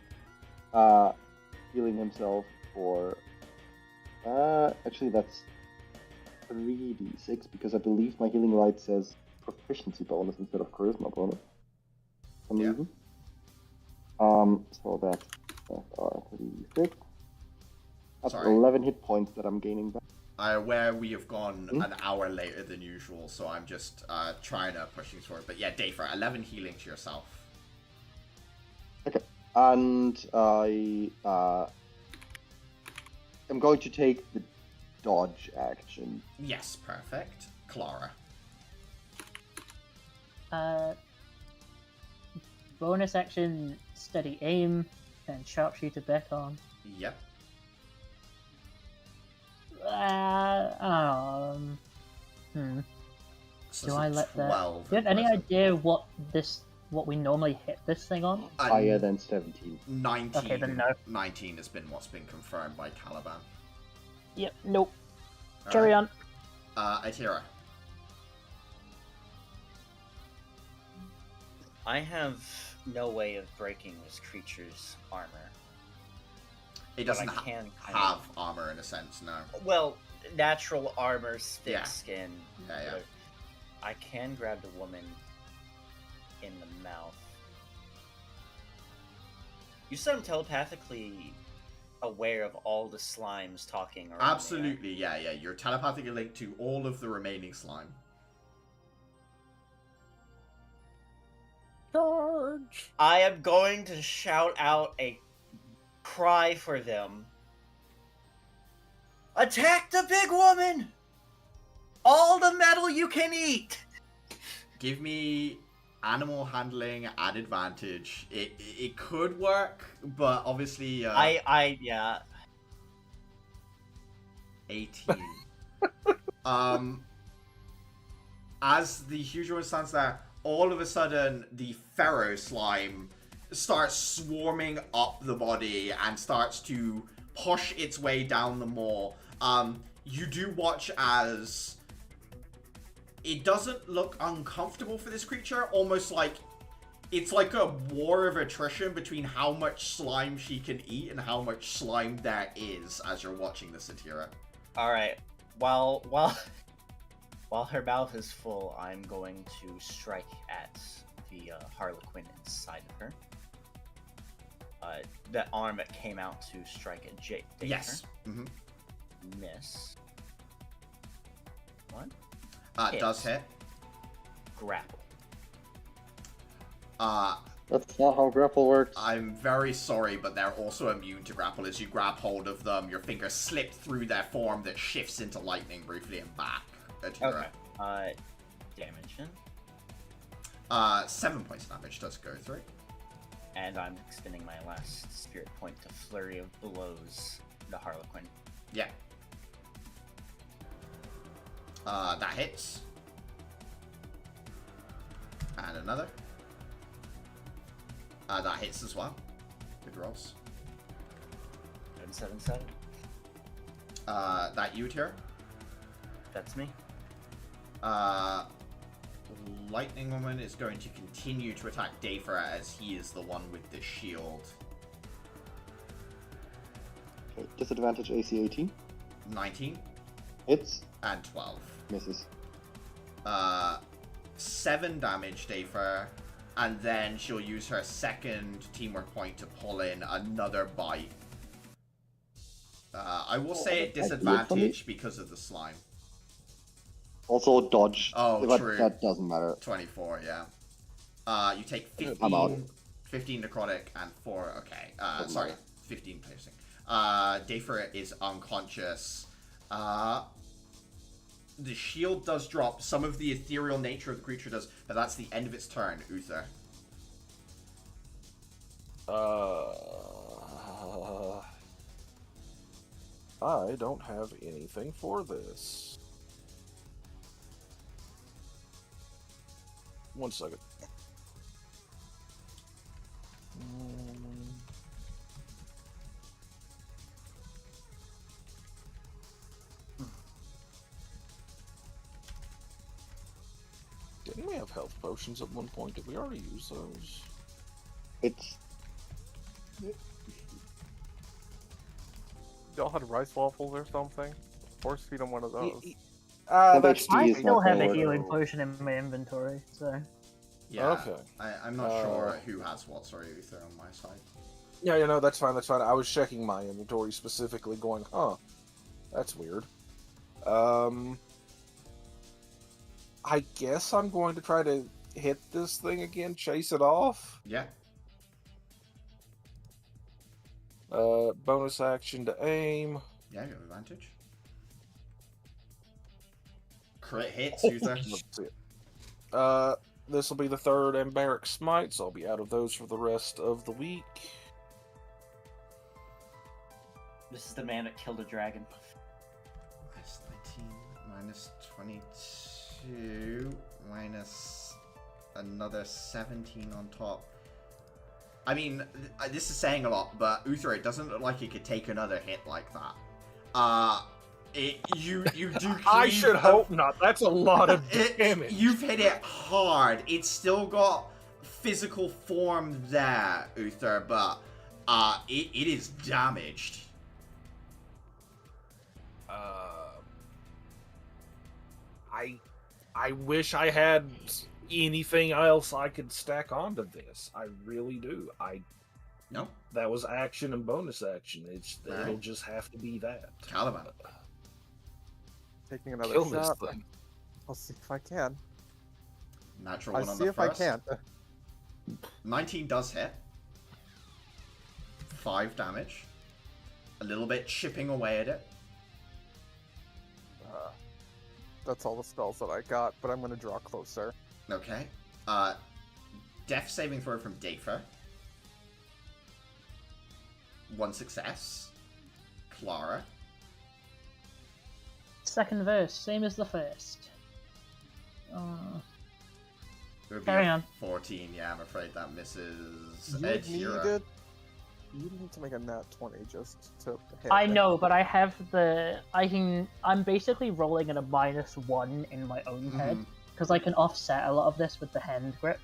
healing himself for. Actually, that's 3d6 because I believe my healing light says proficiency bonus instead of charisma bonus. For some reason. So that's 3d6. That's Sorry. 11 hit points that I'm gaining back. I'm aware we have gone an hour later than usual, so I'm just trying to push things forward. But yeah, Dafer, 11 healing to yourself. Okay. And I am going to take the dodge action. Yes, perfect. Clara. Bonus action, steady aim, and sharpshooter back on. Yep. So Do it's I a let that? 12 Do you have any impressive. idea what we normally hit this thing on? Higher than 17. 19. Okay, then no. 19 has been what's been confirmed by Caliban. Yep, nope. All Carry right. on. Atira. I have no way of breaking this creature's armor. It But doesn't I can kind have of- armor in a sense, no. Well, natural armor, thick Yeah. skin. Yeah, yeah. but I can grab the woman in the mouth. You said I'm telepathically aware of all the slimes talking around me, right? Absolutely, yeah. You're telepathically linked to all of the remaining slime. Charge! I am going to shout out a cry for them. Attack the big woman! All the metal you can eat! Give me animal handling at advantage. It could work, but obviously Yeah. 18. As the huge one stands there, all of a sudden the pharaoh slime starts swarming up the body and starts to push its way down the maw. You do watch as it doesn't look uncomfortable for this creature, almost like it's like a war of attrition between how much slime she can eat and how much slime there is as you're watching the Satira. Alright. While her mouth is full, I'm going to strike at the Harlequin inside of her. The arm that came out to strike at Dafer. Yes. Mm-hmm. Miss. What? It does hit. Grapple. That's not how grapple works. I'm very sorry, but they're also immune to grapple. As you grab hold of them, your fingers slip through their form that shifts into lightning briefly and back. Okay. Damage in. 7 points of damage does go through. And I'm spending my last spirit point to flurry of blows the Harlequin. Yeah. That hits. And another. That hits as well. Good rolls. 777. That you, Tyr? That's me. Lightning Woman is going to continue to attack Dafer as he is the one with the shield. Okay, disadvantage AC 18. 19 Hits. and 12. Misses. 7 damage, Dafer, and then she'll use her second teamwork point to pull in another bite. I will say at that's weird for me. disadvantage because of the slime. Also dodge. Oh, but true. that doesn't matter. 24, yeah. You take I'm out. 15 necrotic and 4, okay. Doesn't Sorry, matter. 15 piercing. Dafer is unconscious. The shield does drop. Some of the ethereal nature of the creature does, but that's the end of its turn, Uther. I don't have anything for this. 1 second. Didn't we have health potions at one point? Did we already use those? It's Y'all had rice waffles or something? Force feed on one of those. That's HP I is still not have a gonna healing work. potion in my inventory, so. Yeah. Okay. I'm not sure who has what. Sorry, Uther, on my side. Yeah, you know, that's fine, that's fine. I was checking my inventory specifically going, huh, that's weird. I guess I'm going to try to hit this thing again, chase it off. Yeah. Bonus action to aim. Yeah, you have advantage. Crit hits, Uther. Let's see it. This will be the third Emberic Smite, so I'll be out of those for the rest of the week. This is the man that killed a dragon. Minus 19, minus 22, minus another 17 on top. I mean, this is saying a lot, but Uther, it doesn't look like it could take another hit like that. You do. I should hope not. That's a lot of damage. You've hit it hard. It's still got physical form there, Uther, but it is damaged. I wish I had anything else I could stack onto this. I really do. No? That was action and bonus action. It'll Right. just have to be that. Caliban. Taking another Kill this shot. thing. I'll see if I can. Natural I one on see the if first. I can. 19 does hit. 5 damage. A little bit chipping away at it. That's all the spells that I got, but I'm gonna draw closer. Okay. Death saving throw from Dafer. 1 success. Clara. Second verse, same as the first. It would be Carry a on. 14, yeah, I'm afraid that misses. You Ed, need you're it. You need to make a nat 20 just to hit. I know, but I have I'm basically rolling at a -1 in my own head, because I can offset a lot of this with the hand grip.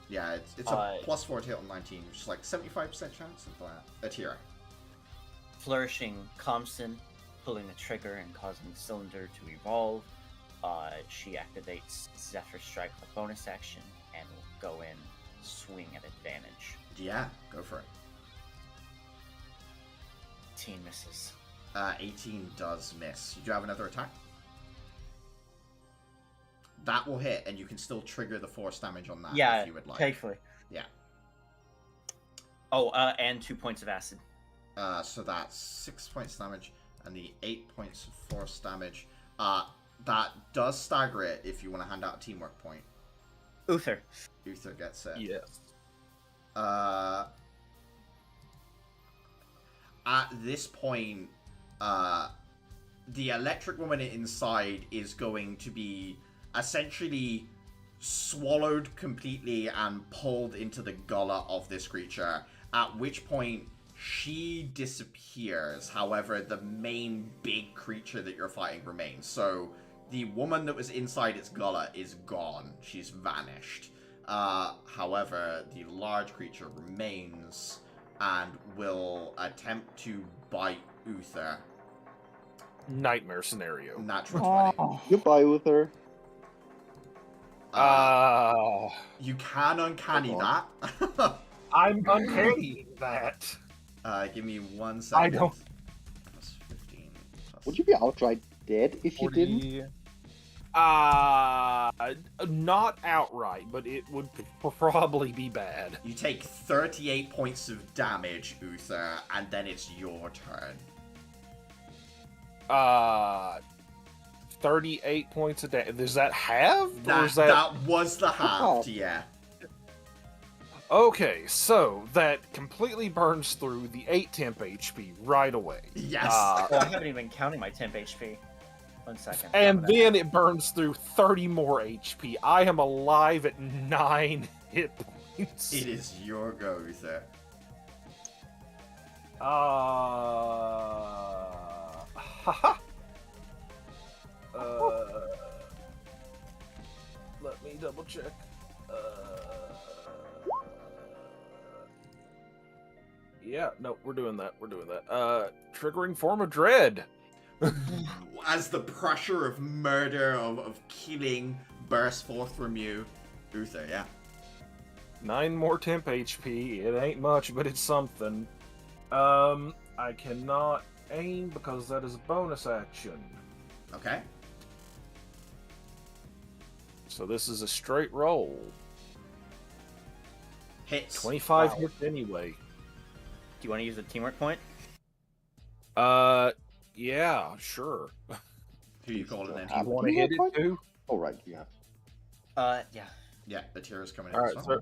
Yeah, it's a plus 4 to hit on 19, which is like 75% chance of that. Atira. Flourishing Comson, pulling the trigger and causing the cylinder to evolve. She activates Zephyr Strike with bonus action and will go in, swing at advantage. Yeah, go for it. 18 misses. 18 does miss. Do you have another attack? That will hit, and you can still trigger the force damage on that Yeah, if you would like. thankfully. Yeah. Oh, and 2 points of acid. So that's 6 points damage, and the 8 points of force damage. That does stagger it if you want to hand out a teamwork point. Uther. Uther gets it. Yes. At this point, the electric woman inside is going to be essentially swallowed completely and pulled into the gullet of this creature, at which point she disappears. However, the main big creature that you're fighting remains. So the woman that was inside its gullet is gone. She's vanished. However, the large creature remains and will attempt to bite Uther. Nightmare scenario. Natural 20. Goodbye, Uther. You can uncanny that. I'm uncanny that. Give me 1 second. I don't. Plus 15. Plus... Would you be outright dead if you 40... didn't? Not outright, but it would probably be bad. You take 38 points of damage, Uther, and then it's your turn. 38 points a day. Is that halved? That was the halved, yeah. Okay, so that completely burns through the 8 temp HP right away. Yes. Oh, I haven't even counted my temp HP. 1 second. And then it burns through 30 more HP. I am alive at 9 hit points. It is your go, Uther. Haha. Let me double check. Yeah, no, we're doing that. Triggering Form of Dread. As the pressure of murder, of killing bursts forth from you, Uther, yeah. 9 more temp HP. It ain't much, but it's something. I cannot aim because that is a bonus action. Okay. So this is a straight roll. Hits. 25 hits anyway. Do you want to use a teamwork point? Yeah, sure. Who you calling then? I want to hit it too. Oh, right, yeah. Yeah. Yeah, the tear is coming in. All right, as well.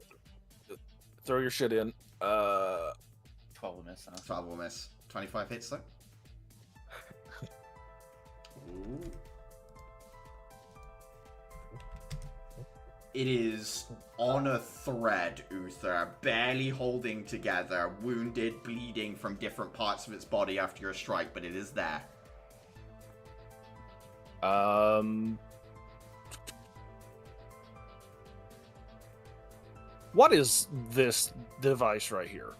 throw your shit in. 12 will miss. Huh? 12 will miss. 25 hits though. Ooh. It is on a thread, Uther, barely holding together, wounded, bleeding from different parts of its body after your strike, but it is there. What is this device right here?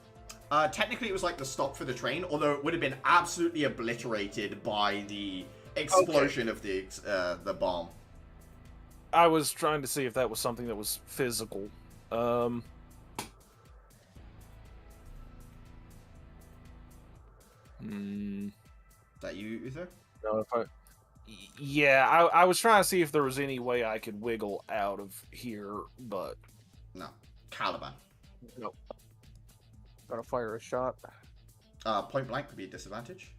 Technically, it was like the stop for the train, although it would have been absolutely obliterated by the explosion of the bomb. I was trying to see if that was something that was physical. Is that you, Uther? No, yeah, I was trying to see if there was any way I could wiggle out of here, but no. Caliban. Nope. Gotta fire a shot. Point blank would be a disadvantage,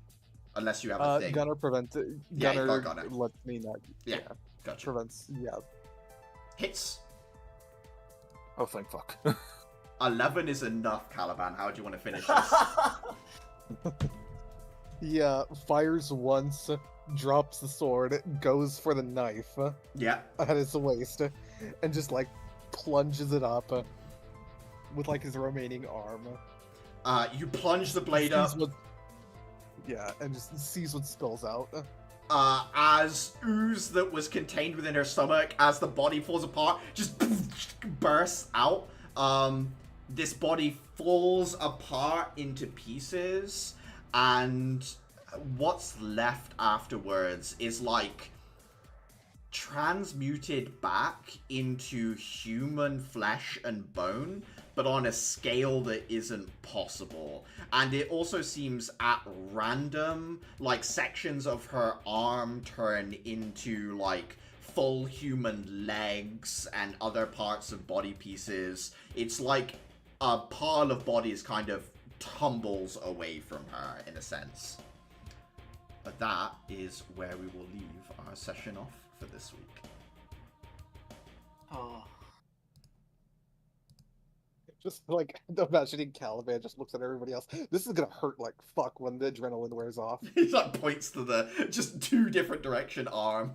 unless you have a thing. Gunner prevents it. Yeah, you Gunner got Gunner. lets me not. Yeah, gotcha. Prevents. Yeah. Hits. Oh, thank fuck. 11 is enough, Caliban. How do you want to finish this? Yeah, fires once, drops the sword, goes for the knife Yeah. at his waist, and just like plunges it up with like his remaining arm. You plunge the blade up. Yeah, and just sees what spills out. As ooze that was contained within her stomach, as the body falls apart, just bursts out. This body falls apart into pieces, and what's left afterwards is like transmuted back into human flesh and bone, but on a scale that isn't possible. And it also seems at random, like sections of her arm turn into like full human legs and other parts of body pieces. It's like a pile of bodies kind of tumbles away from her in a sense. But that is where we will leave our session off for this week. Oh. Just like imagining Caliban just looks at everybody else. This is gonna hurt like fuck when the adrenaline wears off. He like points to the just 2 different direction arm.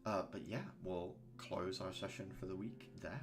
But yeah, we'll close our session for the week there.